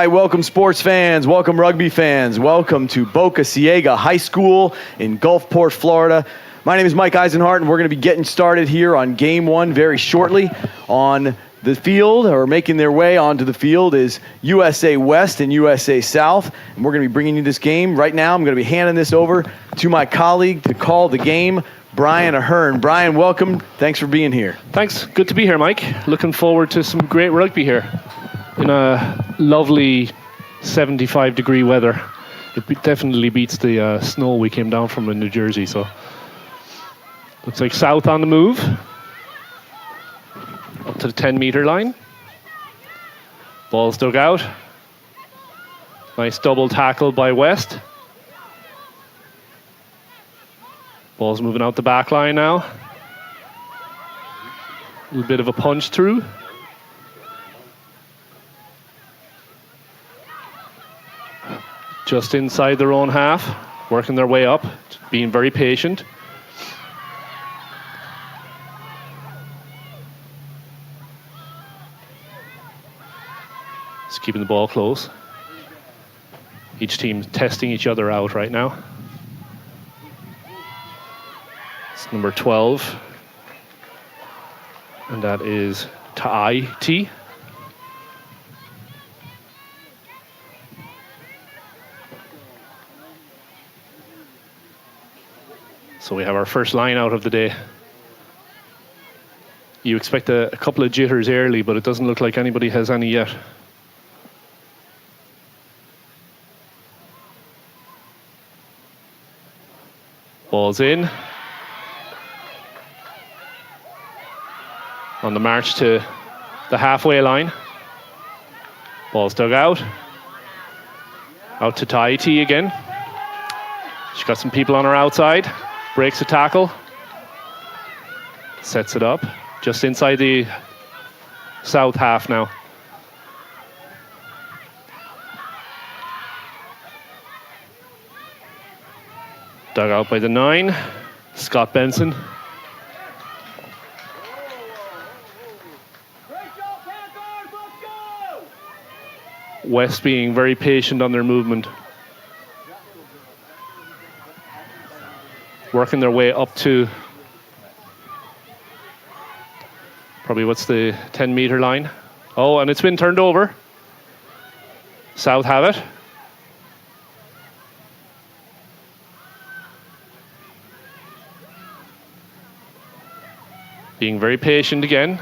right, welcome sports fans, welcome rugby fans, welcome to Boca Ciega High School in Gulfport, Florida. My name is Mike Eisenhart, and we're going to be getting started here on Game 1 very shortly. On the field, or making their way onto the field, is USA West and USA South, and we're going to be bringing you this game. Right now, I'm going to be handing this over to my colleague to call the game, Brian Ahern. Brian, welcome. Thanks for being here. Thanks. Good to be here, Mike. Looking forward to some great rugby here in a lovely 75-degree weather. It definitely beats the snow we came down from in New Jersey. So looks like South on the move. Up to the 10-meter line. Ball's dug out. Nice double tackle by West. Ball's moving out the back line now. A little bit of a punch through. Just inside their own half, working their way up, being very patient. Just keeping the ball close. Each team testing each other out right now. It's number 12. And that is T. So we have our first line out of the day. You expect a couple of jitters early, but it doesn't look like anybody has any yet. Ball's in. On the march to the halfway line. Ball's dug out. Out to Tahiti again. She's got some people on her outside. Breaks a tackle. Sets it up. Just inside the south half now. Dug out by the 9. Scott Benson. West being very patient on their movement. Working their way up to probably what's the 10-meter line. Oh, and it's been turned over. South have it. Being very patient again.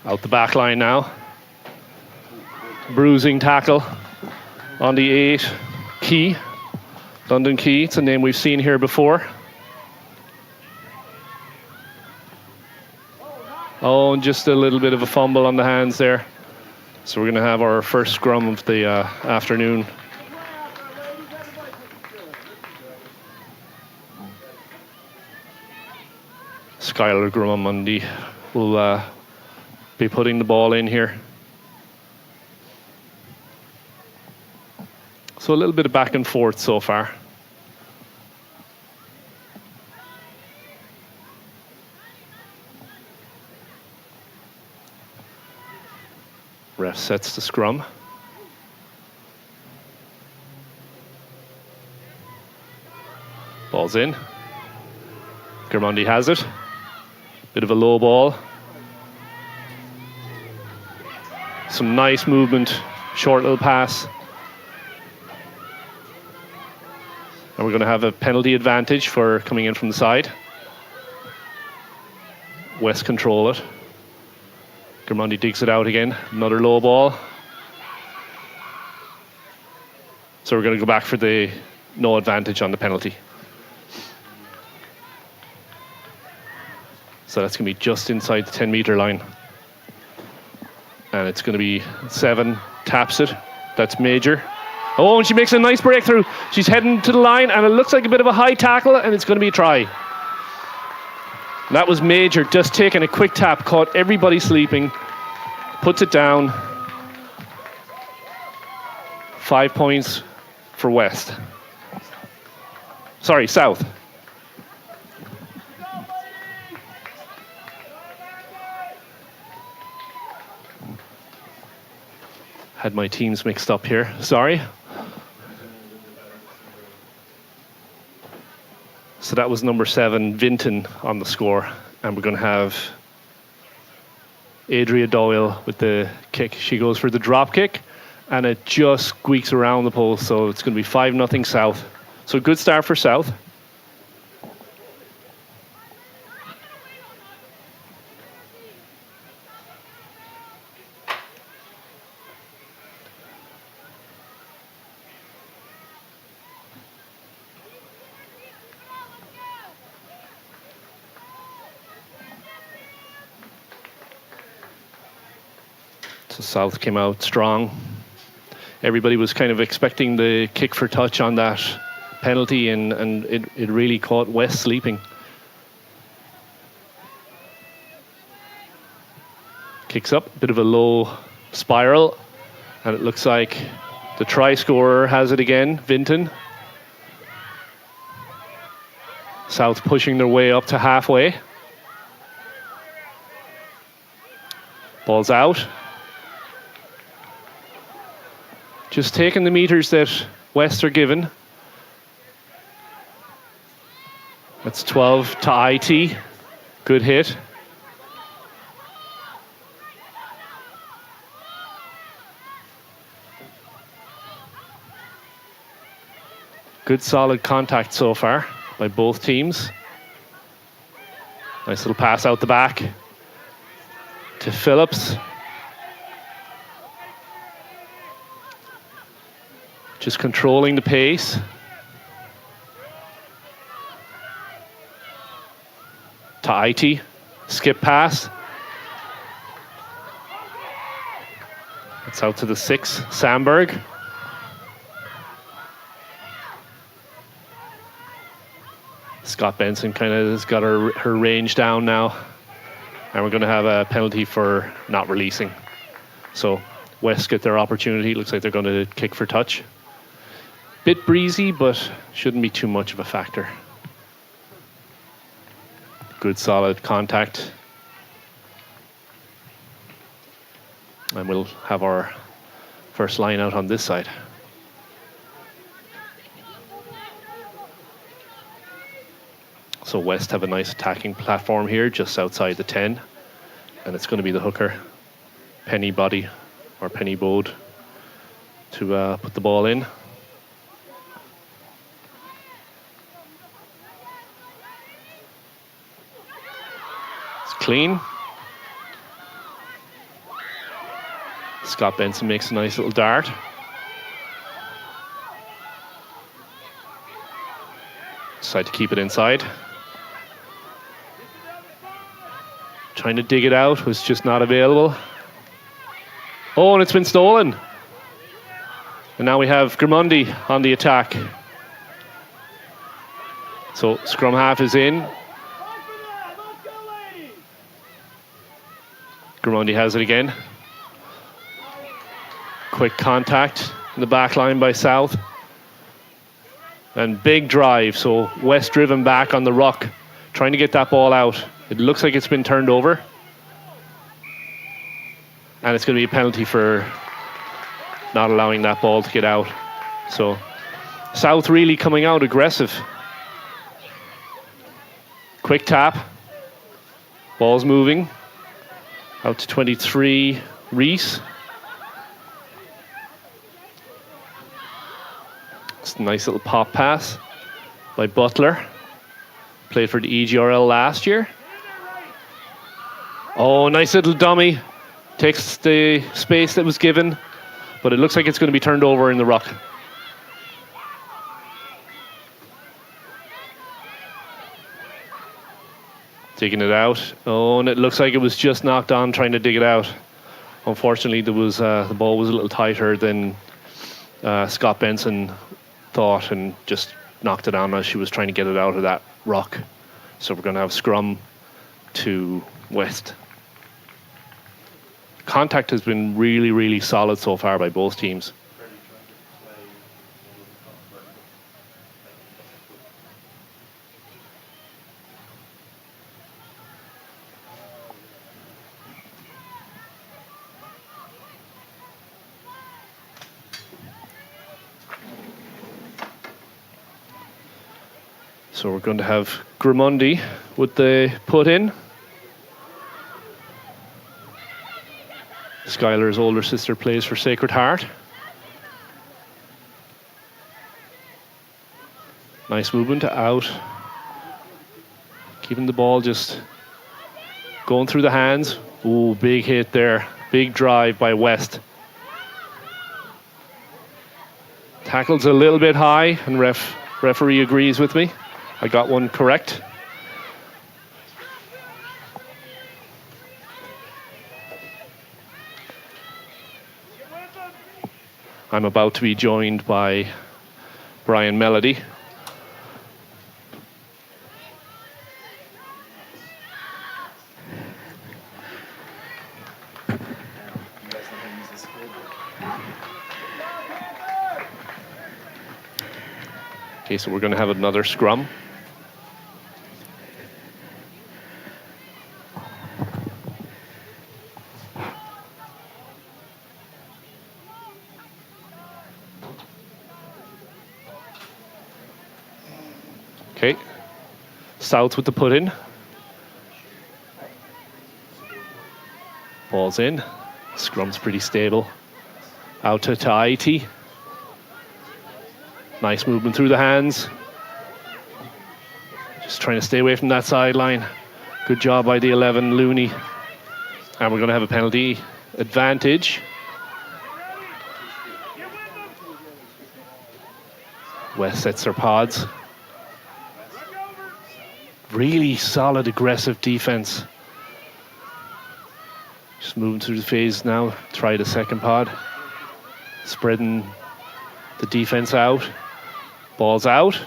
Out the back line now. Bruising tackle on the 8. Key. London Key. It's a name we've seen here before. Oh, and just a little bit of a fumble on the hands there. So we're going to have our first scrum of the afternoon. Skylar Grumamundi will be putting the ball in here. So a little bit of back and forth so far. Ref sets the scrum. Ball's in. Germondi has it. Bit of a low ball. Some nice movement. Short little pass. And we're going to have a penalty advantage for coming in from the side. West control it. Germondi digs it out again. Another low ball. So we're going to go back for the no advantage on the penalty. So that's going to be just inside the 10-meter line. And it's going to be 7, taps it. That's Major. Oh, and she makes a nice breakthrough. She's heading to the line, and it looks like a bit of a high tackle, and it's going to be a try. That was Major, just taking a quick tap, caught everybody sleeping, puts it down. 5 points for West. Sorry, South. Had my teams mixed up here. Sorry. So that was number 7, Vinton, on the score. And we're going to have Adria Doyle with the kick. She goes for the drop kick, and it just squeaks around the post. So it's going to be 5-0 South. So good start for South. So South came out strong. Everybody was kind of expecting the kick for touch on that penalty, and it really caught West sleeping. Kicks up, bit of a low spiral, and it looks like the try scorer has it again, Vinton. South pushing their way up to halfway. Ball's out. Just taking the meters that West are given. That's 12 to IT. Good hit. Good solid contact so far by both teams. Nice little pass out the back to Phillips. Just controlling the pace. To IT. Skip pass. It's out to the 6, Sandberg. Scott Benson kind of has got her range down now. And we're going to have a penalty for not releasing. So West get their opportunity. Looks like they're going to kick for touch. Bit breezy, but shouldn't be too much of a factor. Good solid contact. And we'll have our first line out on this side. So West have a nice attacking platform here just outside the 10. And it's going to be the hooker, Penny Body or Penny Bode, to put the ball in. Clean. Scott Benson makes a nice little dart. Decide to keep it inside. Trying to dig it out, was just not available. Oh, and it's been stolen. And now we have Grimundi on the attack. So scrum half is in. Grimundi has it again. Quick contact in the back line by South. And big drive, so West driven back on the ruck, trying to get that ball out. It looks like it's been turned over. And it's going to be a penalty for not allowing that ball to get out. So South really coming out aggressive. Quick tap. Ball's moving. Out to 23, Reese. It's a nice little pop pass by Butler. Played for the EGRL last year. Oh, nice little dummy. Takes the space that was given, but it looks like it's going to be turned over in the ruck. Digging it out. Oh, and it looks like it was just knocked on trying to dig it out. Unfortunately, there was the ball was a little tighter than Scott Benson thought, and just knocked it on as she was trying to get it out of that rock. So we're going to have scrum to West. Contact has been really, really solid so far by both teams. So we're going to have Grimundi with the put in. Skylar's older sister plays for Sacred Heart. Nice movement out. Keeping the ball just going through the hands. Ooh, big hit there. Big drive by West. Tackle's a little bit high, and referee agrees with me. I got one correct. I'm about to be joined by Brian Melody. Okay, so we're going to have another scrum. Okay, South with the put in. Ball's in. Scrum's pretty stable. Out to IT. Nice movement through the hands. Just trying to stay away from that sideline. Good job by the 11, Looney. And we're going to have a penalty advantage. West sets their pods. Really solid, aggressive defense. Just moving through the phase now. Try the second pod. Spreading the defense out. Ball's out.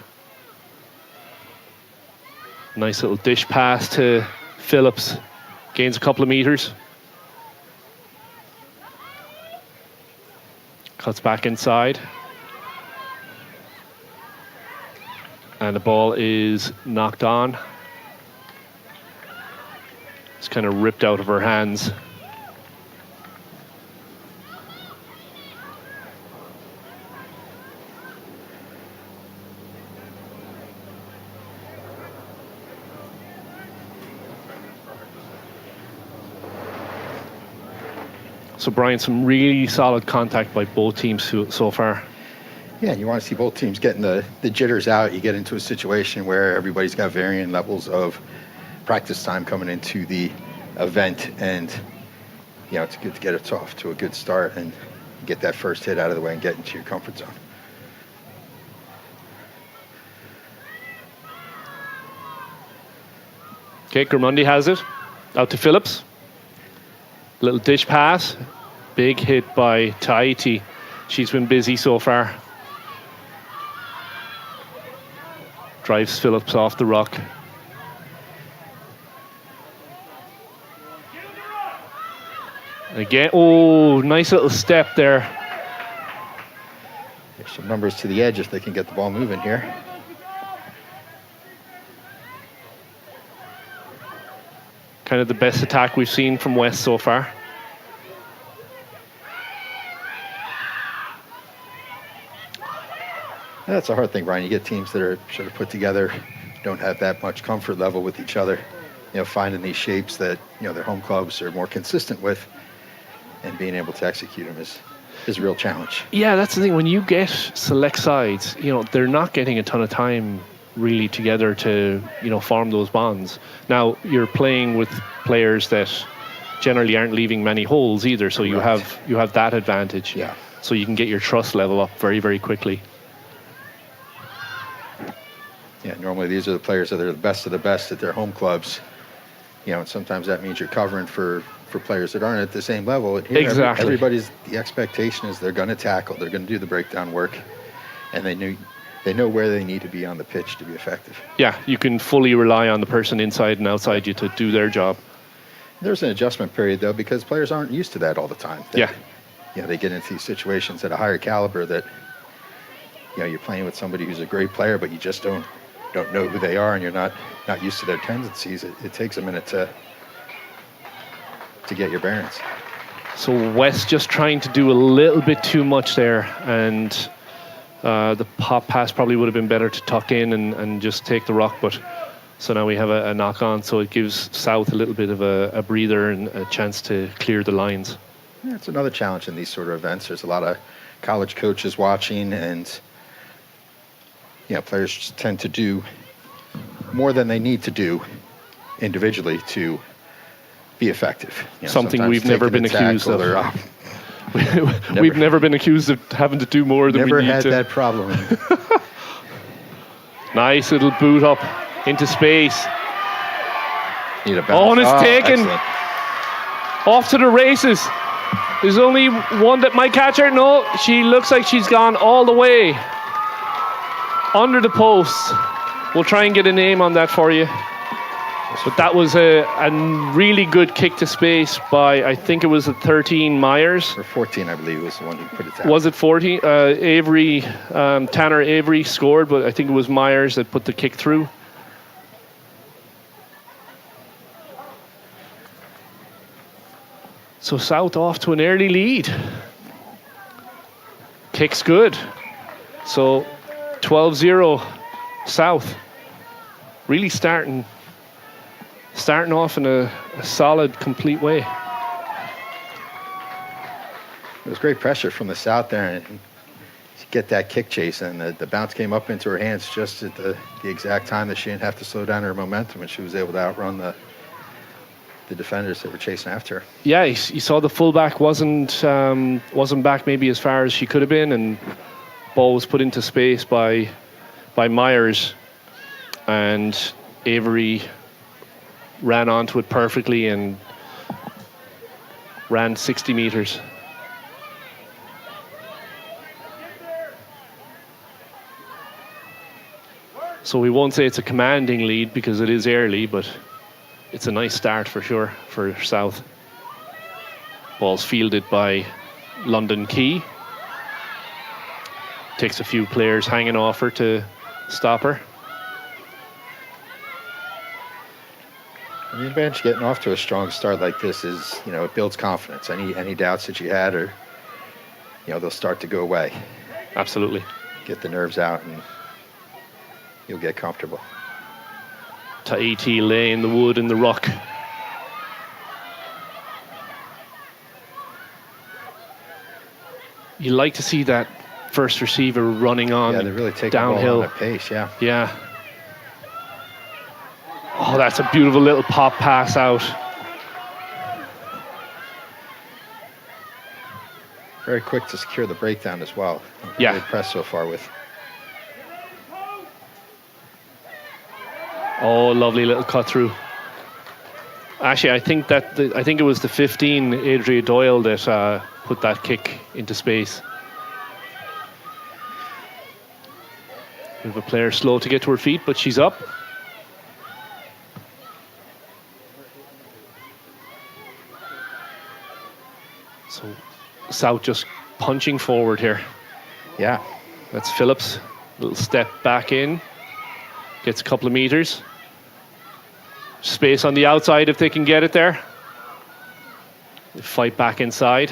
Nice little dish pass to Phillips. Gains a couple of meters. Cuts back inside. And the ball is knocked on. It's kind of ripped out of her hands. So, Brian, some really solid contact by both teams so far. Yeah, you want to see both teams getting the jitters out. You get into a situation where everybody's got varying levels of practice time coming into the event, and it's good to get it off to a good start and get that first hit out of the way and get into your comfort zone. Okay, Grimundi has it. Out to Phillips. Little dish pass. Big hit by Tahiti. She's been busy so far. Drives Phillips off the rock. Again, oh, nice little step there. There's some numbers to the edge if they can get the ball moving here. Kind of the best attack we've seen from West so far. That's a hard thing, Brian. You get teams that are sort of put together, don't have that much comfort level with each other. Finding these shapes that their home clubs are more consistent with, and being able to execute them is a real challenge. Yeah, that's the thing. When you get select sides, they're not getting a ton of time really together to form those bonds. Now you're playing with players that generally aren't leaving many holes either, so you have that advantage. Yeah. So you can get your trust level up very, very quickly. Yeah, normally these are the players that are the best of the best at their home clubs. And sometimes that means you're covering for players that aren't at the same level. Here, exactly. The expectation is they're going to tackle, they're going to do the breakdown work, and they know where they need to be on the pitch to be effective. Yeah, you can fully rely on the person inside and outside you to do their job. There's an adjustment period, though, because players aren't used to that all the time. They get into these situations at a higher caliber that, you're playing with somebody who's a great player, but you just don't know who they are, and you're not used to their tendencies. It takes a minute to get your bearings. So West just trying to do a little bit too much there, and The pop pass probably would have been better to tuck in and just take the rock, but so now we have a knock on, so it gives South a little bit of a breather and a chance to clear the lines. Yeah, it's another challenge in these sort of events. There's a lot of college coaches watching, and players just tend to do more than they need to do individually to be effective. Something we've never been accused of. Never. We've never been accused of having to do more than we need to. Never had that problem. Nice little boot up into space. Need a bounce. Oh, and it's taken. Excellent. Off to the races. There's only one that might catch her. No, she looks like she's gone all the way under the post. We'll try and get a name on that for you. But that was a really good kick to space by, I think it was a 13 Myers. Or 14, I believe, was the one who put it down. Was it 14? Avery, Tanner Avery scored, but I think it was Myers that put the kick through. So South off to an early lead. Kick's good. So 12-0 South. Really starting off in a solid, complete way. It was great pressure from the South there, and to get that kick chase, and the bounce came up into her hands just at the exact time that she didn't have to slow down her momentum, and she was able to outrun the defenders that were chasing after her. Yeah, you saw the fullback wasn't back maybe as far as she could have been, and ball was put into space by Myers, and Avery ran onto it perfectly and ran 60 meters. So we won't say it's a commanding lead because it is early, but it's a nice start for sure for South. Ball's fielded by London Key. Takes a few players hanging off her to stop her. The advantage getting off to a strong start like this is, it builds confidence. Any doubts that you had are, they'll start to go away. Absolutely. Get the nerves out and you'll get comfortable. Tahiti laying the wood in the ruck. You like to see that first receiver running on Yeah, they're really taking downhill. the ball on a pace, yeah. Yeah. Oh, that's a beautiful little pop pass out. Very quick to secure the breakdown as well. Yeah. Really impressed so far with. Oh, lovely little cut through. Actually, I think it was the 15, Adria Doyle, that put that kick into space. We have a player slow to get to her feet, but she's up. So South just punching forward here. Yeah. That's Phillips. Little step back in. Gets a couple of meters. Space on the outside if they can get it there. They fight back inside.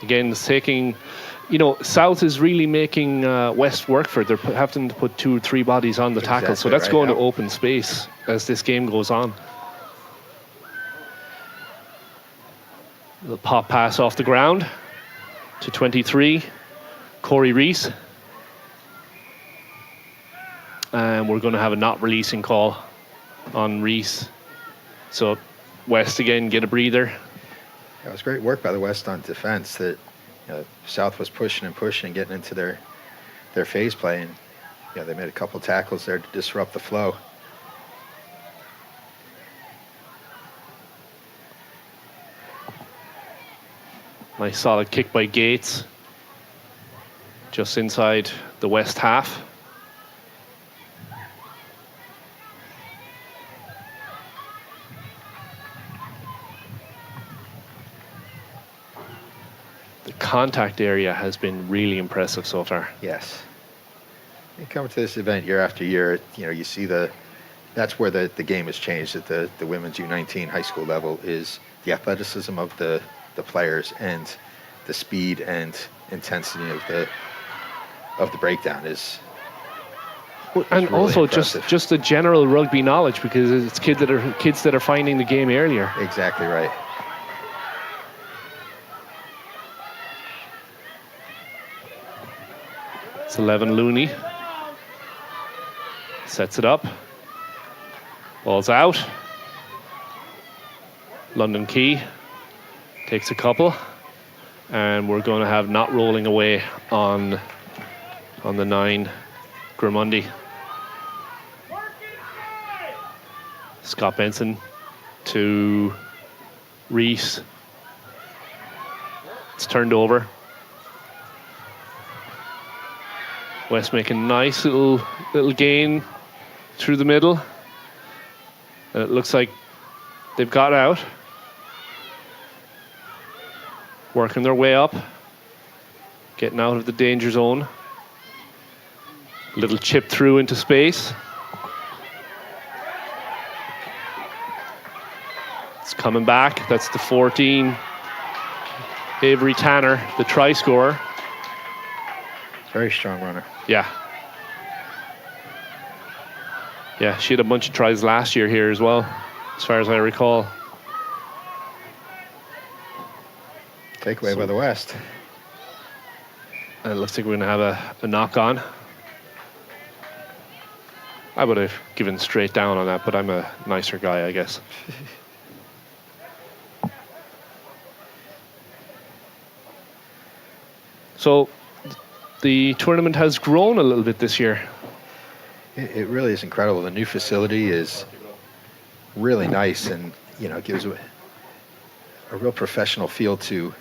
Again, it's taking... South is really making West work for it. They're having to put 2 or 3 bodies on the tackle. So that's right going now. to open space as this game goes on. The pop pass off the ground to 23, Corey Reese. And we're going to have a not releasing call on Reese. So West again get a breather. It was great work by the West on defense. That South was pushing and getting into their phase play, and they made a couple tackles there to disrupt the flow. Nice solid kick by Gates. Just inside the West half. The contact area has been really impressive so far. Yes. You come to this event year after year, you see that's where the game has changed at the women's U19 high school level, is the athleticism of the players and the speed and intensity of the breakdown is. And really also impressive. just the general rugby knowledge, because it's kids that are finding the game earlier. Exactly right. It's 11 Looney. Sets it up. Ball's out. London Key takes a couple. And we're going to have not rolling away on the 9 Gramundi. Scott Benson to Reese. It's turned over. West making a nice little gain through the middle. And it looks like they've got out. Working their way up. Getting out of the danger zone. Little chip through into space. It's coming back. That's the 14. Avery Tanner, the try scorer. Very strong runner. Yeah. Yeah, she had a bunch of tries last year here as well, as far as I recall. Takeaway by the West. And it looks like we're going to have a knock on. I would have given straight down on that, but I'm a nicer guy, I guess. So the tournament has grown a little bit this year. It really is incredible. The new facility is really nice, and gives a real professional feel to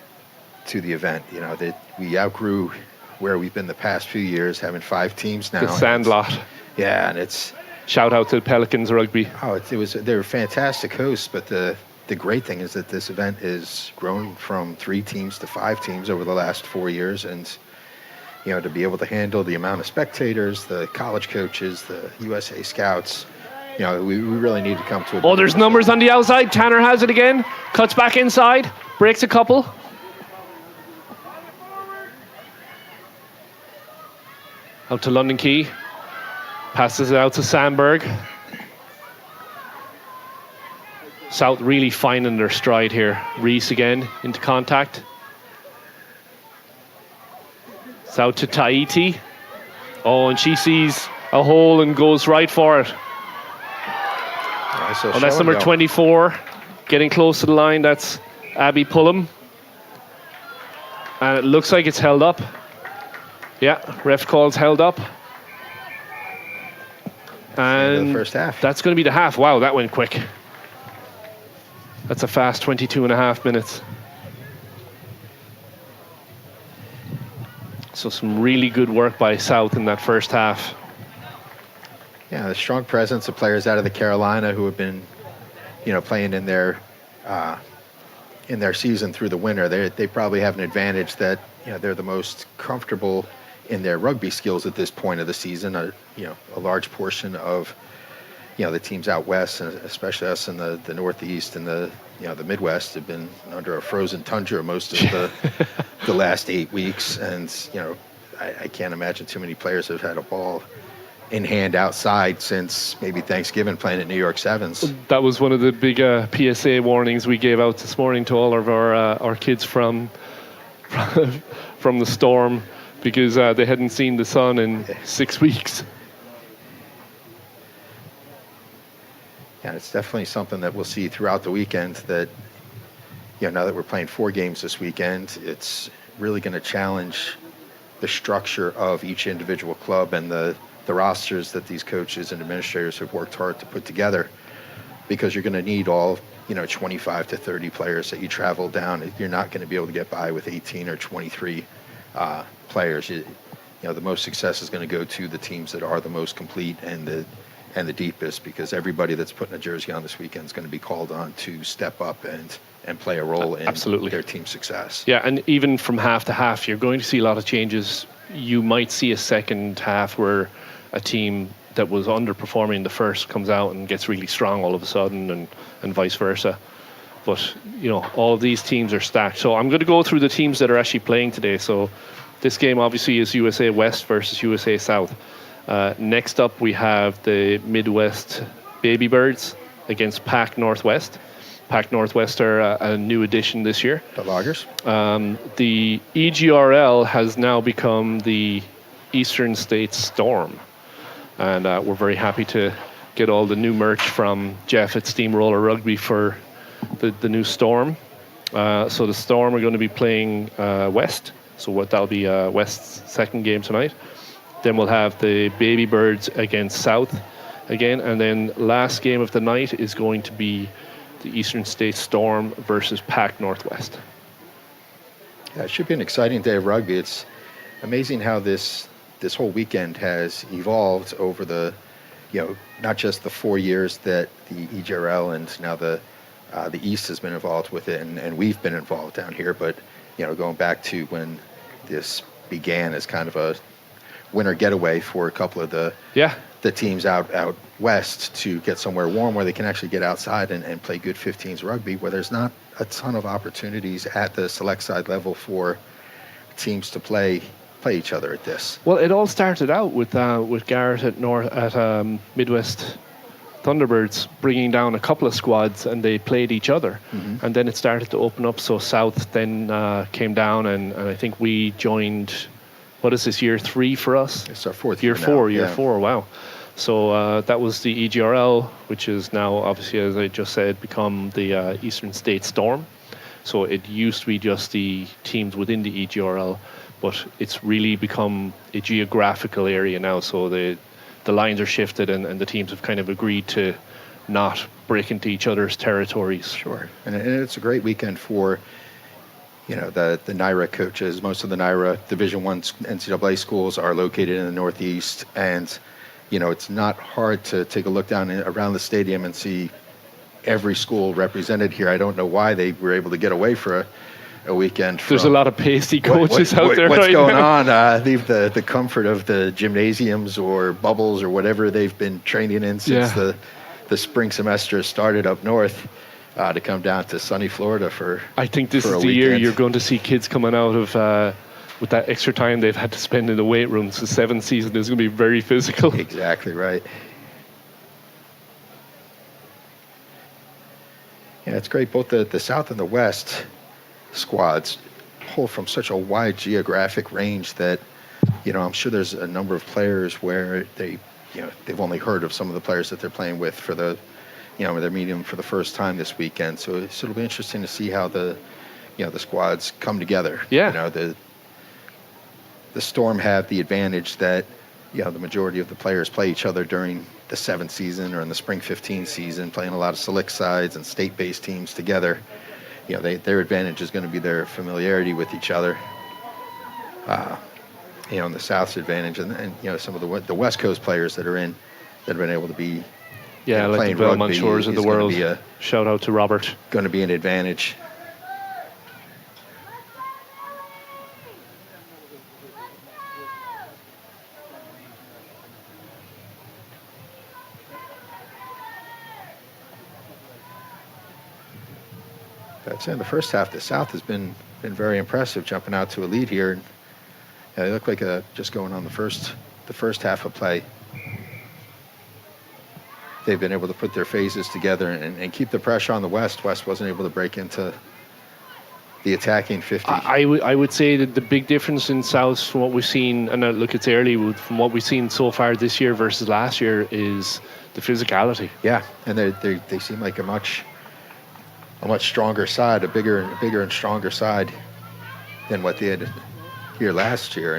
the event. That we outgrew where we've been the past few years, having 5 teams now. The Sandlot. Yeah, and it's Shout out to Pelicans Rugby. they were fantastic hosts, but the great thing is that this event has grown from 3 teams to 5 teams over the last 4 years, and to be able to handle the amount of spectators, the college coaches, the USA scouts, we really need to come to a... Oh, there's numbers on the outside. Tanner has it again. Cuts back inside. Breaks a couple. Out to London Key. Passes it out to Sandberg. South really finding their stride here. Reese again into contact. South to Tahiti. Oh, and she sees a hole and goes right for it. So That's number 24. Getting close to the line. That's Abby Pullum. And it looks like it's held up. Yeah, ref calls held up. And the first half. That's going to be the half. Wow, that went quick. That's a fast 22 and a half minutes. So some really good work by South in that first half. Yeah, the strong presence of players out of the Carolina who have been, playing in their season through the winter. They probably have an advantage that they're the most comfortable in their rugby skills at this point of the season. A large portion of the teams out west, and especially us in the Northeast and the Midwest, have been under a frozen tundra most of the last 8 weeks, and I can't imagine too many players have had a ball in hand outside since maybe Thanksgiving playing at New York Sevens. That was one of the big PSA warnings we gave out this morning to all of our kids from the storm, because they hadn't seen the sun in 6 weeks. Yeah, it's definitely something that we'll see throughout the weekend, that now that we're playing 4 games this weekend, it's really going to challenge the structure of each individual club and the rosters that these coaches and administrators have worked hard to put together, because you're going to need all 25 to 30 players that you travel down. You're not going to be able to get by with 18 or 23 players. The most success is going to go to the teams that are the most complete and the deepest, because everybody that's putting a jersey on this weekend is going to be called on to step up and play a role in their team's success. Yeah, and even from half to half, you're going to see a lot of changes. You might see a second half where a team that was underperforming the first comes out and gets really strong all of a sudden, and vice versa. But all of these teams are stacked. So I'm going to go through the teams that are actually playing today. So This game obviously is USA West versus USA South. Next up, we have the Midwest Babybirds against Pac Northwest. Pac Northwest are a new addition this year. The Loggers. The EGRL has now become the Eastern States Storm. And we're very happy to get all the new merch from Jeff at Steamroller Rugby for the new Storm. So the Storm are going to be playing West. So that'll be West's second game tonight. Then we'll have the Babybirds against South again. And then last game of the night is going to be the Eastern States Storm versus Pac Northwest. Yeah, it should be an exciting day of rugby. It's amazing how this whole weekend has evolved over the, not just the 4 years that the EGRL and now the East has been involved with it, and we've been involved down here, but going back to when this began as kind of a winter getaway for a couple of the teams out west to get somewhere warm where they can actually get outside and play good 15s rugby, where there's not a ton of opportunities at the select side level for teams to play each other at this. Well, it all started out with Garrett at Midwest Thunderbirds bringing down a couple of squads, and they played each other. Mm-hmm. And then it started to open up. So South then came down, and I think we joined. What is this, year 3 for us? It's our fourth year. Year now. 4. Wow. So that was the EGRL, which is now obviously, as I just said, become the Eastern States Storm. So it used to be just the teams within the EGRL, but it's really become a geographical area now. So the lines are shifted, and the teams have kind of agreed to not break into each other's territories. Sure. And it's a great weekend for, the NYRA coaches. Most of the NYRA Division I NCAA schools are located in the Northeast, and, it's not hard to take a look down around the stadium and see every school represented here. I don't know why they were able to get away for a weekend. There's a lot of pasty coaches out there. What's right going now. on? Leave the comfort of the gymnasiums or bubbles or whatever they've been training in since the spring semester started up north to come down to sunny Florida for. I think this is the year you're going to see kids coming out of with that extra time they've had to spend in the weight rooms. The 7th season is going to be very physical. Exactly right. Yeah, it's great. Both the South and the West squads pull from such a wide geographic range that, I'm sure there's a number of players where they've only heard of some of the players that they're playing with for they're meeting them for the first time this weekend. So it'll be interesting to see how the squads come together. Yeah. The Storm have the advantage that, the majority of the players play each other during the 7th season or in the spring 15 season, playing a lot of select sides and state-based teams together. Their advantage is going to be their familiarity with each other. And the South's advantage, and some of the West Coast players that have been able to be like the playing Belmont rugby Shores of the world. Shout out to Robert. Going to be an advantage. That's in the first half. The South has been very impressive, jumping out to a lead here. They look like just going on the first half of play. They've been able to put their phases together and keep the pressure on the West. West wasn't able to break into the attacking 50. I would say that the big difference in South from what we've seen, and look, it's early, from what we've seen so far this year versus last year, is the physicality. Yeah, and they seem like a much stronger side, a bigger and stronger side than what they had here last year.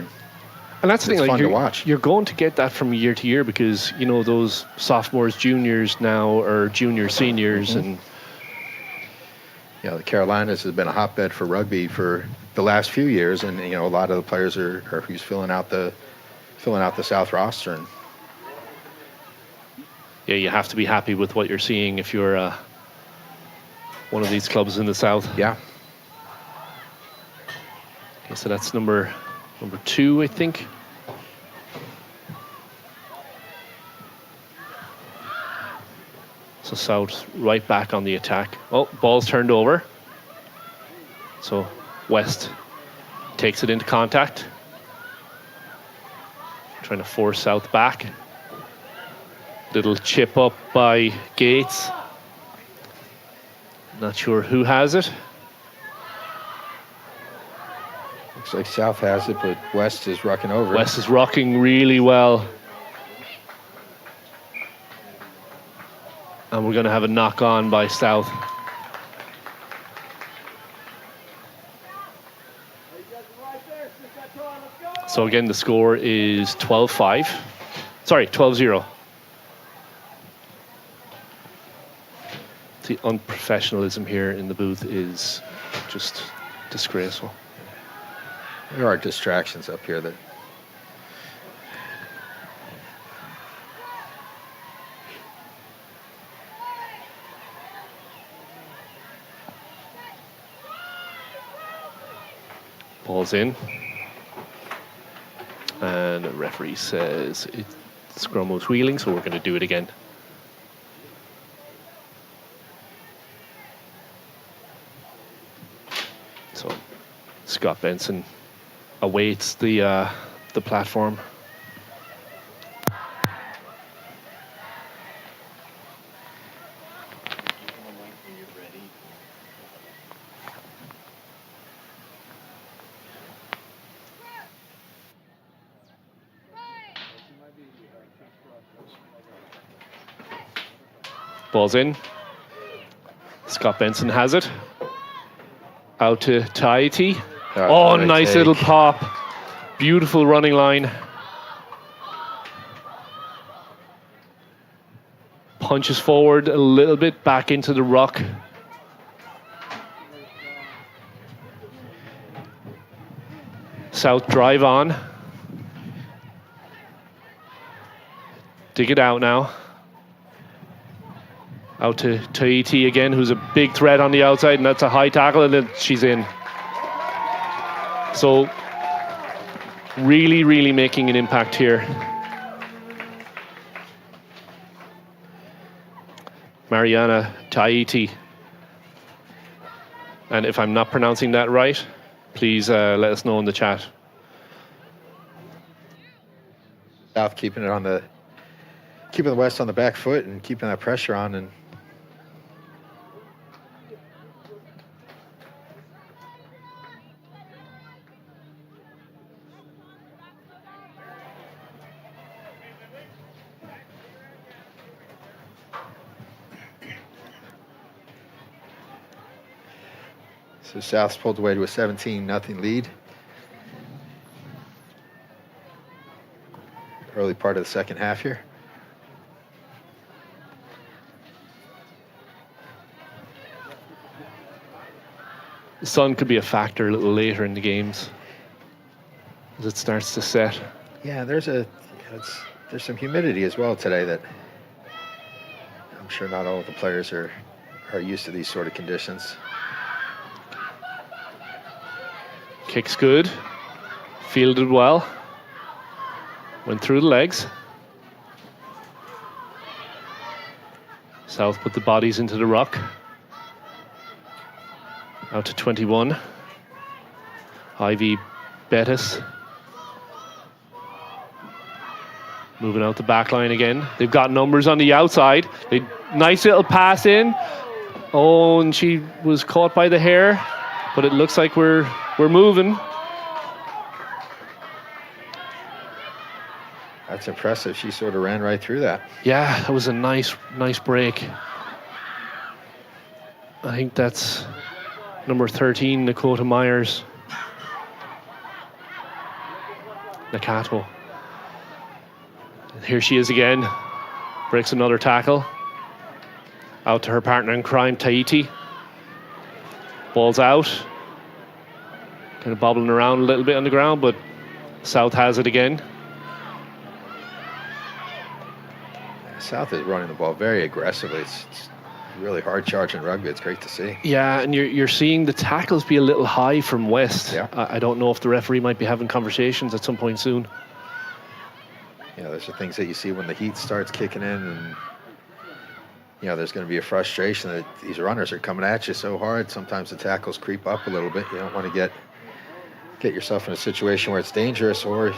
And that's the thing, fun to watch. You're going to get that from year to year because, those sophomores, juniors now are junior seniors. Mm-hmm. And the Carolinas has been a hotbed for rugby for the last few years, and a lot of the players are who's filling out the South roster. And yeah, you have to be happy with what you're seeing if you're one of these clubs in the South. Yeah. Okay, so that's number 2, I think. So South right back on the attack. Oh, ball's turned over. So West takes it into contact. Trying to force South back. Little chip up by Gates. Not sure who has it. Looks like South has it, but West is rocking over. West is rocking really well. And we're going to have a knock on by South. So again, the score is 12-5. Sorry, 12-0. The unprofessionalism here in the booth is just disgraceful. There are distractions up here that ball's in. And the referee says scrum was wheeling, so we're going to do it again. So Scott Benson awaits the platform. Ball's in. Scott Benson has it. Out to Tahiti. Oh, nice little pop. Beautiful running line. Punches forward a little bit back into the ruck. South drive on. Dig it out now. Out to Tahiti again, who's a big threat on the outside, and that's a high tackle, and then she's in. So, really, really making an impact here. Mariana Tahiti. And if I'm not pronouncing that right, please let us know in the chat. South keeping the West on the back foot and keeping that pressure on, and so South's pulled away to a 17-0 lead. Early part of the second half here. The sun could be a factor a little later in the games as it starts to set. Yeah, there's some humidity as well today that I'm sure not all of the players are used to these sort of conditions. Kick's good. Fielded well. Went through the legs. South put the bodies into the ruck. Out to 21. Ivy Bettis. Moving out the back line again. They've got numbers on the outside. Nice little pass in. Oh, and she was caught by the hair. But it looks like we're moving. That's impressive. She sort of ran right through that. Yeah, that was a nice break. I think that's number 13, Dakota Myers. Nakato. And here she is again. Breaks another tackle. Out to her partner in crime, Tahiti. Ball's out. Kind of bobbling around a little bit on the ground, but South has it again. South is running the ball very aggressively. It's really hard charging rugby. It's great to see. Yeah, and you're seeing the tackles be a little high from West. Yeah. I don't know if the referee might be having conversations at some point soon. Yeah, there's the things that you see when the heat starts kicking in, and there's going to be a frustration that these runners are coming at you so hard. Sometimes the tackles creep up a little bit. You don't want to get yourself in a situation where it's dangerous, or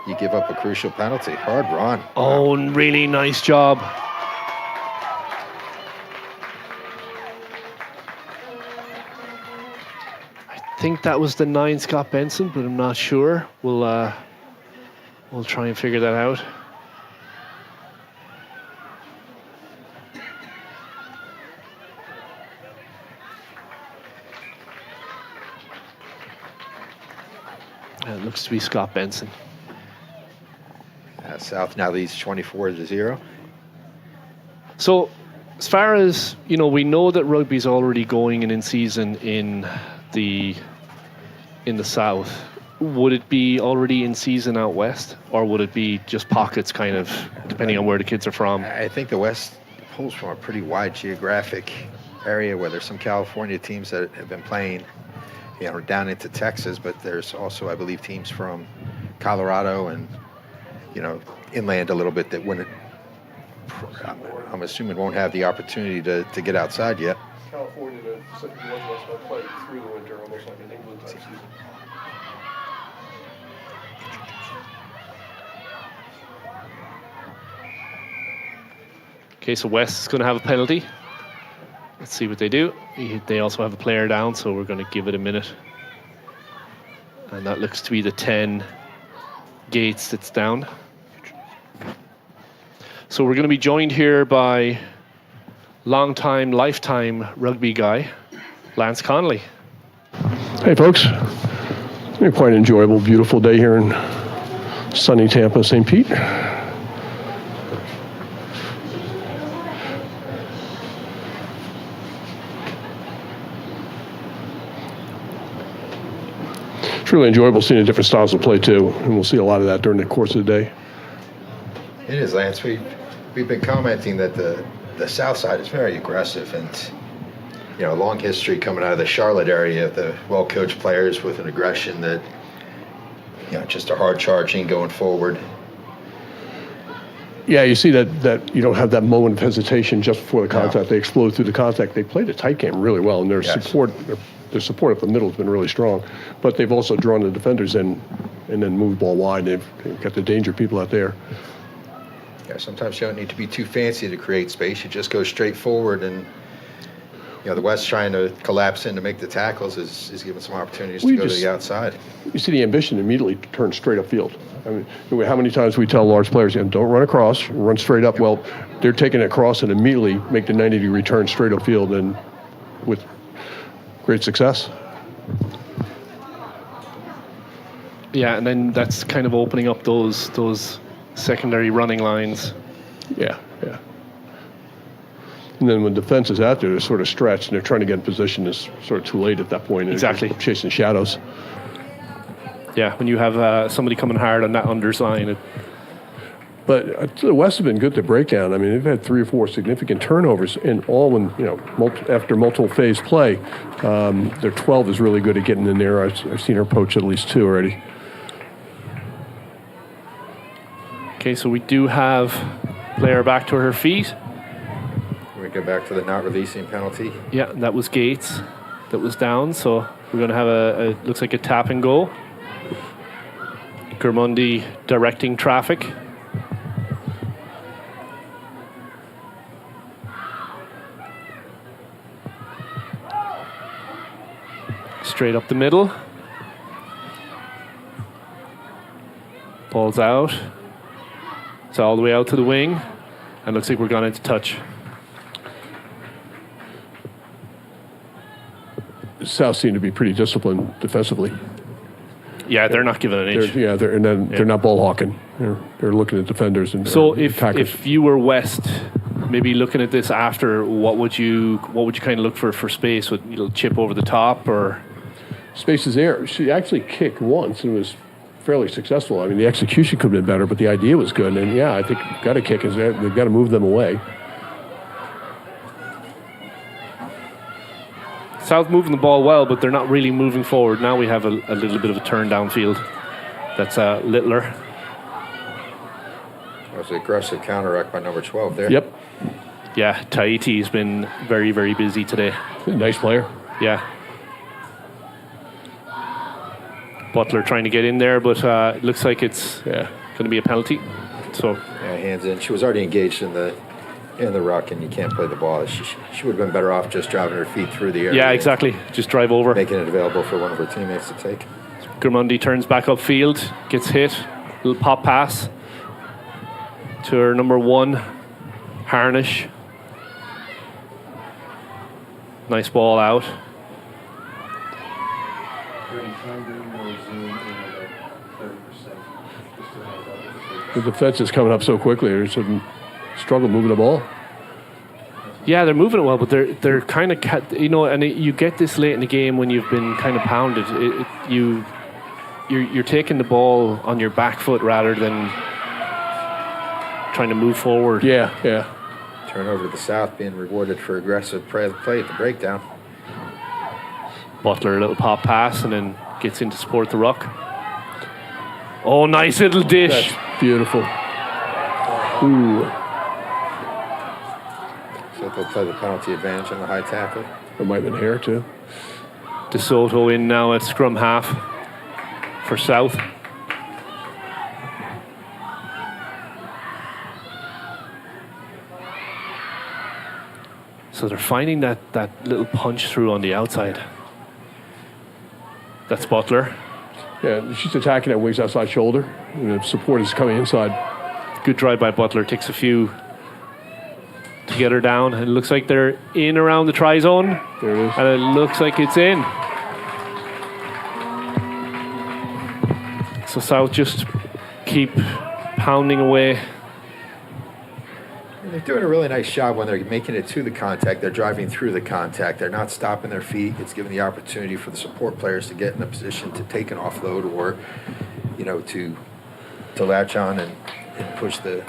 you give up a crucial penalty. Hard run. Oh, really nice job. I think that was the 9 Scott Benson, but I'm not sure. We'll try and figure that out. It looks to be Scott Benson. South now leads 24-0. So, as far as, we know that rugby's already going and in season in the South. Would it be already in season out west, or would it be just pockets, kind of, depending on where the kids are from? I think the West pulls from a pretty wide geographic area where there's some California teams that have been playing, down into Texas, but there's also, I believe, teams from Colorado and, inland a little bit that wouldn't, I'm assuming, won't have the opportunity to get outside yet. California, the Pacific Northwest will play through the winter, almost like an England type season. Okay, so West is going to have a penalty. Let's see what they do. They also have a player down, so we're going to give it a minute. And that looks to be the 10 Gates that's down. So we're going to be joined here by lifetime rugby guy, Lance Connolly. Hey folks, quite an enjoyable, beautiful day here in sunny Tampa, St. Pete. It's really enjoyable seeing the different styles of play too, and we'll see a lot of that during the course of the day. It is, Lance. We've been commenting that the South Side is very aggressive, and a long history coming out of the Charlotte area of the well-coached players with an aggression that just a hard charging going forward. Yeah, you see that you don't have that moment of hesitation just before the contact. No. They explode through the contact. They played a tight game really well, and their support up the middle has been really strong. But they've also drawn the defenders in and then moved ball wide. They've got the danger people out there. Yeah, sometimes you don't need to be too fancy to create space. You just go straight forward, and the West trying to collapse in to make the tackles is giving some opportunities to go to the outside. You see the ambition immediately to turn straight upfield. I mean, how many times we tell large players, don't run across, run straight up. Well, they're taking it across and immediately make the 90-degree turn straight upfield, and with great success. Yeah, and then that's kind of opening up those secondary running lines. Yeah. And then when defense is out there, they're sort of stretched, and they're trying to get in position. It's sort of too late at that point. Exactly. Chasing shadows. Yeah, when you have somebody coming hard on that underside. But the West have been good to break down. I mean, they've had 3 or 4 significant turnovers, and all when after multiple phase play. Their 12 is really good at getting in there. I've seen her poach at least 2 already. Okay, so we do have player back to her feet. We go back to the not releasing penalty. Yeah, that was Gates that was down. So we're going to have a looks like a tap and go. Germundi directing traffic. Straight up the middle. Ball's out. It's all the way out to the wing. And looks like we're going into touch. South seem to be pretty disciplined defensively. Yeah, they're not giving an inch. They're not ball hawking. They're looking at defenders and so if you were West, maybe looking at this after, what would you kind of look for space? Would chip over the top or? Space is there. She actually kicked once and was fairly successful. I mean, the execution could have been better, but the idea was good. And yeah, I think you've got to kick. They've got to move them away. South moving the ball well, but they're not really moving forward. Now we have a little bit of a turn downfield. That's Littler. That was an aggressive counteract by number 12 there. Yep. Yeah, Tahiti has been very, very busy today. Nice player. Yeah. Butler trying to get in there, but it looks like it's Yeah. going to be a penalty. So Yeah, hands in. She was already engaged in the ruck, and you can't play the ball. She would have been better off just driving her feet through the air. yeah, exactly. Just drive over. Making it available for one of her teammates to take. Gramundi turns back upfield, gets hit, little pop pass to her number 1, Harnish. Nice ball out. The defense is coming up so quickly. There's some struggle moving the ball. Yeah, they're moving it well, but they're kind of, and you get this late in the game when you've been kind of pounded. You're taking the ball on your back foot rather than trying to move forward. Yeah, yeah. Turnover to the south, being rewarded for aggressive play at the breakdown. Butler, a little pop pass, and then gets in to support the ruck. Oh, nice little dish. That's beautiful. Ooh. So they'll play the penalty advantage on the high tackle. There might have been hair, too. DeSoto in now at scrum half for South. So they're finding that little punch through on the outside. That's Butler. Yeah, she's attacking that wings outside shoulder. And the support is coming inside. Good drive by Butler. Takes a few to get her down. And it looks like they're in around the try zone. There it is. And it looks like it's in. So South just keep pounding away. And they're doing a really nice job when they're making it to the contact. They're driving through the contact. They're not stopping their feet. It's giving the opportunity for the support players to get in a position to take an offload or, to latch on and push the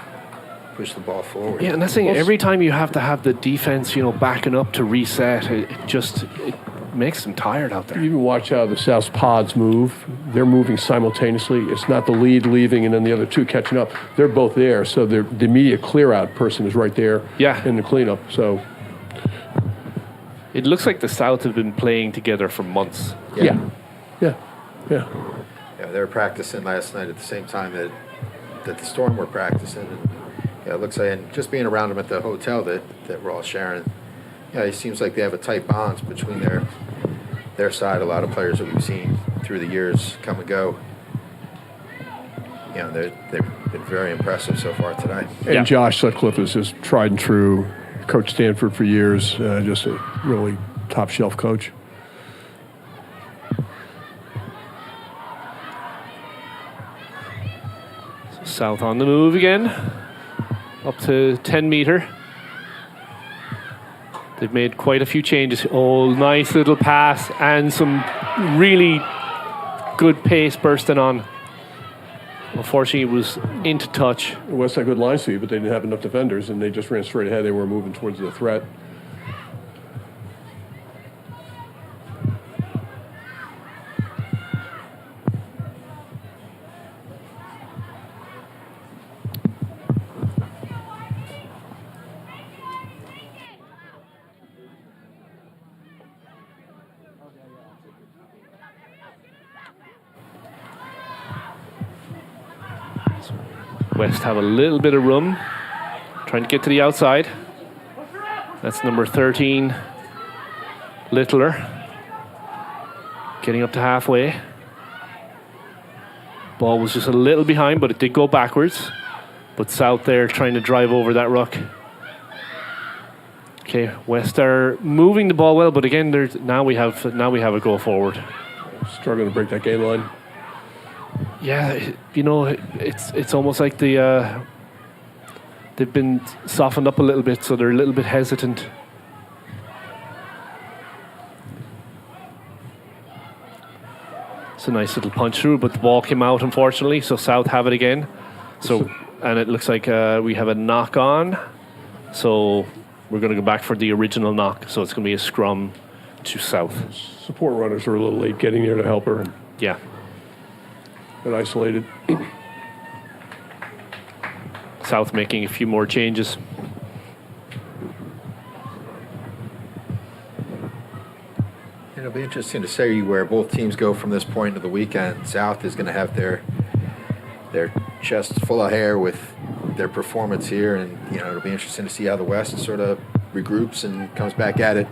ball forward. Yeah, and that's the thing. Every time you have to have the defense, backing up to reset, it makes them tired out there. You even watch how the South's pods move. They're moving simultaneously. It's not the lead leaving and then the other two catching up. They're both there, so the immediate clear-out person is right there in the cleanup. So it looks like the South have been playing together for months. Yeah. Yeah, they were practicing last night at the same time that the Storm were practicing. And, it looks like, and just being around them at the hotel that we're all sharing, it seems like they have a tight bonds between their side. A lot of players that we've seen through the years come and go. They've been very impressive so far tonight. And Josh Sutcliffe is just tried and true. Coach Stanford for years. Just a really top shelf coach. South on the move again, up to 10 meter. They've made quite a few changes. Oh, nice little pass and some really good pace bursting on. Unfortunately, it was into touch. West had good line speed, but they didn't have enough defenders, and they just ran straight ahead. They were moving towards the threat. West have a little bit of room, trying to get to the outside. That's number 13, Littler, getting up to halfway. Ball was just a little behind, but it did go backwards. But South there trying to drive over that ruck. Okay, West are moving the ball well, but again, now we have a go forward. Struggling to break that gain line. Yeah, it's almost like they've been softened up a little bit, so they're a little bit hesitant. It's a nice little punch through, but the ball came out, unfortunately, so South have it again. And it looks like we have a knock on, so we're going to go back for the original knock, so it's going to be a scrum to South. Support runners are a little late getting there to help her. Yeah. Been isolated. South making a few more changes. And it'll be interesting to see where both teams go from this point of the weekend. South is going to have their chest full of hair with their performance here, and it'll be interesting to see how the West sort of regroups and comes back at it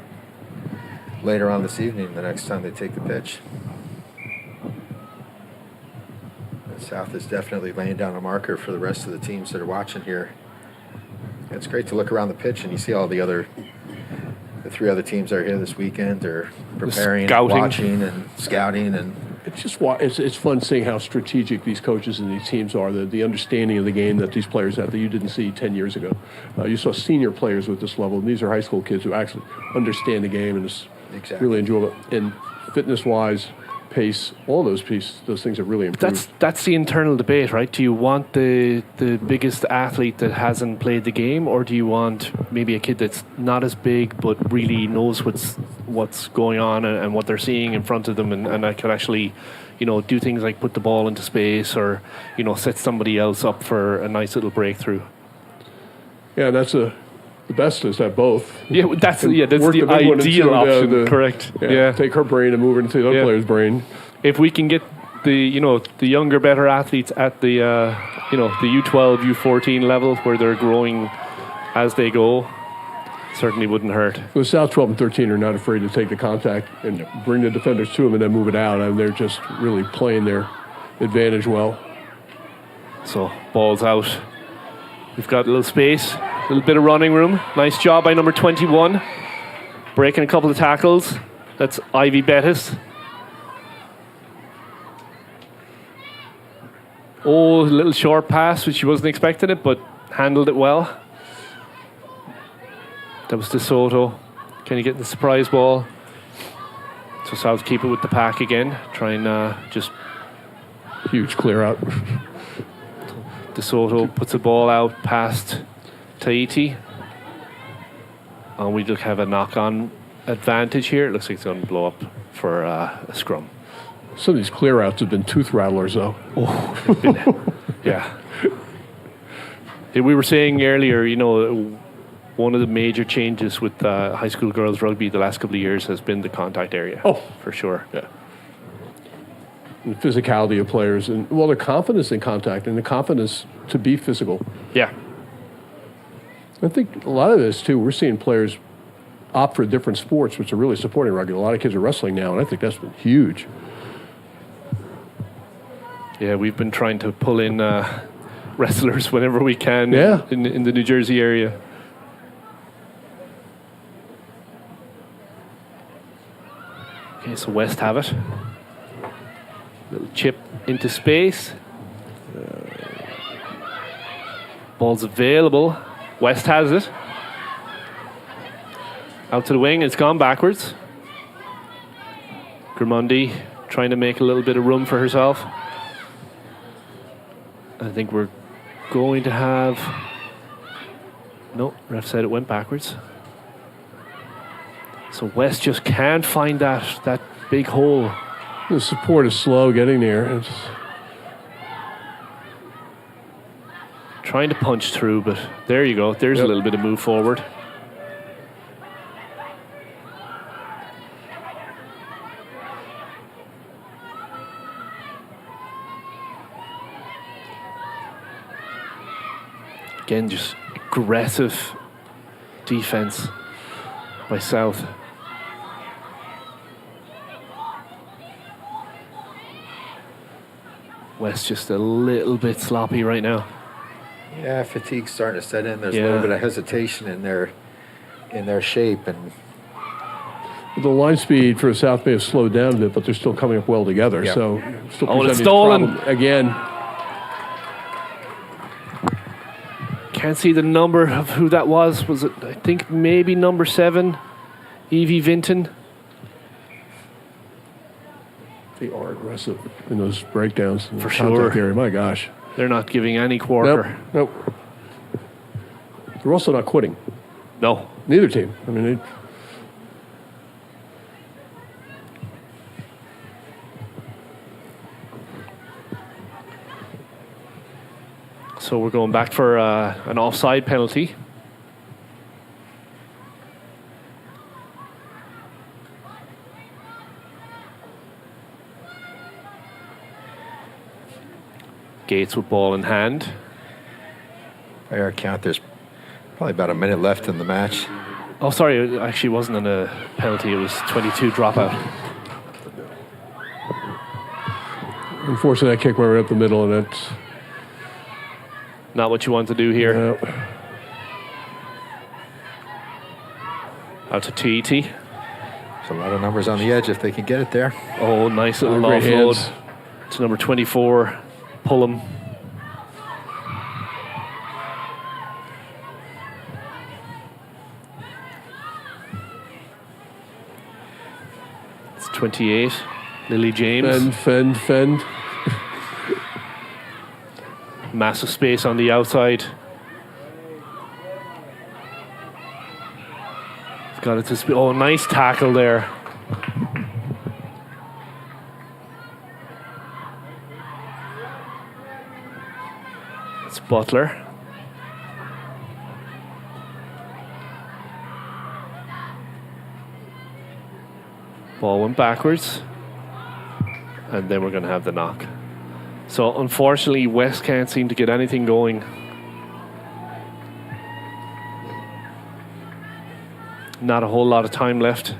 later on this evening, the next time they take the pitch. And South is definitely laying down a marker for the rest of the teams that are watching here. It's great to look around the pitch and you see all the 3 other teams that are here this weekend are preparing, and watching, and scouting, and it's fun seeing how strategic these coaches and these teams are. The understanding of the game that these players have that you didn't see 10 years ago. You saw senior players with this level, and these are high school kids who actually understand the game and it's really enjoyable. And fitness-wise, pace, all those things have really improved. That's the internal debate, right? Do you want the biggest athlete that hasn't played the game, or do you want maybe a kid that's not as big but really knows what's going on and what they're seeing in front of them, and I could actually do things like put the ball into space or set somebody else up for a nice little breakthrough? Yeah, that's the best is that both. Yeah, that's the ideal option. Correct. Yeah. Take her brain and move it into the other player's brain. If we can get the younger, better athletes at the the U12, U14 level where they're growing as they go, certainly wouldn't hurt. The South 12 and 13 are not afraid to take the contact and bring the defenders to them and then move it out, and they're just really playing their advantage well. So ball's out. We've got a little space. A little bit of running room. Nice job by number 21. Breaking a couple of tackles. That's Ivy Bettis. Oh, a little short pass, which she wasn't expecting it, but handled it well. That was DeSoto. Can you get the surprise ball? So South keep it with the pack again. Try and just... Huge clear out. DeSoto puts the ball out past Tahiti. And we just have a knock-on advantage here. It looks like it's going to blow up for a scrum. Some of these clear-outs have been tooth rattlers, though. Yeah. We were saying earlier, one of the major changes with high school girls rugby the last couple of years has been the contact area. Oh, for sure. Yeah. And the physicality of players, and the confidence in contact and the confidence to be physical. Yeah. I think a lot of this, too, we're seeing players opt for different sports, which are really supporting rugby. A lot of kids are wrestling now, and I think that's been huge. Yeah, we've been trying to pull in wrestlers whenever we can in the New Jersey area. Okay, so West have it. Little chip into space. Ball's available. West has it. Out to the wing. It's gone backwards. Grimundi trying to make a little bit of room for herself. I think we're going to have... No, ref said it went backwards. So West just can't find that big hole. The support is slow getting there. It's trying to punch through, but there you go. There's a little bit of move forward. Again, just aggressive defense by South. West just a little bit sloppy right now. Yeah, fatigue's starting to set in. There's a little bit of hesitation in their shape, and the line speed for South may have slowed down a bit, but they're still coming up well together. Yep. So still it's presenting stolen a problem again. Can't see the number of who that was. Was it? I think maybe number 7, Evie Vinton. They are aggressive in those breakdowns in For the sure. contact area. My gosh. They're not giving any quarter. Nope. They're also not quitting. No. Neither team. I mean, So we're going back for an offside penalty. Gates with ball in hand. By our count, there's probably about a minute left in the match. Oh, sorry, it actually wasn't in a penalty. It was 22 dropout. Unfortunately, that kick went right up the middle, and that's Not what you want to do here. yeah. Out to TET. There's a lot of numbers on the edge if they can get it there. Oh, nice little Great offload hands. to number 24, Pullum. It's 28, Lily James. Fend. Massive space on the outside. He's got it to speed. Oh, nice tackle there. It's Butler. Ball went backwards. And then we're going to have the knock. So unfortunately, West can't seem to get anything going. Not a whole lot of time left.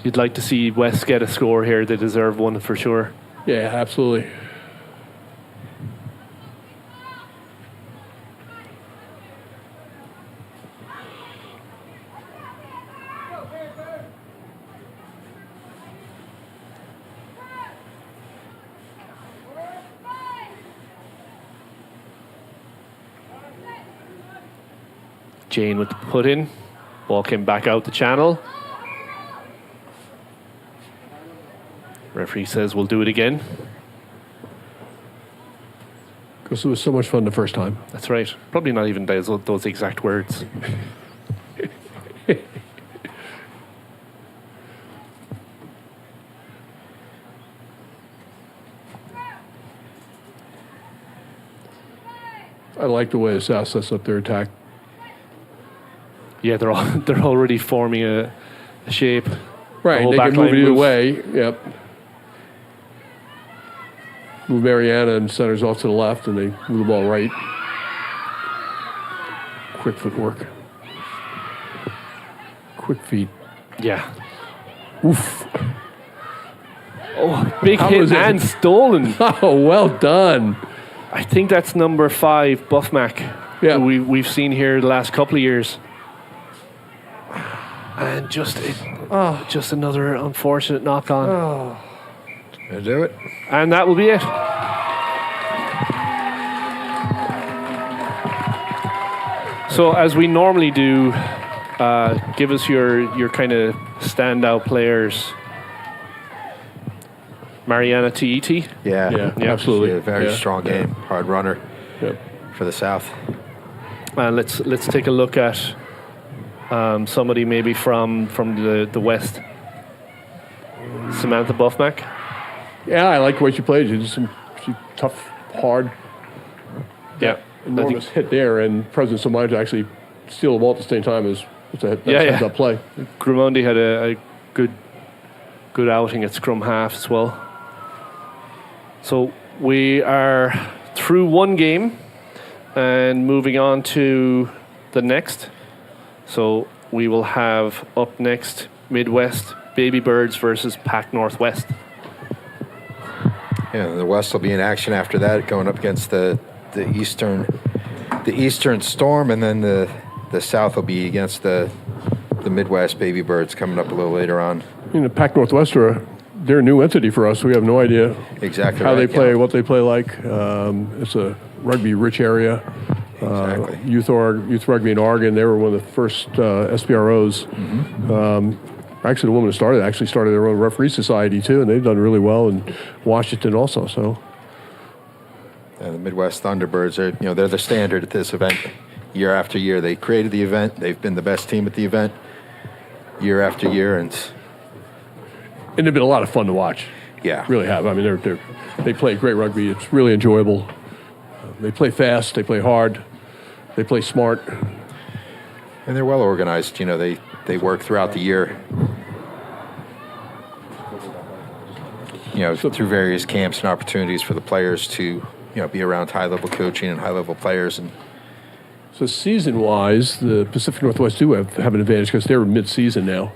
You'd like to see West get a score here. They deserve one for sure. Yeah, absolutely. Jane with the put in. Ball came back out the channel. Referee says we'll do it again. Because it was so much fun the first time. That's right. Probably not even those exact words. I like the way the South sets up their attack. Yeah, they're already forming a shape. Right, whole they can back move line it either moves. way. Yep. Move Mariana and centers off to the left, and they move the ball right. Quick footwork. Quick feet. Yeah. Oof. Oh, big How hit was it? and stolen. Oh, well done. I think that's number 5, Buffmack. Yeah. Who we've seen here the last couple of years. And just another unfortunate knock on. Gonna do it. And that will be it. So as we normally do, give us your kind of standout players. Mariana TET. Yeah, Yeah, absolutely. A very Yeah. strong game, hard runner Yep. for the South. And let's take a look at somebody maybe from the West. Samantha Buffmack. Yeah, I like the way she played. She's tough, hard, Yeah. enormous hit there, and presence of mind to actually steal the ball at the same time is a Yeah. heads-up play. Grumondi had a good outing at scrum half as well. So we are through one game and moving on to the next. So we will have up next Midwest Babybirds versus Pac Northwest. Yeah, the West will be in action after that, going up against the Eastern Storm, and then the South will be against the Midwest Babybirds coming up a little later on. The Pac Northwest they're a new entity for us. We have no idea Exactly how right, they play, yeah. what they play like. It's a rugby-rich area. Exactly. Youth rugby in Oregon, they were one of the first SPROs. Actually, the woman who started their own referee society too, and they've done really well in Washington also. So And the Midwest Thunderbirds are, they're the standard at this event year after year. They created the event. They've been the best team at the event year after year, and they've been a lot of fun to watch. yeah, Really have. I mean, they play great rugby. It's really enjoyable. They play fast. They play hard. They play smart. and they're well organized. They work throughout the year. through various camps and opportunities for the players to, be around high-level coaching and high-level players. And so season-wise, the Pacific Northwest do have an advantage because they're mid-season now.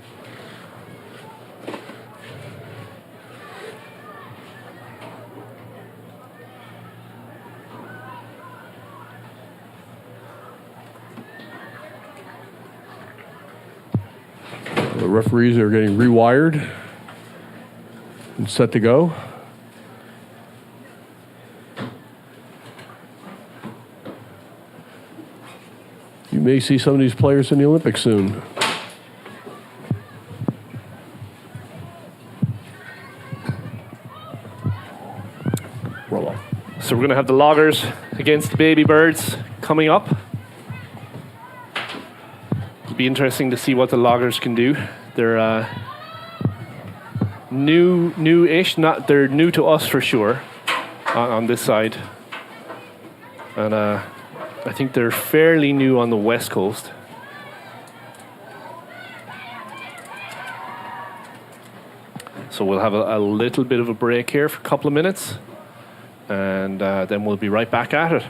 The referees are getting rewired and set to go. You may see some of these players in the Olympics soon. Roll on. So we're going to have the Loggers against the Babybirds coming up. It'll be interesting to see what the Loggers can do. They're new-ish. They're new to us for sure on this side, and I think they're fairly new on the West Coast. So we'll have a little bit of a break here for a couple of minutes, and then we'll be right back at it.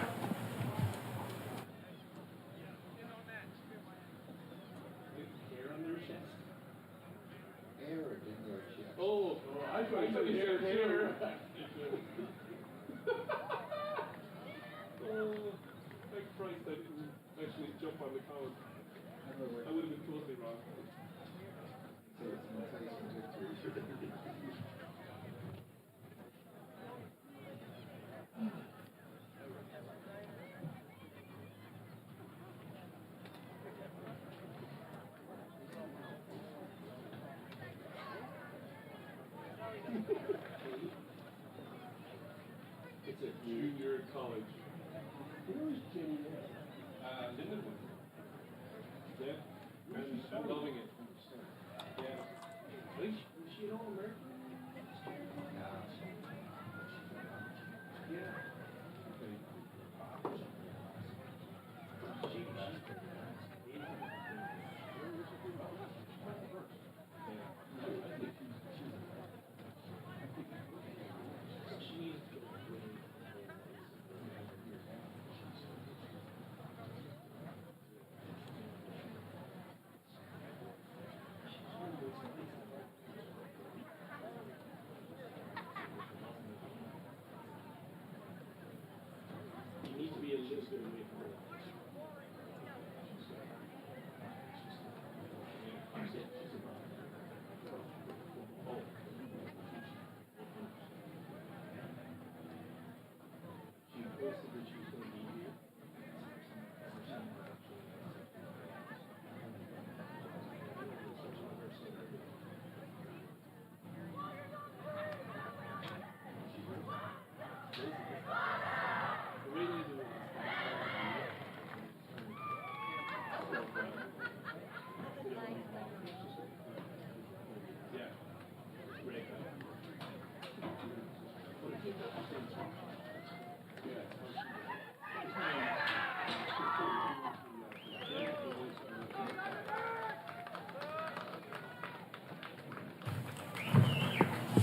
It's a junior college. Where is Jenny now? Lindenwood. Yeah, I'm loving it. Yeah. Was she an All-American? Yeah.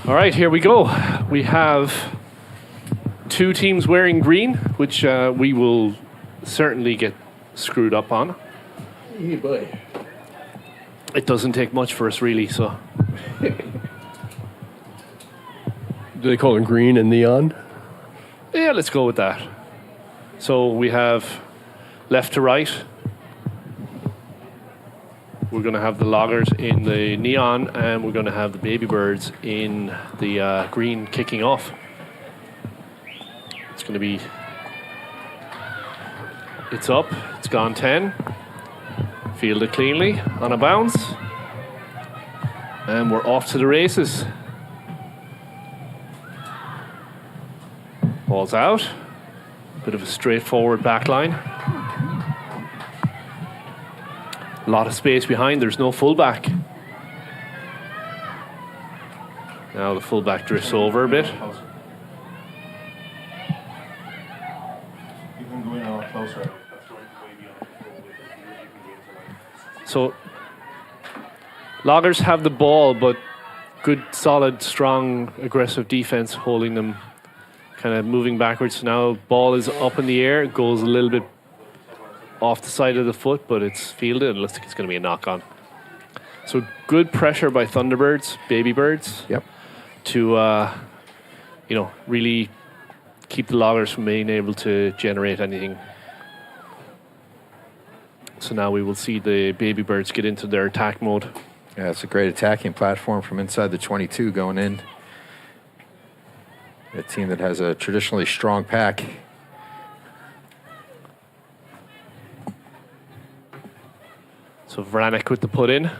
All right, here we go. We have two teams wearing green, which we will certainly get screwed up on. Hey, boy. It doesn't take much for us, really, so. Do they call it green and neon? Yeah, let's go with that. So we have left to right. We're going to have the Loggers in the neon, and we're going to have the Babybirds in the green kicking off. It's going to be... It's up. It's gone 10. Fielded cleanly on a bounce. And we're off to the races. Ball's out. Bit of a straightforward back line. A lot of space behind. There's no fullback. Now the fullback drifts over a bit. You can go in a lot closer. So Loggers have the ball, but good, solid, strong, aggressive defense, holding them kind of moving backwards. Now ball is up in the air. It goes a little bit off the side of the foot, but it's fielded. It looks like it's going to be a knock-on. So good pressure by Thunderbirds, Babybirds. Yep. To, really keep the Loggers from being able to generate anything. So now we will see the Babybirds get into their attack mode. Yeah, it's a great attacking platform from inside the 22 going in. A team that has a traditionally strong pack. So Vranek with the put in.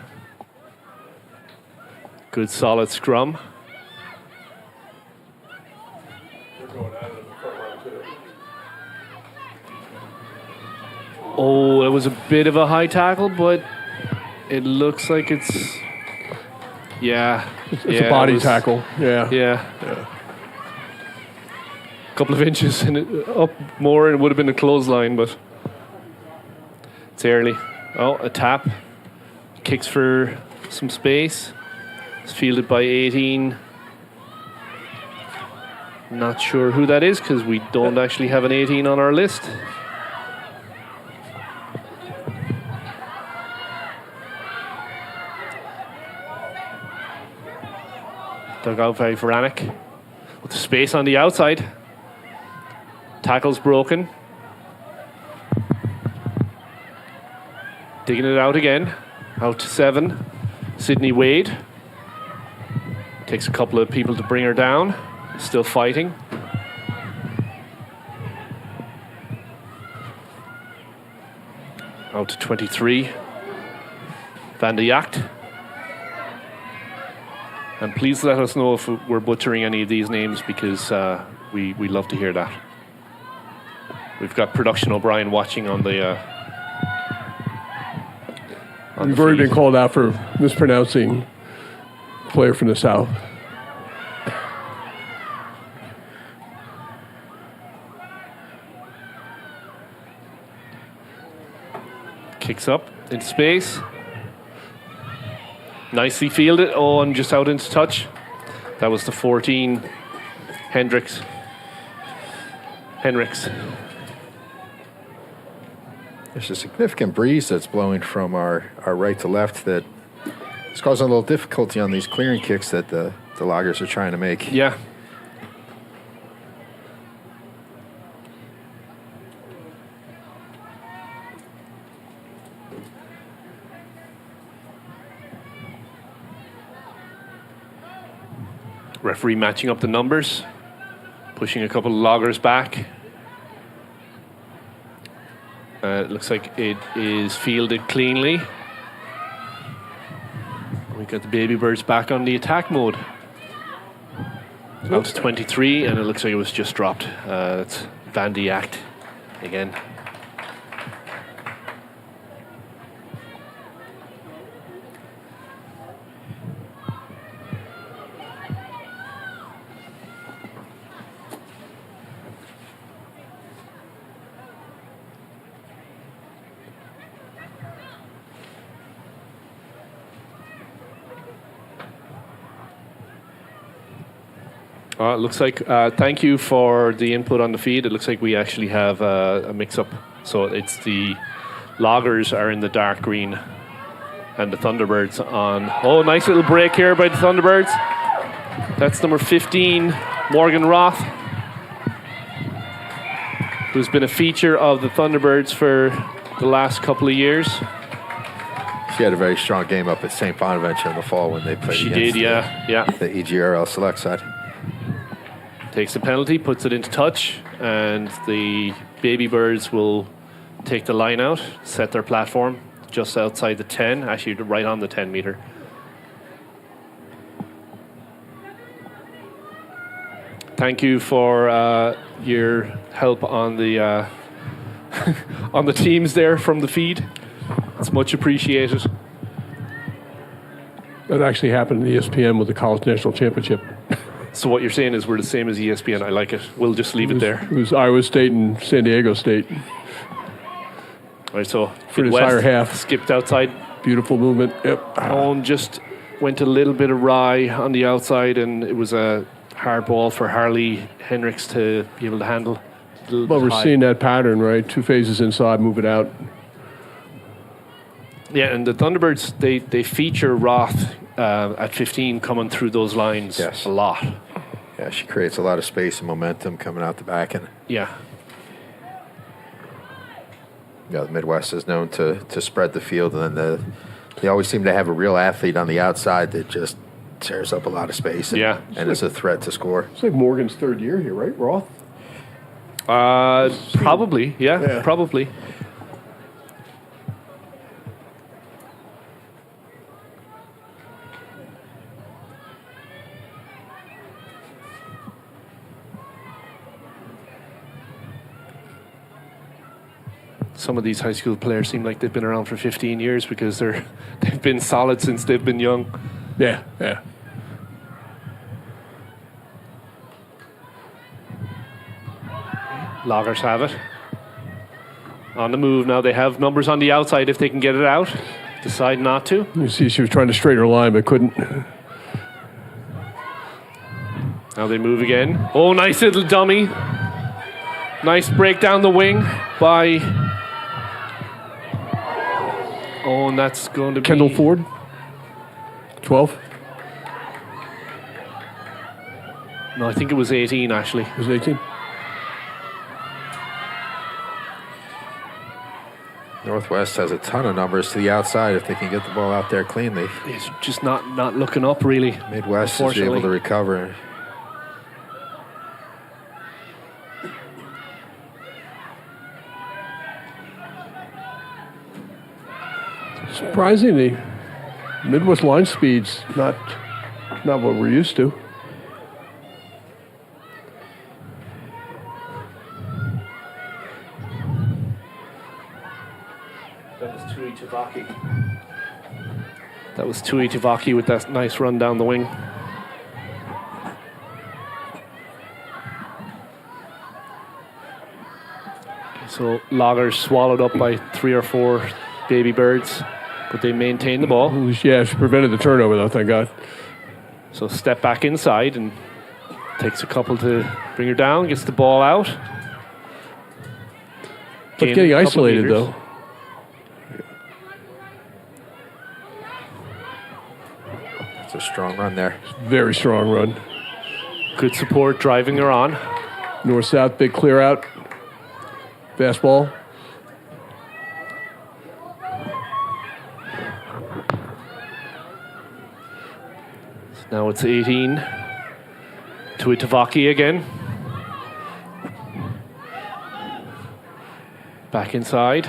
Good solid scrum. Oh, it was a bit of a high tackle, but it looks like it's... It's a body tackle. Yeah. Yeah. Couple of inches and up more, and it would have been a clothesline, but it's early. Oh, a tap. Kicks for some space. It's fielded by 18. Not sure who that is because we don't actually have an 18 on our list. Dug out by Vranek. With the space on the outside. Tackle's broken. Digging it out again. Out to 7. Sydney Wade. Takes a couple of people to bring her down. Still fighting. Out to 23. Van de Yacht. And please let us know if we're butchering any of these names because we love to hear that. We've got Production O'Brien watching on the... We've already been called out for mispronouncing a player from the South. Kicks up in space. Nicely fielded. Oh, and just out into touch. That was the 14. Hendricks. There's a significant breeze that's blowing from our right to left that is causing a little difficulty on these clearing kicks that the Loggers are trying to make. Yeah. Referee matching up the numbers, pushing a couple of Loggers back. It looks like it is fielded cleanly. We got the Babybirds back on the attack mode. Out to 23, and it looks like it was just dropped. It's Van de Yacht again. It looks like, thank you for the input on the feed. It looks like we actually have a mix-up. So it's the Loggers are in the dark green and the Thunderbirds on. Oh, nice little break here by the Thunderbirds. That's number 15, Morgan Roth, who's been a feature of the Thunderbirds for the last couple of years. She had a very strong game up at St. Bonaventure in the fall when they played She against did, yeah. the EGRL select side. Takes the penalty, puts it into touch, and the Babybirds will take the line out, set their platform just outside the 10, actually right on the 10 meter. Thank you for your help on the on the teams there from the feed. It's much appreciated. That actually happened in ESPN with the College National Championship. So what you're saying is we're the same as ESPN. I like it. We'll just leave it there. It was Iowa State and San Diego State. All right, so For the West entire half. skipped outside. Beautiful movement. Yep. Oh, and just went a little bit awry on the outside, and it was a hard ball for Harley Hendricks to be able to handle. Well, we're seeing that pattern, right? 2 phases inside, move it out. Yeah, and the Thunderbirds, they feature Roth at 15 coming through those lines a lot. Yeah, she creates a lot of space and momentum coming out the back end. Yeah. Yeah, the Midwest is known to spread the field, and then they always seem to have a real athlete on the outside that just tears up a lot of space and is a threat to score. It's like Morgan's 3rd year here, right, Roth? Probably, yeah, probably. Some of these high school players seem like they've been around for 15 years because they've been solid since they've been young. Yeah, yeah. Loggers have it. On the move now. They have numbers on the outside if they can get it out. Decide not to. You see she was trying to straighten her line but couldn't. Now they move again. Oh, nice little dummy. Nice break down the wing by... Oh, and that's going to be... Kendall Ford, 12. No, I think it was 18, actually. It was 18. Northwest has a ton of numbers to the outside if they can get the ball out there cleanly. It's just not looking up, really. Midwest is able to recover. Surprisingly, Midwest line speed's not what we're used to. That was Tui Tavaki with that nice run down the wing. So Loggers swallowed up by 3 or 4 Babybirds, but they maintained the ball. Yeah, she prevented the turnover though, thank God. So step back inside and takes a couple to bring her down, gets the ball out. But getting isolated though. It's a strong run there. Very strong run. Good support driving her on. North-south, big clear out. Fastball. Now it's 18. To Itavaki again. Back inside.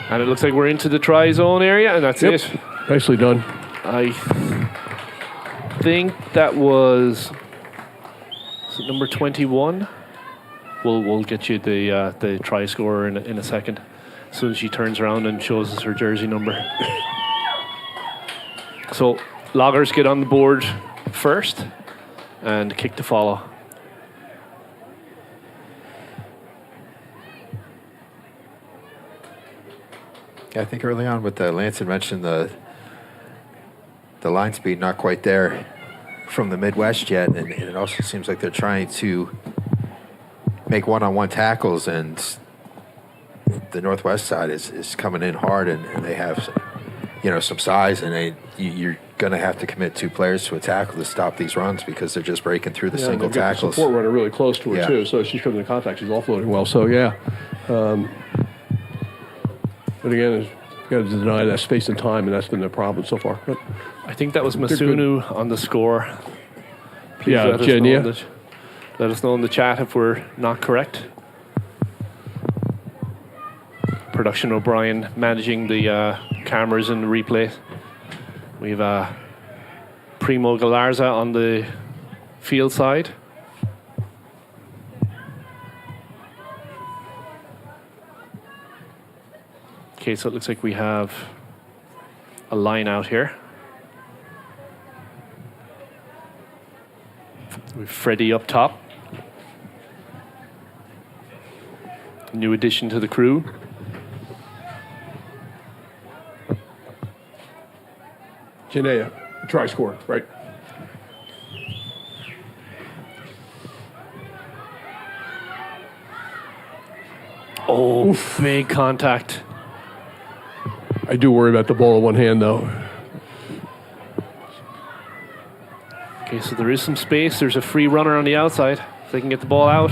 And it looks like we're into the try zone area, and that's it. Nicely done. I think that was it number 21. We'll get you the try scorer in a second, as soon as she turns around and shows us her jersey number. So Loggers get on the board first and kick to follow. Yeah, I think early on with Lance had mentioned the line speed not quite there from the Midwest yet, and it also seems like they're trying to make one-on-one tackles, and the Northwest side is coming in hard, and they have some size, and you're going to have to commit 2 players to a tackle to stop these runs because they're just breaking through the single tackles. The support runner really close to her too, so she's coming into contact. She's offloading well. So but again, you got to deny that space and time, and that's been the problem so far. But I think that was Masunu on the score. Please let us know in the chat if we're not correct. Production O'Brien managing the cameras and the replay. We have Primo Galarza on the field side. Okay, so it looks like we have a line out here. With Freddie up top. New addition to the crew. Janaea, Try score, right? Oh, big contact. I do worry about the ball in one hand, though. Okay, so there is some space. There's a free runner on the outside. If they can get the ball out.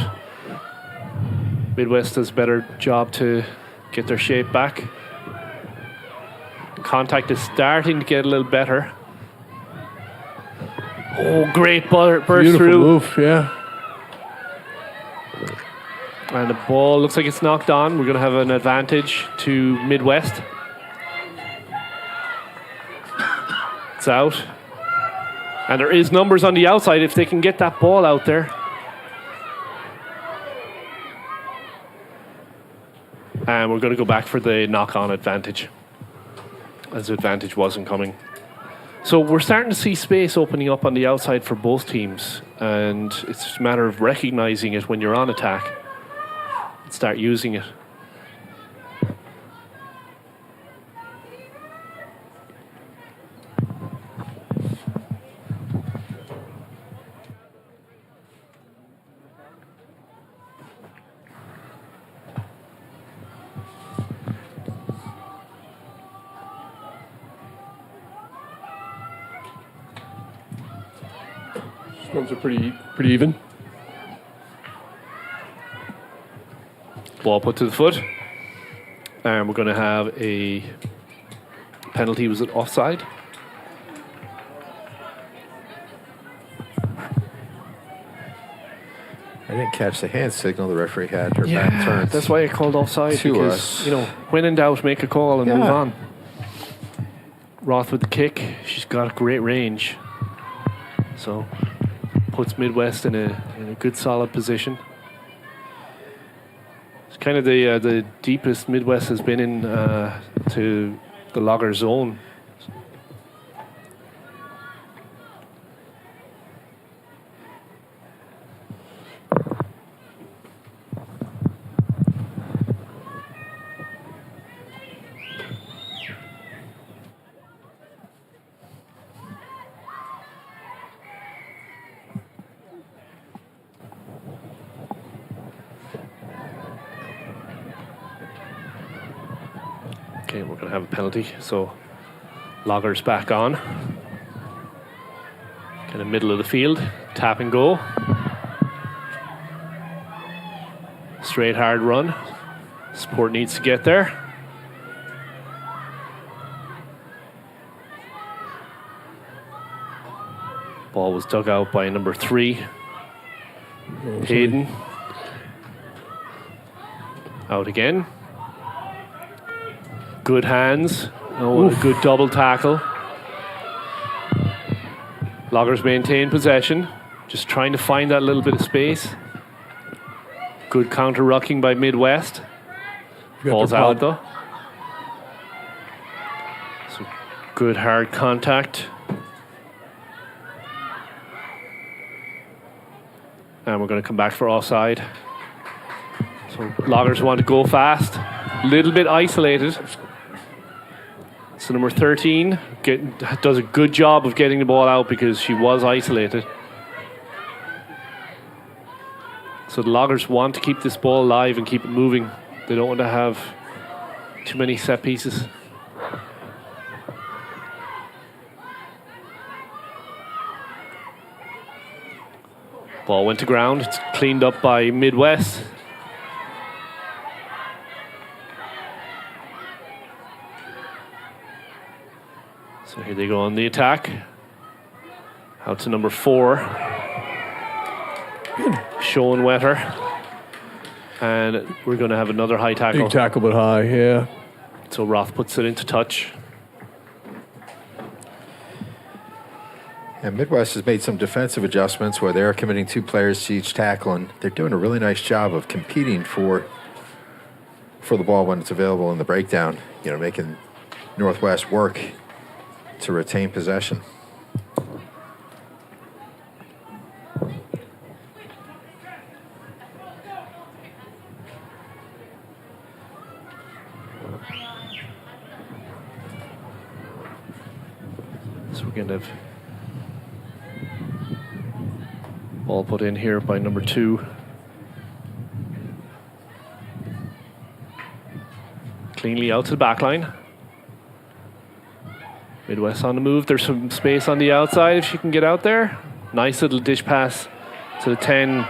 Midwest does a better job to get their shape back. Contact is starting to get a little better. Oh, great burst Beautiful through. move, yeah. And the ball looks like it's knocked on. We're going to have an advantage to Midwest. It's out. And there is numbers on the outside if they can get that ball out there. And we're going to go back for the knock-on advantage, as the advantage wasn't coming. So we're starting to see space opening up on the outside for both teams, and it's just a matter of recognizing it when you're on attack and start using it. Scrums are pretty even. Ball put to the foot. And we're going to have a penalty. Was it offside? I didn't catch the hand signal the referee had. Her back Yeah, turned. that's why I called offside. to Because, us. you know, when in doubt, make a call and Yeah. move on. Roth with the kick. She's got great range. So puts Midwest in a good solid position. It's kind of the deepest Midwest has been in to the logger zone. Okay, we're going to have a penalty. So Logger's back on. Kind of middle of the field. Tap and go. Straight hard run. Support needs to get there. Ball was dug out by number 3. Hayden. Out again. Good hands. Oh, a good double tackle. Loggers maintain possession. Just trying to find that little bit of space. Good counter rucking by Midwest. Falls out though. So good hard contact. And we're going to come back for offside. So Loggers want to go fast. Little bit isolated. So number 13 does a good job of getting the ball out because she was isolated. So the Loggers want to keep this ball alive and keep it moving. They don't want to have too many set pieces. Ball went to ground. It's cleaned up by Midwest. So here they go on the attack. Out to number 4. Sean Wetter. And we're going to have another high tackle. Big tackle, but high, yeah. So Roth puts it into touch. And Midwest has made some defensive adjustments where they're committing 2 players to each tackle, and they're doing a really nice job of competing for the ball when it's available in the breakdown. You know, making Northwest work to retain possession. So we're We're going to have ball put in here by number 2. Cleanly out to the back line. Midwest on the move. There's some space on the outside if she can get out there. Nice little dish pass to the 10.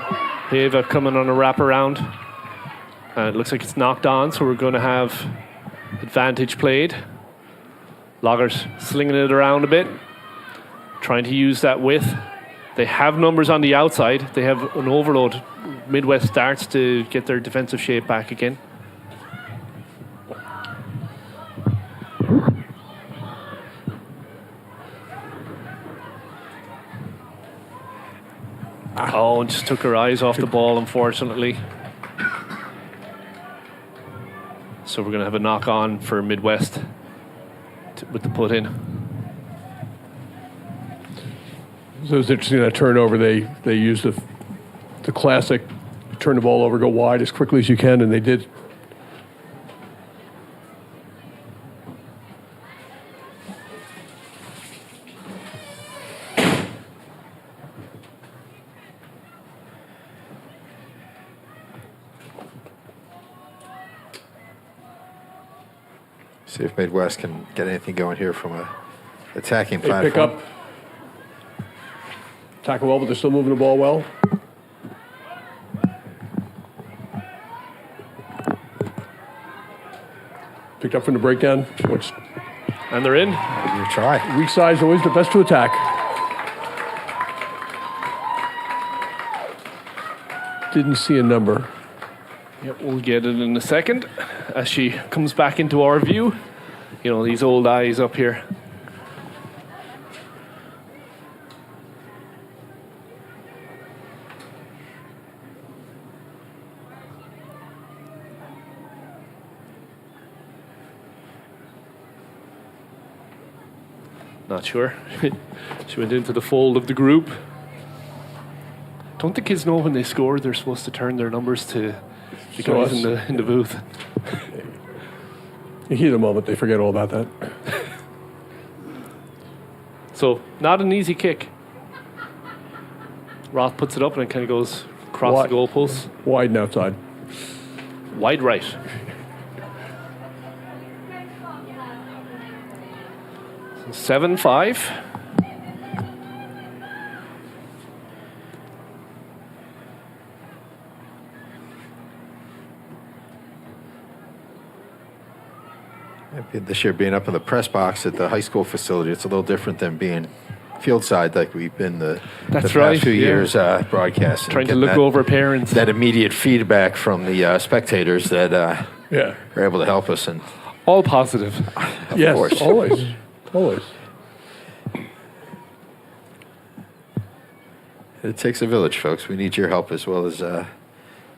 Ava coming on a wraparound. And it looks like it's knocked on, so we're going to have advantage played. Loggers slinging it around a bit, trying to use that width. They have numbers on the outside. They have an overload. Midwest starts to get their defensive shape back again. Oh, and just took her eyes off the ball, unfortunately. So we're going to have a knock on for Midwest with the put in. So it's interesting that turnover. They used the classic turn the ball over, go wide as quickly as you can, and they did. See if Midwest can get anything going here from a attacking They platform. pick up, tackle well, but they're still moving the ball well. Picked up from the breakdown, which And they're in. You try. weak side is always the best to attack. Didn't see a number. Yep, we'll get it in a second as she comes back into our view. You know, these old eyes up here. Not sure. She went into the fold of the group. Don't the kids know when they score they're supposed to turn their numbers to the So guys in the booth? You hear the moment, they forget all about that. So, not an easy kick. Roth puts it up and it kind of goes across the goalpost. Wide and outside. Wide right. So 7-5. This year being up in the press box at the high school facility, it's a little different than being field side like we've been the That's past right, few yeah. years broadcasting. Trying to Getting look that, over parents. that immediate feedback from the spectators that Yeah. are able to help us. And All positive. Yes, course. always. Always. it takes a village, folks. We need your help as well as I'm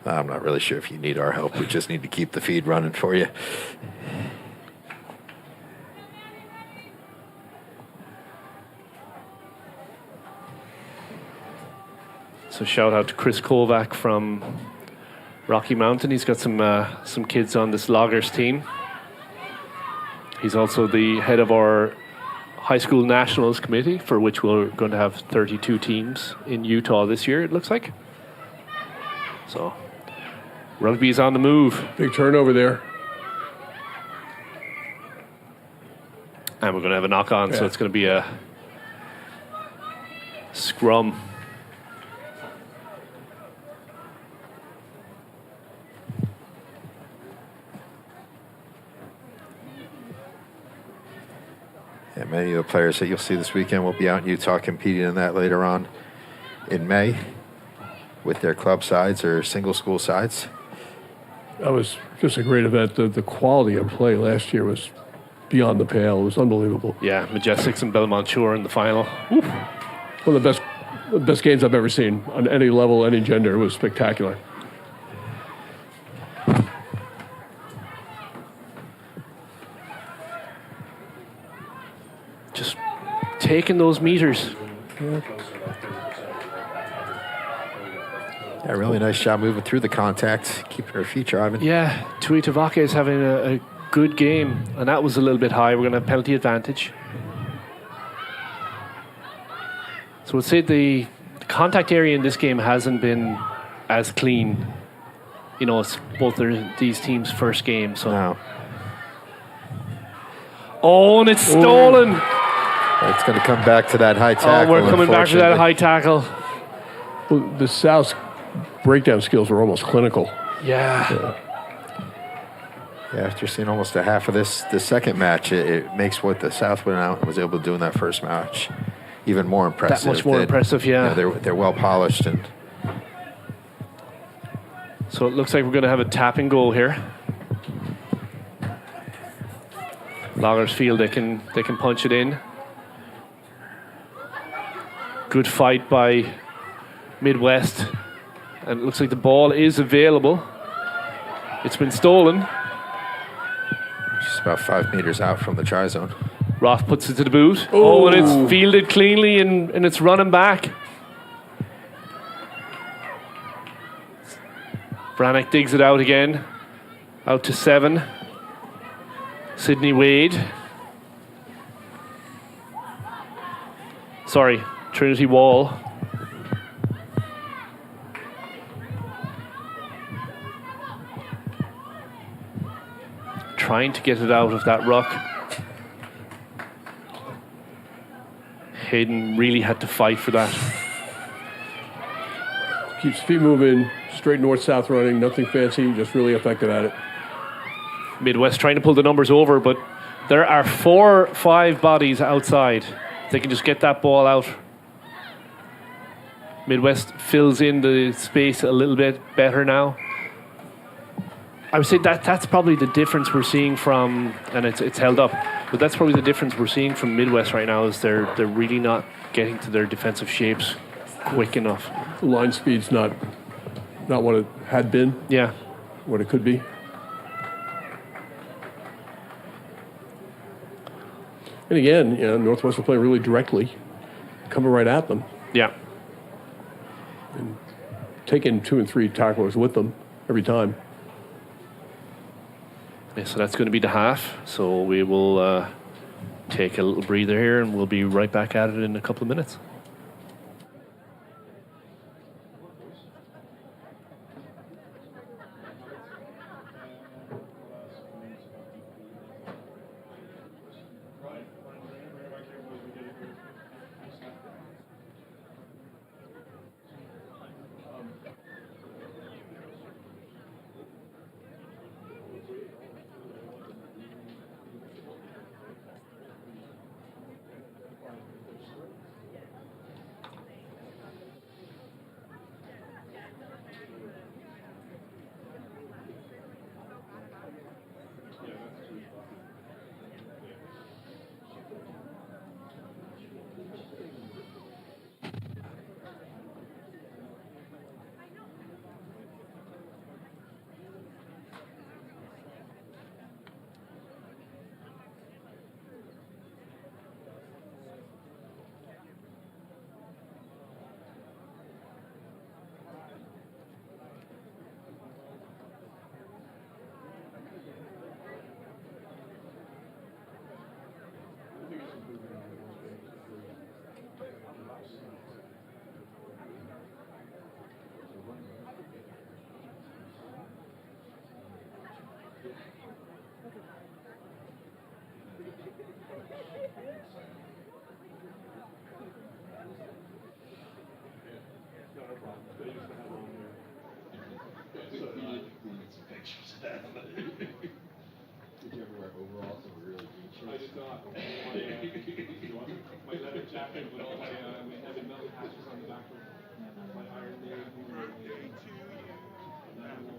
not really sure if you need our help. We just need to keep the feed running for you. So shout out to Chris Kovac from Rocky Mountain. He's got some kids on this Loggers team. He's also the head of our high school nationals committee, for which we're going to have 32 teams in Utah this year, it looks like. So rugby is on the move. Big turnover there. And we're going to have a knock on, so Yeah. it's going to be a scrum. Yeah, many of the players that you'll see this weekend will be out in Utah competing in that later on in May with their club sides or single school sides. That was just a great event. The quality of play last year was beyond the pale. It was unbelievable. Yeah, Majestics and Belmont Shore in the final. One of the best games I've ever seen on any level, any gender. It was spectacular. Just taking those meters. Yeah, really nice job moving through the contact, keeping her feet driving. Yeah, Tui Tavake is having a good game, and that was a little bit high. We're going to have penalty advantage. So we'll say the contact area in this game hasn't been as clean. You know, it's both these teams' first game. So. No. Oh, and it's stolen. It's going to come back to that high tackle. Oh, we're coming back to that high tackle. Well, the South's breakdown skills were almost clinical. Yeah. Yeah, after seeing almost a half of the second match, it makes what the South went out and was able to do in that first match even more impressive. That much more impressive, yeah. They're well polished. And so it looks like we're going to have a tap and goal here. Loggers feel they can punch it in. Good fight by Midwest. And it looks like the ball is available. It's been stolen. Just about 5 meters out from the try zone. Roth puts it to the boot. Oh, and it's fielded cleanly and it's running back. Brannick digs it out again. Out to 7. Sydney Wade. Sorry, Trinity Wall. Trying to get it out of that ruck. Hayden really had to fight for that. Keeps feet moving, straight north-south running, nothing fancy, just really effective at it. Midwest trying to pull the numbers over, but there are 4 or 5 bodies outside. They can just get that ball out. Midwest fills in the space a little bit better now. I would say that's probably the difference we're seeing from, and it's held up, but that's probably the difference we're seeing from Midwest right now is they're really not getting to their defensive shapes quick enough. The line speed's not what it had been. Yeah. What it could be. And again, Northwest will play really directly, coming right at them, Yeah. taking 2 and 3 tacklers with them every time. Yeah, so that's going to be the half. So we will take a little breather here and we'll be right back at it in a couple of minutes.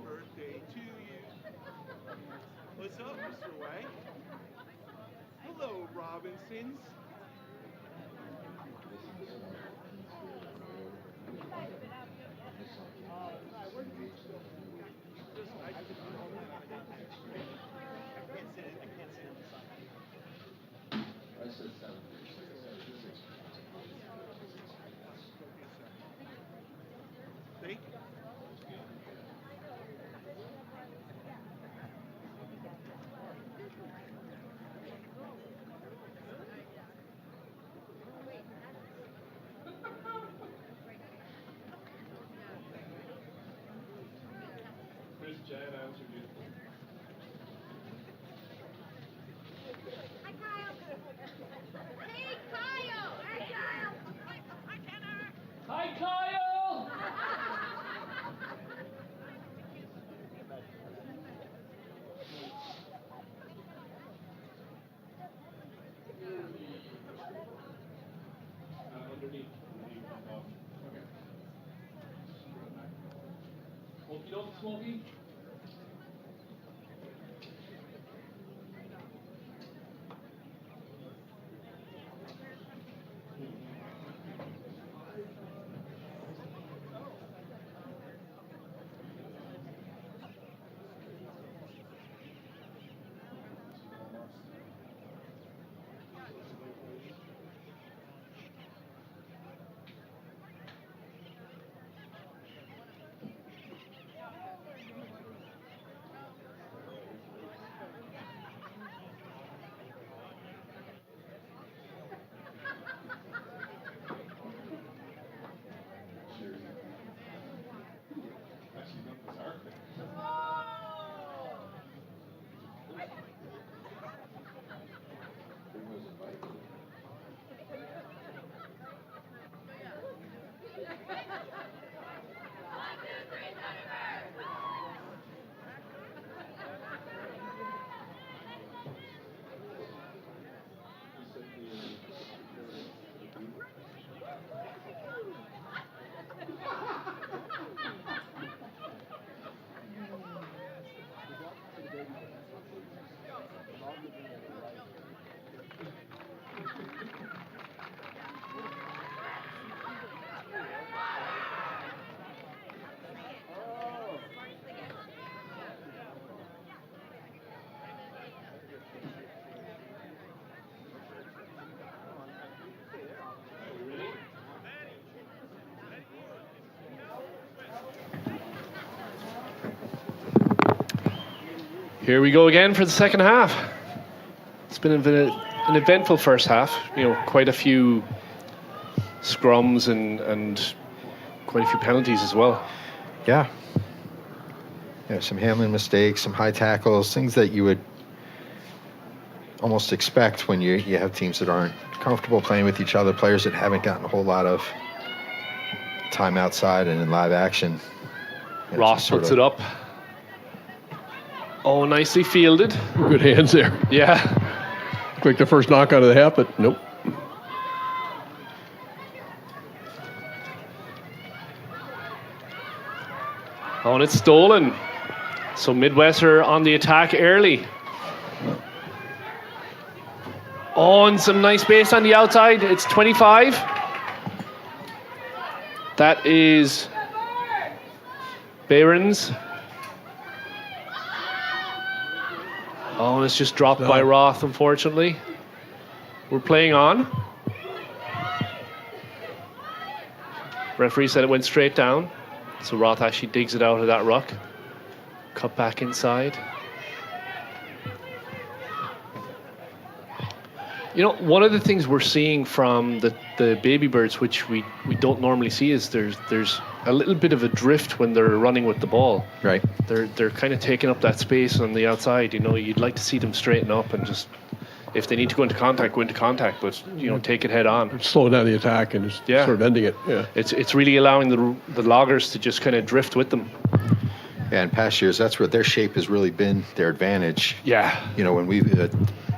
Birthday to you. What's up, Mr. White? Hello, Robinsons. Thank you. Here we go again for the second half. It's been an eventful first half. You know, quite a few scrums and quite a few penalties as well. Yeah. Yeah, some handling mistakes, some high tackles, things that you would almost expect when you have teams that aren't comfortable playing with each other, players that haven't gotten a whole lot of time outside and in live action. Ross puts it up. Oh, nicely fielded. Good hands there. Yeah. Looked like the first knockout of the half, but nope. Oh, and it's stolen. So Midwest are on the attack early. Oh, and some nice base on the outside. It's 25. That is Bayrons. Oh, and it's just dropped by Roth, unfortunately. We're playing on. Referee said it went straight down. So Roth actually digs it out of that ruck. Cut back inside. You know, one of the things we're seeing from the Babybirds, which we don't normally see, is there's a little bit of a drift when they're running with the ball. Right. They're kind of taking up that space on the outside. You know, you'd like to see them straighten up and just, if they need to go into contact, but you know, take it head on. Slow down the attack and just sort of ending it. Yeah. It's really allowing the loggers to just kind of drift with them. Yeah, in past years, that's where their shape has really been their advantage. Yeah. You know, when the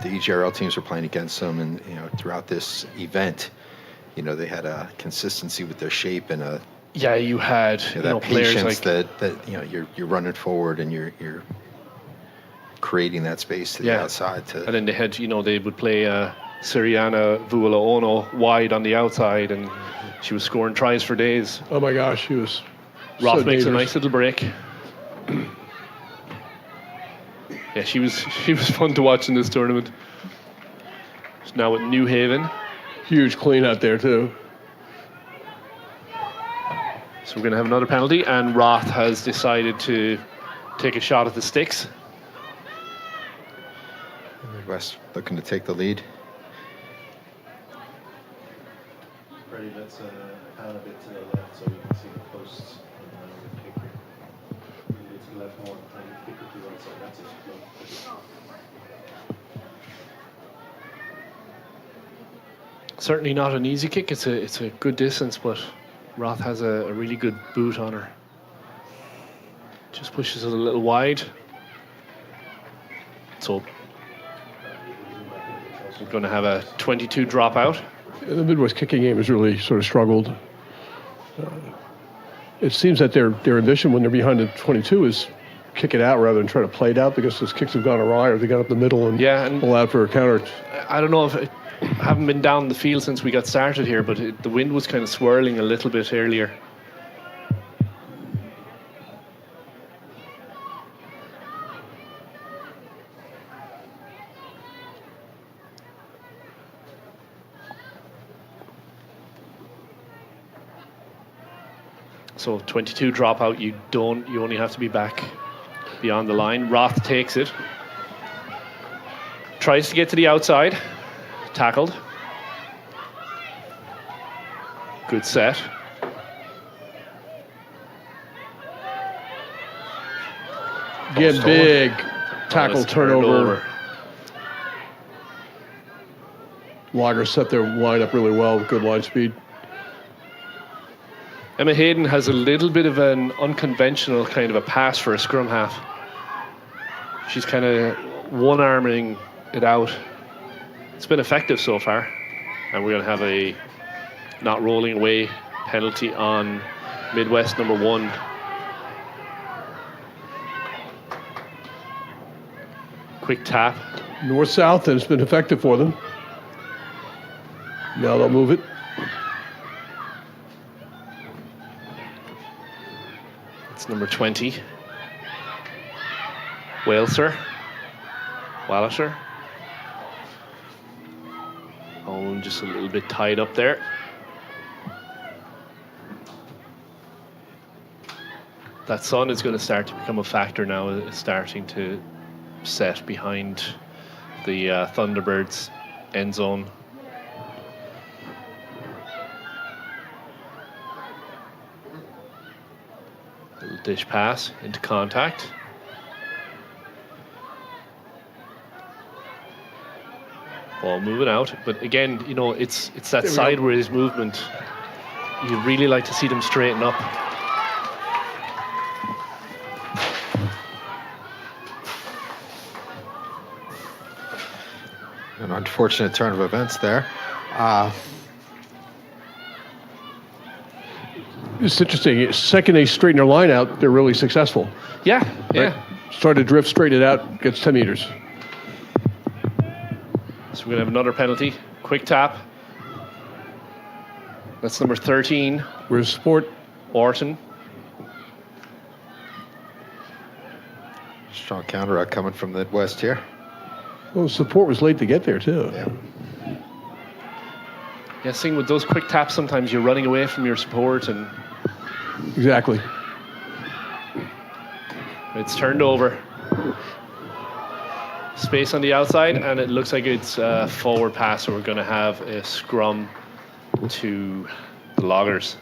EGRL teams were playing against them, and you know, throughout this event, you know, they had a consistency with their shape and a you had that players patience like that you know you're running forward and you're creating that space to the outside to. And then they had they would play Siriana Vuola Ono wide on the outside, and she was scoring tries for days. Oh my gosh, she was. Roth so makes dangerous. a nice little break. Yeah, she was fun to watch in this tournament. She's now at New Haven. Huge clean out there too. So we're going to have another penalty, and Roth has decided to take a shot at the sticks. Midwest looking to take the lead. Freddie, let's pound a bit to the left so you can see the posts and the kicker. A little bit to the left more, and the kicker to the right side. That's it. Certainly not an easy kick. It's a good distance, but Roth has a really good boot on her. Just pushes it a little wide. So we're going to have a 22 dropout. The Midwest kicking game has really sort of struggled. it seems that their ambition when they're behind the 22 is kick it out rather than try to play it out because those kicks have gone awry or they got up the middle and allowed for a counter. I don't know if I haven't been down the field since we got started here, but the wind was kind of swirling a little bit earlier. So 22 dropout, you only have to be back beyond the line. Roth takes it. Tries to get to the outside. Tackled. Good set. Again, big tackle turnover. Lager set their line up really well with good line speed. Emma Hayden has a little bit of an unconventional kind of a pass for a scrum half. She's kind of one-arming it out. It's been effective so far. And we're going to have a not rolling away penalty on Midwest number 1. Quick tap. North-south, and it's been effective for them. Now they'll move it. It's number 20. Walliser. Oh, just a little bit tied up there. That sun is going to start to become a factor now. It's starting to set behind the Thunderbirds end zone. Little dish pass into contact. Ball moving out, but again, you know, it's that sideways movement. You really like to see them straighten up. An unfortunate turn of events there. It's interesting. Second they straighten their line out, they're really successful. Yeah, Right? yeah. Start to drift, straighten it out, gets 10 meters. So we're going to have another penalty. Quick tap. That's number 13. Where's Sport? Orton. Strong counter coming from the Midwest here. Well, support was late to get there, too. Yeah. Yeah, seeing with those quick taps, sometimes you're running away from your support and Exactly. it's turned over. Space on the outside, and it looks like it's a forward pass, so we're going to have a scrum to the Loggers.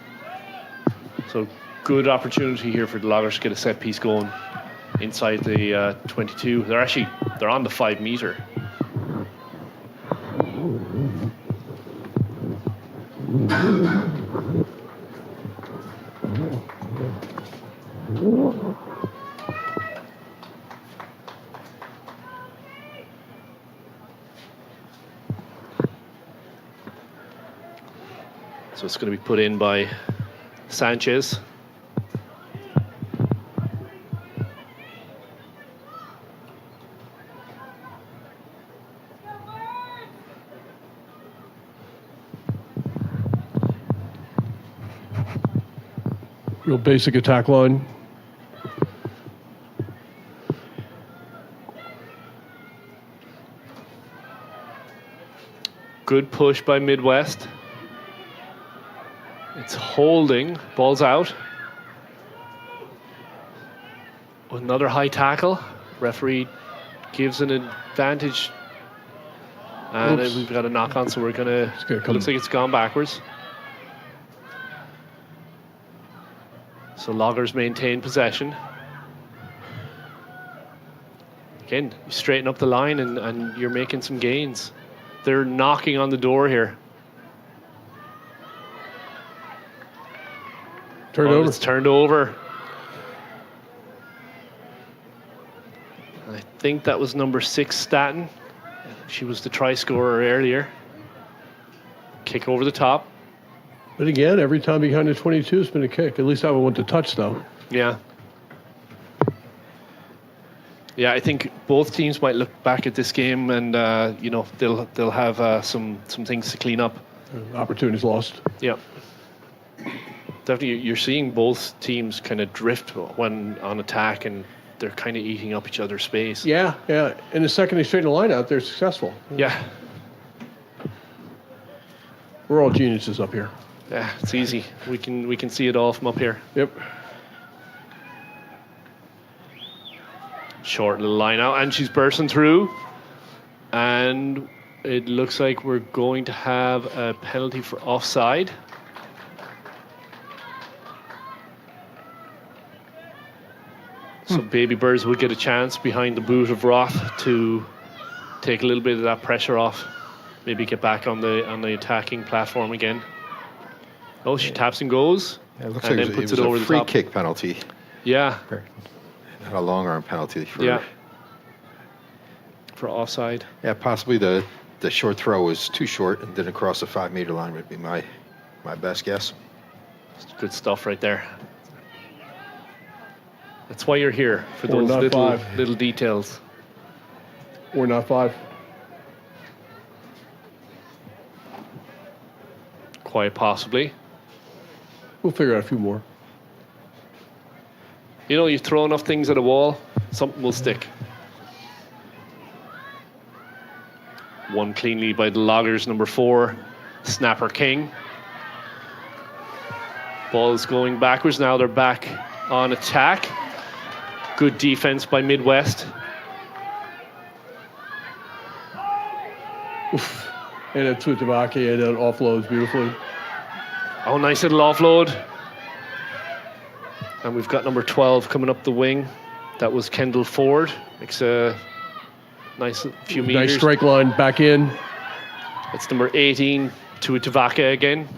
So good opportunity here for the Loggers to get a set piece going inside the 22. They're on the 5 meter. So it's going to be put in by Sanchez. Real basic attack line. Good push by Midwest. It's holding. Ball's out. Another high tackle. Referee gives an advantage. And Oops. we've got a knock on, so we're going to... Looks like it's gone backwards. So Loggers maintain possession. Again, you straighten up the line and you're making some gains. They're knocking on the door here. It's turned over. I think that was number 6, Staten. She was the try scorer earlier. Kick over the top. But again, every time behind the 22 has been a kick. At least I want to touch, though. Yeah. Yeah, I think both teams might look back at this game and they'll have some things to clean up. Opportunities lost. Yeah. Definitely, you're seeing both teams kind of drift when on attack, and they're kind of eating up each other's space. Yeah. And the second they straighten the line out, they're successful. Yeah. We're all geniuses up here. Yeah, it's easy. We can see it all from up here. Yep. Short little line out, and she's bursting through. And it looks like we're going to have a penalty for offside. So Babybirds will get a chance behind the boot of Roth to take a little bit of that pressure off. Maybe get back on the attacking platform again. Oh, she taps and goes. Yeah, it looks and like then it puts was it over a the free top. kick penalty, Yeah, not a long arm penalty. for offside. Yeah, possibly the short throw was too short and didn't cross the 5 meter line would be my best guess. It's good stuff right there. That's why you're here, for Or those not little details. Or not 5. Quite possibly. We'll figure out a few more. You know, you throw enough things at a wall, something will stick. Won cleanly by the Loggers, number 4, Snapper King. Ball's going backwards. Now they're back on attack. Good defense by Midwest. Oof. And a Tuitavaki and it offloads beautifully. Oh, nice little offload. And we've got number 12 coming up the wing. That was Kendall Ford. Makes a nice few meters. Nice strike line back in. It's number 18, Tuitavaki again.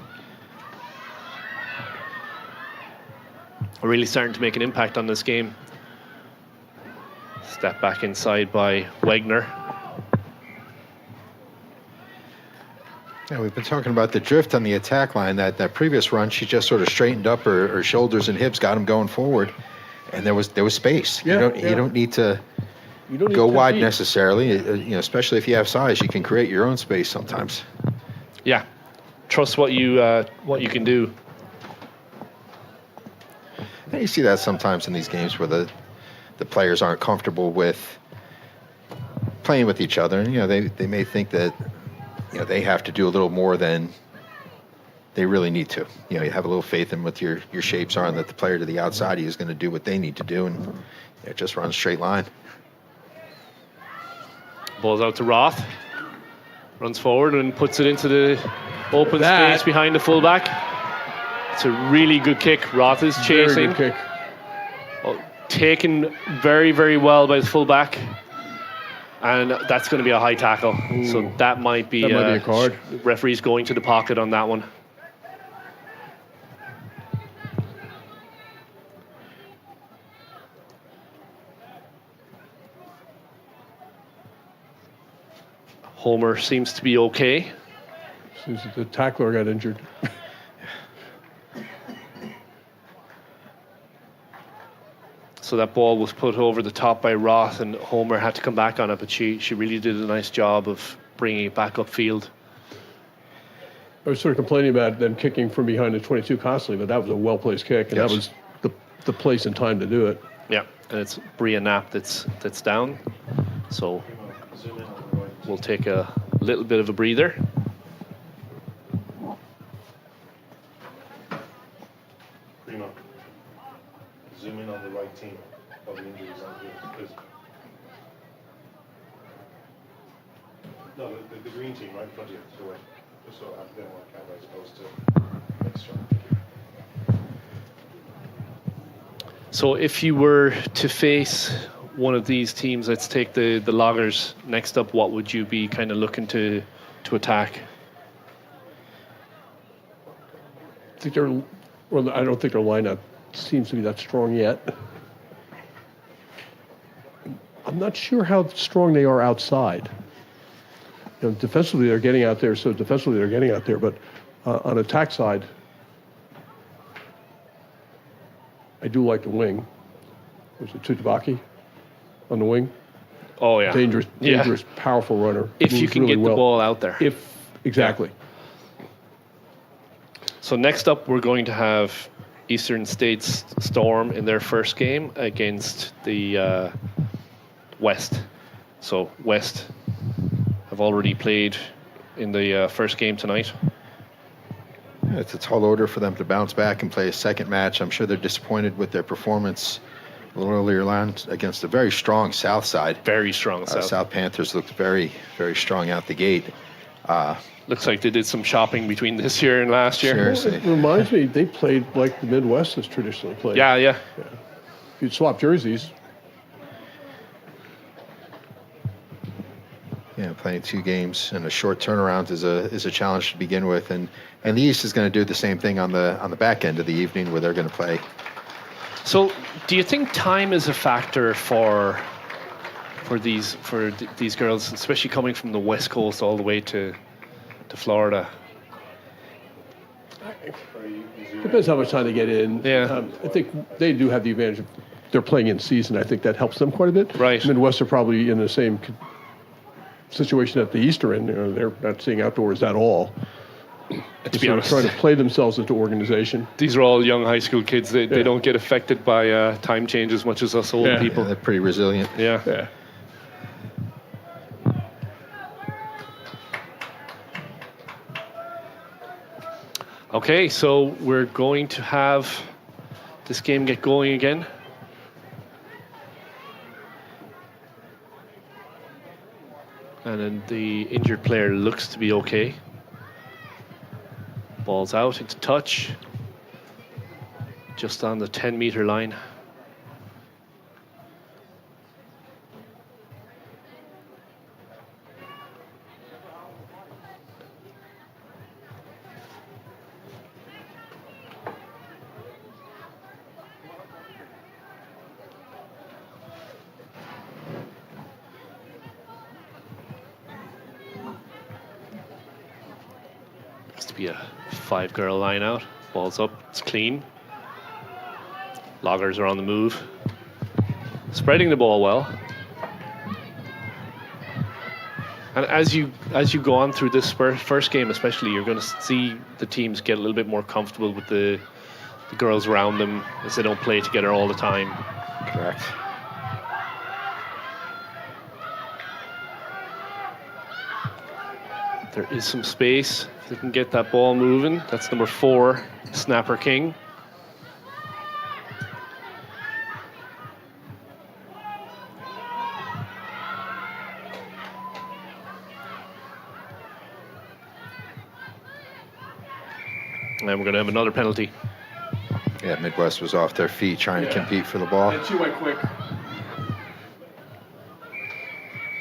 Really starting to make an impact on this game. Step back inside by Wegner. Yeah, we've been talking about the drift on the attack line. That previous run, she just sort of straightened up her shoulders and hips, got him going forward, and there was space. Yeah, you don't need to You don't need go 10 wide feet. necessarily. Especially if you have size, you can create your own space sometimes. Yeah, trust what you can do. And you see that sometimes in these games where the players aren't comfortable with playing with each other, and they may think that they have to do a little more than they really need to. You have a little faith in what your shapes are, and that the player to the outside is going to do what they need to do, and it just runs straight line. Ball's out to Roth. Runs forward and puts it into the open space behind the fullback. It's a really good kick. Roth is chasing. Very good kick. Taken very, very well by the fullback. And that's going to be a high tackle. So that might be a card. Referee's going to the pocket on that one. Homer seems to be okay. Seems that the tackler got injured. So that ball was put over the top by Roth, and Homer had to come back on it, but she really did a nice job of bringing it back upfield. I was sort of complaining about them kicking from behind the 22 constantly, but that was a well-placed kick, and Yes. that was the place and time to do it. Yeah, and it's Bria Knapp that's down. So Zoom in on the right. we'll take a little bit of a breather. Primo. Zoom in on the right team. Probably injuries on here. No, the green team right in front of you. So wait. Just so I have them on camera as opposed to next shot. So if you were to face one of these teams, let's take the Loggers next up, what would you be kind of looking to attack? I think I don't think their lineup seems to be that strong yet. I'm not sure how strong they are outside. Defensively they're getting out there, but on attack side, do like the wing. Was it Tutabaki on the wing? Oh, yeah. Dangerous, Yeah. powerful runner. If you Moves can really get the well. ball out there. Exactly. So next up, we're going to have Eastern States Storm in their first game against the West. So West have already played in the first game tonight. It's a tall order for them to bounce back and play a second match. I'm sure they're disappointed with their performance a little earlier on against a very strong South side. Very strong South. South Panthers looked very, very strong out the gate. Looks like they did some shopping between this year and last year. Seriously. It reminds me, they played like the Midwest has traditionally played. Yeah, yeah. If you'd swap jerseys, Yeah, playing 2 games in a short turnaround is a challenge to begin with, and the East is going to do the same thing on the back end of the evening where they're going to play. So, do you think time is a factor for these girls, especially coming from the West Coast all the way to Florida? depends how much time they get in. Yeah. I think they do have the advantage of they're playing in season. I think that helps them quite a bit. Right. Midwest are probably in the same situation that the East are in. They're not seeing outdoors at all. To be honest, Trying to play themselves into organization. these are all young high school kids. They don't get affected by time change as much as us old people. They're pretty resilient. Yeah. Yeah. Okay, so we're going to have this game get going again. And then the injured player looks to be okay. Ball's out into touch. Just on the 10-meter line. To be a 5-girl line out. Ball's up, it's clean. Loggers are on the move. Spreading the ball well. And as you go on through this first game especially, you're going to see the teams get a little bit more comfortable with the girls around them as they don't play together all the time. Correct. There is some space. If they can get that ball moving. That's number 4, Snapper King. And we're going to have another penalty. Yeah, Midwest was off their feet trying to compete for the ball. And she went quick.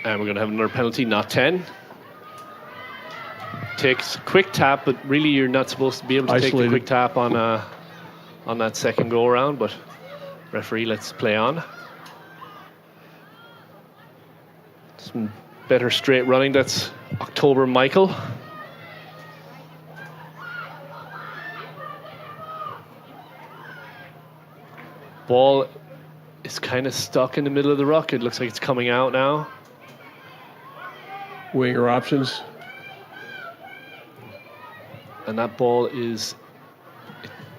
And we're going to have another penalty, not 10. Takes quick tap, but really you're not supposed to be able to take the quick tap on that second go around, but referee lets play on. Some better straight running. That's October Michael. Ball is kind of stuck in the middle of the ruck. It looks like it's coming out now. Winger options. And that ball is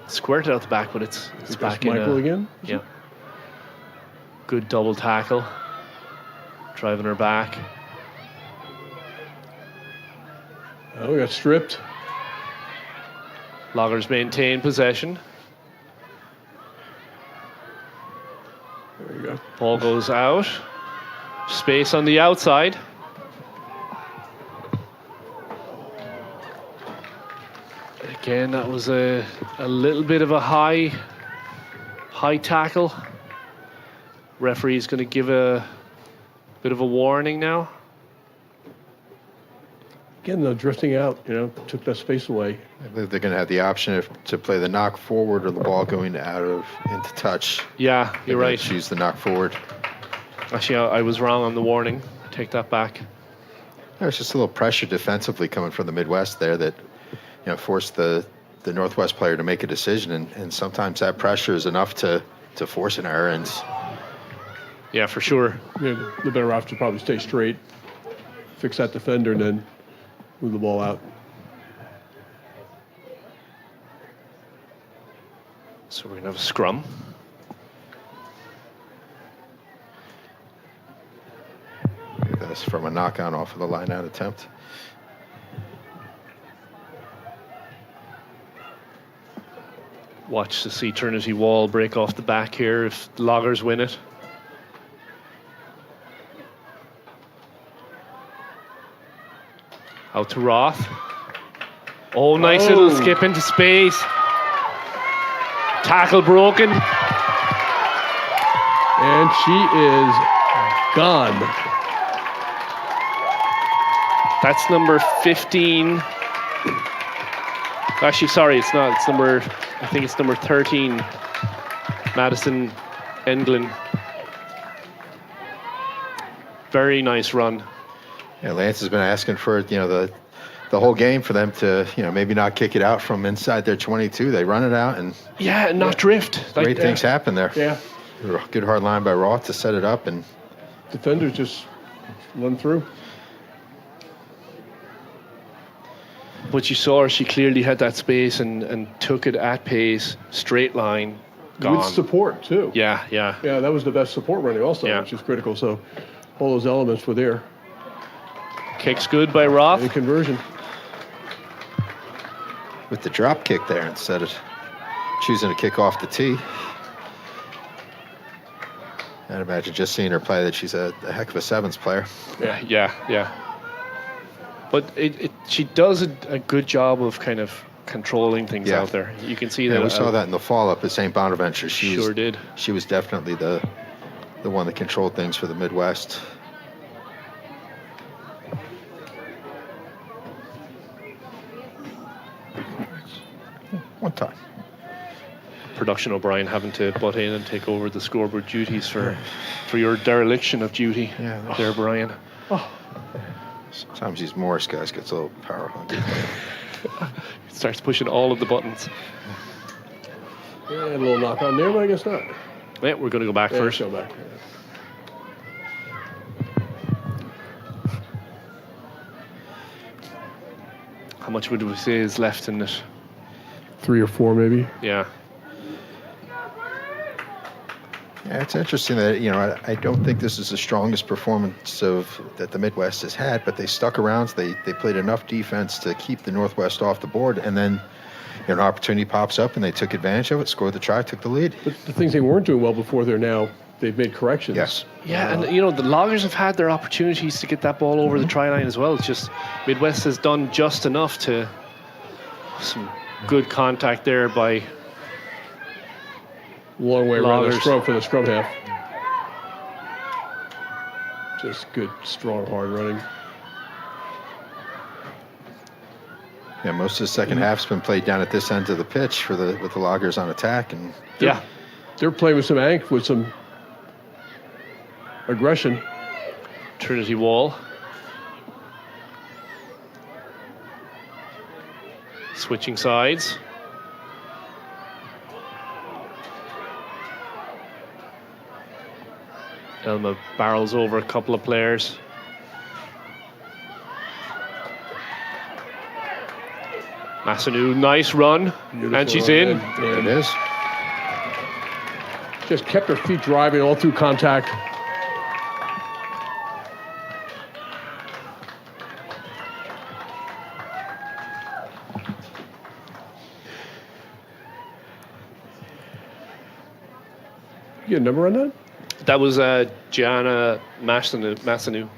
squirted out the back, but it's back in. Michael again? Yeah. Good double tackle. Driving her back. Oh, we got stripped. Loggers maintain possession. There you go. Ball goes out. Space on the outside. Again, that was a little bit of a high tackle. Referee's going to give a bit of a warning now. Again, though, drifting out, took that space away. I believe they're going to have the option to play the knock forward or the ball going into touch. Yeah, you're right. Choose the knock forward. Actually, I was wrong on the warning. Take that back. There's just a little pressure defensively coming from the Midwest there that forced the Northwest player to make a decision, and sometimes that pressure is enough to to force an error. And Yeah, for sure. Yeah, the better option is probably stay straight, fix that defender, and then move the ball out. So we're going to have a scrum. that's from a knock-on off of the line-out attempt. Watch to see Trinity Wall break off the back here if the Loggers win it. Out to Roth. Oh, nice little skip into space. Tackle broken. And she is gone. That's number 15. Actually, sorry, it's not. It's number, I think it's number 13. Madison Englund. Very nice run. Yeah, Lance has been asking for the whole game for them to maybe not kick it out from inside their 22. They run it out and not drift. great things happen there. Yeah. Good hard line by Roth to set it up, and Defenders just run through. But you saw her, she clearly had that space and took it at pace, straight line, gone. With support, too. Yeah. Yeah, that was the best support running also, Yeah. which is critical. So all those elements were there. Kicks good by Roth. And conversion. with the drop kick there instead of choosing to kick off the tee. I'd imagine just seeing her play that she's a heck of a sevens player. Yeah. But she does a good job of kind of controlling things out there. You can see that. Yeah, we saw that in the fall up at St. Bonaventure. She did. She was definitely the one that controlled things for the Midwest. One time. Production O'Brien having to butt in and take over the scoreboard duties for your dereliction of duty. Yeah. There, Brian. Sometimes these Morris guys gets a little power hungry. Starts pushing all of the buttons. Yeah, a little knock on there, but I guess not. Yeah, we're going to go back first. Go back. How much would we say is left in it? 3 or 4, maybe. Yeah. Yeah, it's interesting that, I don't think this is the strongest performance that the Midwest has had, but they stuck around. They played enough defense to keep the Northwest off the board, and then an opportunity pops up, and they took advantage of it, scored the try, took the lead. But the things they weren't doing well before, they've made corrections. Yes. Yeah, and the Loggers have had their opportunities to get that ball over the try line as well. It's just Midwest has done just enough to some good contact there by Long way around the Loggers. scrum for the scrum half. Just good, strong, hard running. Yeah, most of the second half's been played down at this end of the pitch with the Loggers on attack, and They're playing with some angst, with some aggression. Trinity Wall. Switching sides. Elma barrels over a couple of players. Massanou, nice run. Beautiful And she's run in. there it is. Just kept her feet driving all through contact. You get a number on that? That was Gianna Massanou.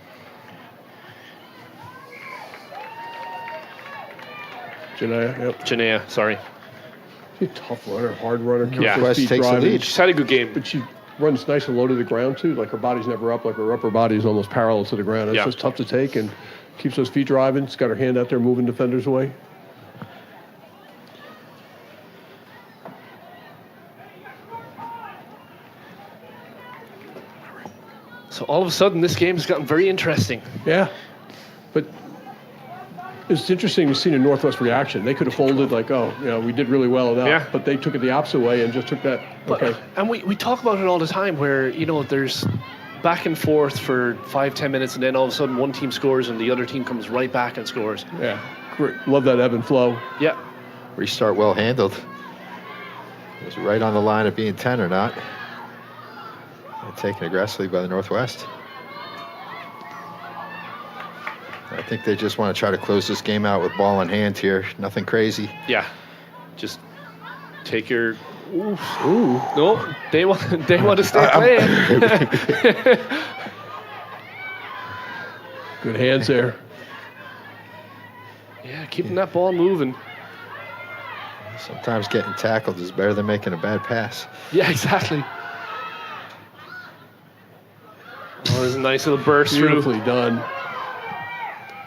Janaya, yep. Janea, sorry. She's a tough runner, hard runner. keeps Yeah. her West feet takes the driving. lead. She's had a good game. But she runs nice and low to the ground, too. Like her body's never up, like her upper body is almost parallel to the ground. It's Yeah. just tough to take and keeps those feet driving. She's got her hand out there moving defenders away. So all of a sudden, this game has gotten very interesting. Yeah. But It's interesting to see the Northwest reaction. They could have folded like, oh, we did really well in that. Yeah. But they took it the opposite way and just took that. Okay. And we talk about it all the time where, there's back and forth for 5-10 minutes and then all of a sudden one team scores and the other team comes right back and scores. Yeah. Great. Love that ebb and flow. Yeah. Restart well handled. It was right on the line of being 10 or not. And taken aggressively by the Northwest. I think they just want to try to close this game out with ball in hand here. Nothing crazy. Yeah. Just take your... Ooh. No, they want to stay playing. Good hands there. Yeah, keeping that ball moving. Sometimes getting tackled is better than making a bad pass. Yeah, exactly. Oh, there's a nice little burst Beautifully through. done.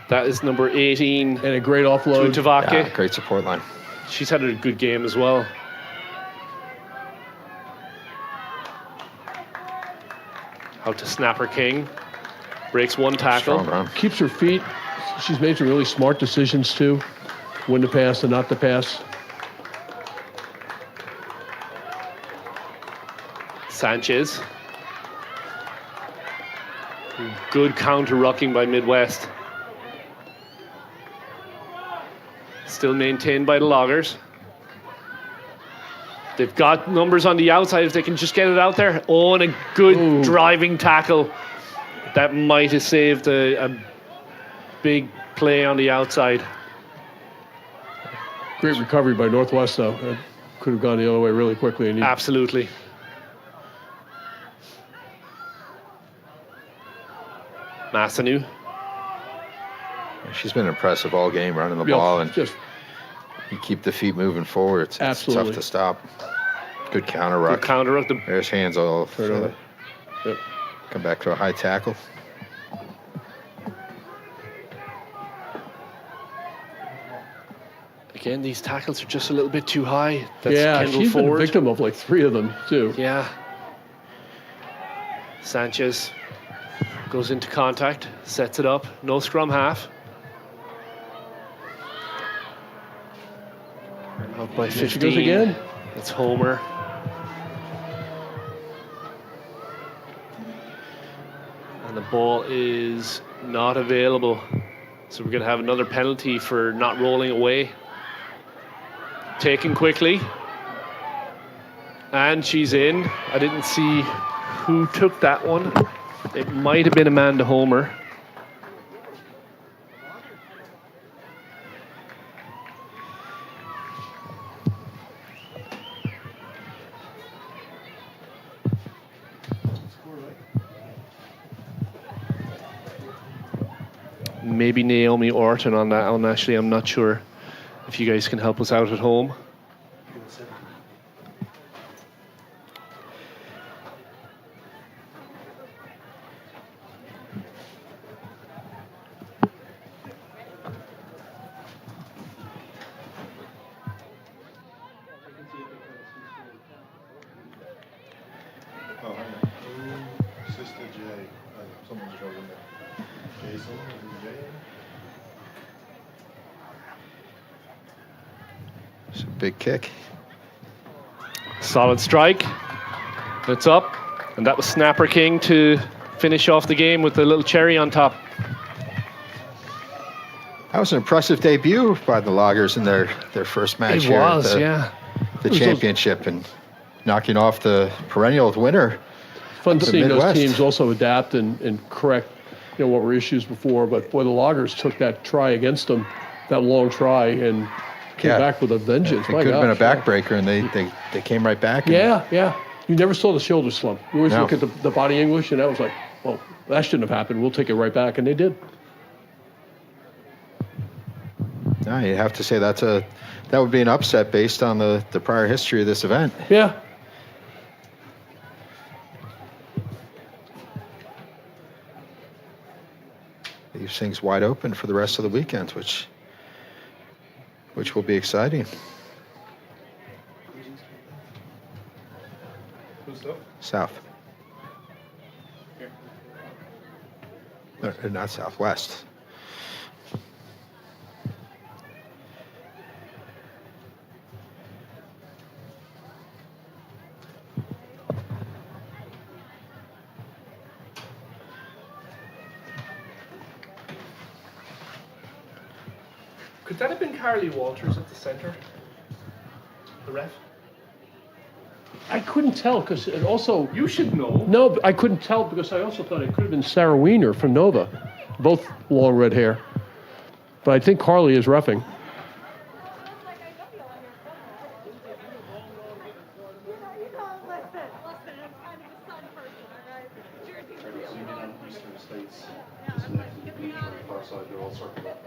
That is number 18. And a great offload. To Tavake. Yeah, great support line. She's had a good game as well. Out to Snapper King. Breaks one tackle. Strong run. Keeps her feet. She's made some really smart decisions too. When to pass and not to pass. Sanchez. Good counter-rucking by Midwest. Still maintained by the Loggers. They've got numbers on the outside if they can just get it out there. Oh, and a good driving tackle. That might have saved a big play on the outside. Great recovery by Northwest though. Could have gone the other way really quickly. And Absolutely. Massanu. She's been impressive all game running the Yeah, ball, and just you keep the feet moving forward. It's Absolutely. tough to stop. Good counter ruck. Good counter ruck. There's hands all Turn over. over. Yep. Come back to a high tackle. Again, these tackles are just a little bit too high. That's yeah, Kendall she's been forward. a victim of like 3 of them too. Yeah. Sanchez goes into contact, sets it up. No scrum half. Up by 15. There she goes again. It's Homer. And the ball is not available. So we're going to have another penalty for not rolling away. Taken quickly. And she's in. I didn't see who took that one. It might have been Amanda Homer. Maybe Naomi Orton on that one. Actually, I'm not sure if you guys can help us out at home. Oh, hang on. Sister J. Someone's struggling there. Jason, is it J? It's a big kick. Solid strike. It's up. And that was Snapper King to finish off the game with the little cherry on top. That was an impressive debut by the Loggers in their first match here at the championship, and knocking off the perennial winner. Fun The seeing those Midwest. teams also adapt and correct, what were issues before. But boy, the Loggers took that try against them, that long try, and came Yeah. back with a vengeance. It My could have been a gosh, backbreaker, and they came right back. And Yeah. You never saw the shoulder slump. You always No. look at the body English, and that was like, well, that shouldn't have happened. We'll take it right back, and they did. No, you have to say that would be an upset based on the prior history of this event. Yeah. Leaves things wide open for the rest of the weekend, which will be exciting. Who's up? South. Not Southwest. Could that have been Carly Walters at the centre? The ref? I couldn't tell because it also. You should know. No, but I couldn't tell because I also thought it could have been Sarah Wiener from Nova, both long red hair. But I think Carly is roughing. Zoom in on Eastern States. Just left of the beach on the far side, they're all circled up.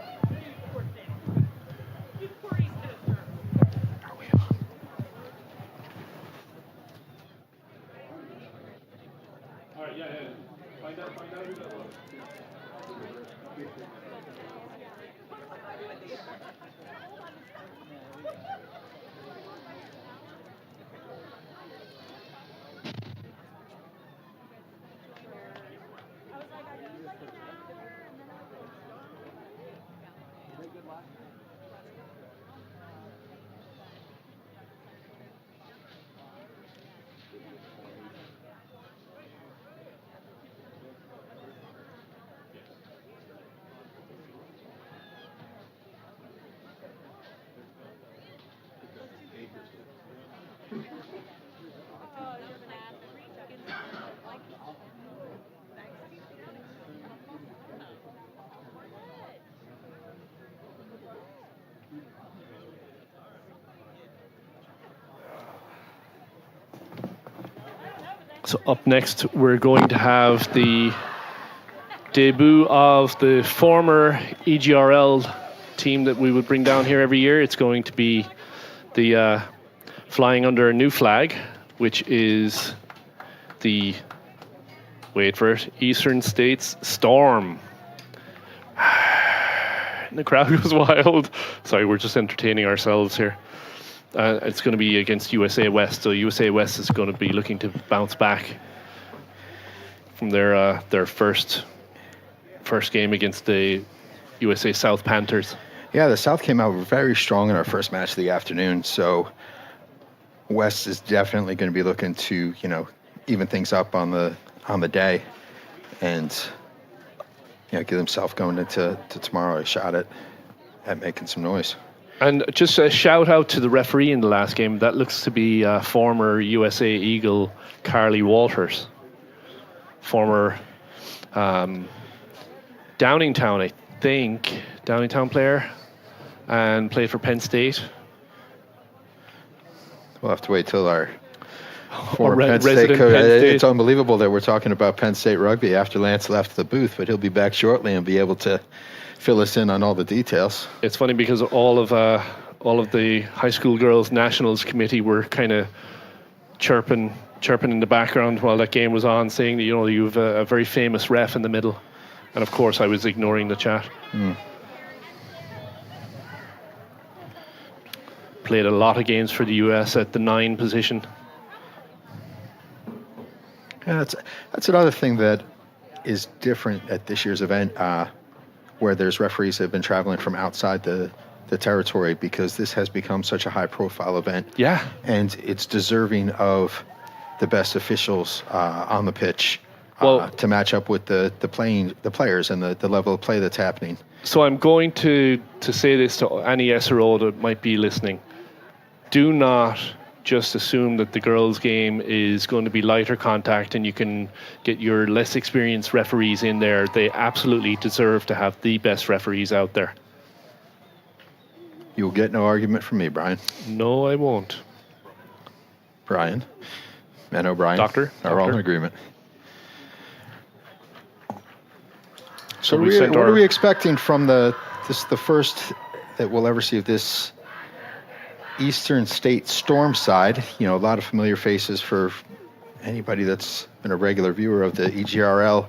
All right, yeah. Find out who that was. So up next, we're going to have the debut of the former EGRL team that we would bring down here every year. It's going to be the flying under a new flag, which is the, wait for it, Eastern States Storm. And the crowd goes wild. Sorry, we're just entertaining ourselves here. It's going to be against USA West, so USA West is going to be looking to bounce back from their first game against the USA South Panthers. Yeah, the South came out very strong in our first match of the afternoon, so West is definitely going to be looking to, even things up on the day, and give themselves going into tomorrow a shot at making some noise. And just a shout out to the referee in the last game. That looks to be former USA Eagle Carly Walters, former Downingtown, I think, Downingtown player, and played for Penn State. We'll have to wait till our former Penn State resident coach. Penn State. It's unbelievable that we're talking about Penn State rugby after Lance left the booth, but he'll be back shortly and be able to fill us in on all the details. It's funny because all of the high school girls nationals committee were kind of chirping in the background while that game was on, saying that you've a very famous ref in the middle, and of course I was ignoring the chat. Played a lot of games for the US at the 9 position. Yeah, that's another thing that is different at this year's event, where there's referees that have been traveling from outside the territory, because this has become such a high-profile event. Yeah. And it's deserving of the best officials on the pitch to match up with the players and the level of play that's happening. So I'm going to say this to any SRO that might be listening. Do not just assume that the girls' game is going to be lighter contact and you can get your less experienced referees in there. They absolutely deserve to have the best referees out there. You'll get no argument from me, Brian. No, I won't. Brian. And O'Brien. Doctor. Are all in agreement. So we what sent are we expecting from the first that we'll ever see of this Eastern State Storm side? A lot of familiar faces for anybody that's been a regular viewer of the EGRL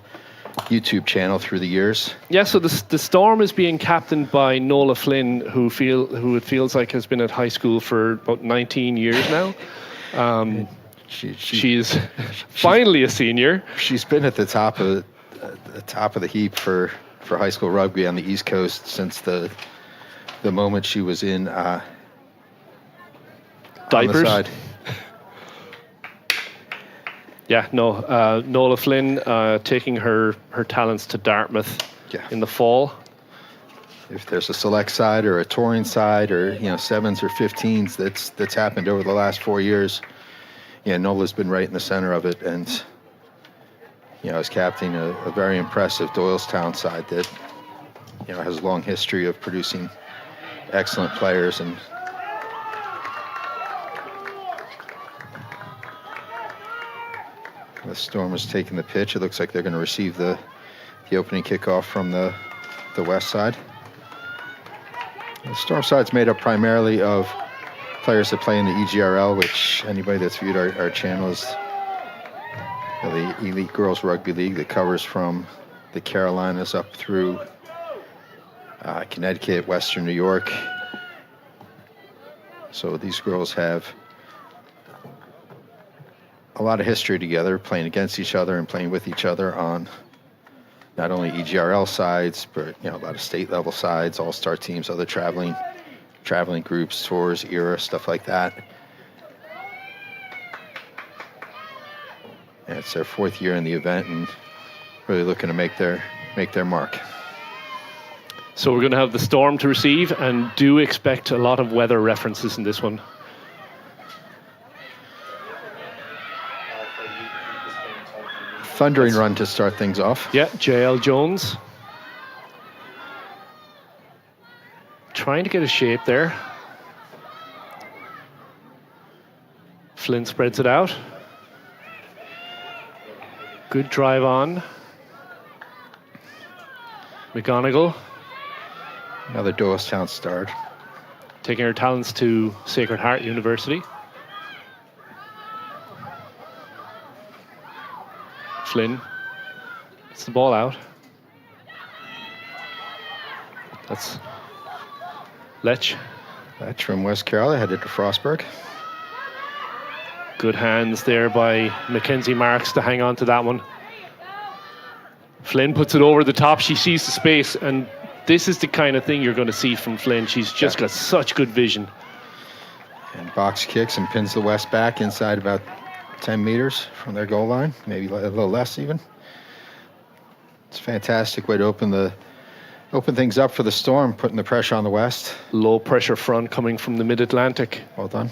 YouTube channel through the years. Yeah, so the Storm is being captained by Nola Flynn, who it feels like has been at high school for about 19 years now. She's finally a senior. She's been at the top of the heap for high school rugby on the East Coast since the moment she was in diapers. On the side. Yeah, no. Nola Flynn taking her talents to Dartmouth in the fall. if there's a select side or a touring side or, 7s or 15s that's happened over the last 4 years, Nola's been right in the center of it. And, as captain, a very impressive Doylestown side that, has a long history of producing excellent players. And the Storm is taking the pitch. It looks like they're going to receive the opening kickoff from the west side. The Storm side's made up primarily of players that play in the EGRL, which anybody that's viewed our channel is the Elite Girls Rugby League that covers from the Carolinas up through Connecticut, Western New York. So these girls have a lot of history together, playing against each other and playing with each other on not only EGRL sides, but a lot of state level sides, all-star teams, other traveling groups, tours, era, stuff like that. And it's their 4th year in the event and really looking to make their mark. So we're going to have the Storm to receive, and do expect a lot of weather references in this one. Thundering run to start things off. Yeah, JL Jones. Trying to get a shape there. Flynn spreads it out. Good drive on. McGonigal. Another Doylestown start. Taking her talents to Sacred Heart University. Flynn. It's the ball out. That's Lech. Lech from West Carolina headed to Frostburg. Good hands there by Mackenzie Marks to hang on to that one. Flynn puts it over the top. She sees the space, and this is the kind of thing you're going to see from Flynn. She's just got such good vision. And box kicks and pins the West back inside about 10 meters from their goal line, maybe a little less even. It's a fantastic way to open things up for the Storm, putting the pressure on the West. Low pressure front coming from the Mid-Atlantic. Well done.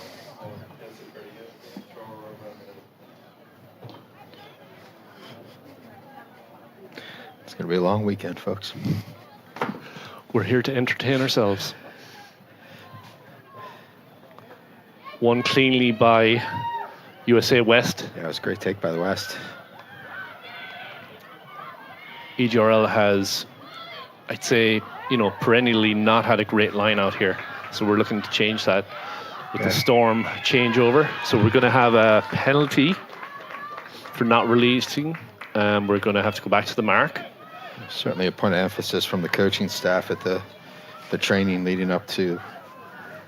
It's going to be a long weekend, folks. We're here to entertain ourselves. One cleanly by USA West. Yeah, it was a great take by the West. EGRL has, I'd say, perennially not had a great line out here. So we're looking to change that with the Storm changeover. So we're going to have a penalty for not releasing. We're going to have to go back to the mark. Certainly a point of emphasis from the coaching staff at the training leading up to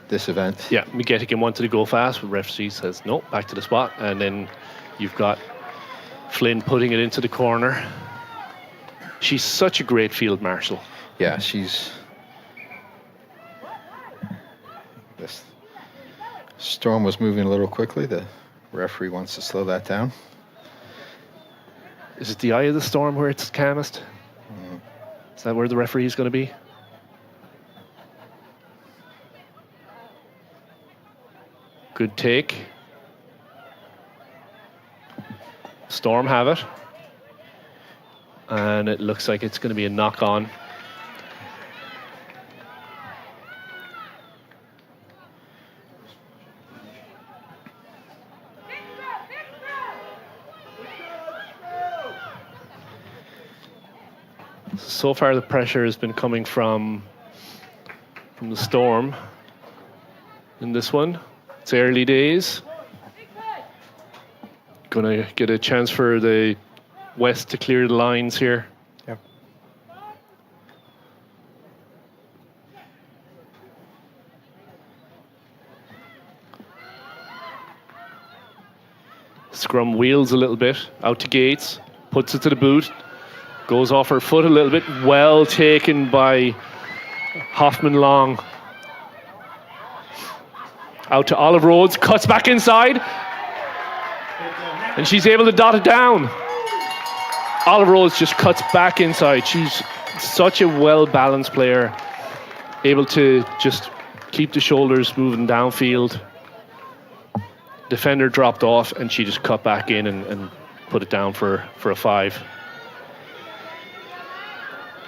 this event. Yeah, Migetican wanted to go fast, but referee says no, back to the spot. And then you've got Flynn putting it into the corner. She's such a great field marshal. Yeah, she's... This Storm was moving a little quickly. The referee wants to slow that down. Is it the eye of the storm where it's calmest? Is that where the referee is going to be? Good take. Storm have it. And it looks like it's going to be a knock on. So far the pressure has been coming from the Storm in this one. It's early days. Gonna get a chance for the West to clear the lines here. Yep. Scrum wheels a little bit, out to Gates, puts it to the boot, goes off her foot a little bit, well taken by Hoffman Long. Out to Olive Rhodes, cuts back inside, and she's able to dot it down. Olive Rhodes just cuts back inside. She's such a well-balanced player. able to just keep the shoulders moving downfield. Defender dropped off, and she just cut back in and put it down for a 5.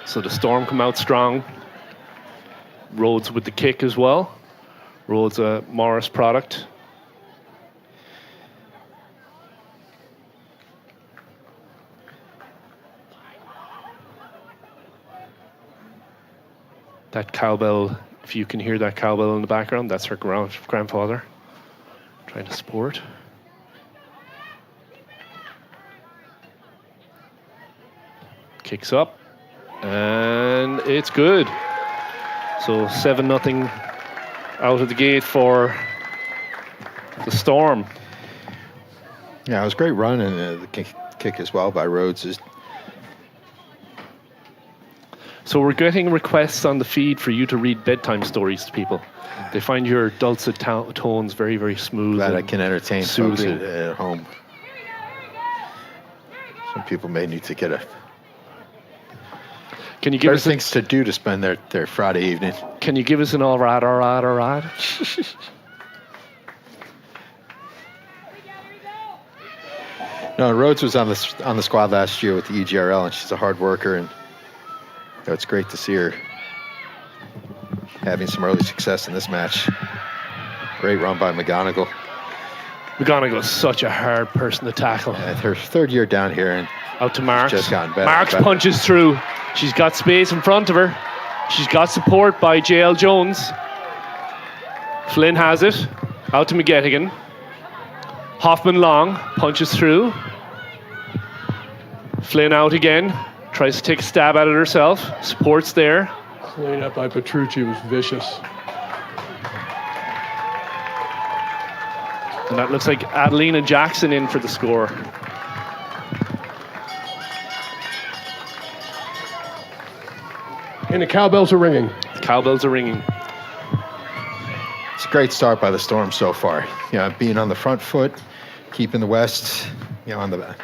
So the Storm come out strong. Rhodes with the kick as well. Rhodes a Morris product. That cowbell, if you can hear that cowbell in the background, that's her grandfather trying to support. Kicks up, and it's good. So 7-0 out of the gate for the Storm. Yeah, it was a great run, and the kick as well by Rhodes. So we're getting requests on the feed for you to read bedtime stories to people. They find your dulcet tones very, very smooth. Glad I can entertain folks soothing. at home. Some people may need to get Can you give better us things to do to spend their Friday evening. Can you give us an all right? No, Rhodes was on the squad last year with the EGRL, and she's a hard worker, and it's great to see her having some early success in this match. Great run by McGonigal. McGonigal is such a hard person to tackle. And her 3rd year down here, and Out to Marks. just gotten better. Marks punches through. She's got space in front of her. She's got support by JL Jones. Flynn has it. Out to McGettigan. Hoffman long. Punches through. Flynn out again. Tries to take a stab at it herself. Support's there. Clean up by Petrucci was vicious. And that looks like Adelina Jackson in for the score. And the cowbells are ringing. Cowbells are ringing. It's a great start by the Storm so far. Being on the front foot, keeping the West, on the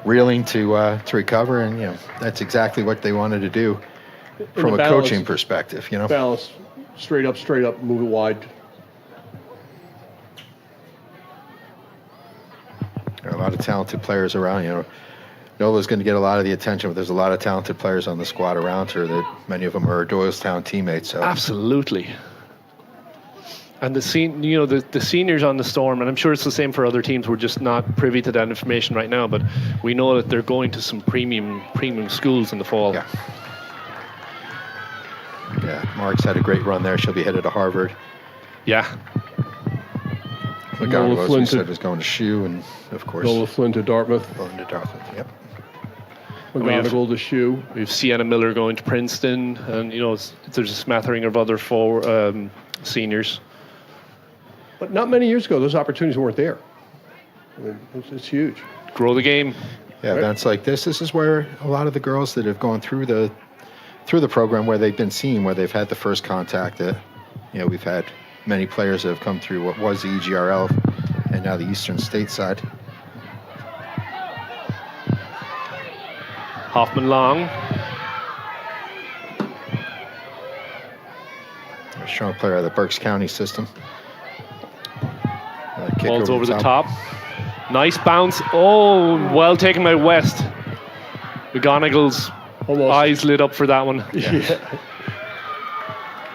reeling to recover, and that's exactly what they wanted to do from a coaching perspective. Balance, straight up, move it wide. There are a lot of talented players around. Nola's going to get a lot of the attention, but there's a lot of talented players on the squad around her that many of them are Doylestown teammates. So. Absolutely. And the seniors on the Storm, and I'm sure it's the same for other teams. We're just not privy to that information right now, but we know that they're going to some premium schools in the fall. Yeah. Mark's had a great run there. She'll be headed to Harvard. Yeah. McGonigal, as we said, was going to SHU, and of course, Nola Flynn to Dartmouth. Yep. McGonigal to SHU. We have Sienna Miller going to Princeton, and there's a smattering of other seniors. But not many years ago, those opportunities weren't there. I mean, it's huge. Grow the game. Yeah, events like this is where a lot of the girls that have gone through the program, where they've been seen, where they've had the first contact. We've had many players that have come through what was the EGRL and now the Eastern State side. Hoffman long. A strong player of the Berks County system. Ball's over the top. Nice bounce. Oh, well taken by West. McGonigal's eyes lit up for that one. Yeah.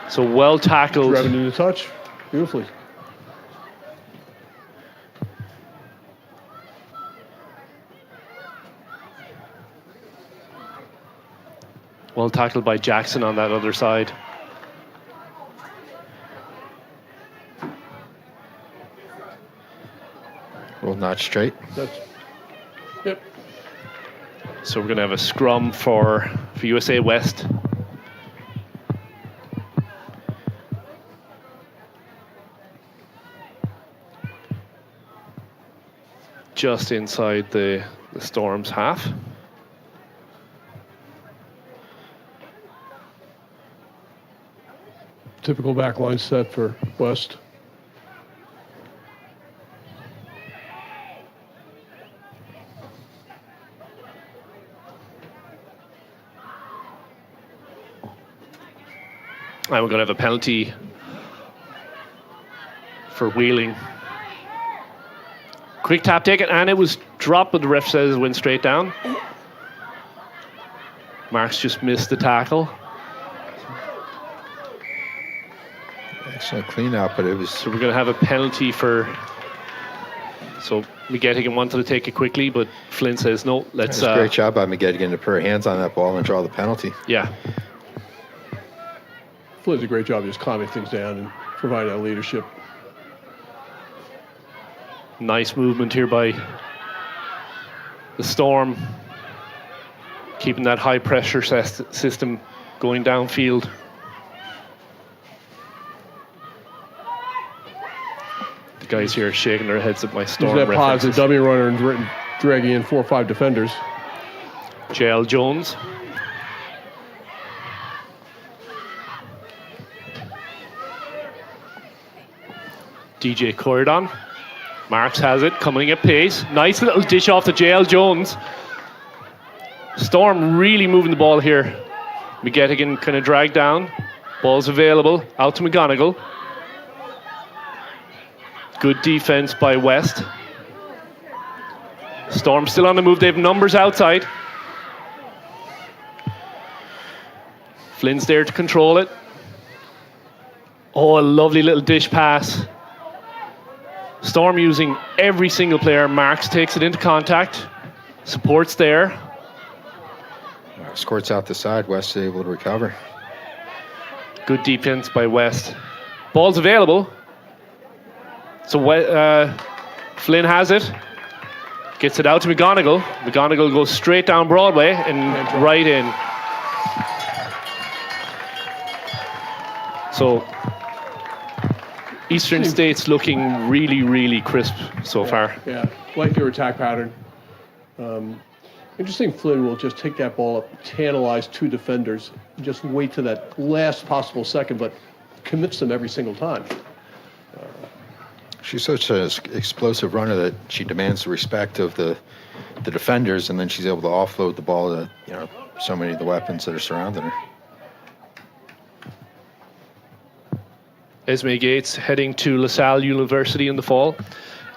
So well tackled. Grabbing to the touch. Beautifully. Well tackled by Jackson on that other side. Rolled not straight. Yep. So we're going to have a scrum for USA West. Just inside the Storm's half. Typical backline set for West. And we're going to have a penalty for wheeling. Quick tap taken, and it was dropped, but the ref says it went straight down. Marks just missed the tackle. Excellent clean out, but it was... So we're going to have a penalty for... So McGettigan wanted to take it quickly, but Flynn says, no, let's... It's a great job by McGettigan to put her hands on that ball and draw the penalty. Yeah. Flynn does a great job of just calming things down and providing that leadership. Nice movement here by the Storm. Keeping that high pressure system going downfield. The guys here are shaking their heads at my Storm Use that pause, the references. dummy runner, and dragging in 4 or 5 defenders. JL Jones. DJ Corridon. Marks has it, coming at pace. Nice little dish off to JL Jones. Storm really moving the ball here. McGettigan kind of dragged down. Ball's available. Out to McGonigal. Good defense by West. Storm still on the move. They have numbers outside. Flynn's there to control it. Oh, a lovely little dish pass. Storm using every single player. Marks takes it into contact. Support's there. Squirts out the side. West is able to recover. Good defense by West. Ball's available. So Flynn has it. Gets it out to McGonigal. McGonigal goes straight down Broadway and right in. So Eastern State's looking really, really crisp so far. Yeah, like their attack pattern. Interesting, Flynn will just take that ball up, tantalize 2 defenders, just wait to that last possible second, but commits them every single time. She's such an explosive runner that she demands the respect of the defenders, and then she's able to offload the ball to so many of the weapons that are surrounding her. Esme Gates heading to LaSalle University in the fall.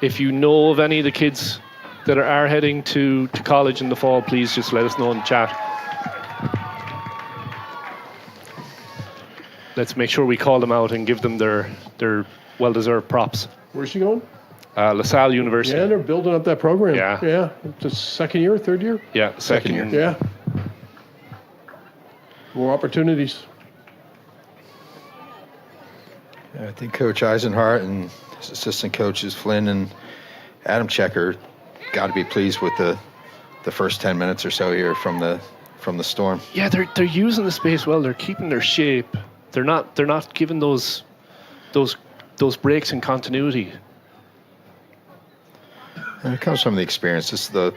If you know of any of the kids that are heading to college in the fall, please just let us know in the chat. Let's make sure we call them out and give them their well-deserved props. Where's she going? LaSalle University. Yeah, they're building up that program. Yeah. Yeah, it's second year, third year? Yeah, second year. Yeah. More opportunities. I think Coach Eisenhart and his assistant coaches Flynn and Adam Checker got to be pleased with the first 10 minutes or so here from the Storm. Yeah, they're using the space well. They're keeping their shape. They're not giving those breaks in continuity. And it comes from the experience. This is the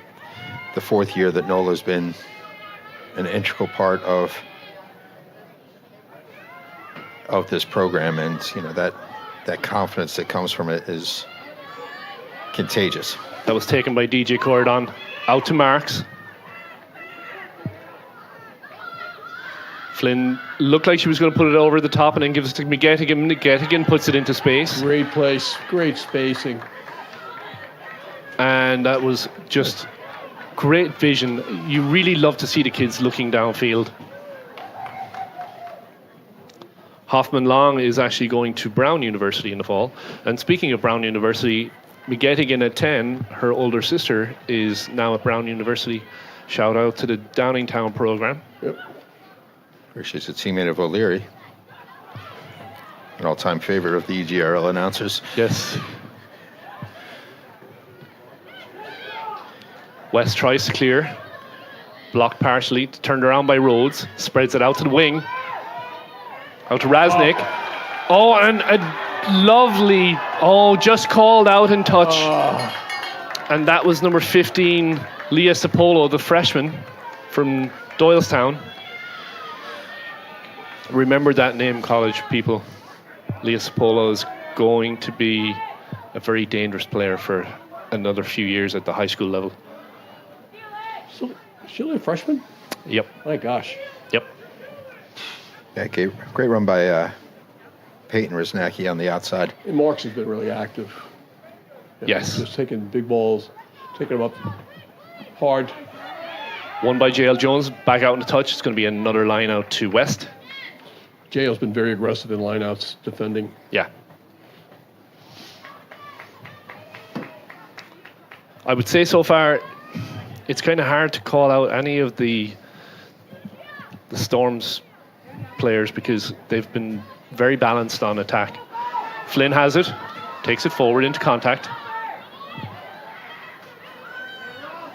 4th year that Nola's been an integral part of this program, and that confidence that comes from it is contagious. That was taken by DJ Corridon. Out to Marks. Flynn looked like she was going to put it over the top and then gives it to McGettigan. McGettigan puts it into space. Great place, great spacing. And that was just great vision. You really love to see the kids looking downfield. Hoffman Long is actually going to Brown University in the fall. And speaking of Brown University, McGettigan at 10, her older sister, is now at Brown University. Shout out to the Downingtown program. Yep. She's a teammate of O'Leary, an all-time favorite of the EGRL announcers. Yes. West tries to clear. Blocked partially, turned around by Rhodes. Spreads it out to the wing. Out to Raznik. Oh, and a lovely, just called out in touch. And that was number 15, Leah Sapolo, the freshman from Doylestown. Remember that name, college people. Leah Sapolo is going to be a very dangerous player for another few years at the high school level. So, is she only a freshman? Yep. My gosh. Yep. Yeah, great run by Peyton Rusnacki on the outside. And Marks has been really active. Yes. Just taking big balls, taking them up hard. One by JL Jones, back out in the touch. It's going to be another line out to West. JL's been very aggressive in lineouts defending. Yeah. I would say so far, it's kind of hard to call out any of the Storm's players because they've been very balanced on attack. Flynn has it, takes it forward into contact.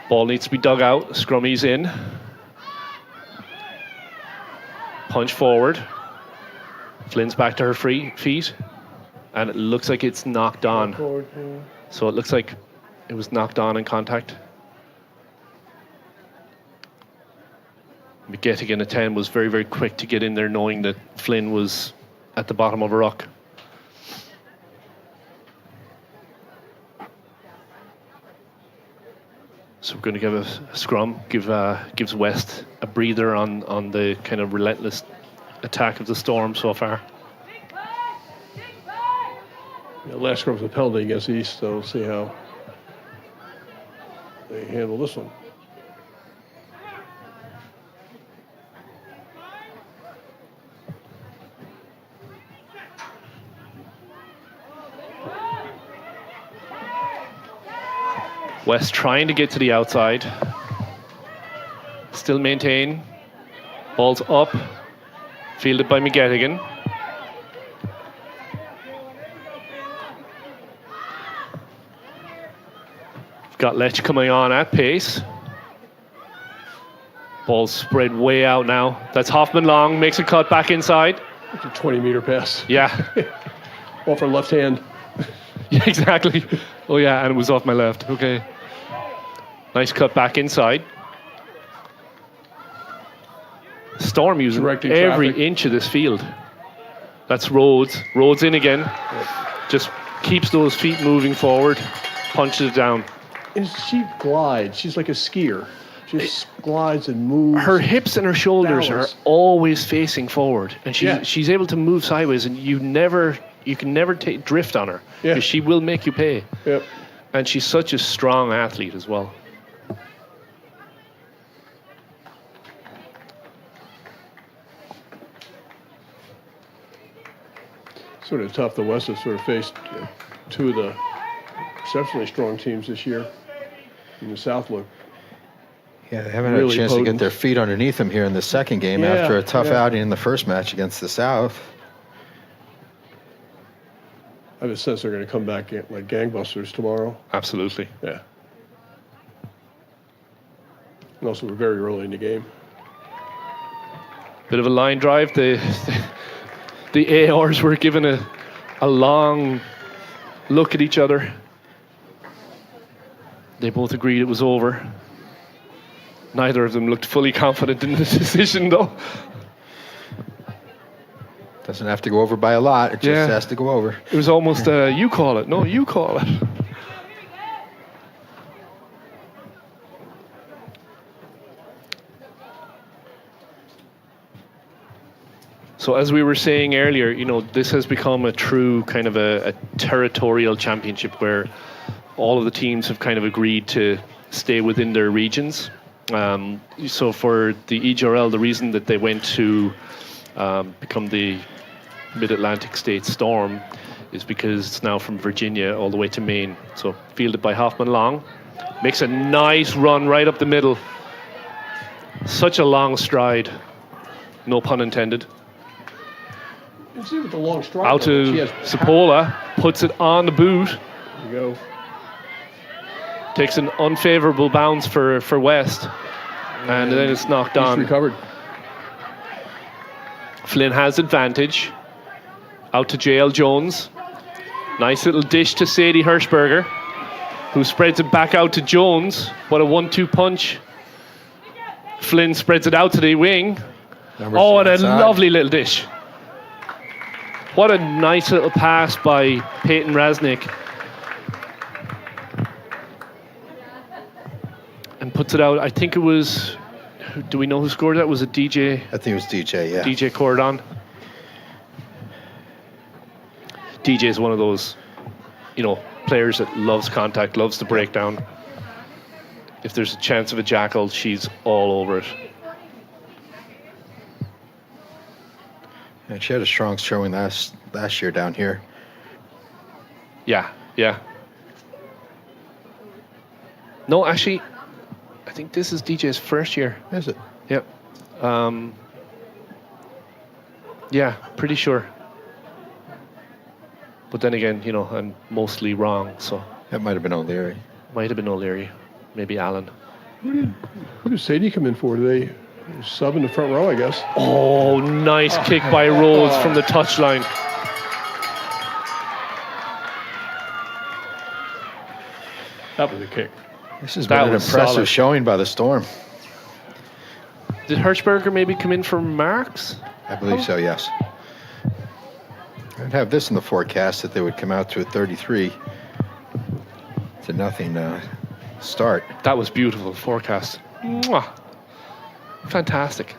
Ball needs to be dug out, scrummy's in. Punch forward. Flynn's back to her feet, and it looks like it's knocked on. So it looks like it was knocked on in contact. McGettigan at 10 was very, very quick to get in there knowing that Flynn was at the bottom of a rock. So we're going to give a scrum, gives West a breather on the kind of relentless attack of the Storm so far. Yeah, last scrum's a penalty against East, so we'll see how they handle this one. West trying to get to the outside. Still maintain. Ball's up. Fielded by McGettigan. Got Lech coming on at pace. Ball's spread way out now. That's Hoffman long, makes a cut back inside. It's a 20-meter pass. Yeah. Off her left hand. Yeah, exactly. Oh yeah, and it was off my left. Okay. Nice cut back inside. Storm using Directing every traffic. inch of this field. That's Rhodes. Rhodes in again. Just keeps those feet moving forward. Punches it down. And she glides. She's like a skier. Just glides and moves. Her hips and her shoulders Balance. are always facing forward, and Yeah. she's able to move sideways, and you can never drift on her Yeah. because she will make you pay. Yep. And she's such a strong athlete as well. Sort of tough. The West has sort of faced two of the exceptionally strong teams this year. In the South look. Yeah, they haven't had Really a chance to potent. get their feet underneath them here in the second game Yeah, after a tough yeah. outing in the first match against the South. I have a sense they're going to come back like gangbusters tomorrow. Absolutely. Yeah. And also, we're very early in the game. Bit of a line drive. The ARs were given a long look at each other. They both agreed it was over. Neither of them looked fully confident in the decision, though. Doesn't have to go over by a lot. It just Yeah. has to go over. It was almost you call it. No, you call it. So as we were saying earlier, this has become a true kind of a territorial championship where all of the teams have kind of agreed to stay within their regions. So for the EGRL, the reason that they went to become the Mid-Atlantic State Storm is because it's now from Virginia all the way to Maine. So fielded by Hoffman Long. Makes a nice run right up the middle. Such a long stride. No pun intended. You see with the long stride. Out though, she to has Sapola. Puts it on the boot. There you go. Takes an unfavorable bounce for West. And then it's knocked He's on. recovered. Flynn has advantage. Out to JL Jones. Nice little dish to Sadie Hirschberger, who spreads it back out to Jones. What a 1-2 punch. Flynn spreads it out to the wing. Number Oh, and a inside. lovely little dish. What a nice little pass by Peyton Rasnick. And puts it out. I think it was Do we know who scored that? Was it DJ? I think it was DJ. Yeah. DJ Cordon. DJ is one of those, players that loves contact, loves to break down. If there's a chance of a jackal, she's all over it. And she had a strong showing last year down here. Yeah. No, actually, I think this is DJ's first year. Is it? Yep. Yeah, pretty sure. But then again, I'm mostly wrong, so That might have been O'Leary. might have been O'Leary, maybe Allen. Who did Sadie come in for today? Sub in the front row, I guess. Oh, nice kick by Rhodes from the touchline. That was a kick. This has That been an was impressive solid. showing by the Storm. Did Hirschberger maybe come in for Marks? I believe so, yes. I'd have this in the forecast that they would come out to a 33 to nothing start. That was beautiful forecast. Mwah. Fantastic.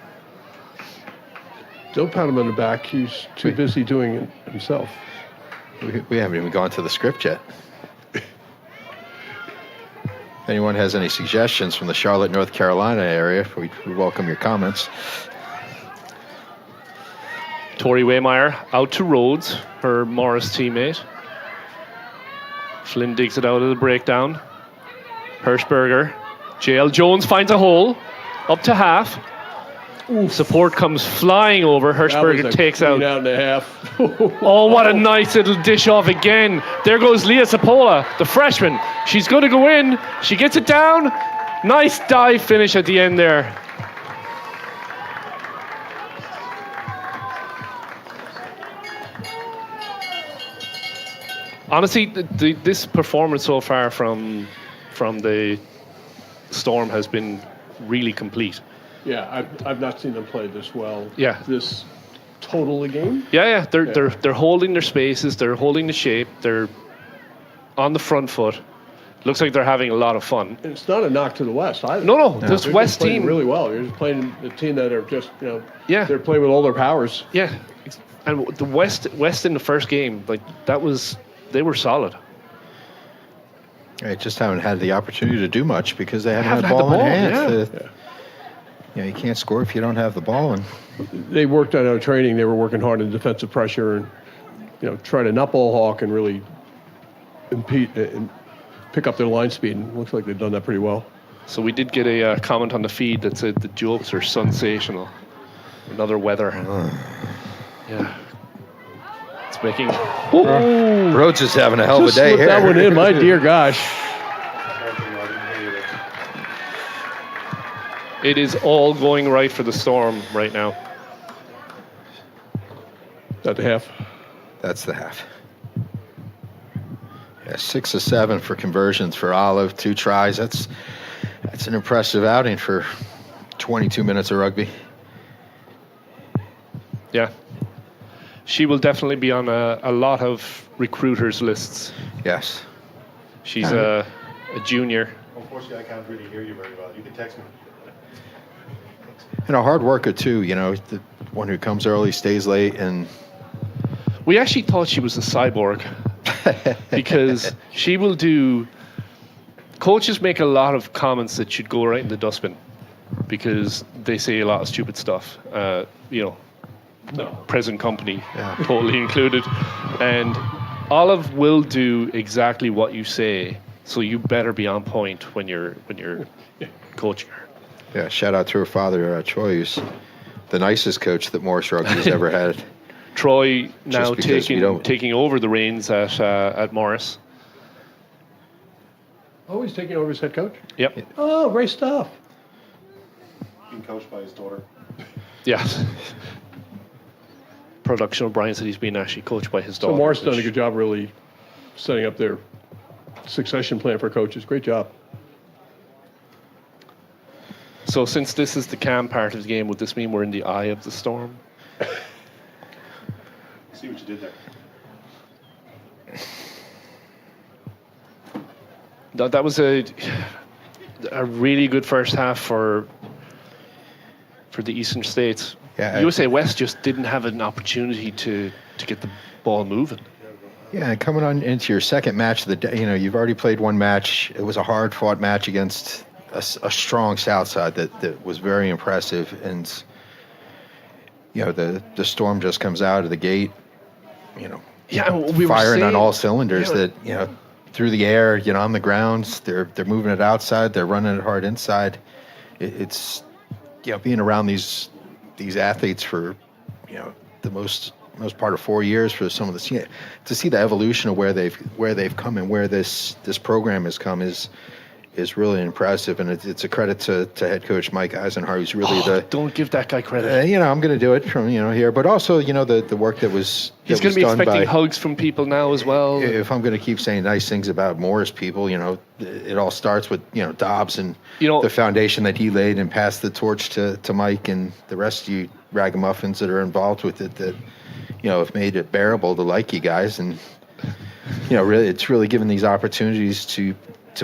Don't pat him on the back. He's too busy doing it himself. We haven't even gone to the script yet. If anyone has any suggestions from the Charlotte, North Carolina area, we welcome your comments. Tori Waymeyer out to Rhodes, her Morris teammate. Flynn digs it out of the breakdown. Hirschberger. JL Jones finds a hole. Up to half. Support comes flying over. Hirschberger takes out. Out and a half. Oh, what a nice little dish off again. There goes Leah Sapola, the freshman. She's going to go in. She gets it down. Nice dive finish at the end there. Honestly, this performance so far from the Storm has been really complete. Yeah, I've not seen them play this well. Yeah. This total the game. Yeah. They're holding their spaces. They're holding the shape. They're on the front foot. Looks like they're having a lot of fun. And it's not a knock to the West either. No. This They're West just playing team really well. They're just playing the team that are just Yeah. They're playing with all their powers. Yeah, and the West in the first game, they were solid. They just haven't had the opportunity to do much because they haven't Haven't had had the ball in ball, hand. yeah. You can't score if you don't have the ball. And They worked on our training. They were working hard in defensive pressure and try to not ball hawk and really impede and pick up their line speed. And it looks like they've done that pretty well. So we did get a comment on the feed that said the jokes are sensational. Another weather. Yeah. It's making. Rhodes is having a hell of a Just day slip here. that one in, my dear gosh. It is all going right for the Storm right now. At the half. That's the half. Yeah, 6 of 7 for conversions for Olive, 2 tries. That's an impressive outing for 22 minutes of rugby. Yeah. She will definitely be on a lot of recruiters' lists. Yes. She's a junior. Unfortunately, I can't really hear you very well. You can text me. And a hard worker, too. The one who comes early, stays late, and We actually thought she was a cyborg because she will do. Coaches make a lot of comments that should go right in the dustbin because they say a lot of stupid stuff. Present company totally included, and Olive will do exactly what you say. So you better be on point when you're coaching her. yeah, shout out to her father, Troy, who's the nicest coach that Morris Rugby's ever had. Troy now because we don't- taking over the reins at Morris. Oh, he's taking over as head coach? Yep. Oh, great stuff. Being coached by his daughter. Yes. Production O'Brien said he's been actually coached by his daughter. So Morris done a which- good job really setting up their succession plan for coaches. Great job. So since this is the calm part of the game, would this mean we're in the eye of the storm? See what you did there. That was a really good first half for for the Eastern States. Yeah, USA West just didn't have an opportunity to get the ball moving. Yeah, and coming on into your second match of the day, you've already played one match. It was a hard-fought match against a strong South side that was very impressive. And, the Storm just comes out of the gate, Yeah, we were firing on saying- all cylinders. Yeah. That, through the air, on the ground, they're moving it outside, they're running it hard inside. It's being around these athletes for the most part of 4 years for some of the to see the evolution of where they've come and where this program has come is really impressive, and it's a credit to head coach Mike Eisenhart, who's really Don't give that guy credit. I'm going to do it from here, but also the work that was He's going to be expecting hugs from people now as well. If I'm going to keep saying nice things about Morris people, it all starts with Dobbs and the foundation that he laid and passed the torch to Mike and the rest of you ragamuffins that are involved with it that have made it bearable to like you guys, and really it's really given these opportunities to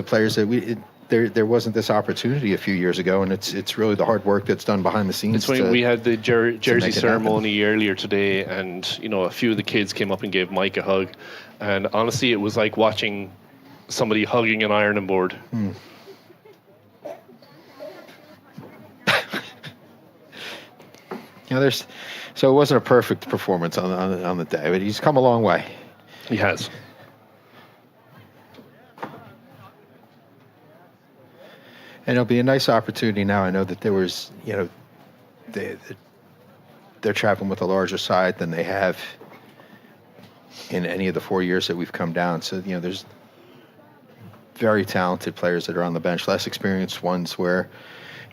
players that there wasn't this opportunity a few years ago, and it's really the hard work that's done behind the scenes. It's when we had the jersey make it ceremony earlier today, and a few of the kids came up and gave Mike a hug, and honestly, it was like watching somebody hugging an ironing board. So it wasn't a perfect performance on the day, but he's come a long way. He has. And it'll be a nice opportunity now. I know that there was, they're traveling with a larger side than they have in any of the 4 years that we've come down. So, there's very talented players that are on the bench, less experienced ones where,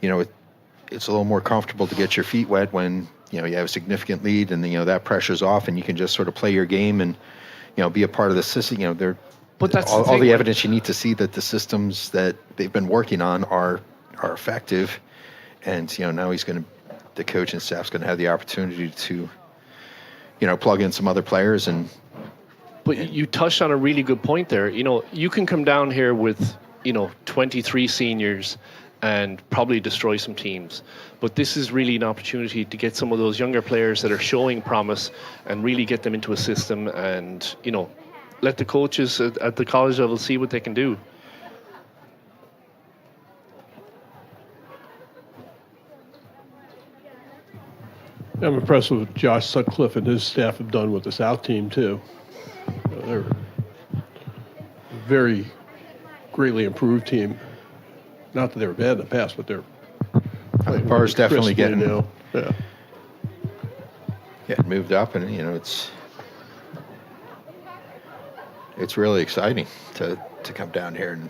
it's a little more comfortable to get your feet wet when, you have a significant lead and, that pressure's off and you can just sort of play your game and, be a part of the system. But that's all the evidence you need to see that the systems that they've been working on are effective, and now the coach and staff's going to have the opportunity to plug in some other players. But you touched on a really good point there. You can come down here with 23 seniors and probably destroy some teams, but this is really an opportunity to get some of those younger players that are showing promise and really get them into a system and let the coaches at the college level see what they can do. I'm impressed with what Josh Sutcliffe and his staff have done with the South team, too. They're a very greatly improved team. Not that they were bad in the past, but they're Bar's definitely crisply getting now. Yeah. getting moved up, and it's really exciting to come down here. And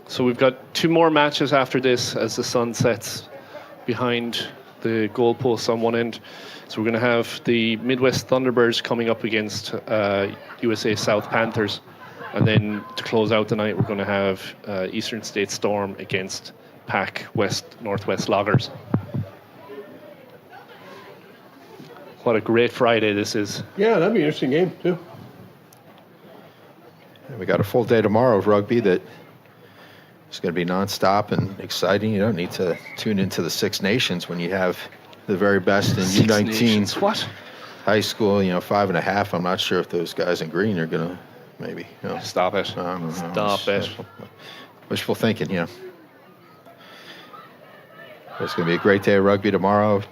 So we've got 2 more matches after this as the sun sets behind the goalposts on one end. So we're going to have the Midwest Thunderbirds coming up against USA South Panthers. And then to close out the night, we're going to have Eastern State Storm against PAC Northwest Loggers. What a great Friday this is. Yeah, that'd be an interesting game, too. we got a full day tomorrow of rugby that is going to be nonstop and exciting. You don't need to tune into the Six Nations when you have the very best in Six U19 Nations, what? high school. 5.5. I'm not sure if those guys in green are going to maybe. Stop it. Stop it. Wishful thinking, It's going to be a great day of rugby tomorrow.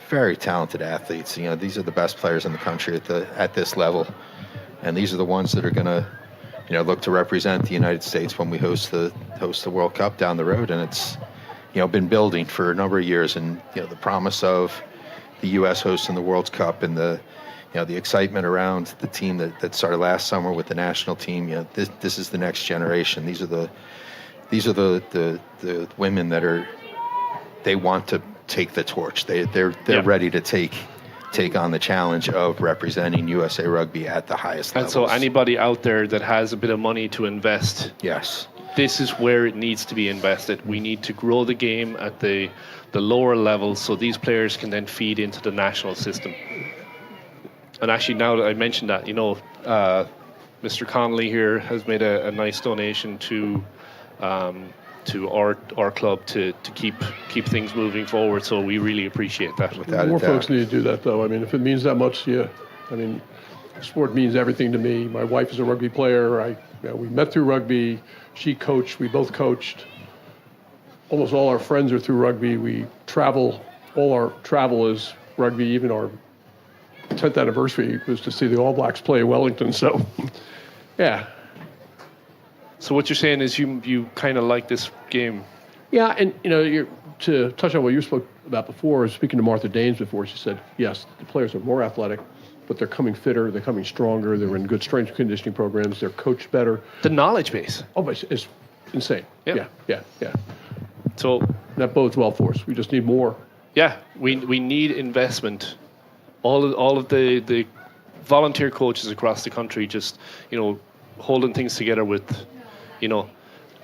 Very talented athletes. These are the best players in the country at this level, and these are the ones that are going to, look to represent the United States when we host the World Cup down the road. And it's, been building for a number of years, and the promise of the U.S. hosting the World Cup and the excitement around the team that started last summer with the national team. This is the next generation. These are the women that they want to take the torch. They're ready to take on the challenge of representing USA Rugby at the highest And levels. so anybody out there that has a bit of money to invest, Yes. this is where it needs to be invested. We need to grow the game at the lower levels so these players can then feed into the national system. And actually, now that I mentioned that, Mr. Connolly here has made a nice donation to to our club to keep things moving forward. So we really appreciate that. Without a More doubt. folks need to do that, though. I mean, if it means that much to you, I mean, sport means everything to me. My wife is a rugby player. We met through rugby. She coached. We both coached. Almost all our friends are through rugby. We travel. All our travel is rugby. Even our 10th anniversary was to see the All Blacks play in Wellington. So, yeah. So what you're saying is you kind of like this game. Yeah, and to touch on what you spoke about before, speaking to Martha Danes before, she said, yes, the players are more athletic, but they're coming fitter, they're coming stronger, they're in good strength conditioning programs, they're coached better. The knowledge base. Oh, but it's insane. Yeah. Yeah. So That bodes well for us. We just need more. yeah, we need investment. All of the volunteer coaches across the country just holding things together with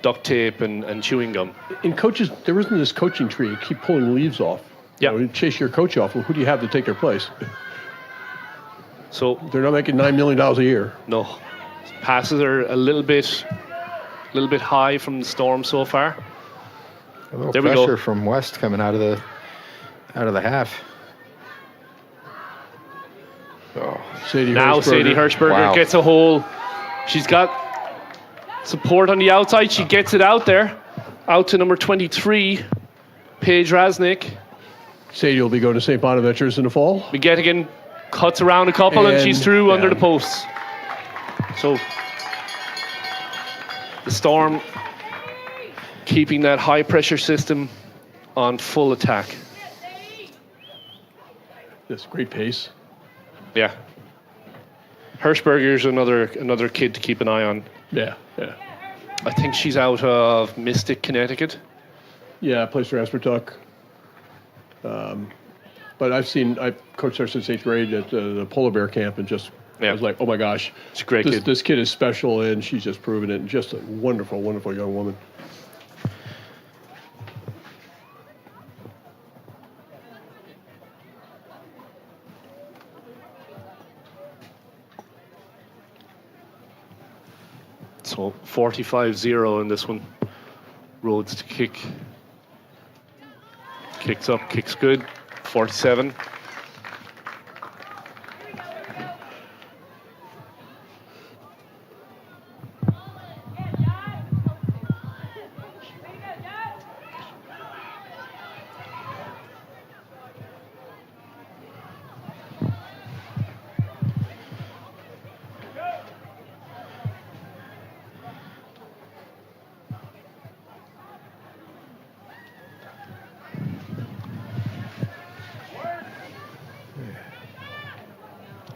duct tape and chewing gum. In coaches, there isn't this coaching tree. You keep pulling leaves off. Yeah. You chase your coach off. Well, who do you have to take their place? So They're not making $9 million a year. no, passes are a little bit high from the Storm so far. A little There we pressure go. from West coming out of the half. Oh, Sadie Now Sadie Hirschberger Wow. gets a hole. She's got support on the outside. She gets it out there, out to number 23, Paige Rasnick. Sadie will be going to St. Bonaventure's in the fall. McGettigan cuts around a couple and she's And through under the down. posts. So the Storm keeping that high pressure system on full attack. This great pace. Yeah. Hirschberger's another kid to keep an eye on. Yeah. I think she's out of Mystic, Connecticut. Yeah, plays for Aspertuck. But I've coached her since 8th grade at the Polar Bear camp, and I was like, oh my gosh, She's a great kid. This kid is special, and she's just proven it. And just a wonderful, wonderful young woman. So 45-0 in this one. Rhodes to kick. Kicks up, kicks good. 47.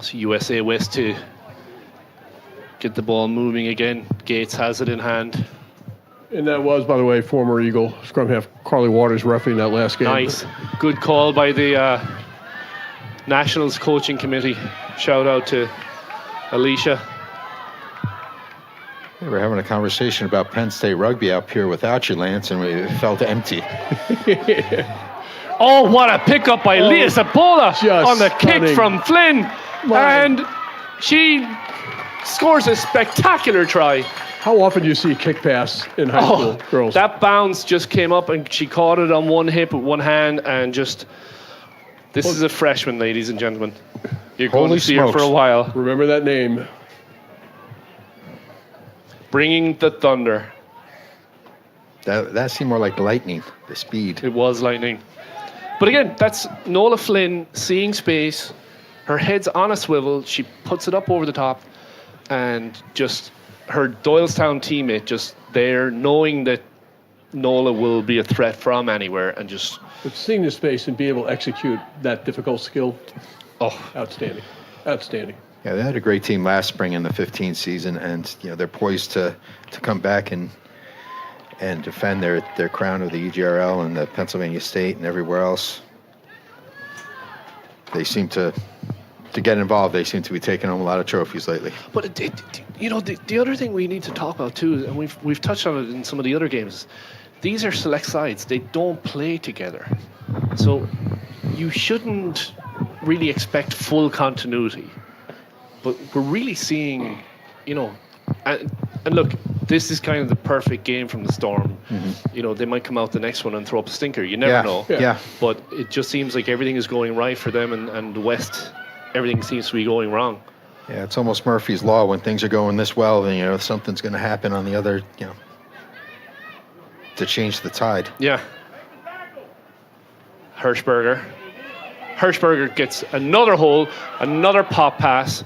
So USA West to get the ball moving again. Gates has it in hand. And that was, by the way, former Eagle scrum half Carly Waters refereeing that last game. Nice. Good call by the Nationals coaching committee. Shout out to Alicia. we were having a conversation about Penn State rugby up here without you, Lance, and we felt empty. Oh, what a pickup by Leah Sapola just on the stunning. kick from Flynn. And she scores a spectacular try. How often do you see kick pass in high school, girls? That bounce just came up and she caught it on one hip with one hand and just... This is a freshman, ladies and gentlemen. You're going Holy to see her for a smokes. while. Remember that name. Bringing the thunder. That seemed more like lightning, the speed. It was lightning. But again, that's Nola Flynn seeing space. Her head's on a swivel. She puts it up over the top. And just her Doylestown teammate just there knowing that Nola will be a threat from anywhere and just... But seeing the space and being able to execute that difficult skill, outstanding. Outstanding. Yeah, they had a great team last spring in the 15 season, and they're poised to come back and defend their crown of the EGRL and the Pennsylvania State and everywhere else. They seem to get involved. They seem to be taking home a lot of trophies lately. But the other thing we need to talk about too, and we've touched on it in some of the other games, these are select sides. They don't play together, so you shouldn't really expect full continuity. But we're really seeing, and look, this is kind of the perfect game from the Storm they might come out the next one and throw up a stinker. You never know. Yeah. But it just seems like everything is going right for them, and the West, everything seems to be going wrong. Yeah, it's almost Murphy's Law. When things are going this well, then, something's going to happen on the other, to change the tide. Yeah. Hirschberger gets another hole, another pop pass.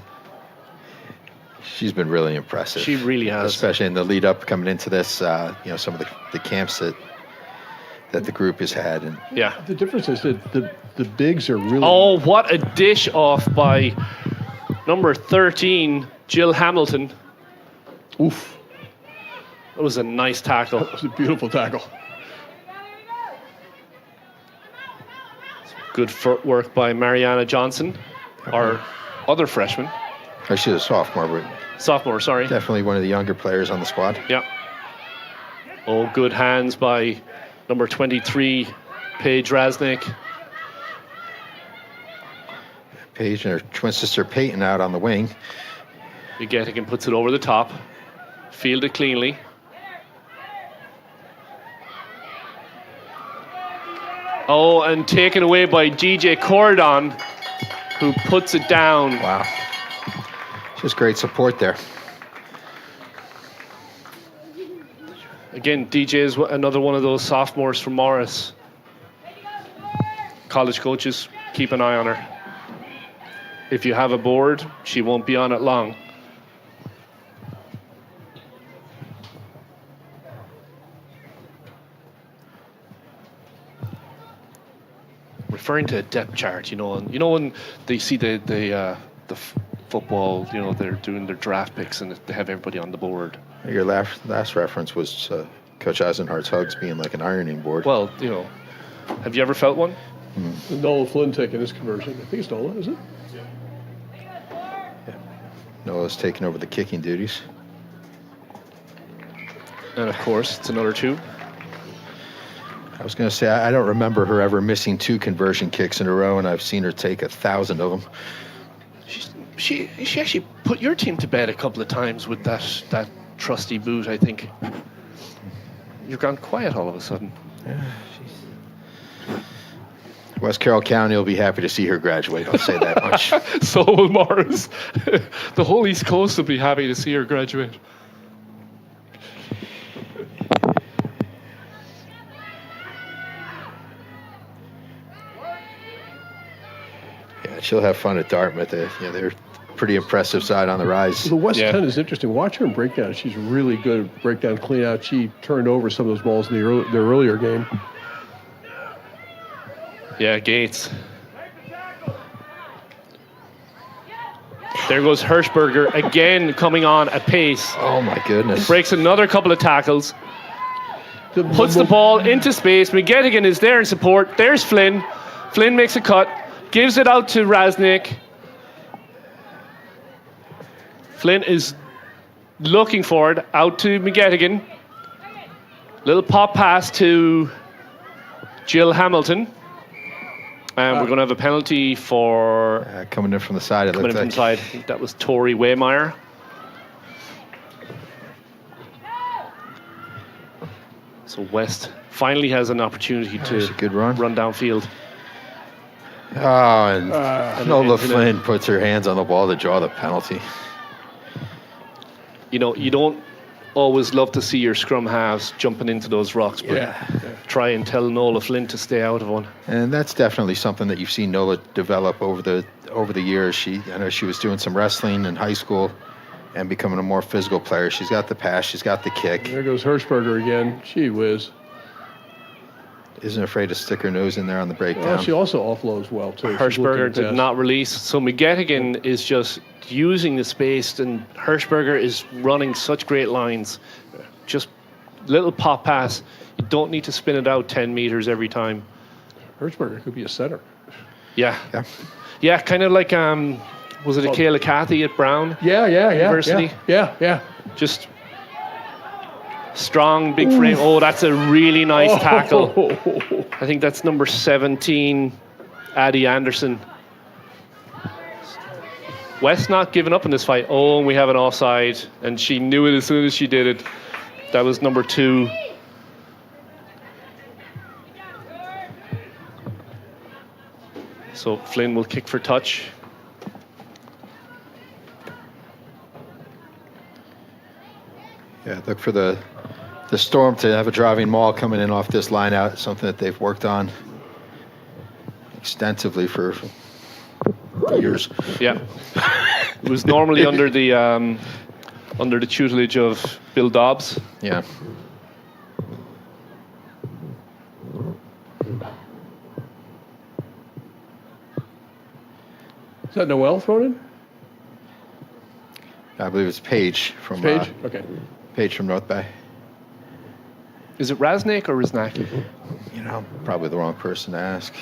She's been really impressive. She really has. Especially in the lead up coming into this, some of the camps that the group has had. And Yeah. The difference is that the bigs are really. Oh, what a dish off by number 13, Jill Hamilton. Oof. That was a nice tackle. That was a beautiful tackle. Good footwork by Mariana Johnson, our other freshman. or she's a sophomore, but Sophomore, sorry. definitely one of the younger players on the squad. Yeah. Oh, good hands by number 23, Paige Rasnick. Paige and her twin sister Peyton out on the wing. Gettigan puts it over the top. Fielded cleanly. Oh, and taken away by DJ Cordon, who puts it down. Wow. Just great support there. Again, DJ is another one of those sophomores from Morris. College coaches, keep an eye on her. If you have a board, she won't be on it long. Referring to a depth chart, and when they see the football, they're doing their draft picks and they have everybody on the board. Your last reference was Coach Eisenhardt's hugs being like an ironing board. Well, have you ever felt one? Nola Flynn taking this conversion. I think it's Nola, is it? Noah's taking over the kicking duties. And of course, it's another 2. I was going to say, I don't remember her ever missing 2 conversion kicks in a row, and I've seen her take 1,000 of them. She actually put your team to bed a couple of times with that trusty boot, I think. You've gone quiet all of a sudden. West Carroll County will be happy to see her graduate, I'll say that much. So will Morris. The whole East Coast will be happy to see her graduate. Yeah, she'll have fun at Dartmouth. They're pretty impressive side on the rise. The West Yeah. 10 is interesting. Watch her in breakdown. She's really good at breakdown, clean out. She turned over some of those balls in their earlier game. Yeah, Gates. There goes Hirschberger again, coming on at pace. Oh my goodness. Breaks another couple of tackles. Puts the ball into space. McGettigan is there in support. There's Flynn. Flynn makes a cut. Gives it out to Rasnick. Flynn is looking for it. Out to McGettigan. Little pop pass to Jill Hamilton. And we're going to have a penalty for Coming in from the side, it coming looked in from like. the side. I think that was Tori Waymeyer. So West finally has an opportunity That's to a good run. downfield. Oh, and Nola and- Flynn puts her hands on the ball to draw the penalty. You don't always love to see your scrum halves jumping into those rocks, but try and tell Nola Flynn to stay out of one. And that's definitely something that you've seen Nola develop over the years. I know she was doing some wrestling in high school and becoming a more physical player. She's got the pass, she's got the kick. There goes Hirschberger again. Gee whiz. Isn't afraid to stick her nose in there on the breakdown. Well, she also offloads well, too. She's Hirschberger looking did fast. not release, so McGettigan is just using the space, and Hirschberger is running such great lines. Just little pop pass. You don't need to spin it out 10 meters every time. Hirschberger could be a center. Yeah, Yeah. kind of like was it Akela Cathy at Brown? Yeah. University? Yeah. Just strong, big frame. Oh, that's a really nice tackle. I think that's number 17, Addie Anderson. West not giving up in this fight. Oh, and we have an offside, and she knew it as soon as she did it. That was number 2, So Flynn will kick for touch. Yeah, look for the Storm to have a driving maul coming in off this line out. Something that they've worked on extensively for years. Yeah. It was normally under the tutelage of Bill Dobbs. Yeah. Is that Noel thrown in? I believe it's Paige from Page? Okay. Paige from North Bay. Is it Raznik or Riznak? You know, probably the wrong person to ask.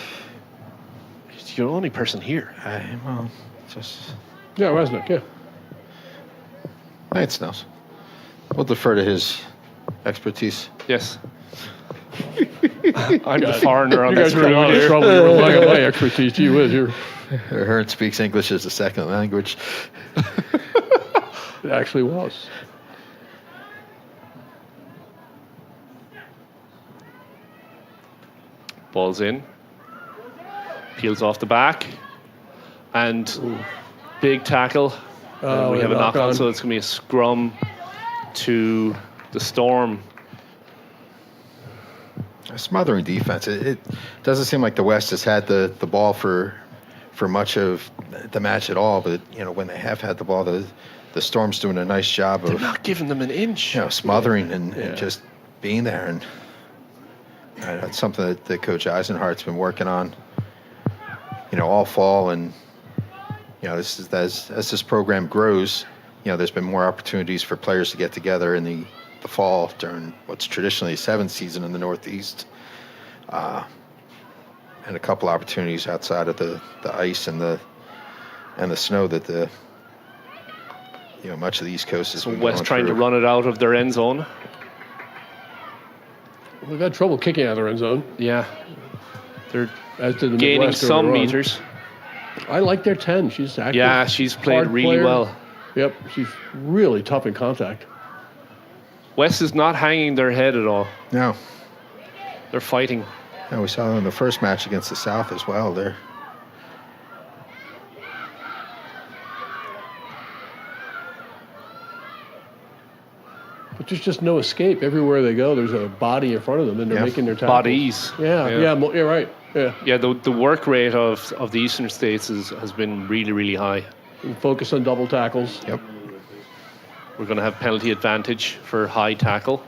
You're the only person here. Well, just Yeah, Resnick, yeah. it snows. We'll defer to his expertise. Yes. I'm the foreigner on You this guys are in a lot of crew. trouble. You're relying on my expertise. Gee whiz, Hearn speaks English as a second language. it actually was. Ball's in. Peels off the back. And big tackle. And we have a knock on, so it's going to be a scrum to the Storm. A smothering defense. It doesn't seem like the West has had the ball for much of the match at all, but you know, when they have had the ball, the Storm's doing a nice job They're of not giving them an inch. smothering and just being there, and that's something that Coach Eisenhardt's been working on, all fall. And this is as this program grows, there's been more opportunities for players to get together in the fall during what's traditionally a 7th season in the Northeast, and a couple opportunities outside of the ice and the snow that much of the East Coast has been West going trying through. to run it out of their end zone. We've had trouble kicking out of their end zone. Yeah. They're As did the gaining Midwest some earlier on. meters. I like their 10. She's active. Yeah, she's played Hard really player. well. Yep, she's really tough in contact. West is not hanging their head at all. No. They're fighting. And we saw them in the first match against the South as well. But there's just no escape. Everywhere they go, there's a body in front of them, and they're making their tackles. Bodies. Yeah, yeah, right. Yeah. Yeah, the work rate of the Eastern States has been really, really high. And focus on double tackles. Yep. We're going to have penalty advantage for high tackle.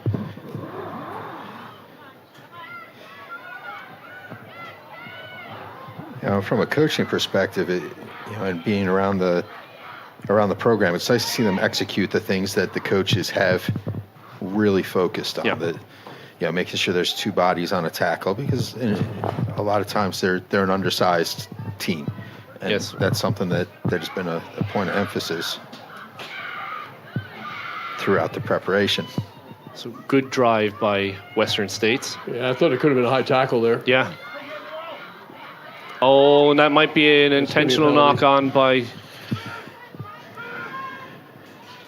From a coaching perspective, and being around the program, it's nice to see them execute the things that the coaches have really focused on. Yeah. Making sure there's 2 bodies on a tackle, because a lot of times they're an undersized team. And Yes. that's something that there's been a point of emphasis throughout the preparation. So good drive by Western States. Yeah, I thought it could have been a high tackle there. Yeah. Oh, and that might be an gonna be a intentional penalty. knock-on by...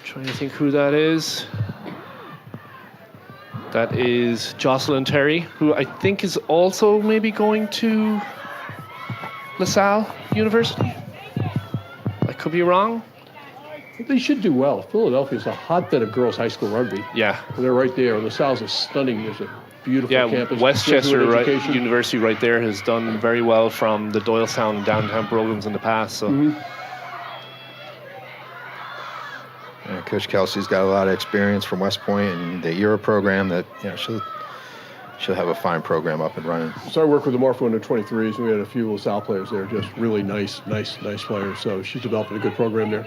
Trying to think who that is. That is Jocelyn Terry, who I think is also maybe going to LaSalle University. I could be wrong. They should do well. Philadelphia's a hotbed of girls' high school rugby. Yeah. And they're right there. LaSalle's is stunning. There's a beautiful Yeah, campus. Westchester Jesuit right, education. University right there has done very well from the Doylestown and downtown programs in the past. So And Coach Kelsey's got a lot of experience from West Point and the ERA program that she'll have a fine program up and running. So I work with the Morpho under 23s, and we had a few LaSalle players there, just really nice players. So she's developing a good program there.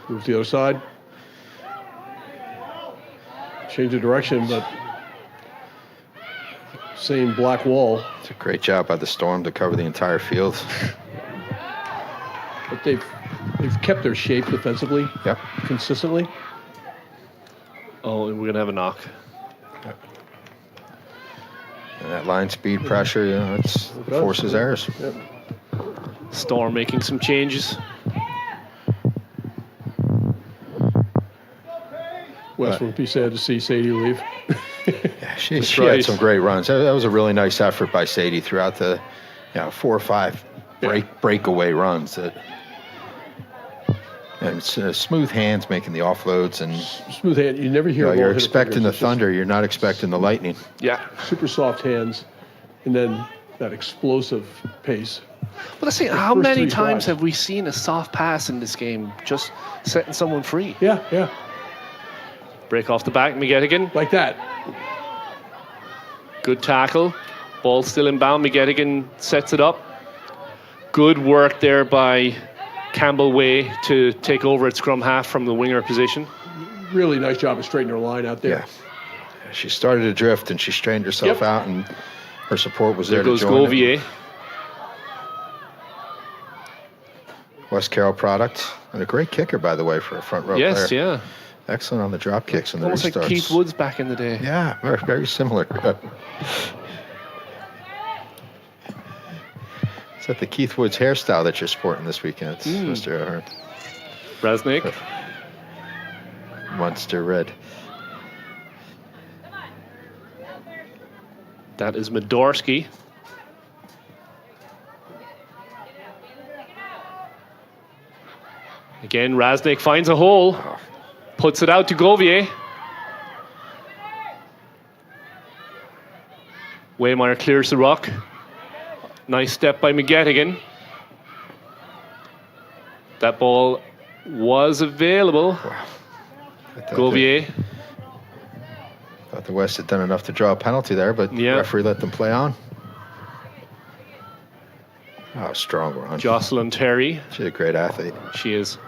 Move to the other side. Change the direction, but same black wall. It's a great job by the Storm to cover the entire field. But they've kept their shape defensively Yep. consistently. we're going to have a knock. And that line speed pressure, it forces errors. Yep. Storm making some changes. Wes would be sad to see Sadie leave. She That's had right. some great runs. That was a really nice effort by Sadie throughout the 4 or 5 breakaway runs. And smooth hands making the offloads, and Smooth hand. You never hear. a ball you're hit her expecting the fingers. It's just thunder. You're not expecting the lightning. Yeah. super soft hands, and then that explosive pace. But let's see, how first many 3 times tries. have we seen a soft pass in this game just setting someone free? Yeah, yeah, Break off the back, McGettigan. like that. Good tackle. Ball still inbound. McGettigan sets it up. Good work there by Campbell Way to take over at scrum half from the winger position. Really nice job of straightening her line out there. Yeah. She started to drift, and she straightened herself Yep. out, and her support was There there goes to join it. Gouvier. West Carroll product, and a great kicker, by the way, for a front row Yes, player. yeah. Excellent on the drop kicks and the Almost restarts. like Keith Woods back in the day. Yeah, very, very similar. Is that the Keith Woods hairstyle that you're sporting this weekend, Mr. O'Hearn? Brasnik. Munster red. That is Medorsky. Again, Raznik finds a hole. Puts it out to Gouvier. Waymeyer clears the ruck. Nice step by McGettigan. That ball was available. Gouvier. Thought the West had done enough to draw a penalty there, but the Yeah. referee let them play on. Oh, strong run. Jocelyn Terry. She's a great athlete. She is.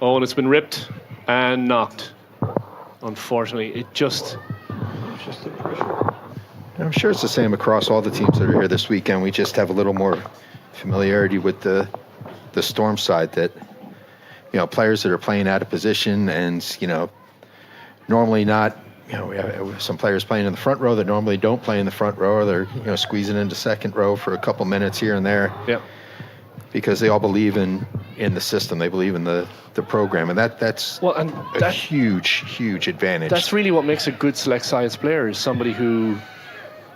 Oh, and it's been ripped and knocked. Unfortunately, it just... Just the pressure. I'm sure it's the same across all the teams that are here this weekend. We just have a little more familiarity with the Storm side, that players that are playing out of position and normally not. We have some players playing in the front row that normally don't play in the front row, or they're squeezing into second row for a couple minutes here and there. Yeah. Because they all believe in the system, they believe in the program, and that's Well, and a huge advantage. that's really what makes a good select size player, is somebody who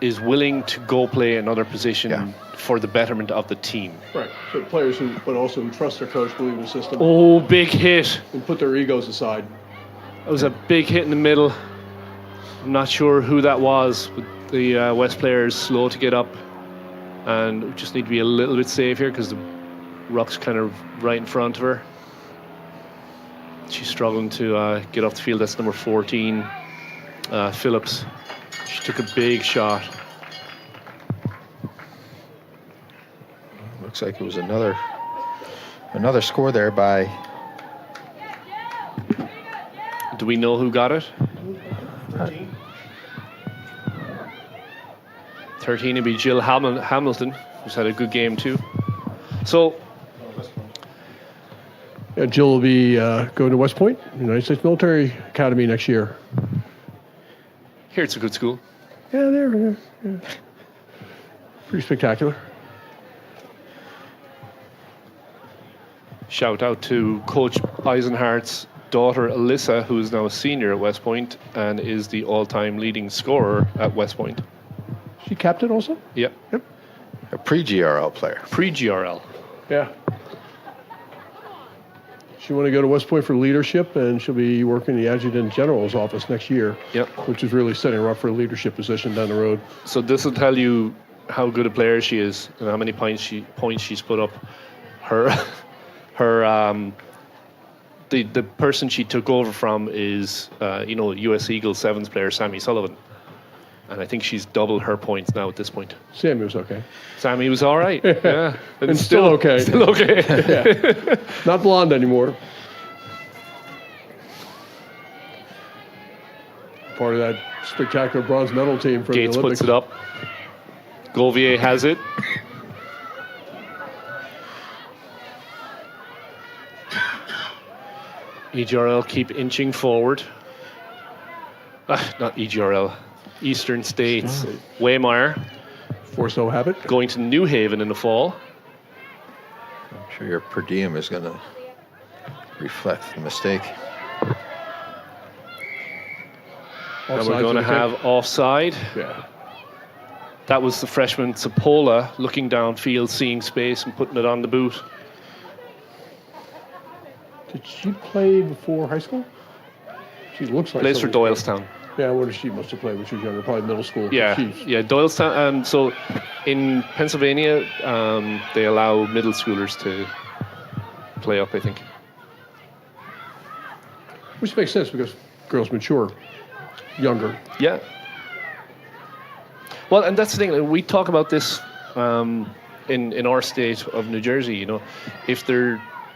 is willing to go play another position Yeah. for the betterment of the team. Right. So players but also who trust their coach, believe in the system, Oh, big hit. and put their egos aside. It was a big hit in the middle. I'm not sure who that was, but the West players slow to get up, and we just need to be a little bit safe here because the ruck's kind of right in front of her. She's struggling to get off the field. That's number 14, Phillips. She took a big shot. Looks like it was another score there by. Do we know who got it? 13 would be Jill Hamilton, who's had a good game too. So, Yeah, Jill will be going to West Point, United States Military Academy next year. here it's a good school. Yeah, they're pretty spectacular. Shout out to Coach Eisenhardt's daughter Alyssa, who is now a senior at West Point and is the all-time leading scorer at West Point. She captain also? Yep, A pre-GRL player. pre-GRL. Yeah. She want to go to West Point for leadership, and she'll be working in the Adjutant General's office next year. Yep. Which is really setting her up for a leadership position down the road. So this will tell you how good a player she is and how many points she's put up. The person she took over from is US Eagles Sevens player Sammy Sullivan, and I think she's doubled her points now at this point. Sammy was okay. Sammy was all right, yeah, And still okay. Still okay. Yeah. Not blonde anymore. Part of that spectacular bronze medal team for Gates the Olympics. puts it up. Gouvier has it. EGRL keep inching forward. Not EGRL. Eastern States. Waymeyer Force no habit. going to New Haven in the fall. I'm sure your per diem is going to reflect the mistake. And Offsides we're going to of the have kick. offside. Yeah. That was the freshman Sapola looking downfield, seeing space and putting it on the boot. Did she play before high school? She looks like Plays for someone- Doylestown. Yeah, where did she must have played when she was younger? Probably middle school. Yeah, She's- yeah, Doylestown. So in Pennsylvania, they allow middle schoolers to play up, I think. Which makes sense because girls mature younger. Yeah. Well, and that's the thing. We talk about this in our state of New Jersey. You know,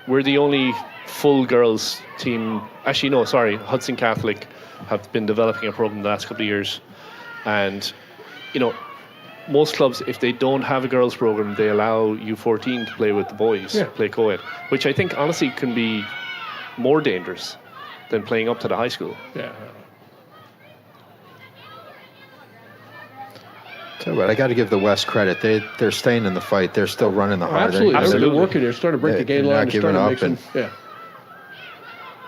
we're the only full girls team. Actually, no, sorry, Hudson Catholic have been developing a program the last couple of years, and you know, most clubs, if they don't have a girls program, they allow U14 to play with the boys, Yeah. play co-ed, which I think honestly can be more dangerous than playing up to the high school. Yeah. Tell you what, I got to give the West credit. They're staying in the fight. They're still running the hard. Absolutely. Absolutely. They're working. They're starting to break the They're game not line. They're giving starting to up make some. Yeah.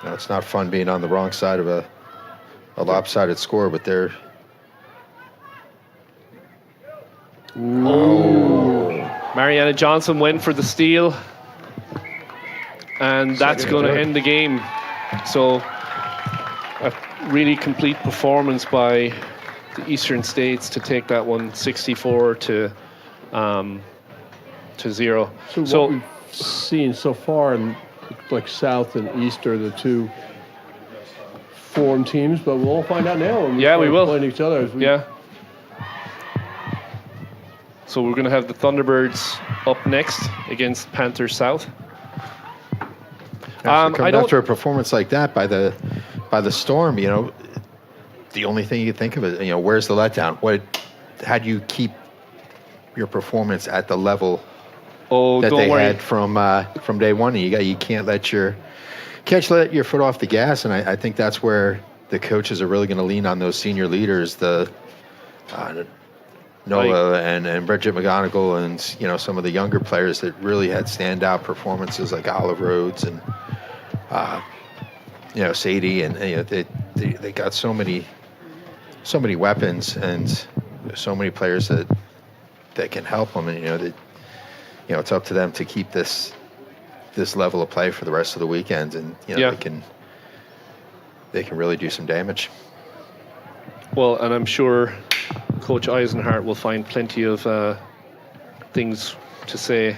You know, it's not fun being on the wrong side of a lopsided score, but they're. Mariana Johnson went for the steal, and that's Second going to attempt. end the game. So, a really complete performance by the Eastern States to take that one 64 to 0. So what we've seen so far, in like South and East are the two form teams, but we'll all find out now. When Yeah, we start will. playing each other. As we, Yeah. So we're going to have the Thunderbirds up next against Panthers South. Coming I don't. after a performance like that by the Storm, you know, the only thing you think of is, you know, where's the letdown? How do you keep your performance at the level Oh, that don't they worry. had from day one? You can't let your foot off the gas, and I think that's where the coaches are really going to lean on those senior leaders, Noah and Bridget McGonigal, and you know, some of the younger players that really had standout performances like Olive Rhodes and you know, Sadie, and you know, they got so many weapons and so many players that can help them, and you know, it's up to them to keep this level of play for the rest of the weekend, and you know, Yeah. they can really do some damage. Well, and I'm sure Coach Eisenhart will find plenty of things to say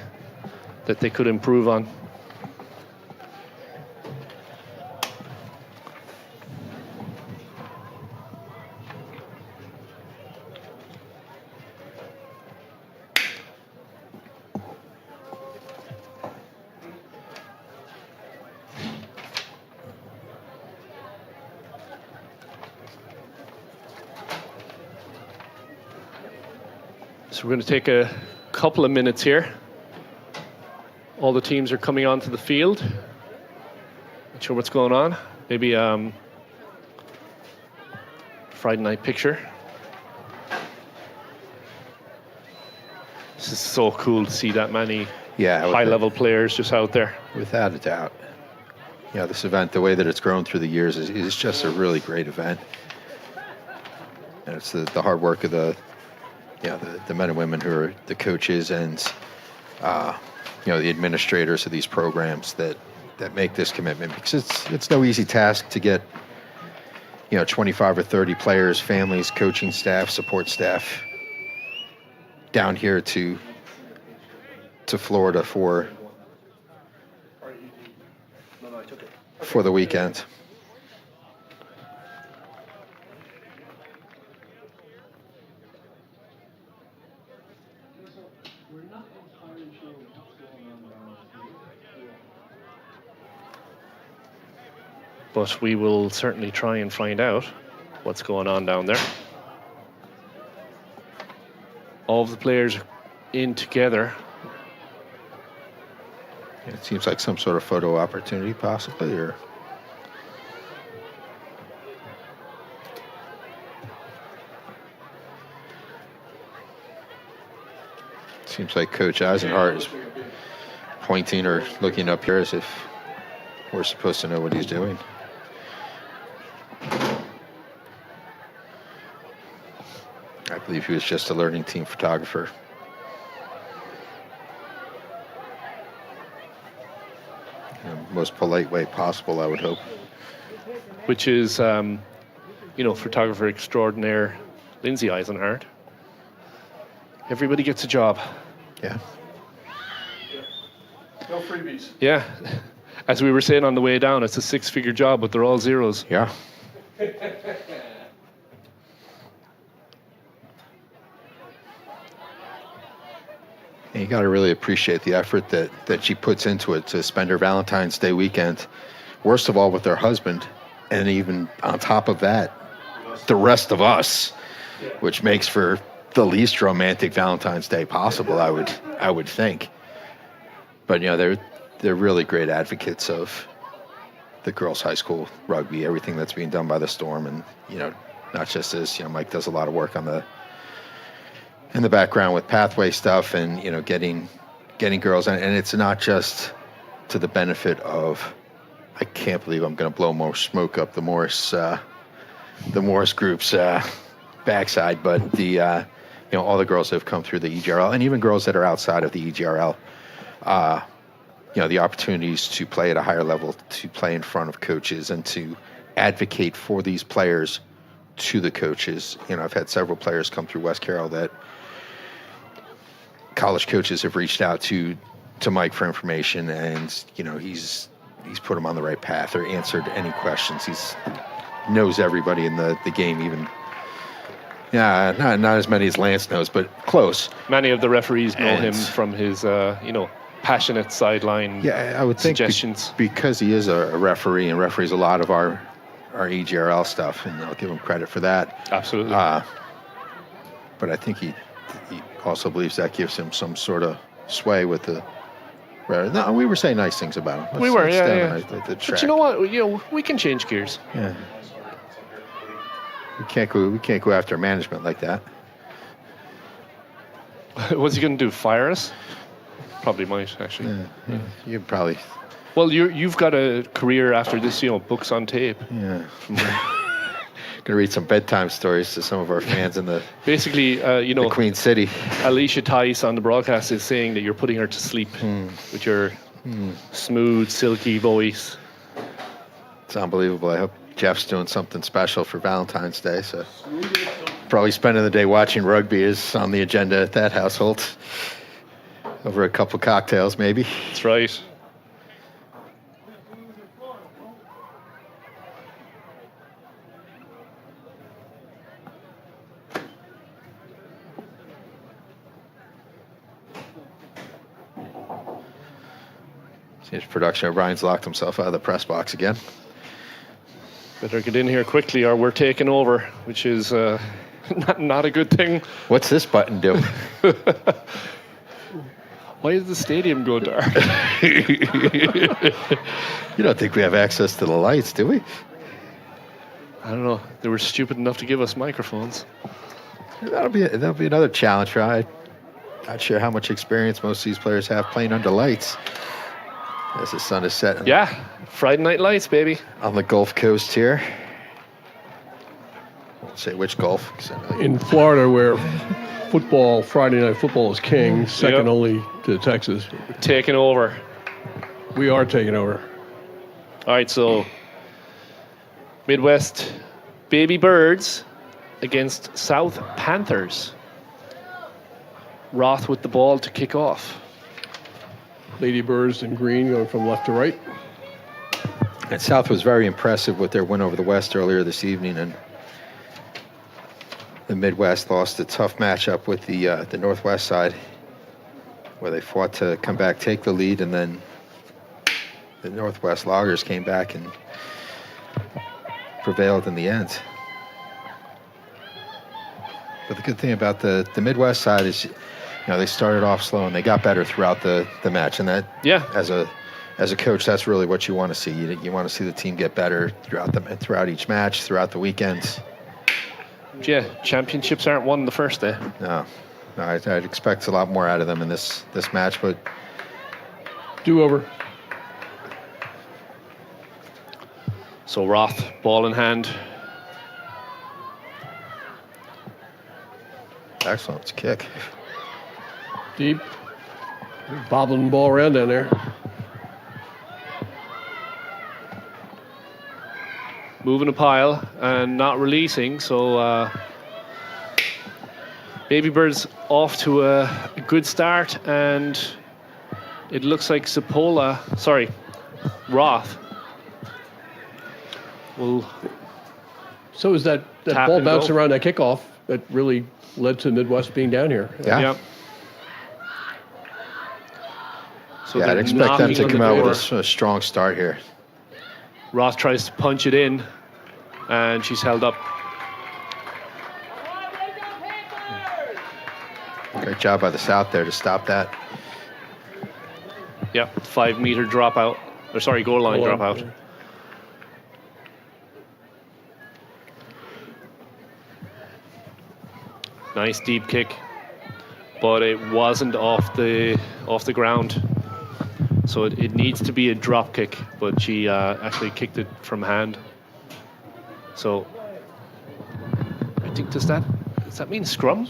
that they could improve on. So we're going to take a couple of minutes here. All the teams are coming onto the field. Not sure what's going on. Maybe Friday night picture. This is so cool to see that many high-level players just out there. Without a doubt. You know, this event, the way that it's grown through the years, is just a really great event. And it's the hard work of the men and women who are the coaches and you know, the administrators of these programs that make this commitment, because it's no easy task to get, you know, 25 or 30 players, families, coaching staff, support staff down here to Florida for the weekend. But we will certainly try and find out what's going on down there. All of the players in together. It seems like some sort of photo opportunity, possibly, or seems like Coach Eisenhart is pointing or looking up here as if we're supposed to know what he's doing. I believe he was just a learning team photographer. In the most polite way possible, I would hope. Which is, photographer extraordinaire Lindsay Eisenhardt. Everybody gets a job. Yeah. No freebies. Yeah. As we were saying on the way down, it's a 6-figure job, but they're all zeros. Yeah. And you got to really appreciate the effort that she puts into it to spend her Valentine's Day weekend, worst of all, with her husband, and even on top of that, the rest of us, which makes for the least romantic Valentine's Day possible, I would think. But they're really great advocates of the girls' high school rugby, everything that's being done by the Storm, and not just this. Mike does a lot of work in the background with pathway stuff and getting girls, and it's not just to the benefit of. I can't believe I'm going to blow more smoke up the Morris group's backside, but all the girls that have come through the EGRL, and even girls that are outside of the EGRL, the opportunities to play at a higher level, to play in front of coaches, and to advocate for these players to the coaches. I've had several players come through West Carroll that college coaches have reached out to Mike for information, and he's put them on the right path or answered any questions. He's knows everybody in the game, even not as many as Lance knows, but close. Many of the referees know him from his passionate sideline I would think suggestions. Because he is a referee and referees a lot of our EGRL stuff, and I'll give him credit for that. Absolutely. But I think he also believes that gives him some sort of sway with the. No, we were saying nice things about him. We were, let's yeah. stay on the But track. you know what? We can change gears. Yeah. We can't go after management like that. What's he going to do? Fire us? Probably might, actually. Yeah. You probably. Well, you've got a career after this, books on tape. Yeah. Gonna read some bedtime stories to some of our fans in the Basically, the Queen City. Alicia Tice on the broadcast is saying that you're putting her to sleep with your smooth, silky voice. It's unbelievable. I hope Jeff's doing something special for Valentine's Day. So probably spending the day watching rugby is on the agenda at that household. Over a couple cocktails, maybe. That's right. Seems production O'Brien's locked himself out of the press box again. Better get in here quickly or we're taking over, which is not a good thing. What's this button do? Why is the stadium go dark? You don't think we have access to the lights, do we? I don't know. They were stupid enough to give us microphones. That'll be another challenge for I'm not sure how much experience most of these players have playing under lights. As the sun is set. Yeah, Friday Night Lights, baby. On the Gulf Coast here. I won't say which Gulf. 'Cause I know In Florida, where Friday night football is king, second only to Texas. Taking over. We are taking over. All right, so Midwest Babybirds against South Panthers. Roth with the ball to kick off. Ladybirds in green going from left to right. And South was very impressive with their win over the West earlier this evening, and the Midwest lost a tough matchup with the Northwest side, where they fought to come back, take the lead, and then the Northwest Loggers came back and prevailed in the end. But the good thing about the Midwest side is, they started off slow and they got better throughout the match, and that as a coach, that's really what you want to see. You want to see the team get better throughout each match, throughout the weekends. Yeah, championships aren't won the first day. No, I'd expect a lot more out of them in this match, but Do over. So Roth, ball in hand. excellent. It's a kick. Deep. Bobbling the ball around down there. Moving a pile and not releasing, so Babybirds off to a good start, and it looks like Roth will. So is that Tap ball and bouncing go. around that kickoff that really led to Midwest being down here? Yeah. Yep. So Yeah, I'd they're expect them knocking to on come the out door. with a strong start here. Roth tries to punch it in, and she's held up. Great job by the South there to stop that. Yep, 5 meter dropout. Or sorry, goal line Goal line, dropout. yeah. Nice deep kick, but it wasn't off the ground. So it needs to be a drop kick, but she actually kicked it from hand. So I think does that mean scrum?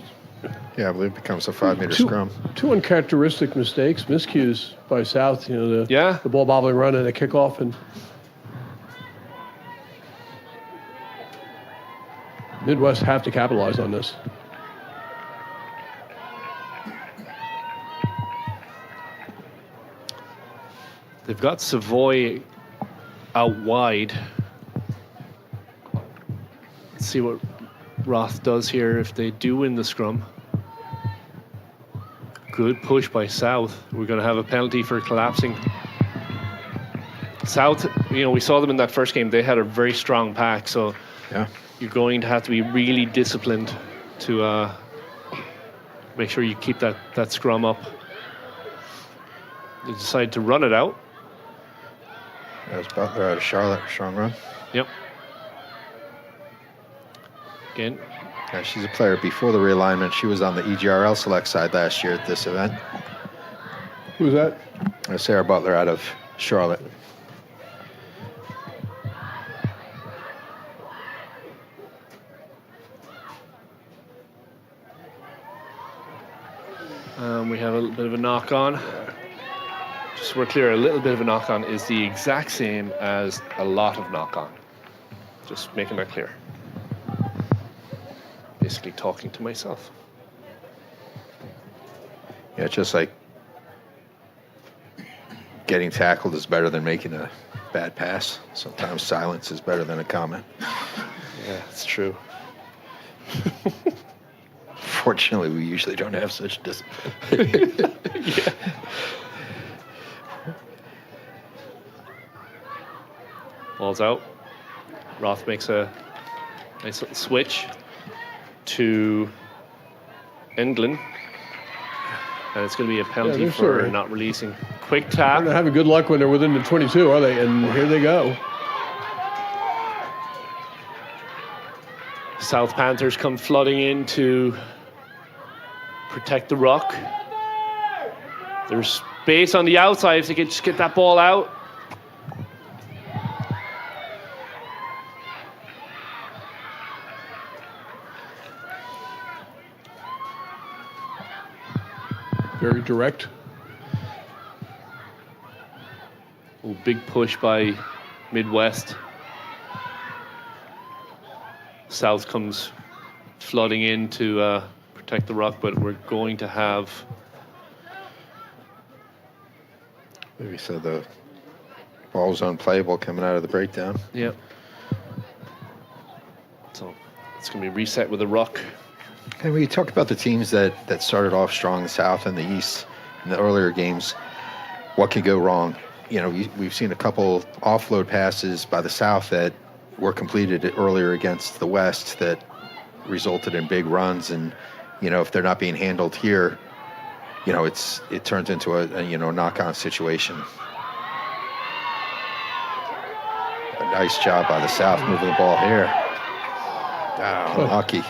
Yeah, I believe it becomes a 5 meter Two- scrum. Two uncharacteristic mistakes, miscues by South. Yeah. The ball bobbling around and a kickoff, and Midwest have to capitalize on this. They've got Savoy out wide. Let's see what Roth does here if they do win the scrum. Good push by South. We're going to have a penalty for collapsing. South, we saw them in that first game. They had a very strong pack, so Yeah. you're going to have to be really disciplined to make sure you keep that scrum up. They decide to run it out. That was Butler out of Charlotte. Strong run. Yep. Again, Yeah, she's a player before the realignment. She was on the EGRL select side last year at this event. Who's that? Sarah Butler out of Charlotte. we have a little bit of a knock on. Just so we're clear, a little bit of a knock on is the exact same as a lot of knock on. Just making that clear. Basically talking to myself. Yeah, it's just like getting tackled is better than making a bad pass. Sometimes silence is better than a comment. Yeah, it's true. Fortunately, we usually don't have such discipline. Yeah. Ball's out. Roth makes a nice little switch to England. And it's going to be a penalty they're for sorry. not releasing. Quick They're tap. not having good luck when they're within the 22, are they? And here they go. South Panthers come flooding in to protect the ruck. There's space on the outside if they could just get that ball out. Very direct. Oh, big push by Midwest. South comes flooding in to protect the ruck, but we're going to have... Maybe so the ball was unplayable coming out of the breakdown. Yep. So it's going to be reset with a ruck. And we talked about the teams that started off strong, the South and the East, in the earlier games. What could go wrong? You know, we've seen a couple offload passes by the South that were completed earlier against the West that resulted in big runs. And, you know, if they're not being handled here, you know, it turns into a knock-on situation. A nice job by the South moving the ball here. Unlucky.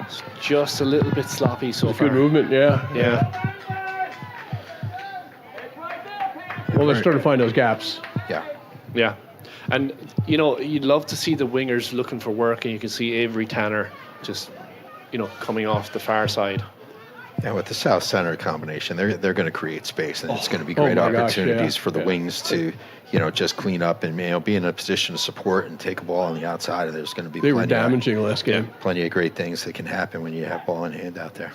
It's just a little bit sloppy so far. Good movement, yeah. Yeah. Well, they're starting to find those gaps. Yeah. Yeah. And, you know, you'd love to see the wingers looking for work, and you can see Avery Tanner just, you know, coming off the far side. Yeah, with the south center combination, they're going to create space, and it's going to be great my gosh, opportunities yeah, for the yeah. wings to, you know, just clean up and, you know, be in a position to support and take a ball on the outside. And there's going to be They were plenty of- damaging last game. plenty of great things that can happen when you have ball in hand out there.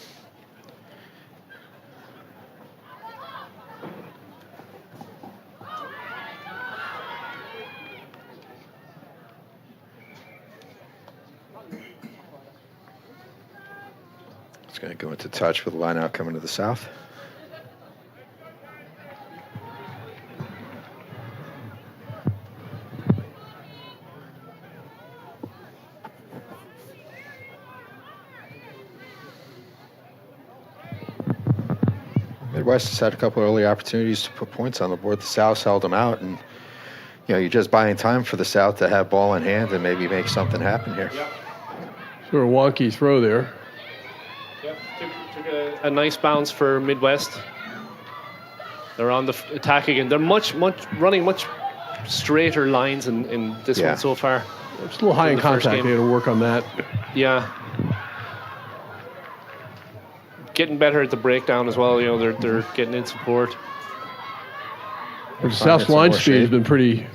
It's going to go into touch with the line out coming to the south. Midwest has had a couple early opportunities to put points on the board. The South held them out, and you know, you're just buying time for the South to have ball in hand and maybe make something happen here. Sort of wonky throw there. Yep, took a nice bounce for Midwest. They're on the attack again. They're running much straighter lines in this Yeah. one so far. It's a little high in the first contact. game. They had to work on that. Yeah. Getting better at the breakdown as well. You know, they're getting in support. The South some line more speed has shape. been pretty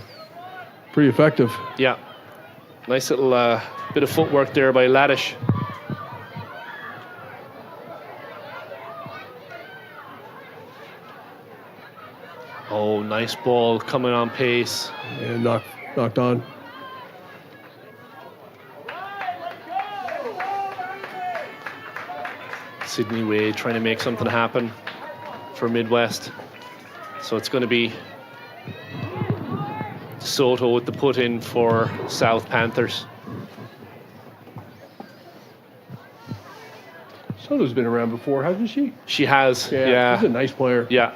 effective. Yeah. Nice little bit of footwork there by Laddish. Oh, nice ball coming on pace. And knocked on. Sydney Wade trying to make something happen for Midwest. So it's going to be Soto with the put in for South Panthers. Soto's been around before, hasn't she? She has. Yeah. She's a nice player. Yeah.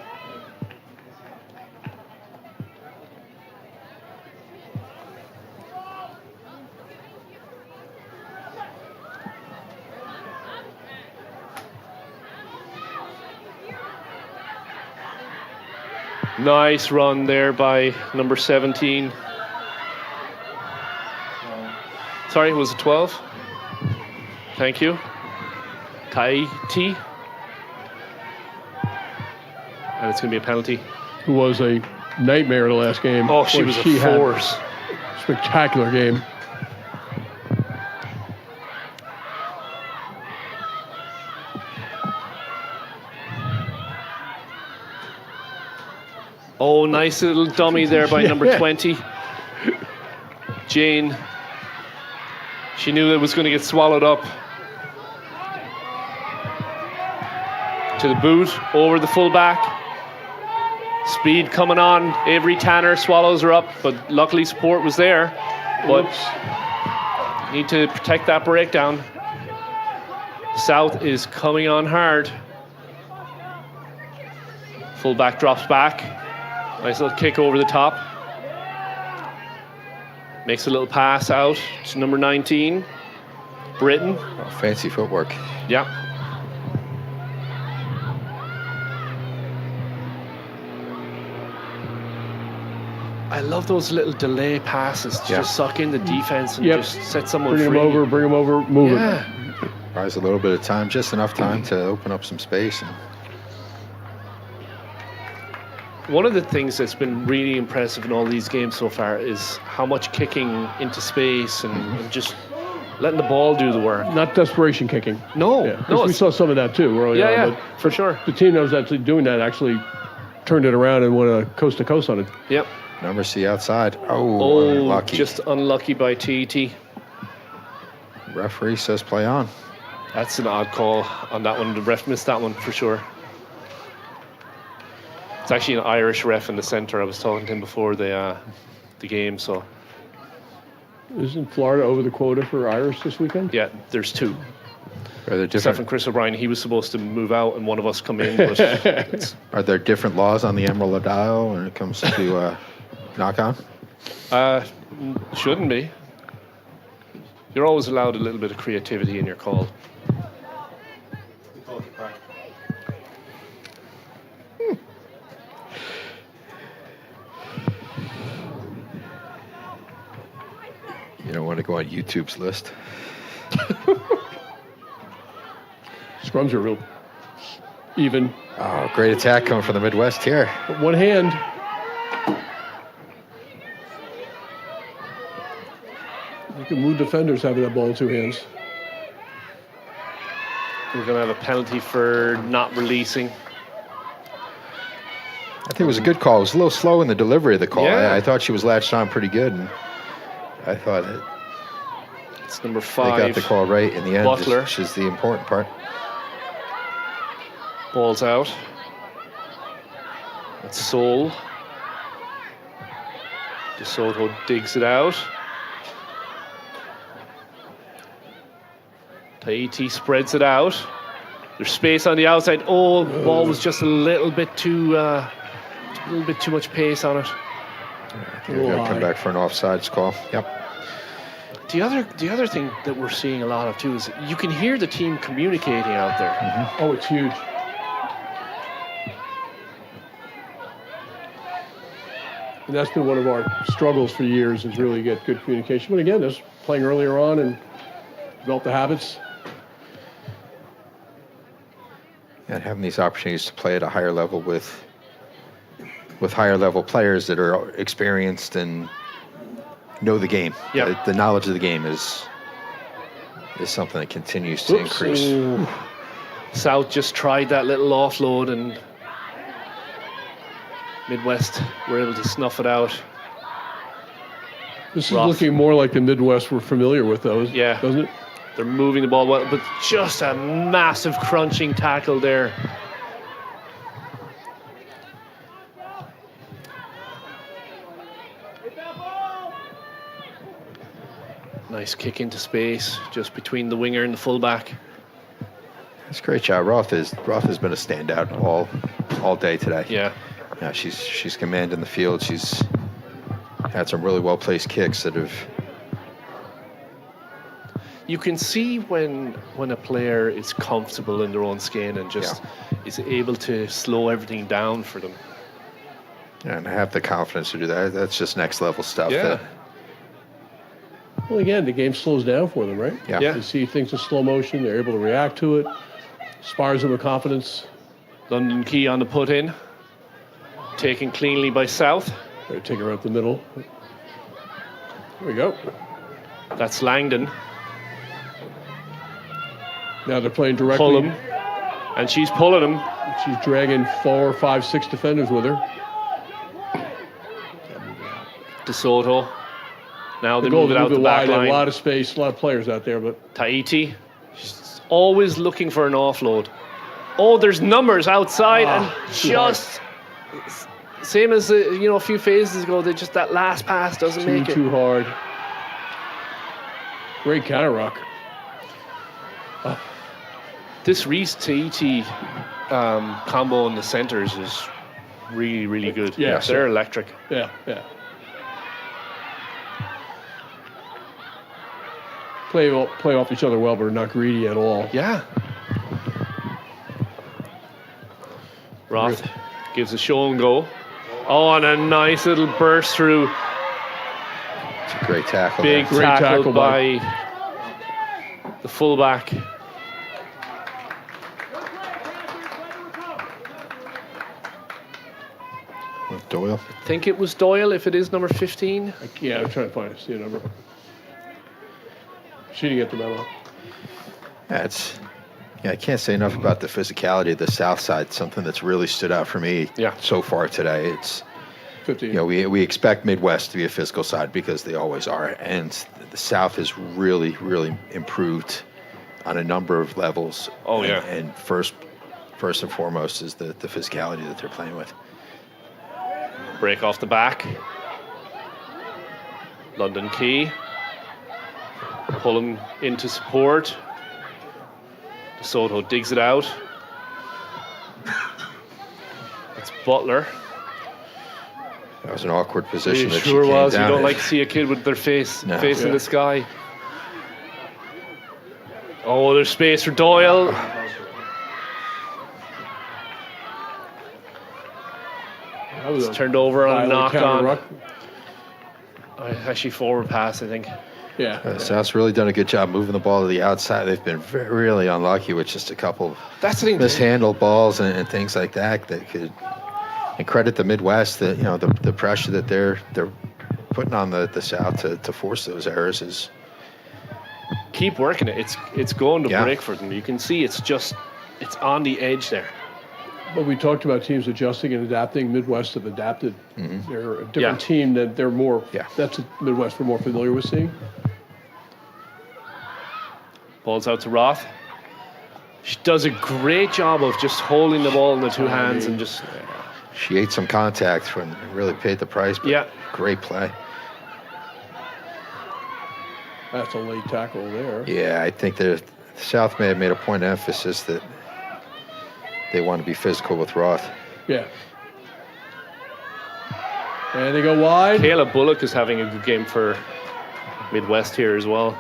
Nice run there by number 17. Sorry, was it 12? Thank you. Tai T. And it's going to be a penalty. Who was a nightmare the last game. Oh, she Boy, was a had force. Spectacular game. Oh, nice little dummy there by number 20. Jane. She knew it was going to get swallowed up. To the boot, over the fullback. Speed coming on. Avery Tanner swallows her up, but luckily support was there. But need to protect that breakdown. South is coming on hard. Fullback drops back. Nice little kick over the top. Makes a little pass out to number 19, Britton. Oh, fancy footwork. Yeah. I love those little delay passes to just suck in the defense and just set someone Bring free. bring them over, move it. Yeah. Buys a little bit of time, just enough time to open up some space. And One of the things that's been really impressive in all these games so far is how much kicking into space and just letting the ball do the work. Not desperation kicking. No, Yeah, 'cause no, we it's- saw some of that too early on. yeah, But for sure. the team that was actually doing that actually turned it around and went coast to coast on it. Yep. number C outside. Oh, Oh, unlucky. just unlucky by TET. Referee says play on. That's an odd call on that one. The ref missed that one for sure. It's actually an Irish ref in the centre. I was talking to him before the game, so Isn't Florida over the quota for Irish this weekend? yeah, there's two. Are there Except different? for Chris O'Brien, he was supposed to move out and one of us come in, but it's, Are there different laws on the Emerald Isle when it comes to knock on? shouldn't be. You're always allowed a little bit of creativity in your call. on YouTube's list. Scrums are real even. Oh, great attack coming from the Midwest here. But one hand. You can move defenders having that ball in two hands. We're going to have a penalty for not releasing. I think it was a good call. It was a little slow in the delivery of the call. Yeah. I thought she was latched on pretty good, and I thought It's number they 5. got the call right in the end, Butler. which is the important part. Ball's out. That's Sol. DeSoto digs it out. Tahiti spreads it out. There's space on the outside. Oh, the ball was just a little bit too much pace on it. They're going to come back for an offsides call. Yep. The other thing that we're seeing a lot of too is you can hear the team communicating out there. Oh, it's huge. And that's been one of our struggles for years, is really get good communication. But again, just playing earlier on and develop the habits. And having these opportunities to play at a higher level with higher level players that are experienced and know the game. Yep. The knowledge of the game is something that continues to increase. Ooh. South just tried that little offload and Midwest were able to snuff it out. This is Rough. looking more like the Midwest we're familiar with, though, Yeah. doesn't it? They're moving the ball well, but just a massive crunching tackle there. Nice kick into space, just between the winger and the fullback. That's a great job. Roth has been a standout all day today. Yeah. Yeah, she's commanding the field. She's had some really well placed kicks that have. You can see when a player is comfortable in their own skin and just is able to slow everything down for them. And have the confidence to do that. That's just next level stuff. Yeah. Well, again, the game slows down for them, right? Yeah. Yeah. They see things in slow motion. They're able to react to it. Inspires them with confidence. London Key on the put in. Taken cleanly by South. They take her out the middle. There we go. That's Langdon. Now they're playing directly. Pull him. And she's pulling him. She's dragging 4, 5, 6 defenders with her. DeSoto. Now they Goal move it out the back wide. A line. lot of space, a lot of players out there, but Tahiti. She's always looking for an offload. Oh, there's numbers outside and just same as a few phases ago. They just that last pass doesn't make it. too hard. Great counter rock. This Reese Tahiti combo in the centers is really, really good. Yeah, They're electric. Yeah. Play off each other well, but are not greedy at all. Yeah. Roth gives a show and go. Oh, and a nice little burst through. It's a great tackle. Big there. Great tackle tackle by the fullback. With Doyle. I think it was Doyle, if it is number 15. Yeah, I'm trying to find see a number. She didn't get the memo. I can't say enough about the physicality of the South side. Something that's really stood out for me so far today. It's 15. we expect Midwest to be a physical side because they always are, and the South has really, really improved on a number of levels. Oh, yeah. And first and foremost is the physicality that they're playing with. Break off the back. London Key. Pull him into support. DeSoto digs it out. That's Butler. That was an awkward position. It that sure she came was. You down don't in. like to see a kid with their face No. facing Yeah. the sky. Oh, there's space for Doyle. That was It's turned over on a violent knock counter on. ruck. Actually, forward pass, I think. Yeah. South's really done a good job moving the ball to the outside. They've been really unlucky with just a couple That's the thing. mishandled balls and things like that could. And credit the Midwest that the pressure that they're putting on the South to force those errors is. Keep working it. It's going to Yeah. break for them. You can see it's on the edge there. But we talked about teams adjusting and adapting. Midwest have adapted. They're a different Yeah. team that they're more. Yeah. That's a Midwest we're more familiar with seeing. Ball's out to Roth. She does a great job of just holding the ball in the two hands and just. She ate some contact when really paid the price. But Yeah. great play. That's a late tackle there. Yeah, I think the South may have made a point of emphasis that they want to be physical with Roth. Yeah. And they go wide. Kayla Bullock is having a good game for Midwest here as well.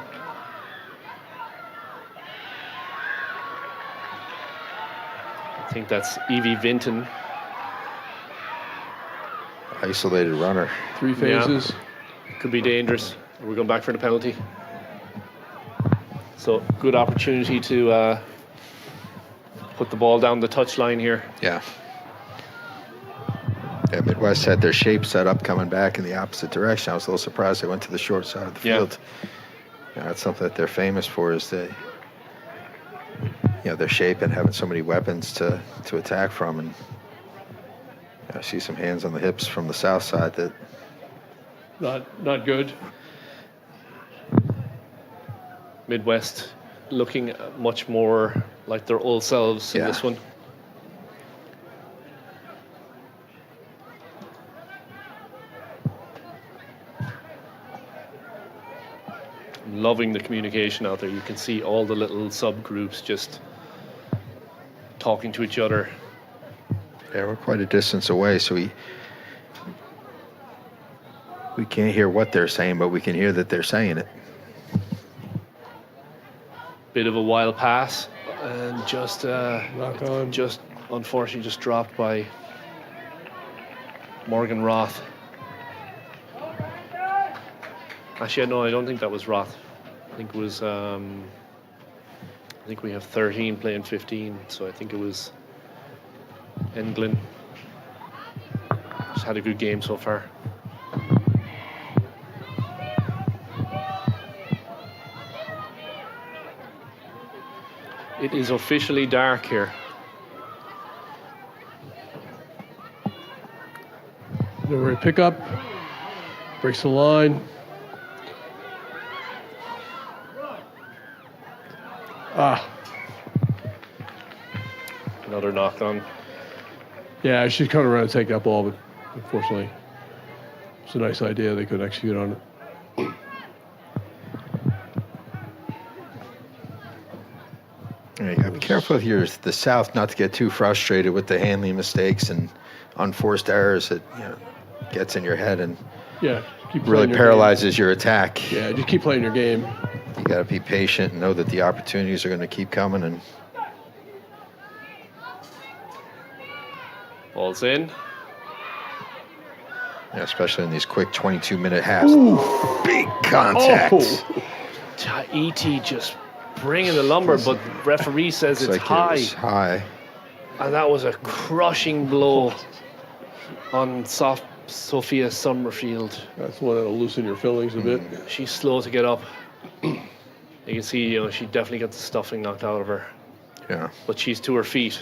I think that's Evie Vinton. Isolated runner. 3 phases. Could be dangerous. We're going back for the penalty. So good opportunity to put the ball down the touchline here. Yeah. Yeah, Midwest had their shape set up coming back in the opposite direction. I was a little surprised they went to the short side of the Yeah. field. That's something that they're famous for is their shape and having so many weapons to attack from. And I see some hands on the hips from the south side that Not good. Midwest looking much more like their old selves in Yeah. this one. Loving the communication out there. You can see all the little subgroups just talking to each other. yeah, we're quite a distance away, so we can't hear what they're saying, but we can hear that they're saying it. Bit of a wild pass and just Knock on. just unfortunately just dropped by Morgan Roth. Actually, no, I don't think that was Roth. I think it was. I think we have 13 playing 15, so I think it was Englyn. Just had a good game so far. It is officially dark here. Nowhere to pick up. Breaks the line. Another knock on. Yeah, she's coming around to take that ball, but unfortunately, it's a nice idea. They could execute on it. Yeah, you gotta be careful here, the South, not to get too frustrated with the handling mistakes and unforced errors that gets in your head and Yeah, keep really playing your paralyzes your attack. game. Yeah, just keep playing your game. You got to be patient and know that the opportunities are going to keep coming. And Ball's in. especially in these quick 22-minute halves. Big contact. Oh. E.T. just bringing the lumber, but referee says Looks it's like high. It was high. And that was a crushing blow on Sophia Summerfield. That's one that'll loosen your fillings a bit. She's slow to get up. You can see, she definitely got the stuffing knocked out of her. Yeah. But she's to her feet.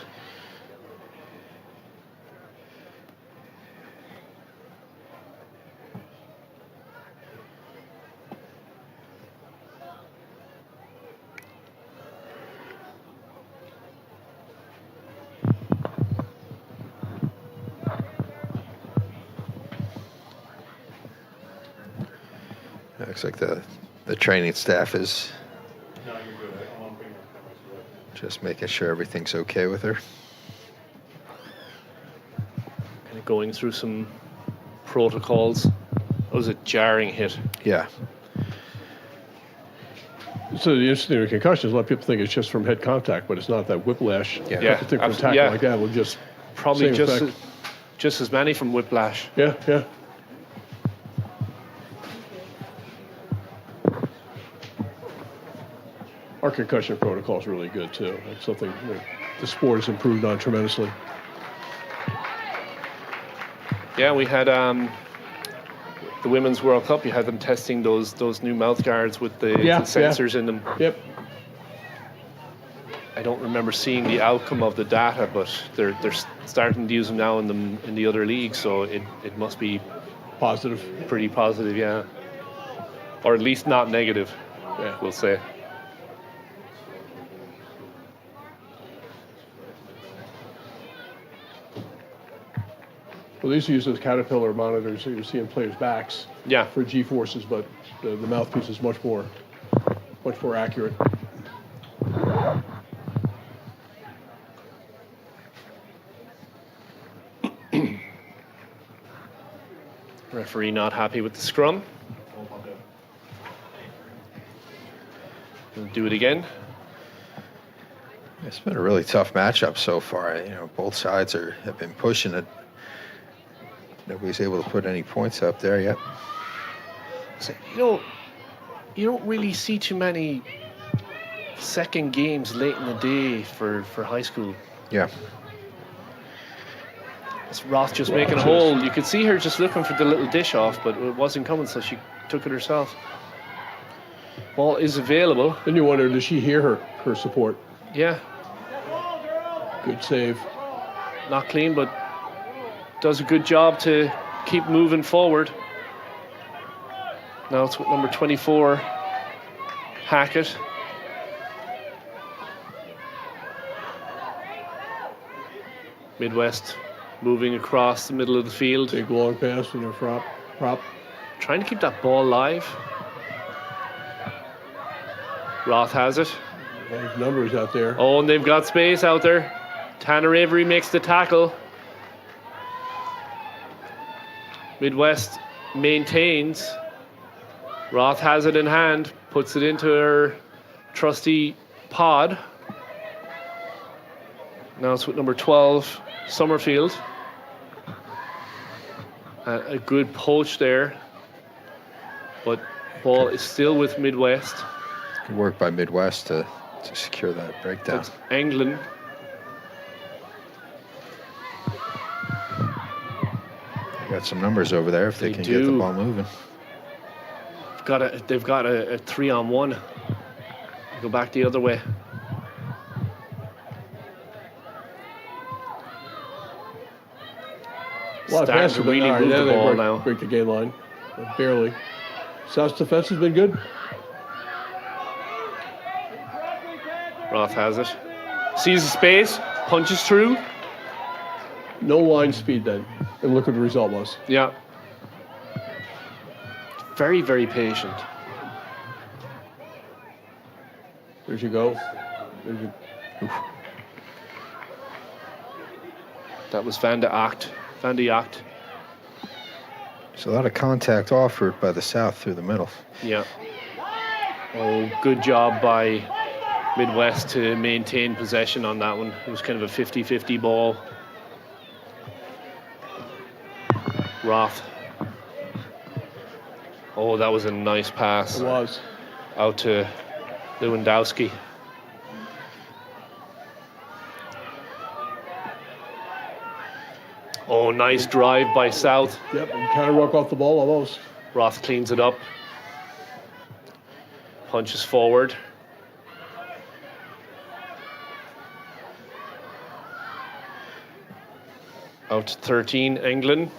Looks like the training staff is just making sure everything's okay with her. Kind of going through some protocols. That was a jarring hit. Yeah. So the interesting thing with concussions, a lot of people think it's just from head contact, but it's not. That whiplash. Yeah. Yeah, I think from a absolutely, tackle yeah. like that will just Probably same just effect. just as many from whiplash. Yeah. Our concussion protocol is really good too. It's something that the sport has improved on tremendously. Yeah, we had the Women's World Cup. You had them testing those new mouth guards with the sensors in them. Yep. I don't remember seeing the outcome of the data, but they're starting to use them now in the other leagues, so it must be Positive. pretty positive, yeah, or at least not negative. Yeah. We'll say. Well, these use those Caterpillar monitors that you're seeing players' backs. Yeah. For G-forces, but the mouthpiece is much more accurate. Referee not happy with the scrum. We'll do it again. It's been a really tough matchup so far. Both sides have been pushing it. Nobody's able to put any points up there yet. So, you don't really see too many second games late in the day for high school. Yeah. It's Roth just making a hole. You could see her just looking for the little dish off, but it wasn't coming, so she took it herself. Ball is available. Then you wonder, does she hear her support? Yeah, Good save. not clean, but does a good job to keep moving forward. Now it's with number 24, Hackett. Midwest moving across the middle of the field. Big long pass in her prop. Trying to keep that ball live. Roth has it. There's numbers out there. Oh, and they've got space out there. Tanner Avery makes the tackle. Midwest maintains. Roth has it in hand, puts it into her trusty pod. Now it's with number 12, Summerfield. A good poach there, but ball is still with Midwest. Good work by Midwest to secure that breakdown. That's England. Got some numbers over there if they can get the ball moving. They've got a 3-on-1. Go back the other way. A lot Starting faster to really move the ball now. Break the gain line. Barely. South's defense has been good. Roth has it. Sees the space, punches through. No line speed then. And look what the result was. Yeah. Very, very patient. There you go. That was Van de Acht. There's a lot of contact offered by the South through the middle. Yeah. Oh, good job by Midwest to maintain possession on that one. It was kind of a 50-50 ball. Roth. Oh, that was a nice pass. It was. Out to Lewandowski. Oh, nice drive by South. Yep, and kind of rock off the ball almost. Roth cleans it up. Punches forward. Out to 13, England.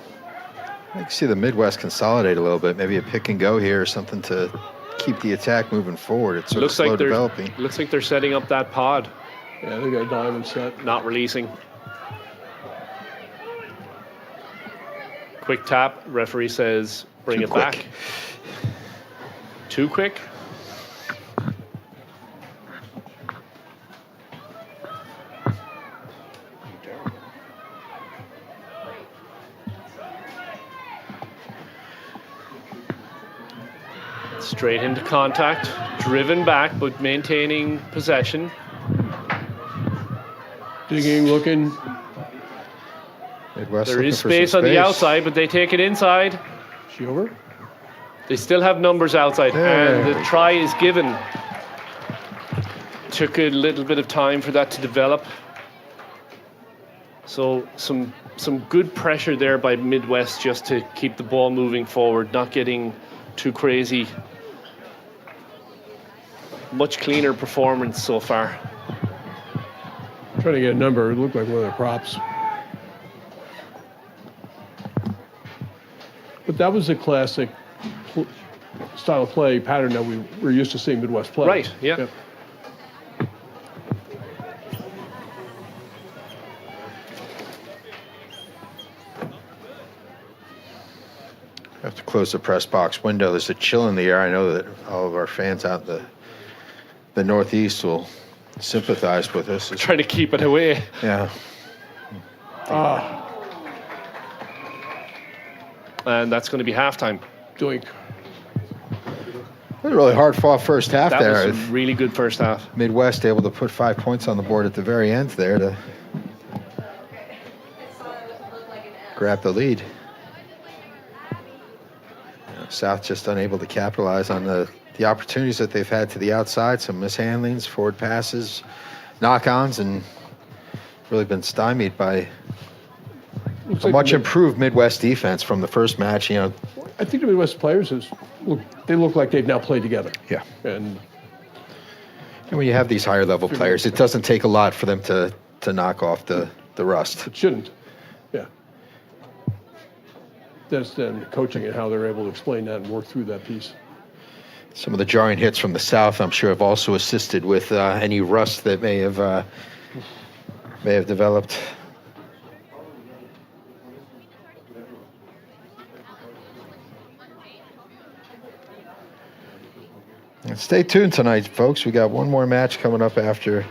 I can see the Midwest consolidate a little bit. Maybe a pick and go here or something to keep the attack moving forward. It's sort of slow developing. Looks like they're setting up that pod. Yeah, they got a diamond set. Not releasing. Quick tap. Referee says bring it back. Too quick. Straight into contact, driven back, but maintaining possession. Digging, looking. Midwest There is space on the outside, but they take it inside. She over? They still have numbers outside, and the try is given. Took a little bit of time for that to develop. So some good pressure there by Midwest just to keep the ball moving forward, not getting too crazy. Much cleaner performance so far. Trying to get a number. It looked like one of the props. But that was a classic style of play pattern that we're used to seeing Midwest play. Right, yeah. Yep. I have to close the press box window. There's a chill in the air. I know that all of our fans out in the Northeast will sympathize with us. Trying to keep it away. Yeah. And that's going to be halftime. Doink. It was a really hard fought first half That there. was a really good first half. Midwest able to put 5 points on the board at the very end there to grab the lead. South just unable to capitalize on the opportunities that they've had to the outside, some mishandlings, forward passes, knock-ons, and really been stymied by a much improved Midwest defense from the first match. I think the Midwest players they look like they've now played together. Yeah. And when you have these higher level players, it doesn't take a lot for them to knock off the rust. it shouldn't. Yeah. That's then coaching and how they're able to explain that and work through that piece. Some of the jarring hits from the South, I'm sure, have also assisted with any rust that may have developed. And stay tuned tonight, folks. We got one more match coming up after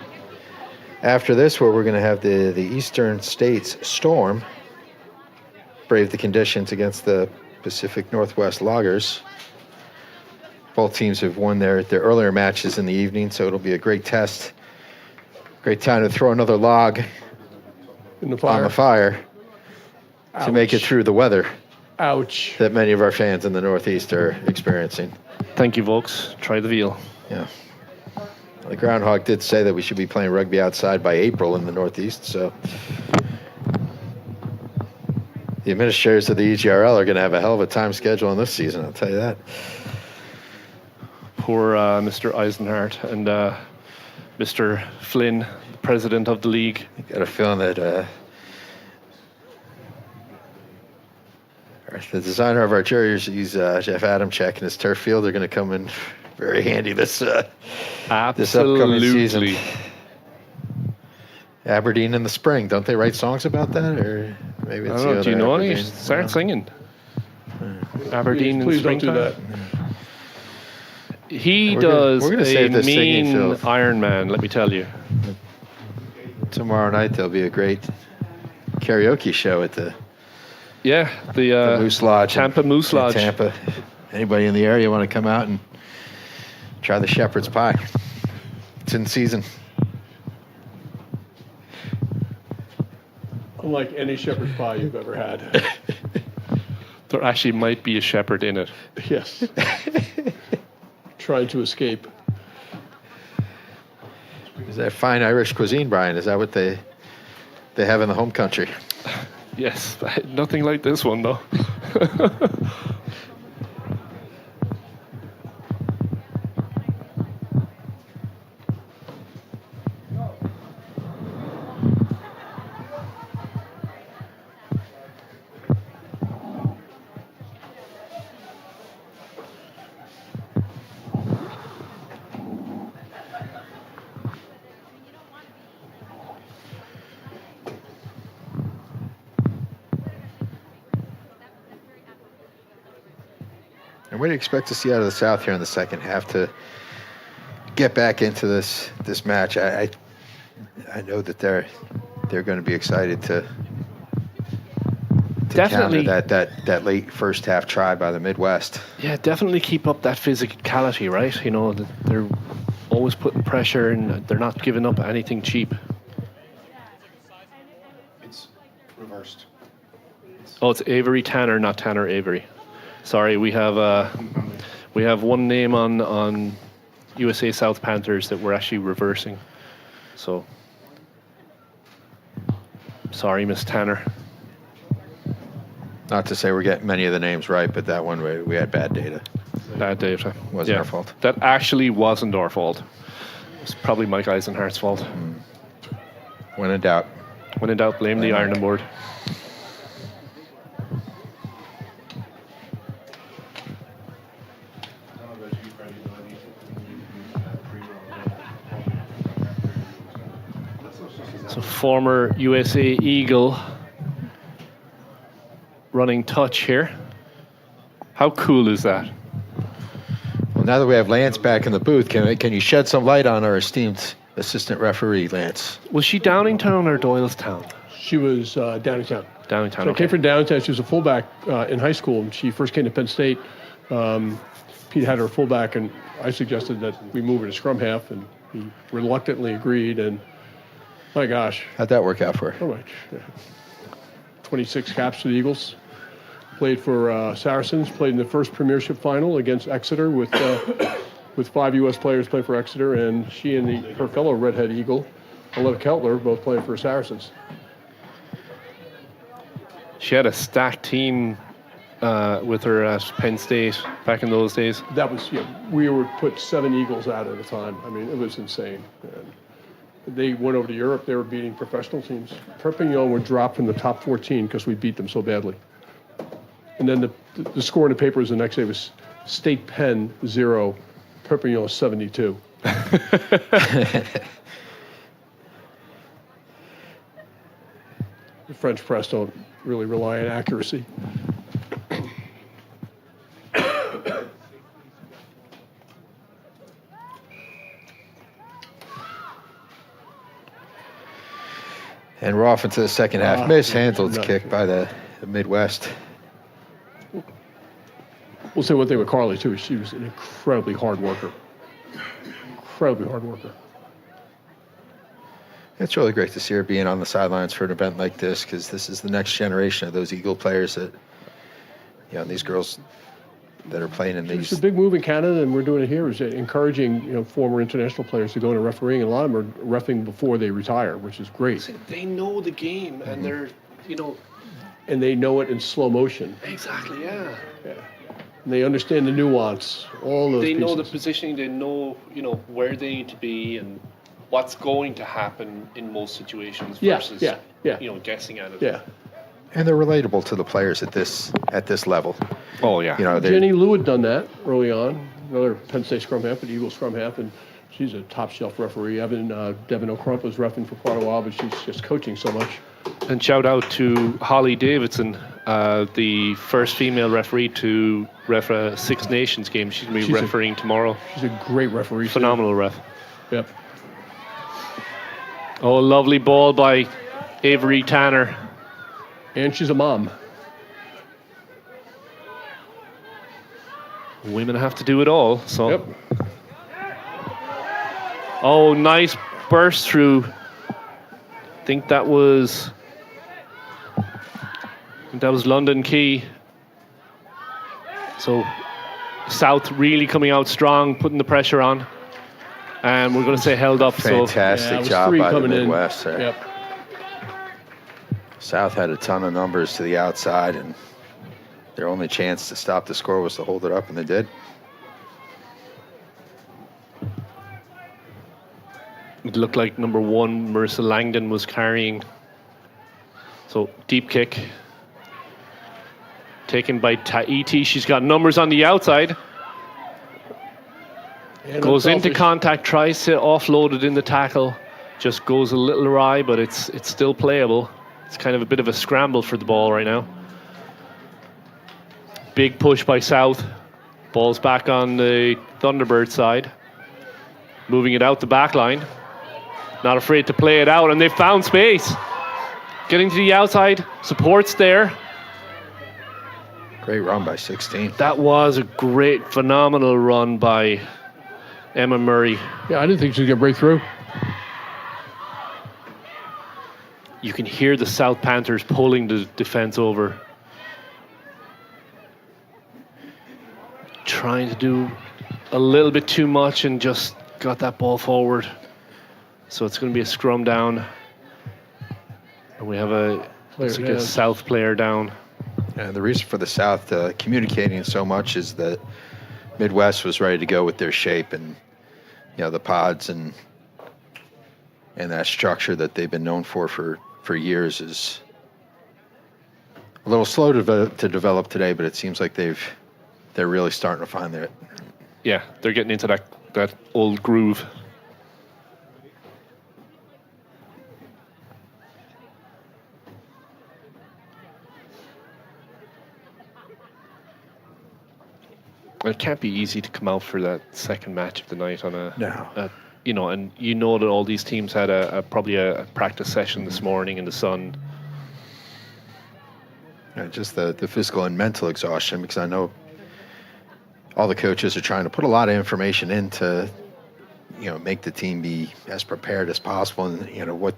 this, where we're going to have the Eastern States Storm brave the conditions against the Pacific Northwest Loggers. Both teams have won their earlier matches in the evening, so it'll be a great test. Great time to throw another log On the fire to make it through the weather Ouch. that many of our fans in the Northeast are experiencing. Thank you, folks. Try the veal. Yeah. The Groundhog did say that we should be playing rugby outside by April in the Northeast, so the administrators of the EGRL are going to have a hell of a time schedule in this season, I'll tell you that. Poor Mr. Eisenhart and Mr. Flynn, the president of the league. Got a feeling that the designer of our jerseys, Jeff Adamczyk, and his turf field are going to come in very handy this upcoming season. Aberdeen in the spring. Don't they write songs about that? Or maybe it's do you know any? Aberdeen. Start singing. Aberdeen Please in don't do springtime. that. He We're does gonna save a this singing, mean Phil. Iron Man, let me tell you. Tomorrow night there'll be a great karaoke show at the The Moose Lodge. Tampa Moose in Lodge. Tampa. Anybody in the area want to come out and try the shepherd's pie? It's in season. Unlike any shepherd's pie you've ever had. There actually might be a shepherd in it. Yes. Trying to escape. Is that fine Irish cuisine, Brian? Is that what they have in the home country? Yes, nothing like this one though. And what do you expect to see out of the South here in the second half to get back into this match? I know that they're going to be excited to Definitely. counter that late first half try by the Midwest. Yeah, definitely keep up that physicality, right? You know, they're always putting pressure and they're not giving up anything cheap. It's reversed. Oh, it's Avery Tanner, not Tanner Avery. Sorry, we have one name on USA South Panthers that were actually reversing. So, sorry, Miss Tanner. Not to say we're getting many of the names right, but that one we had bad data. Bad data. Wasn't our fault. That actually wasn't our fault. It's probably Mike Eisenhardt's fault. When in doubt. When in doubt, blame the ironing board. So former USA Eagle running touch here. How cool is that? Well, now that we have Lance back in the booth, can you shed some light on our esteemed assistant referee, Lance? Was she Downingtown or Doylestown? She was Downingtown. Downingtown, So I okay. came from Downingtown. She was a fullback in high school. And she first came to Penn State. Pete had her fullback, and I suggested that we move her to scrum half, and he reluctantly agreed. And my gosh, How'd that work out for her? how much? 26 caps for the Eagles. Played for Saracens. Played in the first Premiership final against Exeter with 5 U.S. players playing for Exeter, and she and her fellow redhead Eagle, Aletta Keltler, both playing for Saracens. She had a stacked team with her at Penn State back in those days. That was, we would put 7 Eagles out at a time. I mean, it was insane. And they went over to Europe. They were beating professional teams. Perpignan would drop from the top 14 because we beat them so badly. And then the score in the papers the next day was State Penn 0, Perpignan 72. The French press don't really rely on accuracy. And we're off into the second half. Mishandled no. kick by the Midwest. We'll say one thing with Carly, too. She was an incredibly hard worker. Incredibly hard worker. It's really great to see her being on the sidelines for an event like this, because this is the next generation of those Eagle players that, these girls that are playing in It's these. a big move in Canada, and we're doing it here, is encouraging former international players to go into refereeing. And a lot of them are reffing before they retire, which is great. They know the game, and they're, And they know it in slow motion. exactly, yeah. Yeah. And they understand the nuance, all those They pieces. know the positioning, they know, where they need to be and what's going to happen in most situations versus, guessing at it. Yeah. And they're relatable to the players at this level. Oh, yeah. Jenny Lou had done that early on, another Penn State scrum half, but Eagle scrum half, and she's a top-shelf referee. Devin O'Crump was reffing for quite a while, but she's just coaching so much. And shout out to Holly Davidson, the first female referee to ref a Six Nations game. She's going to be refereeing tomorrow. She's a great referee. Phenomenal ref. Yep. Oh, lovely ball by Avery Tanner. And she's a mom. Women have to do it all. So. Yep. Oh, nice burst through. I think that was London Key. So South really coming out strong, putting the pressure on. And we're going to say held up. Fantastic So, job 3 by the coming Midwest in. there. Yep. South had a ton of numbers to the outside, and their only chance to stop the score was to hold it up, and they did. It looked like number 1, Marissa Langdon, was carrying. So deep kick. Taken by Tahiti. She's got numbers on the outside. And Goes into unselfish. contact, tries to offload it in the tackle. Just goes a little awry, but it's still playable. It's kind of a bit of a scramble for the ball right now. Big push by South. Ball's back on the Thunderbird side. Moving it out the back line. Not afraid to play it out, and they've found space. Getting to the outside. Support's there. Great run by 16. That was a great, phenomenal run by Emma Murray. Yeah, I didn't think she was going to break through. You can hear the South Panthers pulling the defense over. Trying to do a little bit too much and just got that ball forward. So it's going to be a scrum down. And we have a South player down. And the reason for the South communicating so much is that Midwest was ready to go with their shape and, the pods and that structure that they've been known for years is a little slow to develop today, but it seems like they're really starting to find that. Yeah, they're getting into that old groove. It can't be easy to come out for that second match of the night on and that all these teams had probably a practice session this morning in the sun. Just the physical and mental exhaustion, because I know all the coaches are trying to put a lot of information in to, make the team be as prepared as possible, and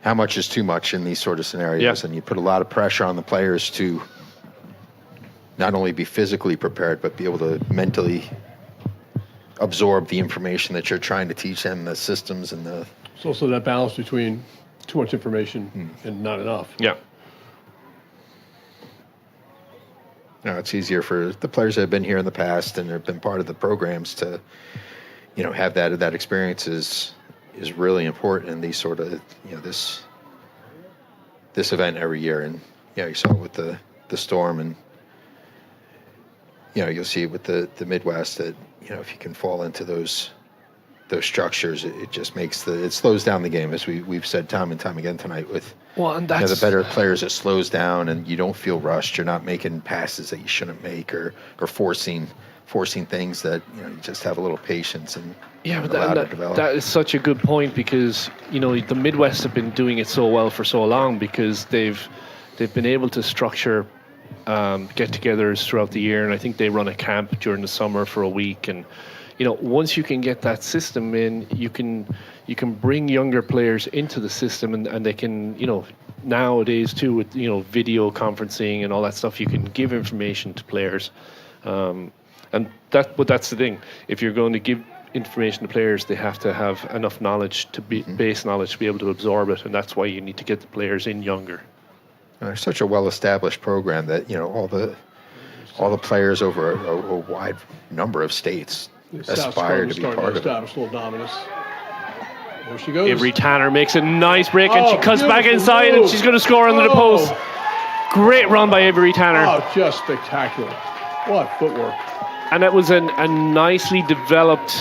how much is too much in these sort of scenarios, and you put a lot of pressure on the players to not only be physically prepared, but be able to mentally absorb the information that you're trying to teach them, the systems and the... It's also that balance between too much information and not enough. Yeah. It's easier for the players that have been here in the past and have been part of the programs to, have that experience is really important in these sort of, this event every year. And, you saw it with the Storm, and, you'll see it with the Midwest that, if you can fall into those structures, it just makes it slows down the game, as we've said time and time again tonight with and the better players. It slows down and you don't feel rushed. You're not making passes that you shouldn't make or forcing things that you just have a little patience and allow to develop. That is such a good point, because the Midwest have been doing it so well for so long because they've been able to structure get-togethers throughout the year, and I think they run a camp during the summer for a week. And once you can get that system in, you can bring younger players into the system, and they can nowadays too with video conferencing and all that stuff, you can give information to players, but that's the thing. If you're going to give information to players, they have to have enough knowledge to be base knowledge to be able to absorb it, and that's why you need to get the players in younger. There's such a well-established program that all the players over a wide number of states aspire to be part of it. A little dominance. There she goes. Avery Tanner makes a nice break, and she cuts back beautiful inside, move. and she's going to score under the post. Great run by Avery Tanner. Oh, just spectacular. What footwork. And that was a nicely developed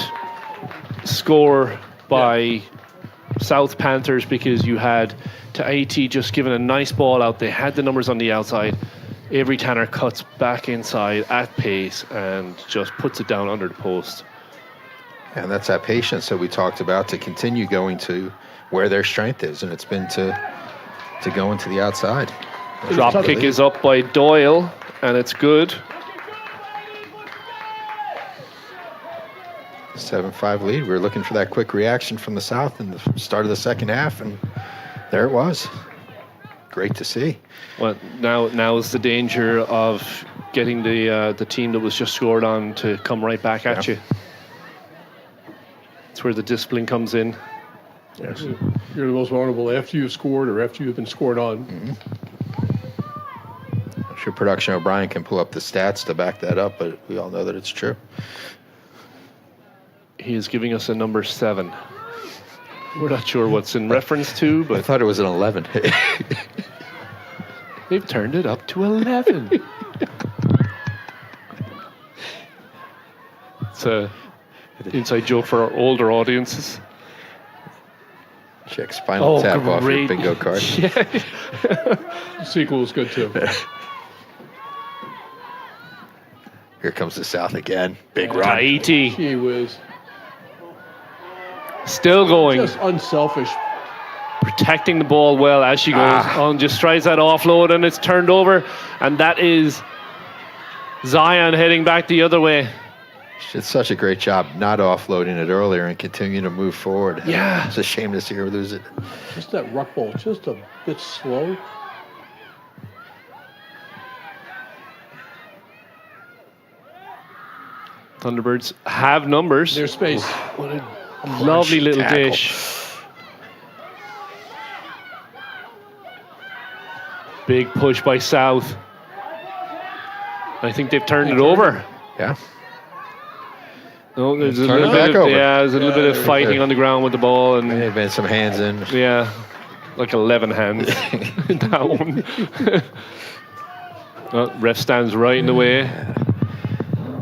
score by South Panthers, because you had to AT just given a nice ball out. They had the numbers on the outside. Avery Tanner cuts back inside at pace and just puts it down under the post. And that's that patience that we talked about, to continue going to where their strength is, and it's been to go into the outside. Drop kick is up by Doyle, and it's good. 7-5 lead. We were looking for that quick reaction from the South in the start of the second half, and there it was. Great to see. Well, now is the danger of getting the team that was just scored on to come right back at you. That's where the discipline comes in. Yes. You're the most vulnerable after you've scored or after you've been scored on. I'm sure Production O'Brien can pull up the stats to back that up, but we all know that it's true. He is giving us a number 7. We're not sure what's in reference to, but I thought it was an 11. they've turned it up to 11. It's a inside joke for our older audiences. Check Spinal Tap off your bingo card. Yeah. The sequel was good too. Here comes the South again. Big run. Tahiti Gee whiz. still going, Just unselfish. protecting the ball well as she goes on, just tries that offload, and it's turned over, and that is Zion heading back the other way. She did such a great job not offloading it earlier and continuing to move forward. Yeah. It's a shame to see her lose it. Just that ruck ball, just a bit slow. Thunderbirds have numbers. There's space. What a lovely little tackle. dish. Big push by South. I think they've turned it over. Yeah. No, there's a Turn little it back bit of over. there's a little bit of fighting on the ground with the ball, and There have been some hands in. yeah, like 11 hands in that one. Ref stands right in the way.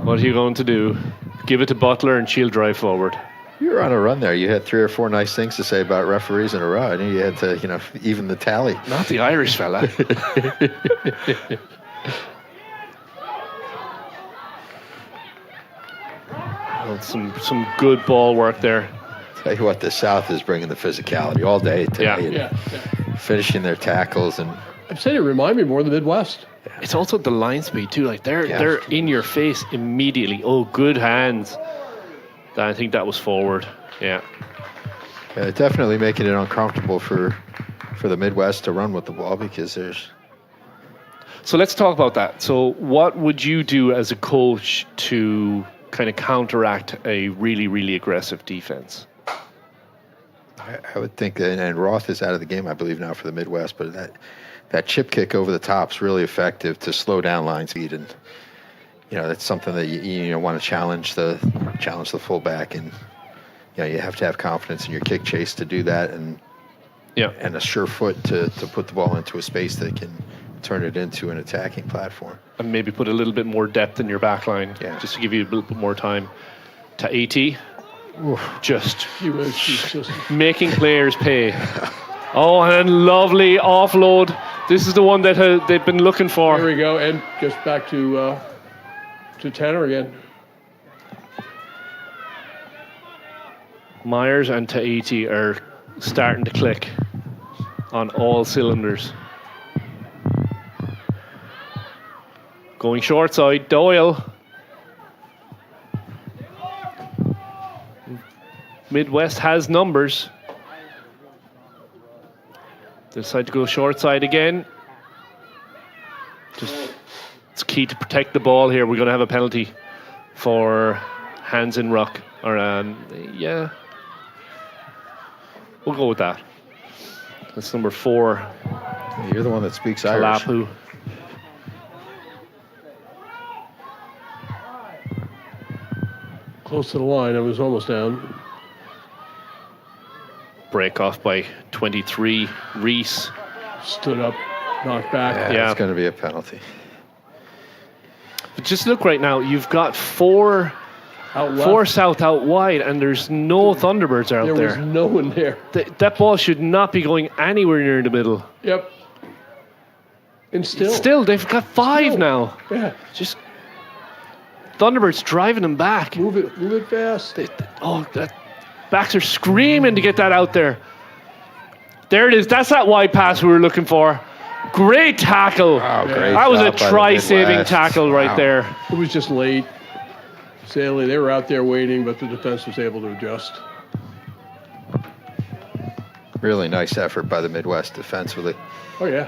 What are you going to do? Give it to Butler and she'll drive forward. You were on a run there. You had 3 or 4 nice things to say about referees in a row. I knew you had to, even the tally. Not the Irish fella. Well, some good ball work there. Tell you what, the South is bringing the physicality all day today. Yeah. and Yeah. Finishing their tackles and I'd say it remind me more of the Midwest. It's also the line speed too. Like Yeah. they're in your face immediately. Oh, good hands. I think that was forward. Yeah. definitely making it uncomfortable for the Midwest to run with the ball because there's. So let's talk about that. So what would you do as a coach to kind of counteract a really, really aggressive defense? I would think that, and Roth is out of the game, I believe, now for the Midwest, but that chip kick over the top is really effective to slow down line speed, and that's something that you want to challenge the fullback, and you have to have confidence in your kick chase to do that, and a sure foot to put the ball into a space that can turn it into an attacking platform. And maybe put a little bit more depth in your back line, just to give you a little bit more time. To AT, just He's just making players pay. Oh, and lovely offload. This is the one that they've been looking for. There we go, and just back to Tanner again. Myers and Tahiti are starting to click on all cylinders. Going short side, Doyle. Midwest has numbers. They decide to go short side again. It's key to protect the ball here. We're going to have a penalty for hands in ruck. Or we'll go with that. That's number 4. You're the one that speaks Irish. Kalapu. Close to the line. I was almost down. Break off by 23. Reese. Stood up, knocked back. Yeah. It's going to be a penalty. But just look right now. You've got 4 Out left. 4 south out wide, and there's no Thunderbirds out There was there. no one there. That ball should not be going anywhere near the middle. Yep. And Still, they've got 5 Still. now. Yeah. Just Thunderbirds driving them back. Move it fast. That backs are screaming to get that out there. There it is. That's that wide pass we were looking for. Great tackle. Wow, great That was a job by the try-saving Midwest. tackle right Wow. there. It was just late. Sadly, they were out there waiting, but the defense was able to adjust. Really nice effort by the Midwest defensively. Oh, yeah.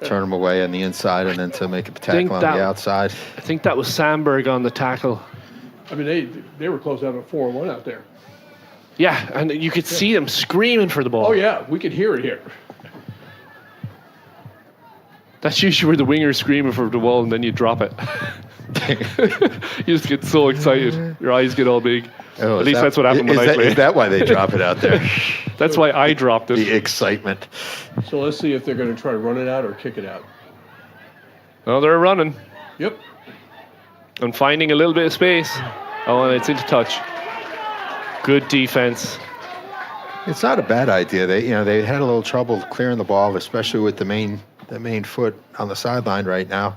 Turn them away on the inside and then to make a Think tackle on that- the outside. I think that was Sandberg on the tackle. I mean, they were close to having a 4-1 out there. Yeah, and you could see them screaming for the ball. Oh, yeah. We could hear it here. That's usually where the winger's screaming for the ball and then you drop it. You just get so excited. Your eyes get all big. Oh, At is least that- that's what happened when I Is played. that why they drop it out there? That's why I dropped it. The excitement. So let's see if they're going to try to run it out or kick it out. Oh, they're running Yep. and finding a little bit of space. Oh, and it's into touch. Good defense. It's not a bad idea. They had a little trouble clearing the ball, especially with the main foot on the sideline right now.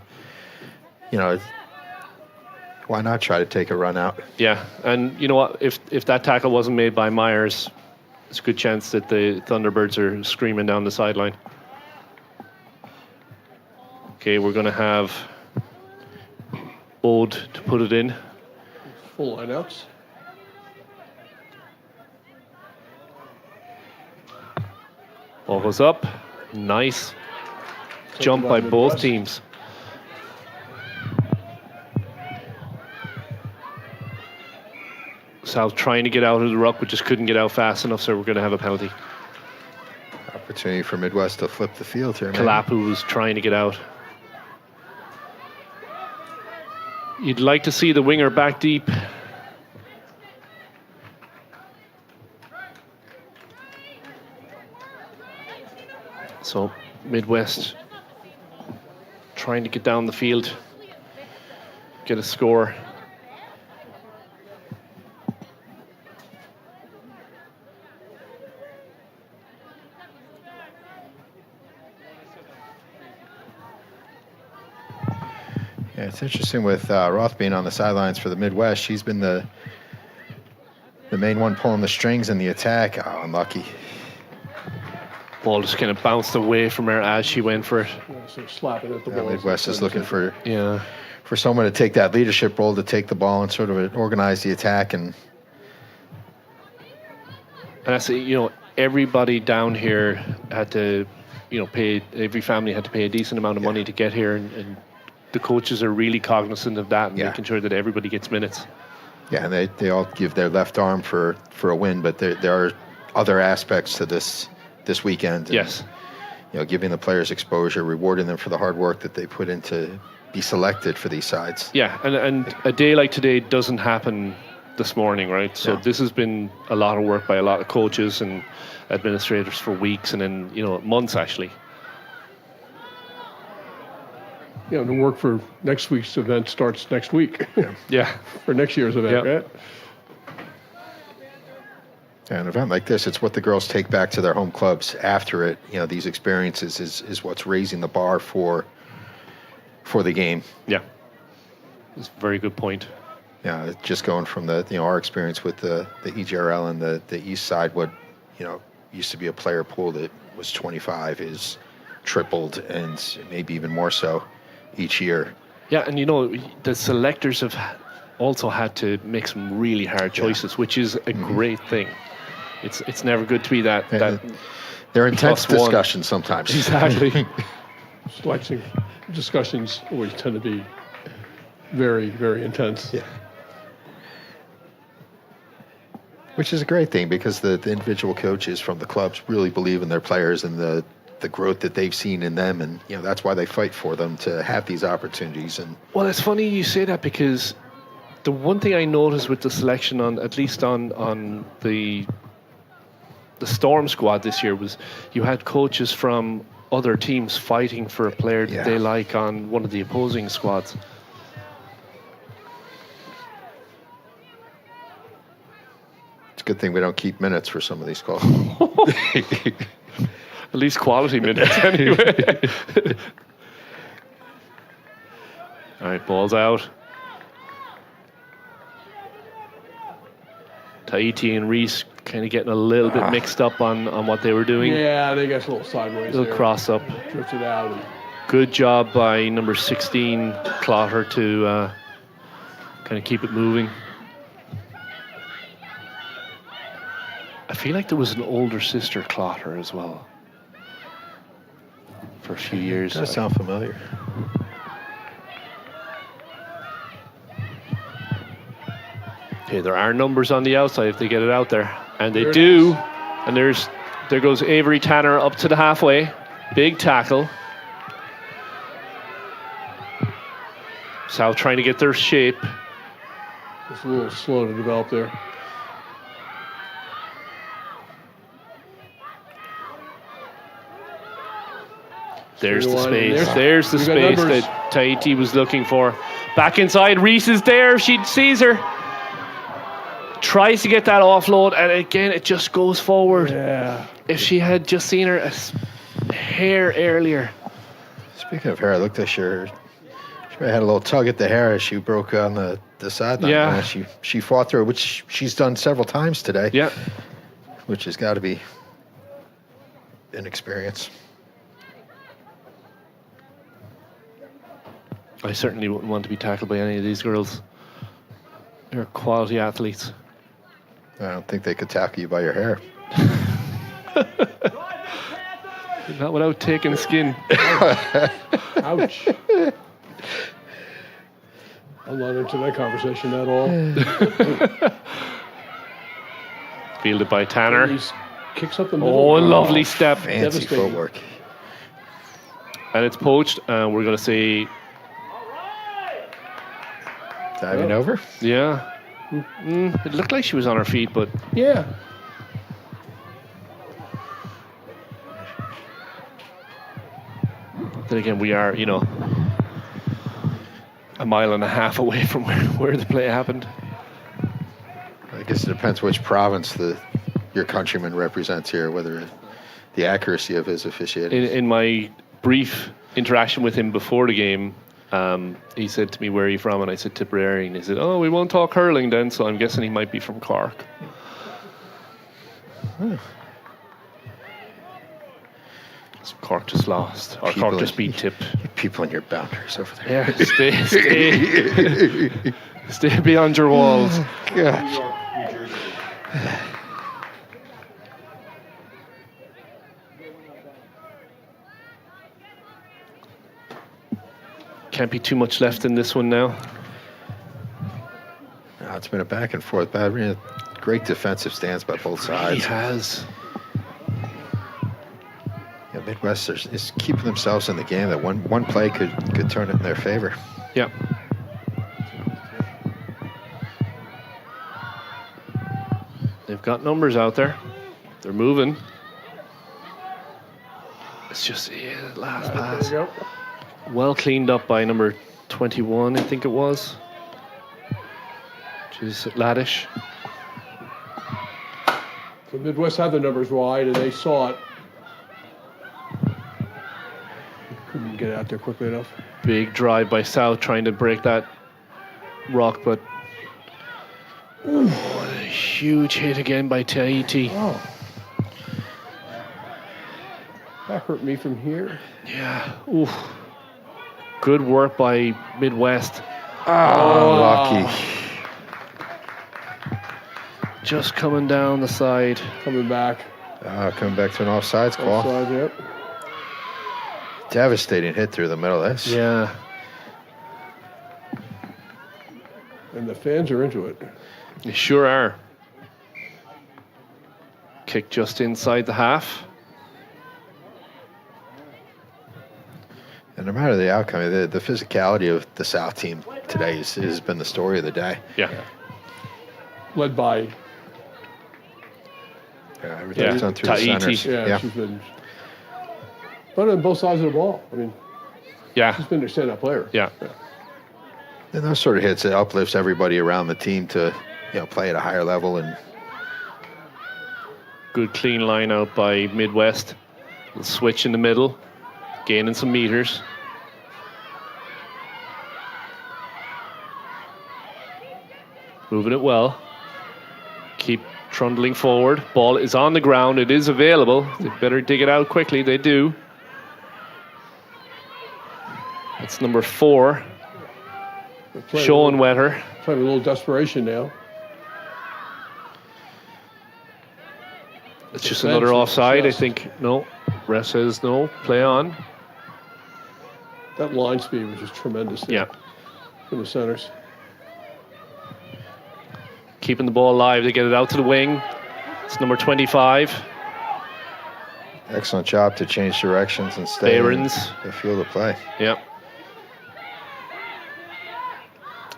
Why not try to take a run out? Yeah, and you know what? If that tackle wasn't made by Myers, it's a good chance that the Thunderbirds are screaming down the sideline. Okay, we're going to have Ode to put it in. Full lineouts. Ball goes up. Nice jump by both teams. South trying to get out of the ruck, but just couldn't get out fast enough, so we're going to have a penalty. Opportunity for Midwest to flip the field here. Kalapu was trying to get out. You'd like to see the winger back deep. So Midwest trying to get down the field, get a score. Yeah, it's interesting with Roth being on the sidelines for the Midwest. She's been the main one pulling the strings in the attack. Oh, unlucky. Ball just kind of bounced away from her as she went for it. Yeah, so slapping at the Yeah, ball. Midwest is looking for Yeah. someone to take that leadership role, to take the ball and sort of organize the attack. And And I say, you know, everybody down here had to, you know, every family had to pay a decent amount of money to get here, and the coaches are really cognizant of that and Yeah. making sure that everybody gets minutes. yeah, and they all give their left arm for a win, but there are other aspects to this weekend. And, Yes. you know, giving the players exposure, rewarding them for the hard work that they put in to be selected for these sides. Yeah, and a day like today doesn't happen this morning, right? So No. this has been a lot of work by a lot of coaches and administrators for weeks and then, you know, months actually. Yeah, the work for next week's event starts next week, Yeah. for next year's event, Yep. right? Yeah, an event like this, it's what the girls take back to their home clubs after it. You know, these experiences is what's raising the bar for the game. Yeah. It's a very good point. Yeah, just going from our experience with the EGRL and the East Side, what, you know, used to be a player pool that was 25 is tripled, and maybe even more so each year. Yeah, and you know, the selectors have also had to make some really hard choices, which is a great thing. It's never good to be that They're intense +1. discussions sometimes. Exactly. Selection discussions always tend to be very, very intense. Yeah. Which is a great thing, because the individual coaches from the clubs really believe in their players and the growth that they've seen in them, and you know that's why they fight for them to have these opportunities. And Well, it's funny you say that, because the one thing I noticed with the selection at least on the Storm squad this year, was you had coaches from other teams fighting for a player that they like on one of the opposing squads. it's a good thing we don't keep minutes for some of these calls. At least quality minutes, anyway. All right, ball's out. Tahiti and Reese kind of getting a little bit mixed up on what they were doing. Yeah, they got a little sideways Little there. cross up. Drifted out. And Good job by number 16, Clotter, to kind of keep it moving. I feel like there was an older sister, Clotter, as well, for a few years. Does sound familiar. Okay, there are numbers on the outside if they get it out there, and they There it do. is. And there goes Avery Tanner up to the halfway. Big tackle. South trying to get their shape. It's a little slow to develop there. There's the There's- space. There's the we got space numbers. that Tahiti was looking for. Back inside, Reese is there. She sees her. Tries to get that offload, and again, it just goes forward. Yeah. If she had just seen her a hair earlier. Speaking of hair, I looked at her. She had a little tug at the hair as she broke on the sideline. Yeah. She fought through it, which she's done several times today. Yeah. Which has got to be an experience. I certainly wouldn't want to be tackled by any of these girls. They're quality athletes. I don't think they could tackle you by your hair. Not without taking skin. Ouch. I'm not into that conversation at all. Fielded by Tanner. He kicks up the middle. Oh, a lovely step. Fancy Devastating. footwork. And it's poached. And we're going to say, Diving over. yeah. It looked like she was on her feet, but Yeah. then again, we are, a mile and a half away from where the play happened. I guess it depends which province your countryman represents here, whether the accuracy of his officiating. In my brief interaction with him before the game, he said to me, "Where are you from?" And I said, "Tipperary." And he said, "Oh, we won't talk hurling then." So I'm guessing he might be from Cork. So Cork just lost, or People Cork just beat Tip. People in your boundaries over there. Yeah, stay beyond your walls. Gosh. New Jersey. Can't be too much left in this one now. No, it's been a back and forth battle. Great defensive stance by both He sides. has. Yeah, Midwest is keeping themselves in the game. That one play could turn it in their favor. Yeah. They've got numbers out there. They're moving. It's just last pass. There you go. Well cleaned up by number 21, I think it was. Which is Laddish. The Midwest had the numbers wide, and they saw it. Couldn't get it out there quickly enough. Big drive by South trying to break that rock, but what a huge hit again by Tahiti. Oh. That hurt me from here. Yeah. Oof. Good work by Midwest. Lucky. Just coming down the side. Coming back. Coming back to an offsides call. Offside, yep. Devastating hit through the middle. That's Yeah. And the fans are into it. They sure are. Kick just inside the half. And no matter the outcome, the physicality of the South team today has been the story of the day. Yeah. Led by, Everything's done through Tahiti. the centers. yeah, she's been. But on both sides of the ball. I mean, Yeah. she's been their stand-up player. Yeah. And those sort of hits, it uplifts everybody around the team to play at a higher level. And Good clean line out by Midwest. Little switch in the middle. Gaining some meters. Moving it well. Keep trundling forward. Ball is on the ground. It is available. They better dig it out quickly. They do. That's number 4. Showing Wetter. Playing a little desperation now. It's just Defense another is offside. I just- think. No. Ref says no. Play on. That line speed was just tremendous there Yeah. from the centers. Keeping the ball alive. They get it out to the wing. It's number 25. excellent job to change directions and stay in Barons. the field of play. Yep.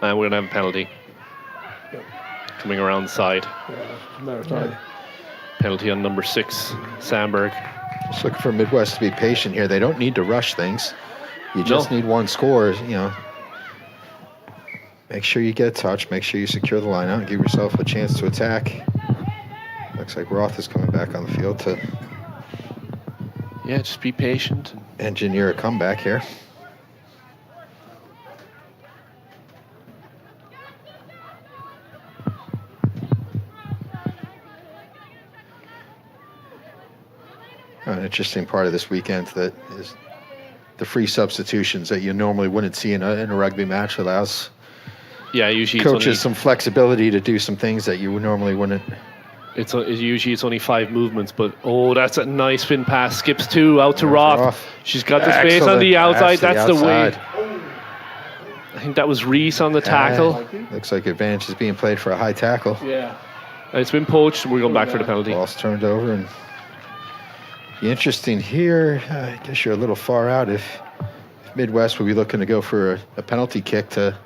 And we're going to have a penalty. Yep. Coming around the side. Yeah, it's a matter of time. Penalty on number 6, Sandberg. Just looking for Midwest to be patient here. They don't need to rush things. You just No. need one score. Make sure you get a touch. Make sure you secure the line out and give yourself a chance to attack. Looks like Roth is coming back on the field to Yeah, just be patient. engineer a comeback here. An interesting part of this weekend that is the free substitutions that you normally wouldn't see in a rugby match allows Yeah, usually coaches some flexibility to do some things that you normally wouldn't. usually it's only 5 movements, but that's a nice spin pass. Skips 2 out to There's Roth. Roth. She's got the space on Excellent. the outside. That's the way. outside. I think that was Reese on the tackle. Looks like advantage is being played for a high tackle. Yeah. It's been poached. We're going back for the penalty. Ball's turned over, and be interesting here. I guess you're a little far out if Midwest will be looking to go for a penalty kick to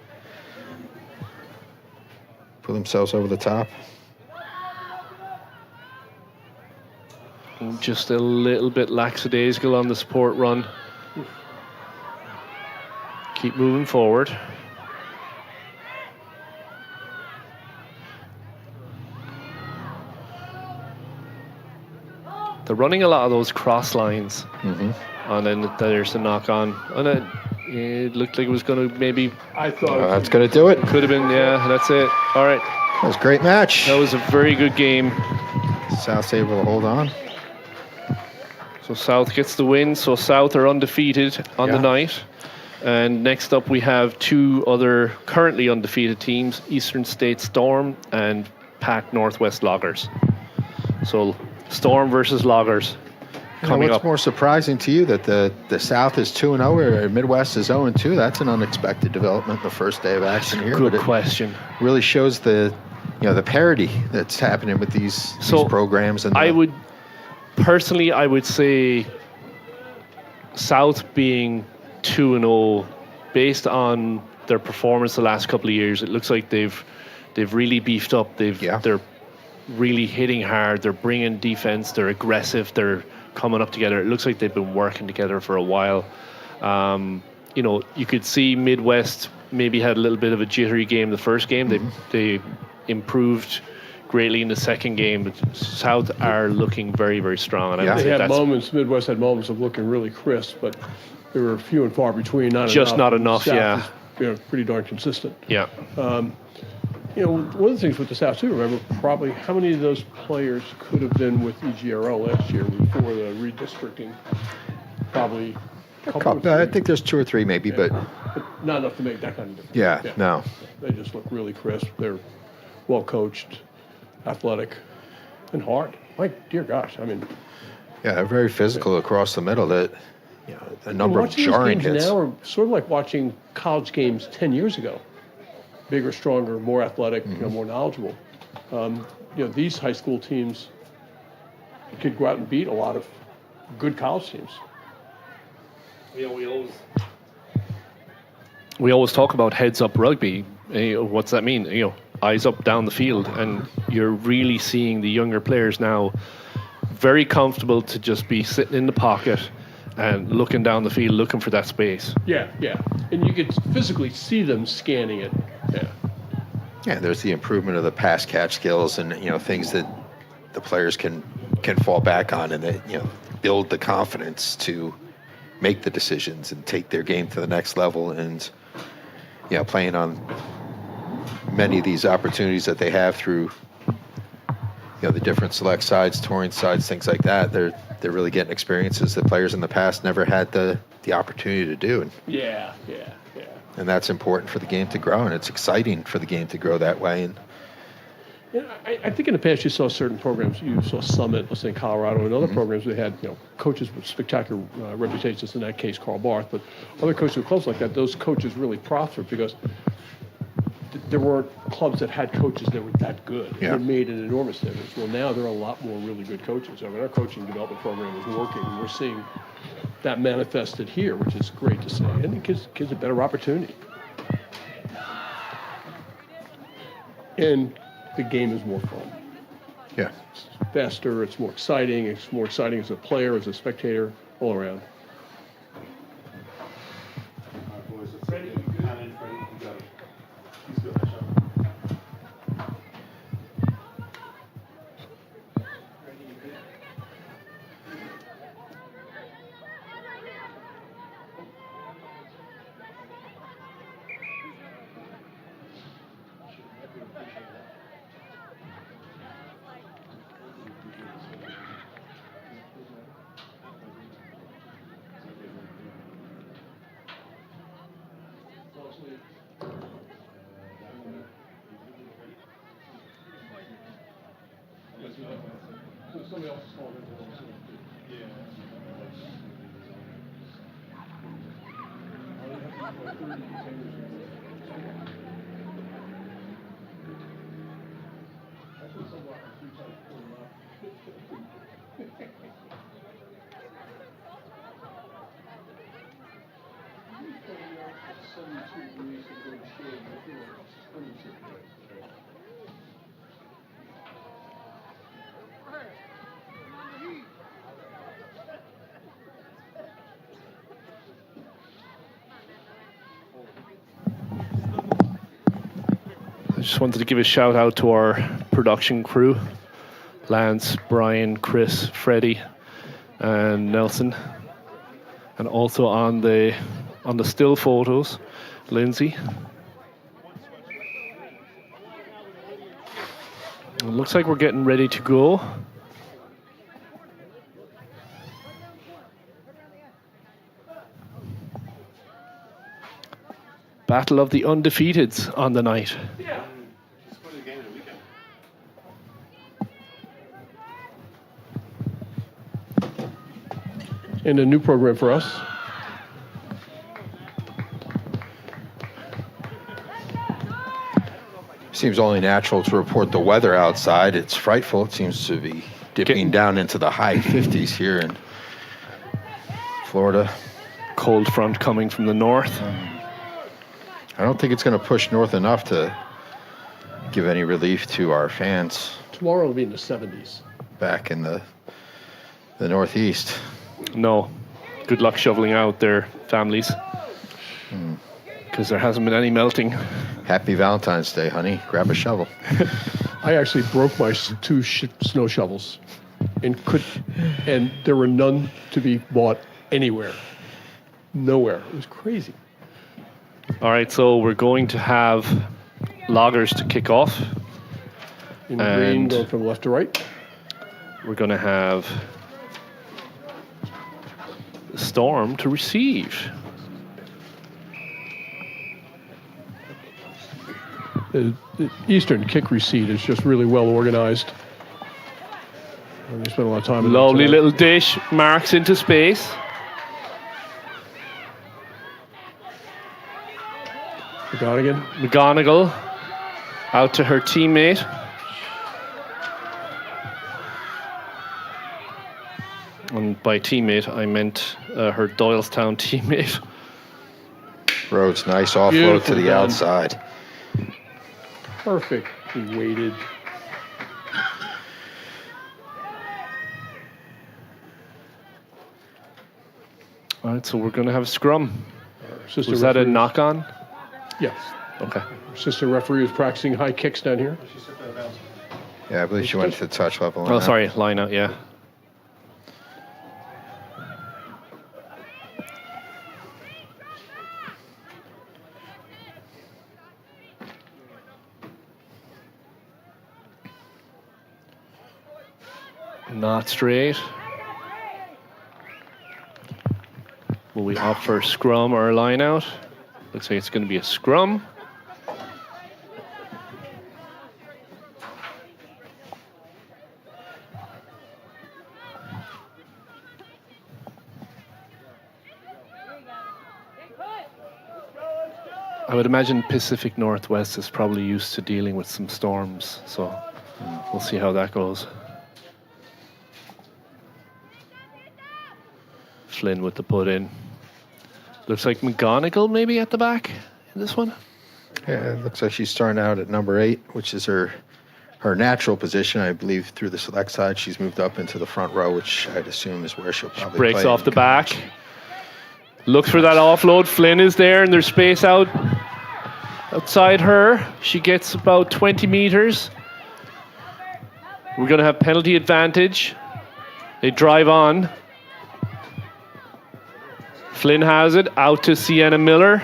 pull themselves over the top. Just a little bit lackadaisical on the support run. Keep moving forward. They're running a lot of those cross lines. And then there's the knock on. And it looked like it was going to maybe. I thought That's going to do it. Could have been, yeah, that's it. All right. That was a great match. That was a very good game. South's able to hold on. So South gets the win. So South are undefeated on the night. And next up we have two other currently undefeated teams, Eastern State Storm and Pac Northwest Loggers. So Storm versus Loggers coming what's up. more surprising to you, that the South is 2-0 or Midwest is 0-2? That's an unexpected development the first day of action here. Good but it question. really shows the parity that's happening with these programs. And I would say South being 2-0 based on their performance the last couple of years. It looks like they've really beefed up. They're really hitting hard. They're bringing defense. They're aggressive. They're coming up together. It looks like they've been working together for a while. You could see Midwest maybe had a little bit of a jittery game the first game. They improved greatly in the second game, but South are looking very, very strong. And they had moments. Midwest had moments of looking really crisp, but they were few and far between. Not enough. South is, pretty darn consistent. Yeah. One of the things with the South too, remember probably how many of those players could have been with EGRL last year before the redistricting? Probably a couple. I think there's 2 or 3 maybe, but not enough to make that kind of difference. Yeah, no. They just look really crisp. They're well coached, athletic, and hard. My dear gosh, I mean. Yeah, they're very physical across the middle. That a number of jarring hits. Now are sort of like watching college games 10 years ago. Bigger, stronger, more athletic, more knowledgeable. These high school teams could go out and beat a lot of good college teams. We always talk about heads up rugby. What's that mean? Eyes up down the field, and you're really seeing the younger players now very comfortable to just be sitting in the pocket and looking down the field, looking for that space. Yeah. And you could physically see them scanning it. Yeah, there's the improvement of the pass catch skills and things that the players can fall back on, and that build the confidence to make the decisions and take their game to the next level. And playing on many of these opportunities that they have through the different select sides, touring sides, things like that, they're really getting experiences that players in the past never had the opportunity to do. And yeah. And that's important for the game to grow, and it's exciting for the game to grow that way. And I think in the past you saw certain programs. You saw Summit, let's say in Colorado, and other programs they had coaches with spectacular reputations. In that case, Carl Barth, but other coaches who were close like that. Those coaches really prospered because there weren't clubs that had coaches that were that good. Yeah. It made an enormous difference. Well, now there are a lot more really good coaches. I mean, our coaching development program is working, and we're seeing that manifested here, which is great to see. And it gives kids a better opportunity. And the game is more fun. yeah, It's faster, it's more exciting. It's more exciting as a player, as a spectator, all around. Boys, it's ready. Freddie, you got it. He's good. That shot. I just wanted to give a shout out to our production crew, Lance, Brian, Chris, Freddie, and Nelson, and also on the still photos, Lindsay. It looks like we're getting ready to go. Battle of the Undefeateds on the night. And a new program for us. Seems only natural to report the weather outside. It's frightful. It seems to be dipping down into the high 50s here in Florida. Cold front coming from the north. I don't think it's going to push north enough to give any relief to our fans Tomorrow will be in the 70s. back in the Northeast. No. Good luck shoveling out their families. Because there hasn't been any melting. Happy Valentine's Day, honey. Grab a shovel. I actually broke my two snow shovels, and there were none to be bought anywhere. Nowhere. It was crazy. All right, so we're going to have loggers to kick off. In green, going from left to right. We're going to have Storm to receive. The Eastern kick receipt is just really well organized. And we spent a lot of time. on Lovely that. little dish, marks into space. McGonigal out to her teammate. And by teammate, I meant her Doylestown teammate. Rhodes, nice offload Beautiful to the done. outside. Perfectly weighted. All right, so we're going to have a scrum. Assistant Was that a referee- knock-on? Yes. Okay. Assistant referee was practicing high kicks down here. Yeah, I believe she went to the touch level. on Oh, that. sorry, line out, yeah. Not straight. Will we opt for a scrum or a line out? Looks like it's going to be a scrum. I would imagine Pacific Northwest is probably used to dealing with some storms, so we'll see how that goes. Flynn with the put in. Looks like McGonigal maybe at the back in this one. Yeah, it looks like she's starting out at number 8, which is her natural position. I believe through the select side, she's moved up into the front row, which I'd assume is where she'll probably Breaks play off in the back. converge. Looks for that offload. Flynn is there, and there's space outside her. She gets about 20 meters. We're going to have penalty advantage. They drive on. Flynn has it, out to Sienna Miller.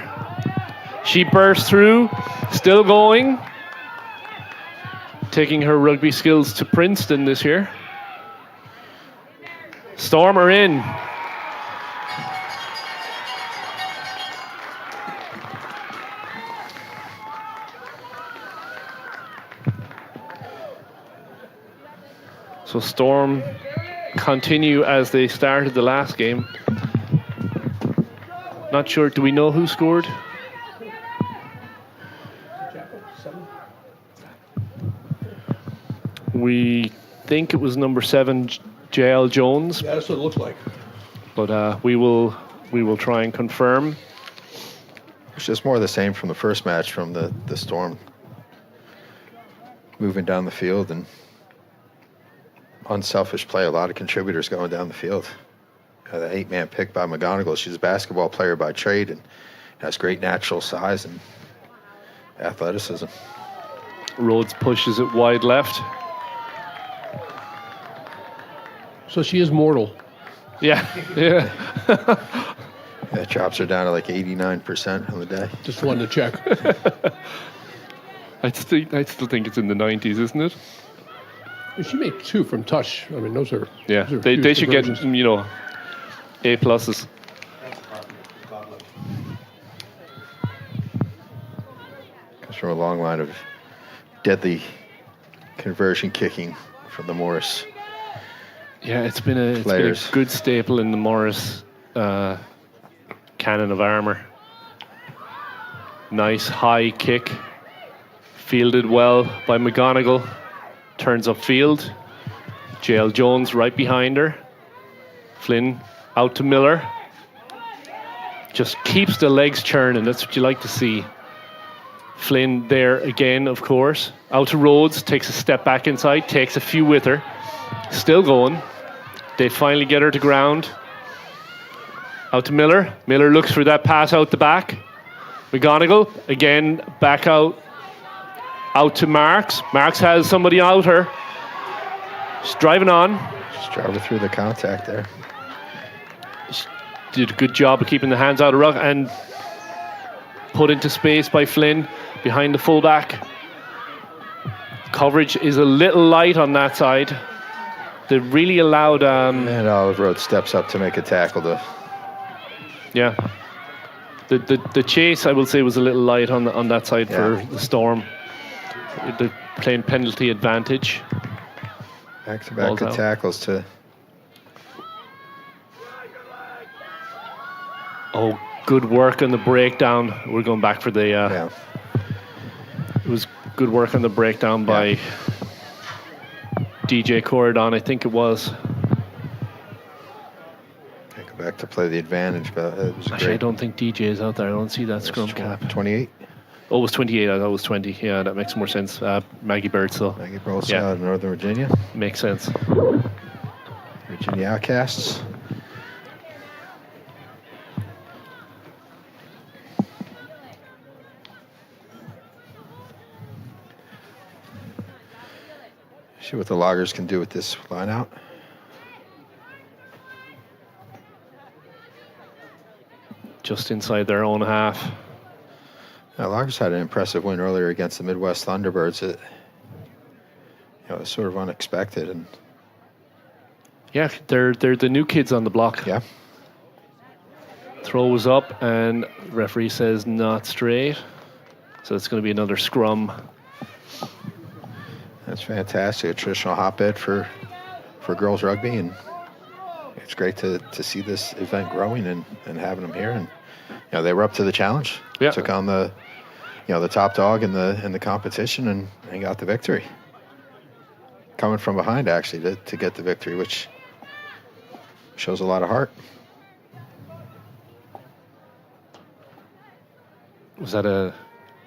She bursts through, still going. Taking her rugby skills to Princeton this year. Storm are in. So Storm continue as they started the last game. Not sure. Do we know who scored? We think it was number 7, JL Jones, Yeah, that's what it looks like. but we will try and confirm. It's just more of the same from the first match from the Storm. Moving down the field and unselfish play. A lot of contributors going down the field. The 8-man pick by McGonigal. She's a basketball player by trade and has great natural size and athleticism. Rhodes pushes it wide left. So she is mortal. Yeah, yeah. That drops her down to like 89% on the day. Just wanted to check. I still think it's in the 90s, isn't it? She made 2 from touch. I mean, those are Yeah, those are they huge should get, conversions. A pluses. Comes from a long line of deadly conversion kicking from the Morris. Yeah, it's been a Players. good staple in the Morris cannon of armour. Nice high kick, fielded well by McGonigal. Turns upfield. JL Jones right behind her. Flynn out to Miller. Just keeps the legs churning. That's what you like to see. Flynn there again, of course. Out to Rhodes, takes a step back inside, takes a few with her. Still going. They finally get her to ground. Out to Miller. Miller looks for that pass out the back. McGonigal, again, back out. Out to Marks. Marks has somebody out her. She's driving on. Just driving through the contact there. Did a good job of keeping the hands out of ruck and put into space by Flynn behind the fullback. Coverage is a little light on that side. They really allowed... And Olive Road steps up to make a tackle to... Yeah. The chase, I will say, was a little light on that side for the Storm. They're playing penalty advantage. Back-to-back Balls good out. tackles to... Oh, good work on the breakdown. We're going back for the... Yeah. It was good work on the breakdown by DJ Corridon, I think it was. They go back to play the advantage, but it was Actually, I great. don't think DJ is out there. I don't see that scrum cap. 28. Oh, it was 28. I thought it was 20. Yeah, that makes more sense. Maggie Bird, so Maggie Burles Yeah. out of Northern Virginia. makes sense. Virginia Outcasts. See what the Loggers can do with this line out. Just inside their own half. Now, Loggers had an impressive win earlier against the Midwest Thunderbirds. It was sort of unexpected, and Yeah, they're the new kids on the block. yeah, Throw was up, and referee says not straight. So it's going to be another scrum. that's fantastic. A traditional hotbed for girls rugby, and it's great to see this event growing and having them here. And they were up to the challenge. Yeah. Took on the top dog in the competition and got the victory. Coming from behind actually to get the victory, which shows a lot of heart. Was that a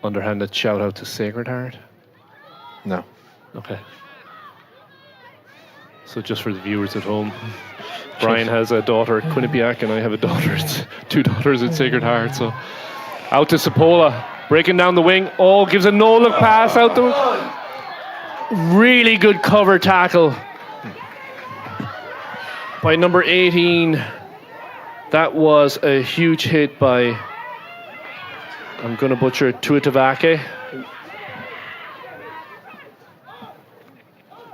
underhanded shout out to Sacred Heart? No. Okay. So just for the viewers at home, Brian has a daughter at Quinnipiac and I have two daughters at Sacred Heart. So out to Sapola, breaking down the wing. Oh, gives a no-look pass out the... Really good cover tackle by number 18. That was a huge hit by, I'm going to butcher it, Tuatavake.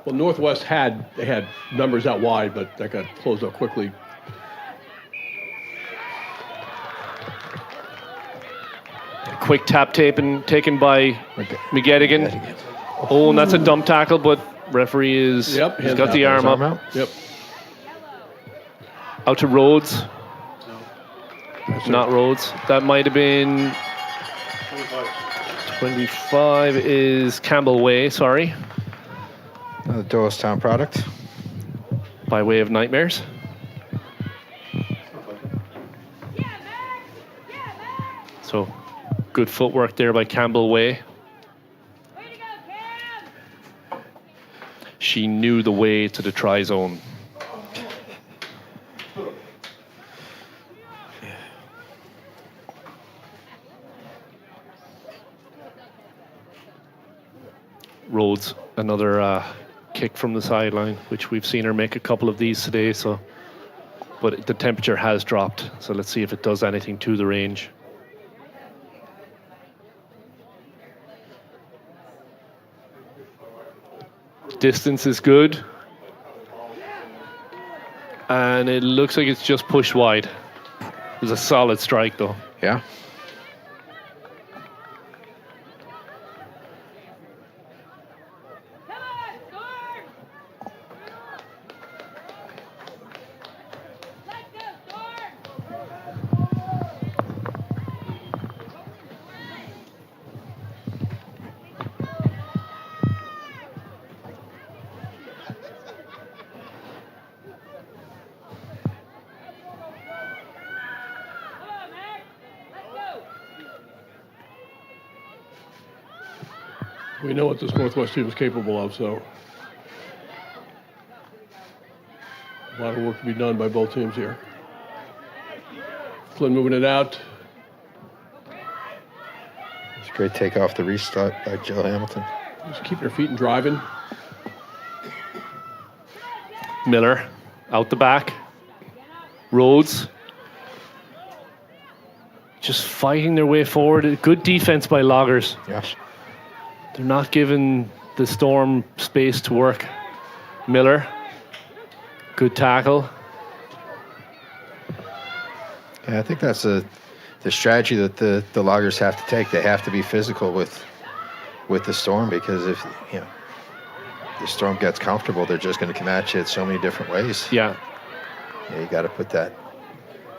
Well, Northwest had numbers out wide, but that got closed up quickly. Quick tap taken by McGettigan. Oh, and that's a dump tackle, but referee is he's got the arm up. Yep. Out to Rhodes. Not Rhodes. That might have been 25 is Campbell Way, sorry. Another Doylestown product. by way of nightmares. So good footwork there by Campbell Way. She knew the way to the try zone. Rhodes, another kick from the sideline, which we've seen her make a couple of these today. So, but the temperature has dropped. So let's see if it does anything to the range. Distance is good. And it looks like it's just pushed wide. It was a solid strike, though. Yeah. We know what this Northwest team is capable of, so a lot of work to be done by both teams here. Flynn moving it out. It's a great take off the restart by Jill Hamilton. Just keeping her feet and driving. Miller out the back. Rhodes just fighting their way forward. Good defense by Loggers. Yes. They're not giving the Storm space to work. Miller, good tackle. Yeah, I think that's the strategy that the Loggers have to take. They have to be physical with the Storm, because if the Storm gets comfortable, they're just going to come at you in so many different ways. Yeah. Yeah, you got to put that.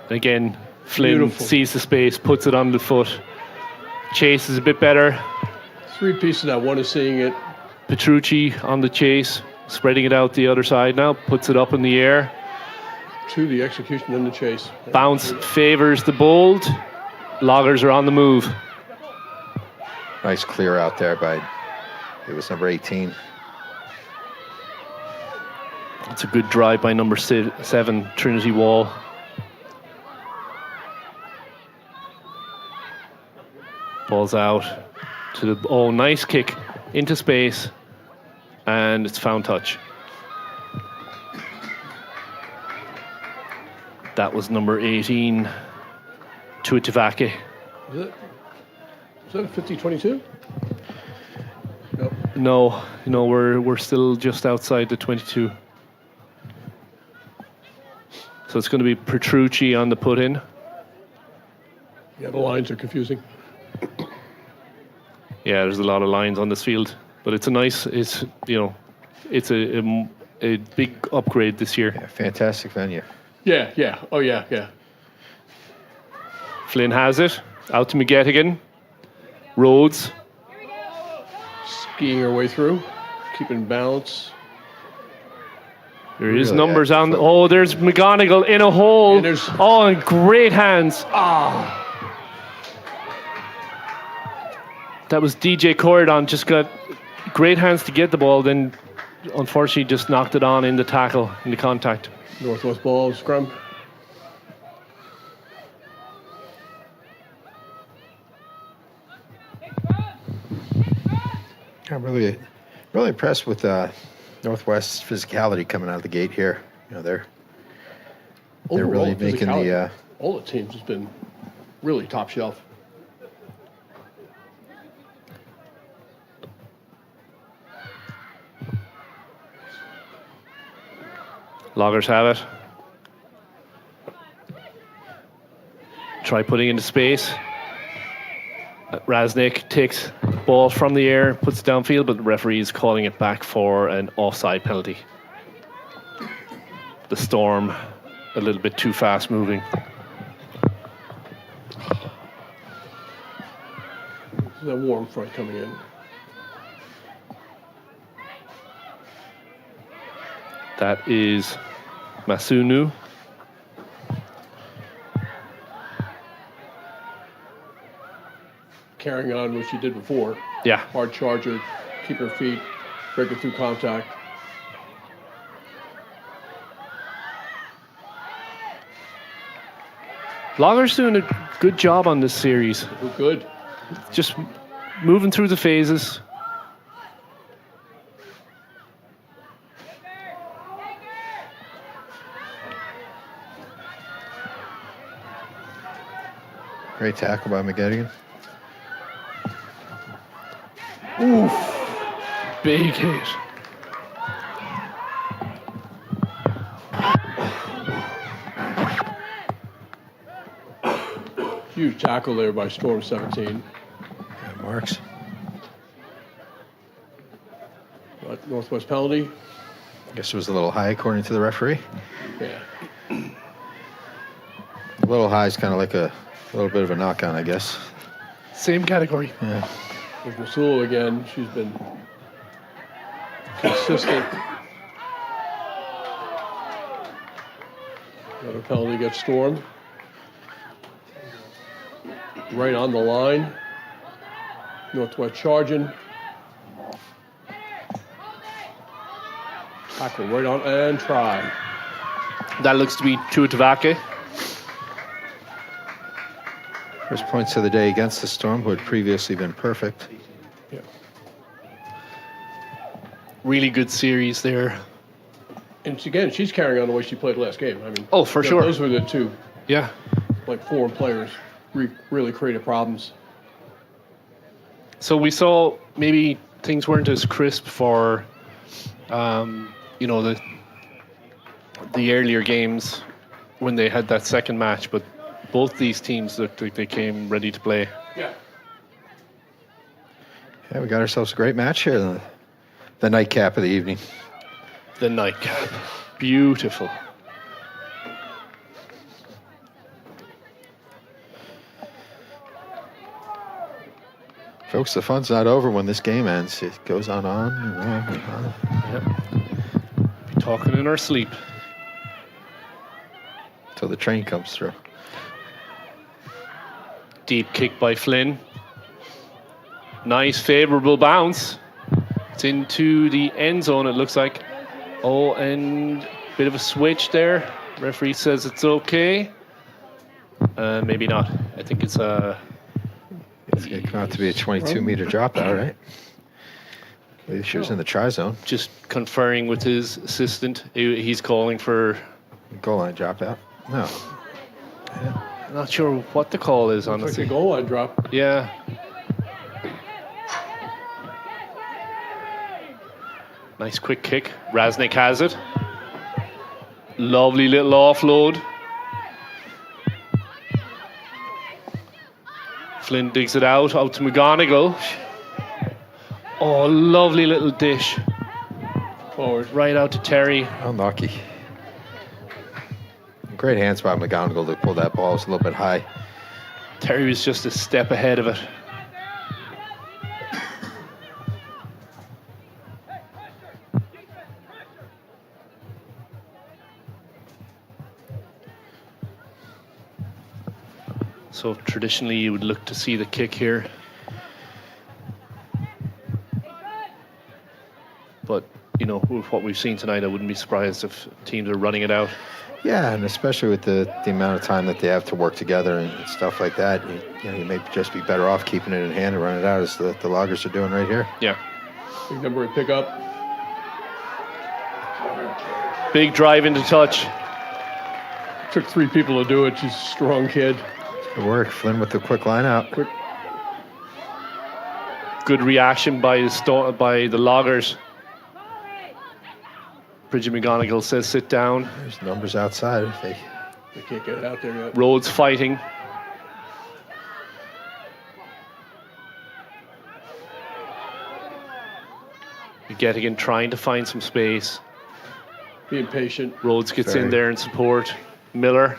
Again, Flynn Beautiful. sees the space, puts it on the foot. Chase is a bit better. Three pieces of that. One is seeing it. Petrucci on the chase, spreading it out the other side now, puts it up in the air. Two, the execution and the chase. Bounce favors the bold. Loggers are on the move. Nice clear out there by, it was number 18. It's a good drive by number 7, Trinity Wall. Ball's out to the, nice kick into space, and it's found touch. That was number 18, Tuitivake. Is that a 50-22? No, we're still just outside the 22. So it's going to be Petrucci on the put-in. Yeah, the lines are confusing. Yeah, there's a lot of lines on this field, but it's a big upgrade this year. Yeah, fantastic venue. Yeah. Oh, yeah. Flynn has it, out to McGettigan. Rhodes, Skiing her way through, keeping balance. there is Really numbers on. excellent. There's McGonigal in a hole. And great hands. That was DJ Corridon, just got great hands to get the ball, then unfortunately just knocked it on in the tackle, in the contact. Northwest ball, scrum. I'm really impressed with Northwest's physicality coming out of the gate here. They're Overall, really making the. all the teams has been really top shelf. Loggers have it. Try putting into space. Raznik takes the ball from the air, puts it downfield, but the referee is calling it back for an offside penalty. The Storm a little bit too fast moving. That warm front coming in. That is Masunu. Carrying on what she did before. Yeah. Hard charger, keep her feet, break it through contact. Logger's doing a good job on this series. Oh, good. Just moving through the phases. Great tackle by McGettigan. Big hit. Huge tackle there by Storm 17. That marks. But Northwest penalty. I guess it was a little high according to the referee. Yeah. A little high is kind of like a little bit of a knock on, I guess. Same category. Yeah. There's Masula again. She's been consistent. Another penalty gets Storm. Right on the line. Northwest charging. Tackle right on and try. That looks to be Chuatavake. First points of the day against the Storm, who had previously been perfect. Yeah. Really good series there. And again, she's carrying on the way she played last game. I mean, Oh, for sure. Those were the two, Yeah. like, foreign players really created problems. So we saw maybe things weren't as crisp for, you know, the earlier games when they had that second match, but both these teams looked like they came ready to play. Yeah. Yeah, we got ourselves a great match here. The nightcap of the evening. The nightcap. Beautiful. Folks, the fun's not over when this game ends. It goes on and on. Yep. Be talking in our sleep. Until the train comes through. Deep kick by Flynn. Nice favorable bounce. It's into the end zone, it looks like. Oh, and bit of a switch there. Referee says it's okay. Maybe not. I think it's It's going to come out to be a 22-meter dropout, right? I believe she was in the try zone. just conferring with his assistant. He's calling for. Goal line dropout. No. I'm not sure what the call is, Looks like honestly. a goal line drop. Yeah. Nice quick kick. Raznik has it. Lovely little offload. Flynn digs it out to McGonigal. Oh, lovely little dish. Forward. Right out to Terry. Unlucky. Great hands by McGonigal to pull that ball. It was a little bit high. Terry was just a step ahead of it. So traditionally you would look to see the kick here. But, you know, with what we've seen tonight, I wouldn't be surprised if teams are running it out. Yeah, and especially with the amount of time that they have to work together and stuff like that, you may just be better off keeping it in hand and running it out as the Loggers are doing right here. Yeah. Big number of pickup. Big drive into touch. Took 3 people to do it. She's a strong kid. Good work. Flynn with the quick line out. Quick. Good reaction by the Loggers. Bridget McGonigal says sit down. There's numbers outside. They can't get it out there yet. Rhodes fighting. Gettigan trying to find some space. Being patient. Rhodes gets Very. in there in support. Miller.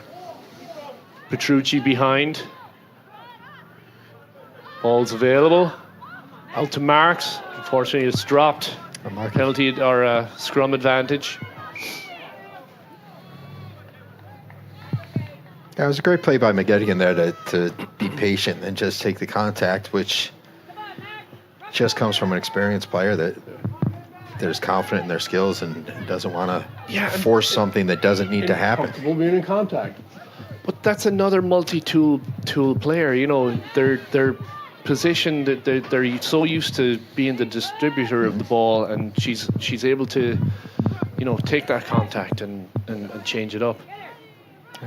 Petrucci behind. Ball's available. Out to Marks. Unfortunately, it's dropped. Unlucky. Penalty or scrum advantage. That was a great play by McGettigan there to be patient and just take the contact, which just comes from an experienced player that is confident in their skills and doesn't want to force something that doesn't need to happen. Comfortable being in contact. But that's another multi-tool player. You know, they're positioned. They're so used to being the distributor of the ball, and she's able to, take that contact and change it up.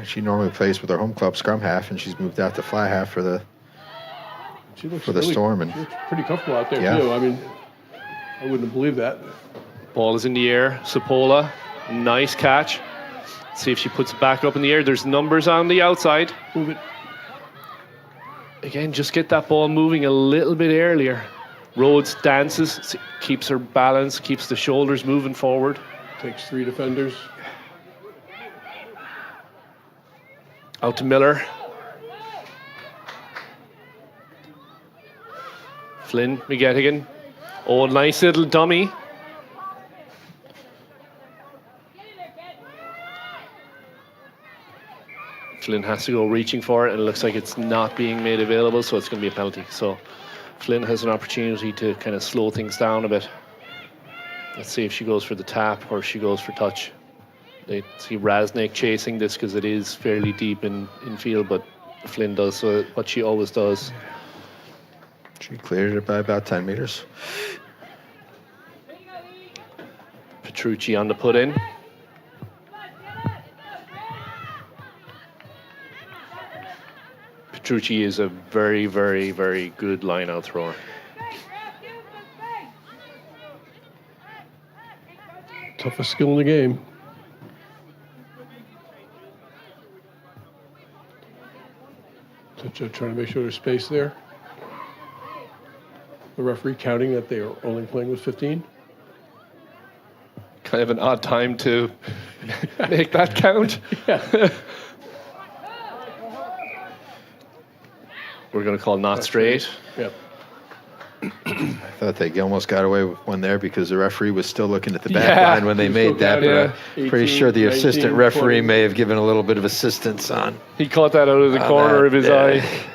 She normally plays with her home club scrum half, and she's moved out to fly half for the Storm. And she looks pretty comfortable out there, Yeah. too. I mean, I wouldn't believe that. Ball is in the air. Sapola, nice catch. See if she puts it back up in the air. There's numbers on the outside. Move it. Again, just get that ball moving a little bit earlier. Rhodes dances, keeps her balance, keeps the shoulders moving forward. Takes 3 defenders. Out to Miller. Flynn, McGettigan. Oh, nice little dummy. Flynn has to go reaching for it, and it looks like it's not being made available, so it's going to be a penalty. So Flynn has an opportunity to kind of slow things down a bit. Let's see if she goes for the tap or she goes for touch. They see Raznik chasing this because it is fairly deep in field, but Flynn does so what she always does. she cleared it by about 10 meters. Petrucci on the put in. Petrucci is a very, very, very good line-out thrower. Toughest skill in the game. Trying to make sure there's space there. The referee counting that they are only playing with 15. Kind of an odd time to make that count. Yeah. We're going to call not straight. Yep. I thought they almost got away with one there because the referee was still looking at the back line when they made that. Yeah. But I'm pretty sure the 18, assistant 19, referee 20. may have given a little bit of assistance on. He caught that out of the on corner that. of his Yeah. eye.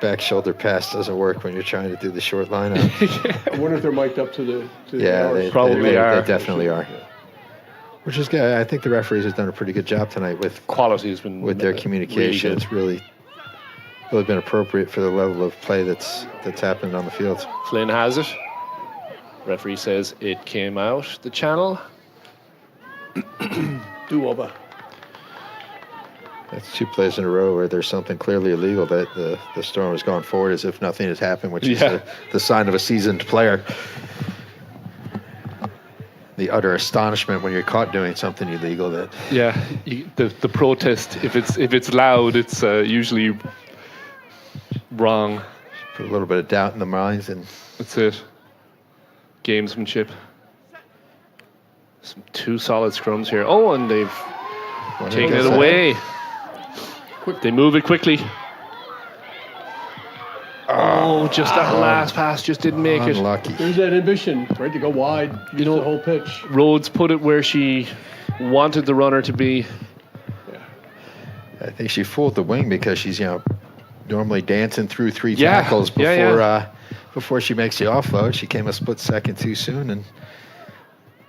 Back shoulder pass doesn't work when you're trying to do the short line out. I wonder if they're mic'd up to the. Yeah, hours. they Probably are. They definitely are. Which is good. I think the referees have done a pretty good job tonight with Quality has been their communication. Really It's really been appropriate for the level of play that's happened on the field. good. Flynn has it. Referee says it came out the channel. Do-over. That's 2 plays in a row where there's something clearly illegal that the Storm has gone forward as if nothing has happened, which is the sign of a seasoned player. The utter astonishment when you're caught doing something illegal. That The protest, if it's loud, it's usually wrong. put a little bit of doubt in the minds. And That's it. Gamesmanship. Some 2 solid scrums here. Oh, and they've taken it away. They move it quickly. Oh, just that last pass just didn't make it. Unlucky. There's that ambition, right, to go wide, use know- the whole pitch. Rhodes put it where she wanted the runner to be. I think she fooled the wing because she's normally dancing through 3 Yeah. tackles before Yeah. before she makes the offload. She came a split second too soon, and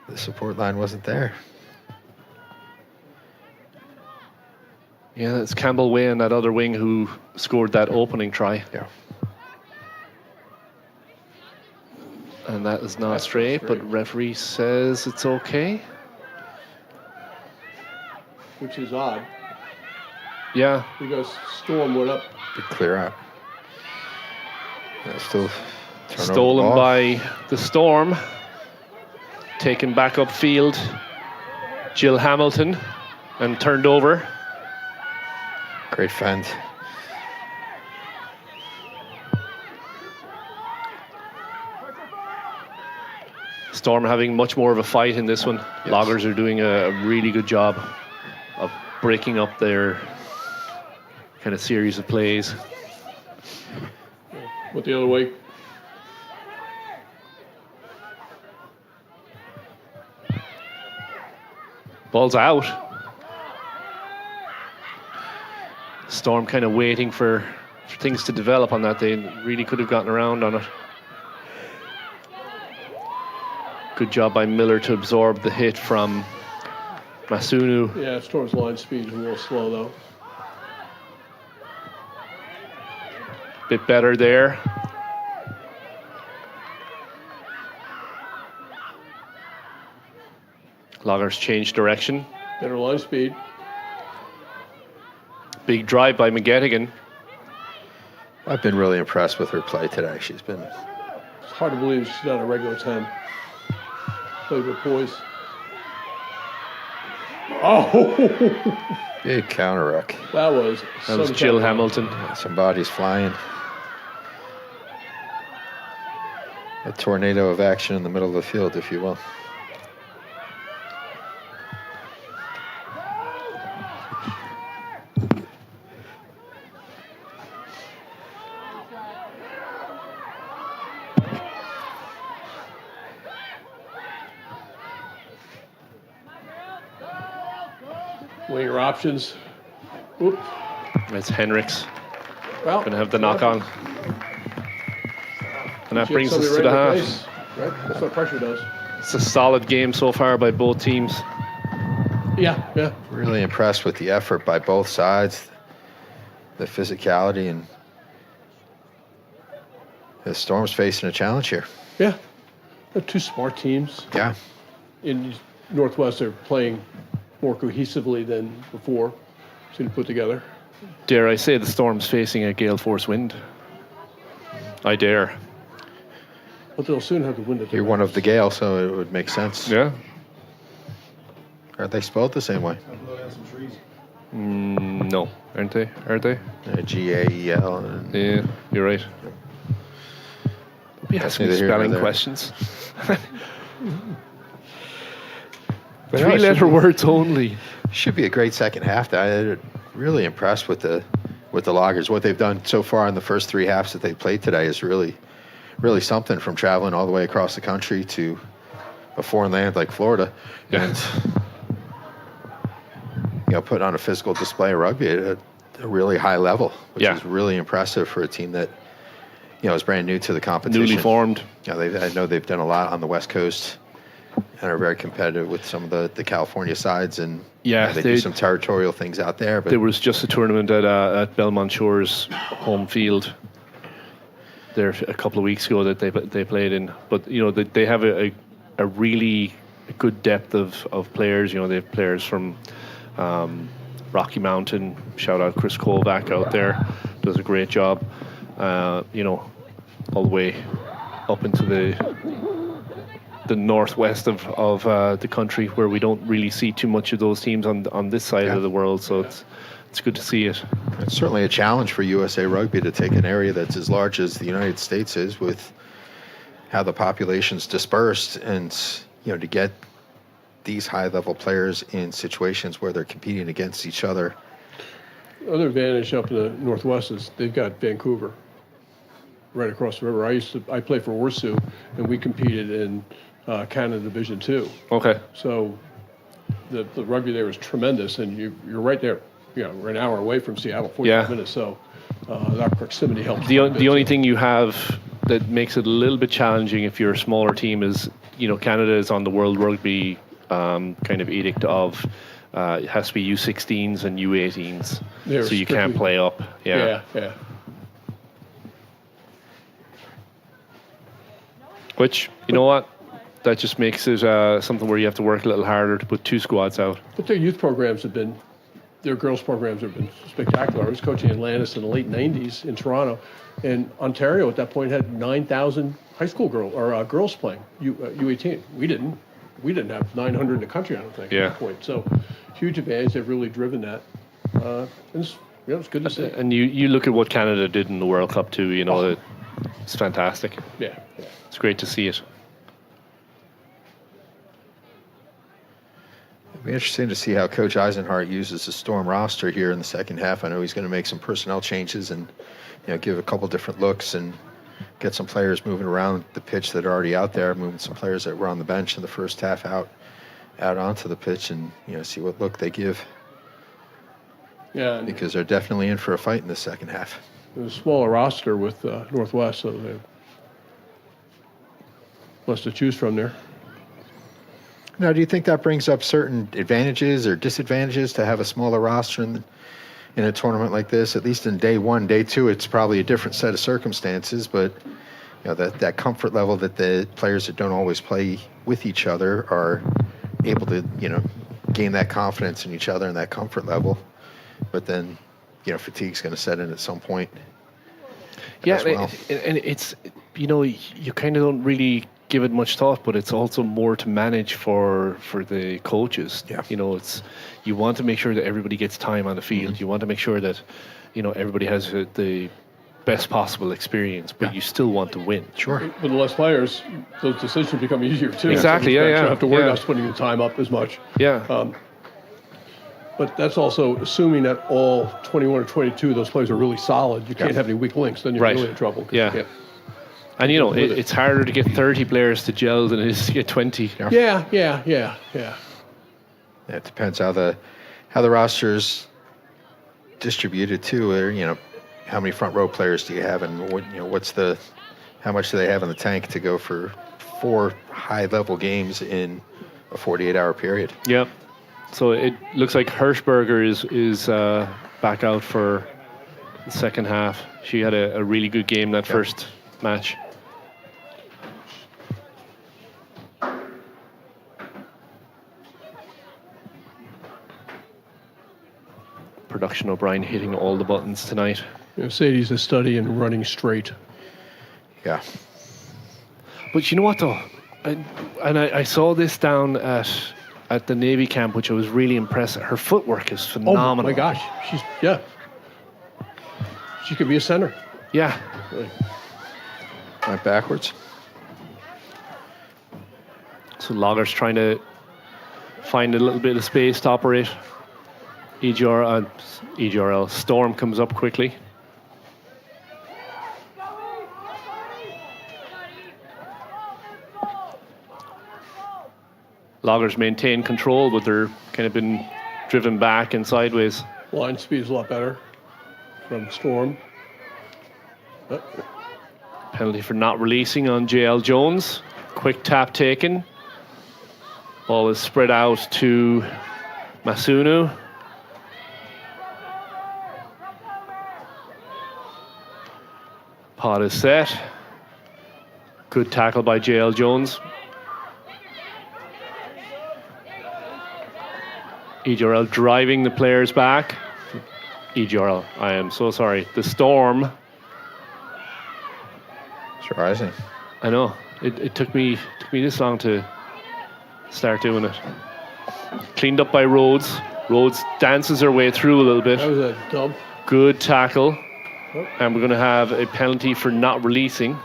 the support line wasn't there. Yeah, that's Campbell Way and that other wing who scored that opening try. Yeah. And that is not straight, but referee says it's okay. Which is odd, Yeah, because Storm went up. To clear out. Still turnover stolen ball. by the Storm. Taken back upfield. Jill Hamilton and turned over. Great fend. Storm having much more of a fight in this one. Yes. Loggers are doing a really good job of breaking up their kind of series of plays. Went the other way. Ball's out. Storm kind of waiting for things to develop on that. They really could have gotten around on it. Good job by Miller to absorb the hit from Masunu. Yeah, Storm's line speed is a little slow, though. Bit better there. Loggers change direction. Better line speed. Big drive by McGettigan. I've been really impressed with her play today. She's been It's hard to believe she's not a regular 10. Played with poise. Oh! big counter ruck. That was That was some Jill kind of- Hamilton. Somebody's flying. A tornado of action in the middle of the field, if you will. Winger options. Oop. It's Henricks. Well, Going to have the knock on. And that she brings had us to somebody the right in half. face, right? That's what pressure does. It's a solid game so far by both teams. Yeah. Really impressed with the effort by both sides, the physicality, and the Storm's facing a challenge here. Yeah. They're two smart teams. Yeah. In Northwest, they're playing more cohesively than before. Seem to put together. Dare I say the Storm's facing a gale force wind? I dare. But they'll soon have the wind at their You're one of the Gale, so it would make sense. Yeah. Are they spelled the same way? Blow down some trees. No, aren't they? Are they? G-A-E-L. and- Yeah, you're right. Don't be asking me neither here nor spelling there. questions. But no, it should Three-letter be- words only. Should be a great second half. I'm really impressed with the Loggers. What they've done so far in the first three halves that they played today is really something, from traveling all the way across the country to a foreign land like Florida. Yeah. And putting on a physical display of rugby at a really high level, which Yeah. is really impressive for a team that is brand new to the competition. Newly formed. I know they've done a lot on the West Coast and are very competitive with some of the California sides, and Yeah, they do some territorial things out there. But There was just a tournament at Belmont Shores home field there a couple of weeks ago that they played in. But they have a really good depth of players. They have players from Rocky Mountain. Shout out Chris Kovac out there, does a great job. All the way up into the northwest of the country, where we don't really see too much of those teams on this side of the world. So it's good to see it. it's certainly a challenge for USA Rugby to take an area that's as large as the United States is, with how the population's dispersed, and to get these high-level players in situations where they're competing against each other. The other advantage up in the Northwest is they've got Vancouver right across the river. I played for Warsaw, and we competed in Canada Division II. Okay. So the rugby there is tremendous, and you're right there. We're an hour away from Seattle, 45 minutes. So that proximity helps. The only thing you have that makes it a little bit challenging if you're a smaller team is, Canada is on the World Rugby kind of edict of it has to be U16s and U18s, They're so you can't strictly- play up. Yeah. Which, you know what? That just makes it something where you have to work a little harder to put two squads out. But their youth programs their girls programs have been spectacular. I was coaching Atlantis in the late 90s in Toronto, and Ontario at that point had 9,000 high school girls playing U18. We didn't have 900 in the country, I don't think, Yeah. at that point. So huge advantage. They've really driven that. And it's good to see. And you look at what Canada did in the World Cup too, it's fantastic. Yeah. It's great to see it. It'll be interesting to see how Coach Eisenhart uses the Storm roster here in the second half. I know he's going to make some personnel changes and give a couple different looks and get some players moving around the pitch that are already out there, moving some players that were on the bench in the first half out out onto the pitch and see what look they give, Yeah, and because they're definitely in for a fight in the second half. there's a smaller roster with Northwest, so they less to choose from there. Now, do you think that brings up certain advantages or disadvantages to have a smaller roster in a tournament like this? At least in day one, day two, it's probably a different set of circumstances, but that comfort level that the players that don't always play with each other are able to gain that confidence in each other and that comfort level. But then fatigue's going to set in at some point. Yeah, as well. and it's you kind of don't really give it much thought, but it's also more to manage for the coaches. Yeah. It's you want to make sure that everybody gets time on the field. Mm-hmm. You want to make sure that everybody has the best possible experience, but you still want to win. Sure. With less players, those decisions become easier too. Exactly, So yeah, you yeah, don't have to worry yeah. about splitting the time up as much. Yeah. But that's also assuming that all 21 or 22 of those players are really solid. You can't have any weak links, then you're Right. really in trouble. 'Cause Yeah. you can't- And it's harder to get 30 players to gel than it is to get 20. Yeah. It depends how the roster's distributed too. Or how many front row players do you have, and how much do they have in the tank to go for 4 high level games in a 48-hour period? Yep. So it looks like Hirschberger is back out for the second half. She had a really good game that first match. Production O'Brien hitting all the buttons tonight. Sadie's a study in running straight. Yeah. But you know what though? I saw this down at the Navy camp, which I was really impressed. Her footwork is phenomenal. Oh my gosh, she could be a center. Yeah. Went backwards. So Logger's trying to find a little bit of space to operate. EGRL Storm comes up quickly. Loggers maintain control, but they're kind of been driven back and sideways. Line speed is a lot better from Storm. Penalty for not releasing on JL Jones. Quick tap taken. Ball is spread out to Masunu. Pod is set. Good tackle by JL Jones. EGRL driving the players back. EGRL, I am so sorry. The Storm. Surprising. I know. It took me this long to start doing it. Cleaned up by Rhodes. Rhodes dances her way through a little bit. That was a dump. Good tackle. And we're going to have a penalty for not releasing.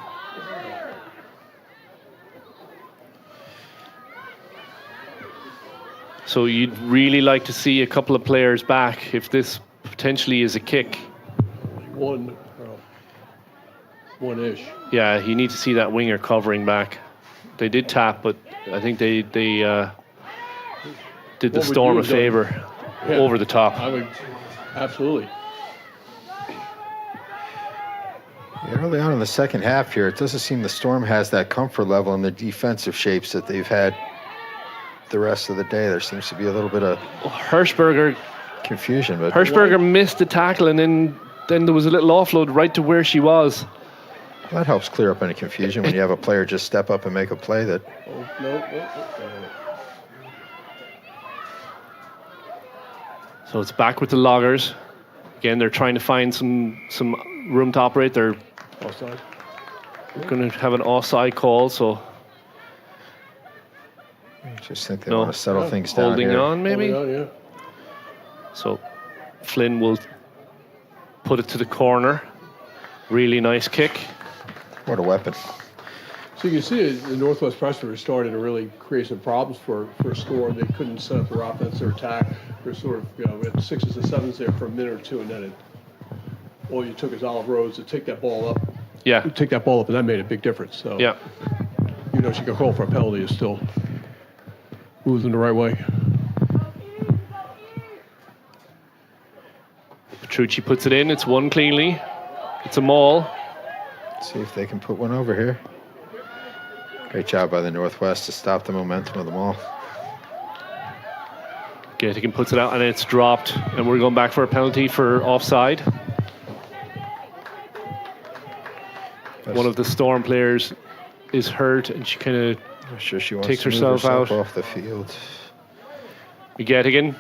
So you'd really like to see a couple of players back if this potentially is a kick. One-ish. Yeah, you need to see that winger covering back. They did tap, but I think they did the What would Storm you a have done? favor Yeah. over the top. I would, absolutely. Early on in the second half here, it doesn't seem the Storm has that comfort level in the defensive shapes that they've had the rest of the day. There seems to be a little bit of Hirschberger confusion. But missed the tackle, and then there was a little offload right to where she was. that helps clear up any confusion when you have a player just step up and make a play that No. So it's back with the Loggers. Again, they're trying to find some room to operate. They're Offside. going to have an offside call, so just think they No. want to settle things down holding here. on maybe. Holding on, yeah. So Flynn will put it to the corner. Really nice kick. What a weapon. So you can see the Northwest pressure is starting to really create some problems for Storm. They couldn't set up their offense or attack. They're sort of, we had 6s and 7s there for a minute or two, and then all you took is Olive Rhodes to take that ball up. Yeah. Take that ball up, and that made a big difference. So, Yeah. she could call for a penalty is still. Moves them the right way. Petrucci puts it in. It's one cleanly. It's a maul. See if they can put one over here. Great job by the Northwest to stop the momentum of the maul. Gettigan puts it out and it's dropped. And we're going back for a penalty for offside. One of the Storm players is hurt and she kind of I'm sure she wants takes to move herself herself out. off the field. Gettigan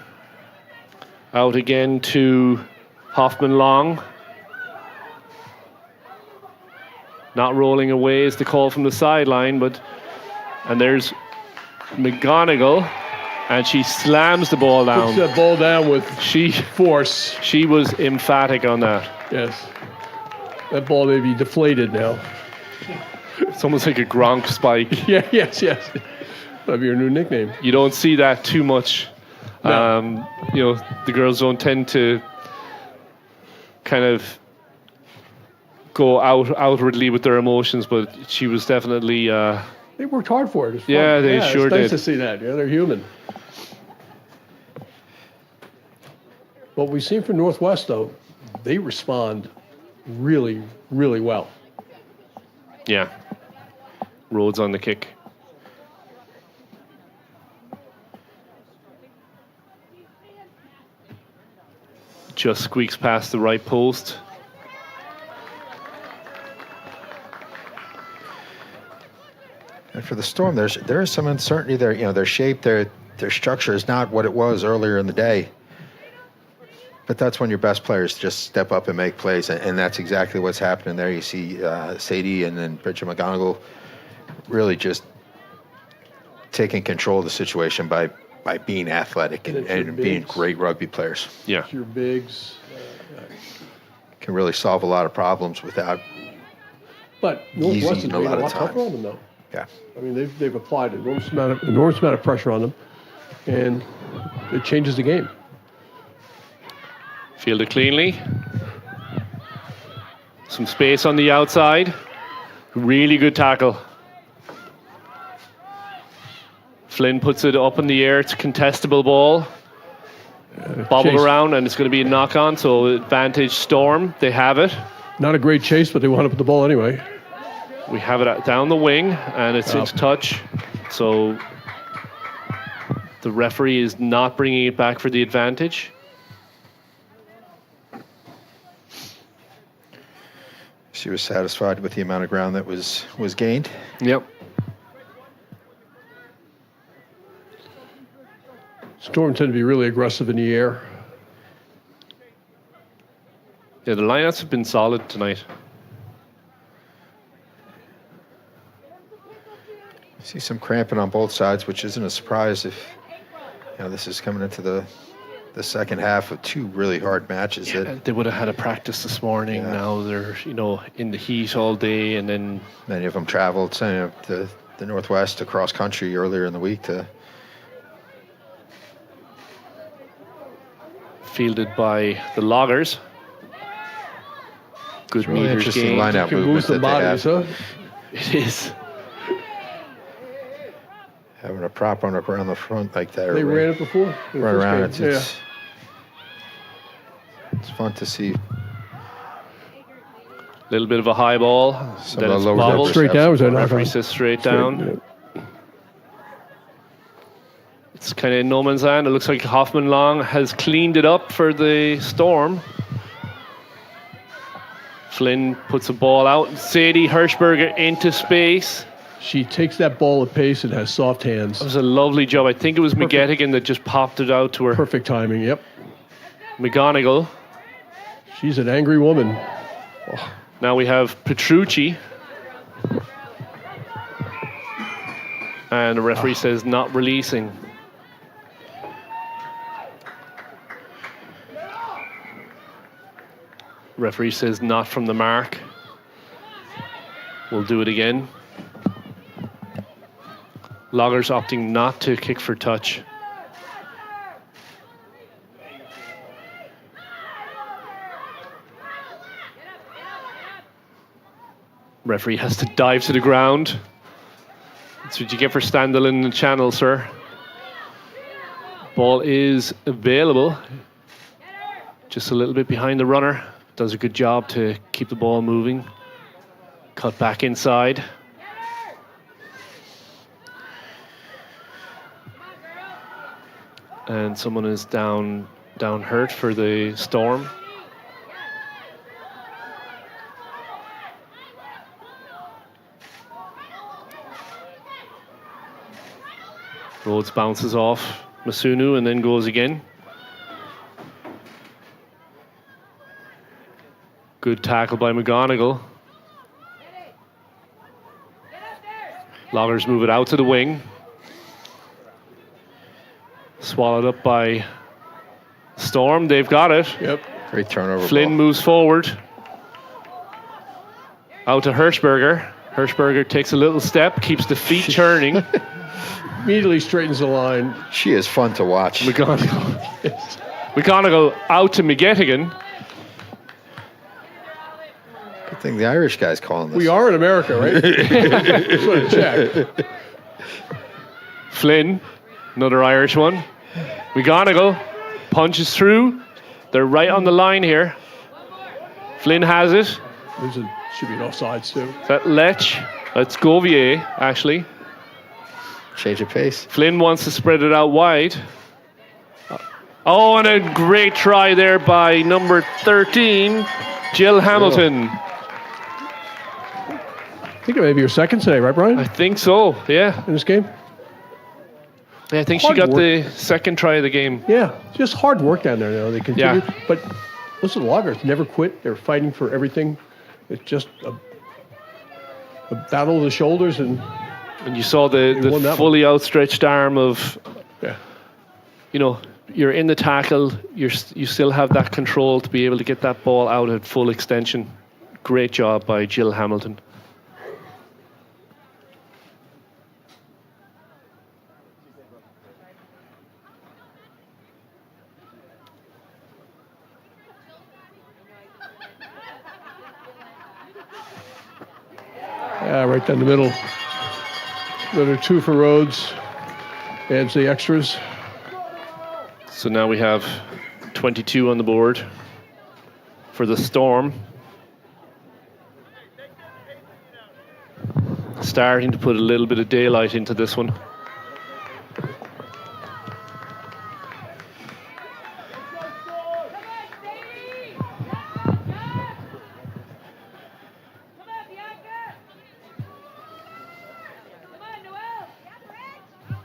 out again to Hoffman Long. Not rolling away is the call from the sideline, and there's McGonigal, and she slams the ball down. Puts that ball down with force. She was emphatic on that. Yes. That ball may be deflated now. It's almost like a Gronk spike. Yeah, yes. That'd be your new nickname. You don't see that too much. No. The girls don't tend to kind of go outwardly with their emotions, but she was definitely... They worked hard for it. It's fun. Yeah, they sure it's nice did. to see that. Yeah, they're human. What we've seen from Northwest, though, they respond really, really well. Yeah. Rhodes on the kick. Just squeaks past the right post. And for the Storm, there is some uncertainty there. Their shape, their structure is not what it was earlier in the day. But that's when your best players just step up and make plays, and that's exactly what's happening there. You see Sadie and then Bridget McGonigal really just taking control of the situation by being athletic and being great rugby players. Yeah. Your bigs. Can really solve a lot of problems without. But Northwest has Easy made in a a lot of lot tougher time. on them, though. Yeah. I mean, they've applied an enormous amount of pressure on them, and it changes the game. Fielded cleanly. Some space on the outside. Really good tackle. Flynn puts it up in the air. It's a contestable ball. Bobbled Chase. around, and it's going to be a knock-on, so advantage Storm. They have it. Not a great chase, but they wound up with the ball anyway. We have it down the wing, and it's into touch. So the referee is not bringing it back for the advantage. She was satisfied with the amount of ground that was gained. Yep. Storm tend to be really aggressive in the air. Yeah, the lineouts have been solid tonight. See some cramping on both sides, which isn't a surprise if this is coming into the second half of two really hard matches. Yeah, they would have had a practice this morning. Yeah. Now they're in the heat all day, and then Many of them traveled to the Northwest to cross country earlier in the week to. fielded by the Loggers. Good It's really meters interesting gained. lineout Can move movement some that they bodies, have. huh? It is. Having a prop on around the front like that. They or ran it before. in the right first around game. it. It's fun to see. Little bit of a high ball. Some Then of it's the lower bobbled. numbers Straight have down, some was that not Referee high? says straight down. Yeah. It's kind of in no man's land. It looks like Hoffman Long has cleaned it up for the Storm. Flynn puts a ball out. Sadie Hirschberger into space. She takes that ball at pace and has soft hands. That was a lovely job. I think it was McGettigan that just popped it out to her. Perfect timing, yep. McGonigal. She's an angry woman. Now we have Petrucci. And the referee says not releasing. Referee says not from the mark. We'll do it again. Loggers opting not to kick for touch. Referee has to dive to the ground. That's what you get for standing in the channel, sir. Ball is available. Just a little bit behind the runner. Does a good job to keep the ball moving. Cut back inside. And someone is down hurt for the Storm. Rhodes bounces off Masunu and then goes again. Good tackle by McGonigal. Loggers move it out to the wing. Swallowed up by Storm. They've got it. Yep. Great turnover. Flynn ball. moves forward. Out to Hirschberger. Hirschberger takes a little step, keeps the feet turning. Immediately straightens the line. She is fun to watch. McGonigal out to McGettigan. Good thing the Irish guy's calling this. We are in America, right? Just want to check. Flynn, another Irish one. McGonigal punches through. They're right on the line here. Flynn has it. Should be an offsides too. Is that Lech? That's Govier, actually. Change of pace. Flynn wants to spread it out wide. Oh, and a great try there by number 13, Jill Hamilton. I think it may be your second today, right, Brian? I think so, yeah. In this game? Yeah, I think she Hard got work. the second try of the game. Yeah, just hard work down there. They continue. Yeah. But listen, the Loggers never quit. They're fighting for everything. It's just a battle of the shoulders, and you saw won the that fully outstretched arm of, yeah. You're in the tackle. You still have that control to be able to get that ball out at full extension. Great job by Jill Hamilton. Right down the middle. Another 2 for Rhodes. Adds the extras. So now we have 22 on the board for the Storm. Starting to put a little bit of daylight into this one.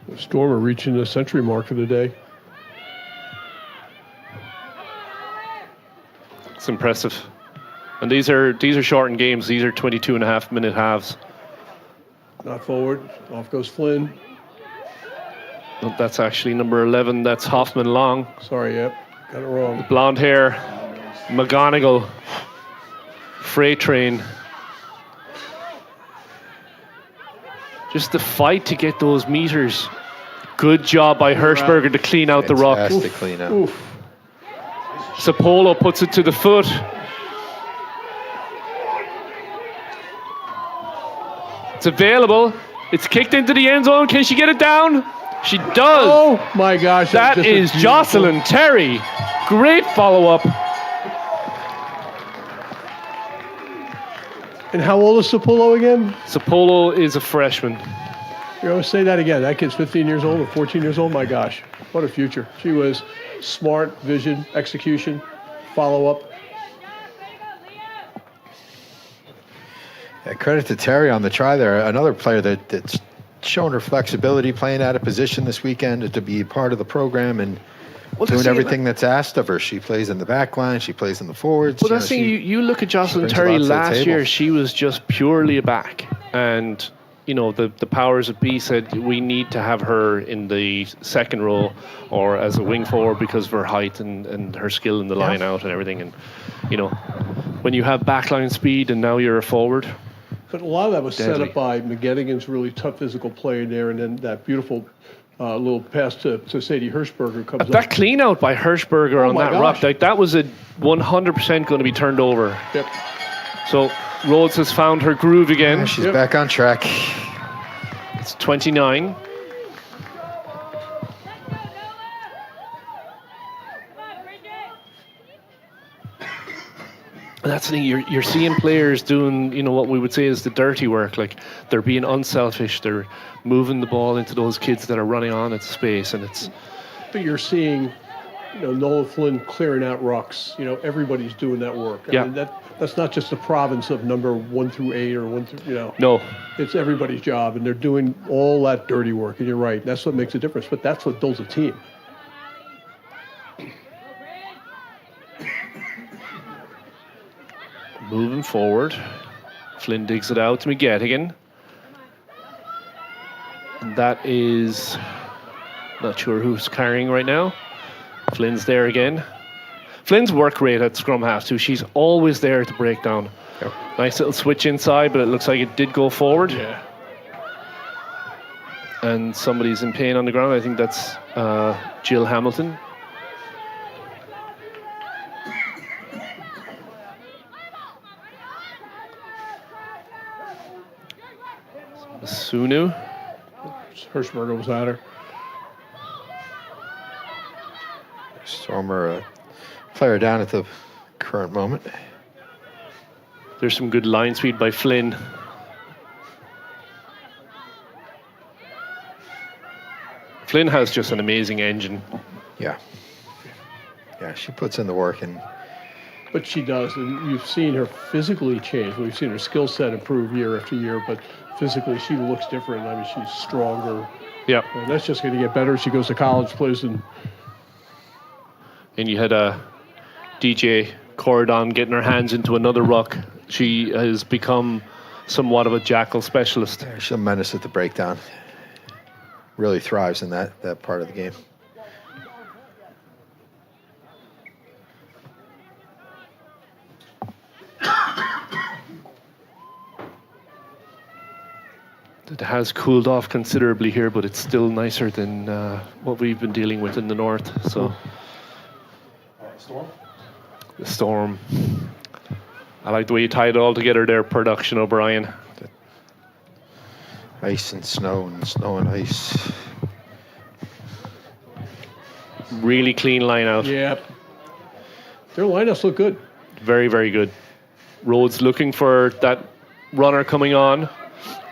The Storm are reaching the century mark for the day. It's impressive. And these are shortened games. These are 22.5-minute halves. Not forward. Off goes Flynn. That's actually number 11. That's Hoffman Long. Sorry, yep. Got it wrong. Blonde hair. McGonigal. Freight train. Just the fight to get those meters. Good job by Hirschberger to clean out the rock. Fantastic clean out. Oof. Sapolo puts it to the foot. It's available. It's kicked into the end zone. Can she get it down? She does. Oh my gosh. That just is beautiful. Jocelyn Terry. Great follow-up. And how old is Sapolo again? Sapolo is a freshman. You always say that again. That kid's 15 years old or 14 years old. My gosh, what a future. She was smart, vision, execution, follow-up. Yeah, credit to Terry on the try there. Another player that's shown her flexibility, playing out of position this weekend to be part of the program and doing everything that's asked of her. She plays in the back line. She plays in the forwards. Well, that's the thing. You look at Jocelyn brings a Terry lot to the last table. year. She was just purely a back. And, the powers that be said we need to have her in the second row or as a wing forward because of her height and her skill in the line out and everything. And, when you have backline speed and now you're a forward. But a lot of that was set Deadly. up by McGettigan's really tough physical play in there, and then that beautiful little pass to Sadie Hirschberger comes up. That clean out by Hirschberger Oh on my that rock, gosh. that was a 100% going to be turned over. Yep. So Rhodes has found her groove again. She's back on track. It's 29. That's the thing. You're seeing players doing, what we would say is the dirty work. Like, they're being unselfish. They're moving the ball into those kids that are running on its space, and it's. But you're seeing, Nola Flynn clearing out rucks. Everybody's doing that work. I mean, that's not just the province of number 1 through 8 or 1 through, No. It's everybody's job, and they're doing all that dirty work. And you're right. That's what makes a difference. But that's what builds a team. Moving forward. Flynn digs it out to McGettigan. And that is. Not sure who's carrying right now. Flynn's there again. Flynn's work rate at scrum half too. She's always there to break down. Yep. Nice little switch inside, but it looks like it did go forward. Yeah. And somebody's in pain on the ground. I think that's Jill Hamilton. Sunu. Hirschberger was at her. Stormer, player down at the current moment. There's some good line speed by Flynn. Flynn has just an amazing engine. Yeah. Yeah, she puts in the work, and But she does, and you've seen her physically change. We've seen her skill set improve year after year, but physically she looks different. I mean, she's stronger. Yeah. And that's just going to get better. She goes to college, plays in. And you had a DJ Corridon getting her hands into another ruck. She has become somewhat of a jackal specialist. she's a menace at the breakdown. Really thrives in that part of the game. It has cooled off considerably here, but it's still nicer than what we've been dealing with in the north. So, Storm? the storm. I like the way you tied it all together there, Production O'Brien. Ice and snow and ice. Really clean line out. Yeah. Their lineups look good. Very, very good. Rhodes looking for that runner coming on.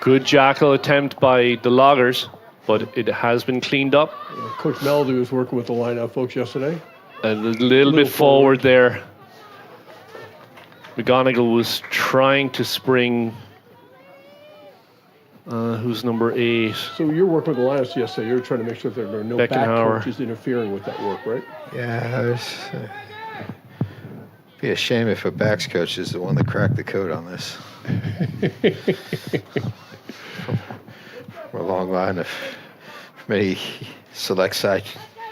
Good jackal attempt by the Loggers, but it has been cleaned up. Coach Melody was working with the lineup folks yesterday. And a little bit forward there. McGonigal was trying to spring. Who's number 8? So you're working with the lineups yesterday. You're trying to make sure that there are no back Beckenhauer. coaches interfering with that work, right? Yeah, there's be a shame if a backs coach is the one that cracked the code on this. From a long line of many select side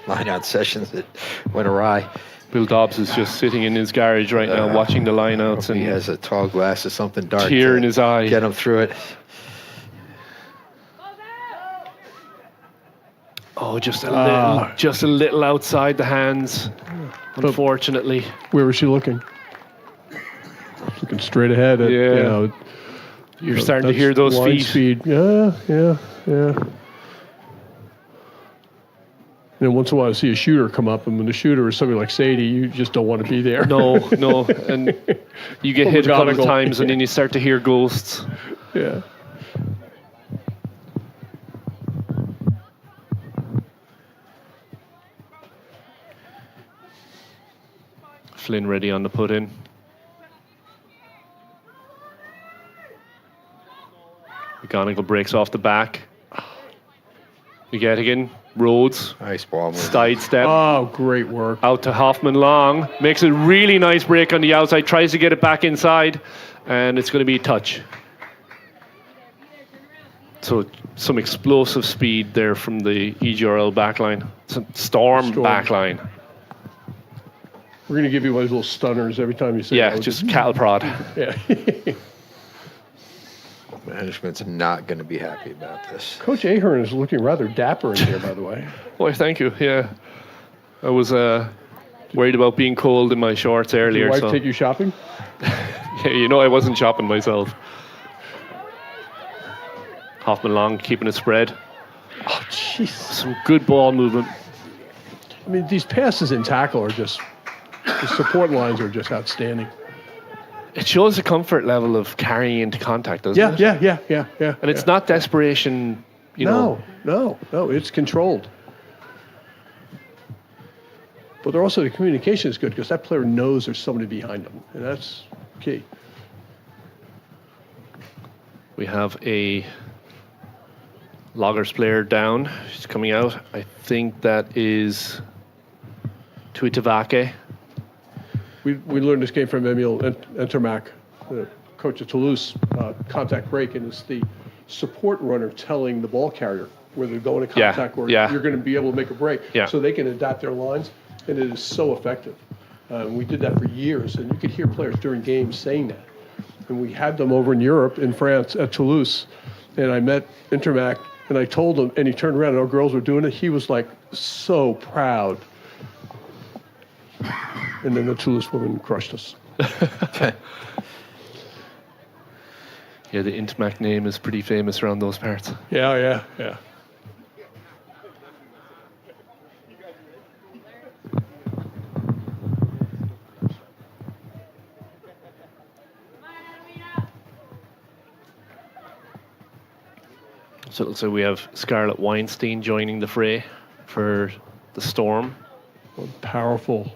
line-out sessions that went awry. Bill Dobbs is just sitting in his garage right now watching the lineouts, and He has a tall glass of something dark. tear to in his eye. Get him through it. Oh, just a little outside the hands, unfortunately. Where was she looking? Looking straight ahead. At, Yeah. You're starting to that's hear those line feet. Speed. Yeah. And once in a while, I see a shooter come up, and when the shooter is somebody like Sadie, you just don't want to be there. No, and you get hit a couple of McGonigal. times, and then you start to hear ghosts. Yeah. Flynn ready on the put in. McGonigal breaks off the back. Again, Rhodes, Nice ball move. sidestep. Oh, great work. Out to Hoffman Long. Makes a really nice break on the outside. Tries to get it back inside. And it's going to be a touch. So some explosive speed there from the EGRL backline. Some storm backline. We're going to give you one of those little stunners every time you say Yeah, that. just cattle prod. Yeah. Management's not going to be happy about this. Coach Ahern is looking rather dapper in here, by the way. Boy, thank you. Yeah. I was worried about being cold in my shorts Did earlier. your wife So. take you shopping? Yeah, I wasn't shopping myself. Hoffman Long keeping it spread. Oh, jeez. Some good ball movement. I mean, these passes in tackle are just, the support lines are just outstanding. It shows the comfort level of carrying into contact, doesn't it? Yeah. And it's not desperation, you know. No, it's controlled. But also the communication is good because that player knows there's somebody behind them, and that's key. We have a Loggers player down. She's coming out. I think that is Tuitavake. We learned this game from Emil Entermac, the coach of Toulouse, contact break, and it's the support runner telling the ball carrier whether they're going to contact or you're going to be able to make a break, so they can adapt their lines, and it is so effective. We did that for years, and you could hear players during games saying that. And we had them over in Europe, in France, at Toulouse, and I met Entermac, and I told him, and he turned around, and our girls were doing it. He was like so proud. And then the Toulouse women crushed us. Yeah, the Intmac name is pretty famous around those parts. Yeah. So it looks like we have Scarlett Weinstein joining the fray for the Storm. One powerful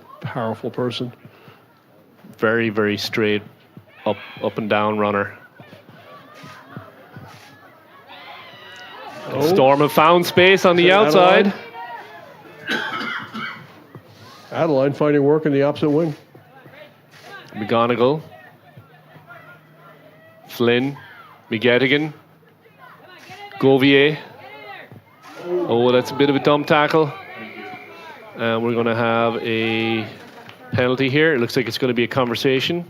person. Very, very straight, up and down runner. Storm have found space on the outside. Adeline finding work in the opposite wing. McGonigal. Flynn. McGettigan. Gouvier. Oh, that's a bit of a dumb tackle. And we're going to have a penalty here. It looks like it's going to be a conversation.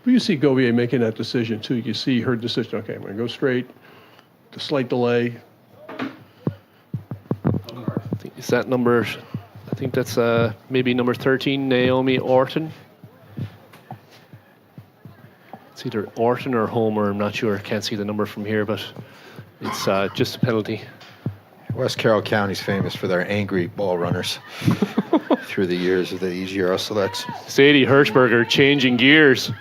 But you see Gouvier making that decision, too. You see her decision. Okay, I'm going to go straight. The slight delay. Is that number... I think that's maybe number 13, Naomi Orton. It's either Orton or Homer. I'm not sure. Can't see the number from here, but it's just a penalty. West Carroll County is famous for their angry ball runners through the years of the EGRL selects. Sadie Hirschberger changing gears.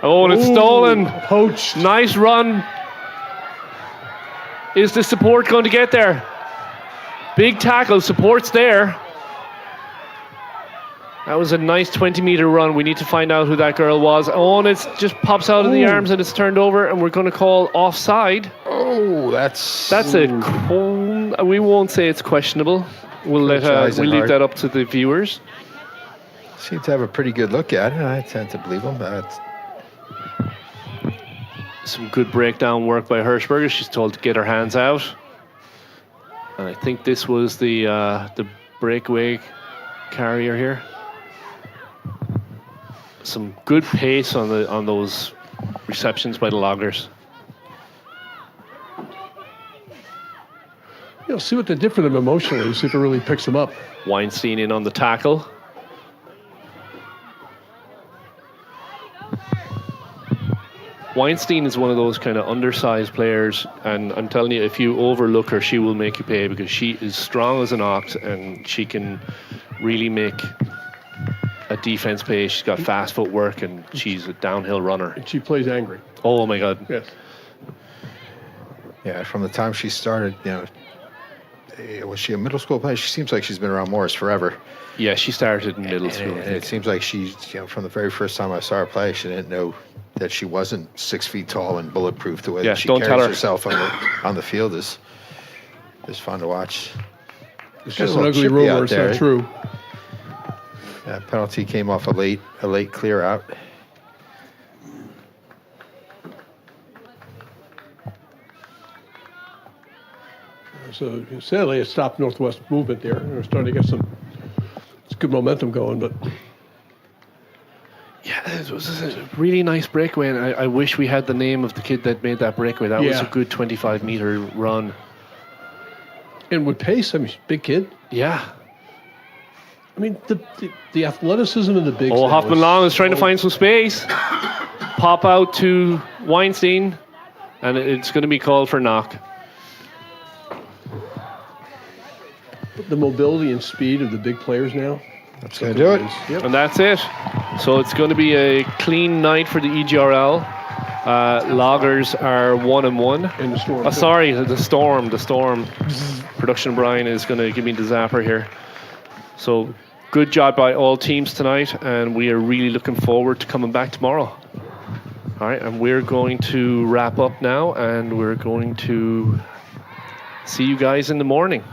Oh, and it's stolen. Poached. Nice run. Is the support going to get there? Big tackle. Support's there. That was a nice 20-meter run. We need to find out who that girl was. Oh, and it just pops out of the arms and it's turned over, and we're going to call offside. Oh, that's we won't say it's questionable. We'll leave that up to the viewers. Seem to have a pretty good look at it. I tend to believe them. But some good breakdown work by Hirschberger. She's told to get her hands out. And I think this was the breakaway carrier here. Some good pace on those receptions by the Loggers. See what they did for them emotionally. See if it really picks them up. Weinstein in on the tackle. Weinstein is one of those kind of undersized players, and I'm telling you, if you overlook her, she will make you pay, because she is strong as an ox and she can really make a defense pay. She's got fast footwork and she's a downhill runner. And she plays angry. Oh my God. Yes. Yeah, from the time she started, was she a middle school player? She seems like she's been around Morris forever. Yeah, she started in middle school. And it seems like she, from the very first time I saw her play, she didn't know that she wasn't 6 feet tall and bulletproof. The way that she carries herself on the field is fun to watch. It's just an ugly rumor. It's not true. That penalty came off a late clear out. So sadly, it stopped Northwest movement there. We're starting to get some good momentum going, but yeah, it was a really nice breakaway, and I wish we had the name of the kid that made that breakaway. That was a good 25-meter run. And with pace, I mean, big kid. Yeah. I mean, the athleticism of the big. Oh, Hoffman Long is trying to find some space. Pop out to Weinstein, and it's going to be called for knock. The mobility and speed of the big players now. That's going to do it. Yep. And that's it. So it's going to be a clean night for the EGRL. Loggers are 1-1. In the storm. Oh, sorry, the storm. Production Brian is going to give me the zapper here. So good job by all teams tonight, and we are really looking forward to coming back tomorrow. All right, and we're going to wrap up now, and we're going to see you guys in the morning.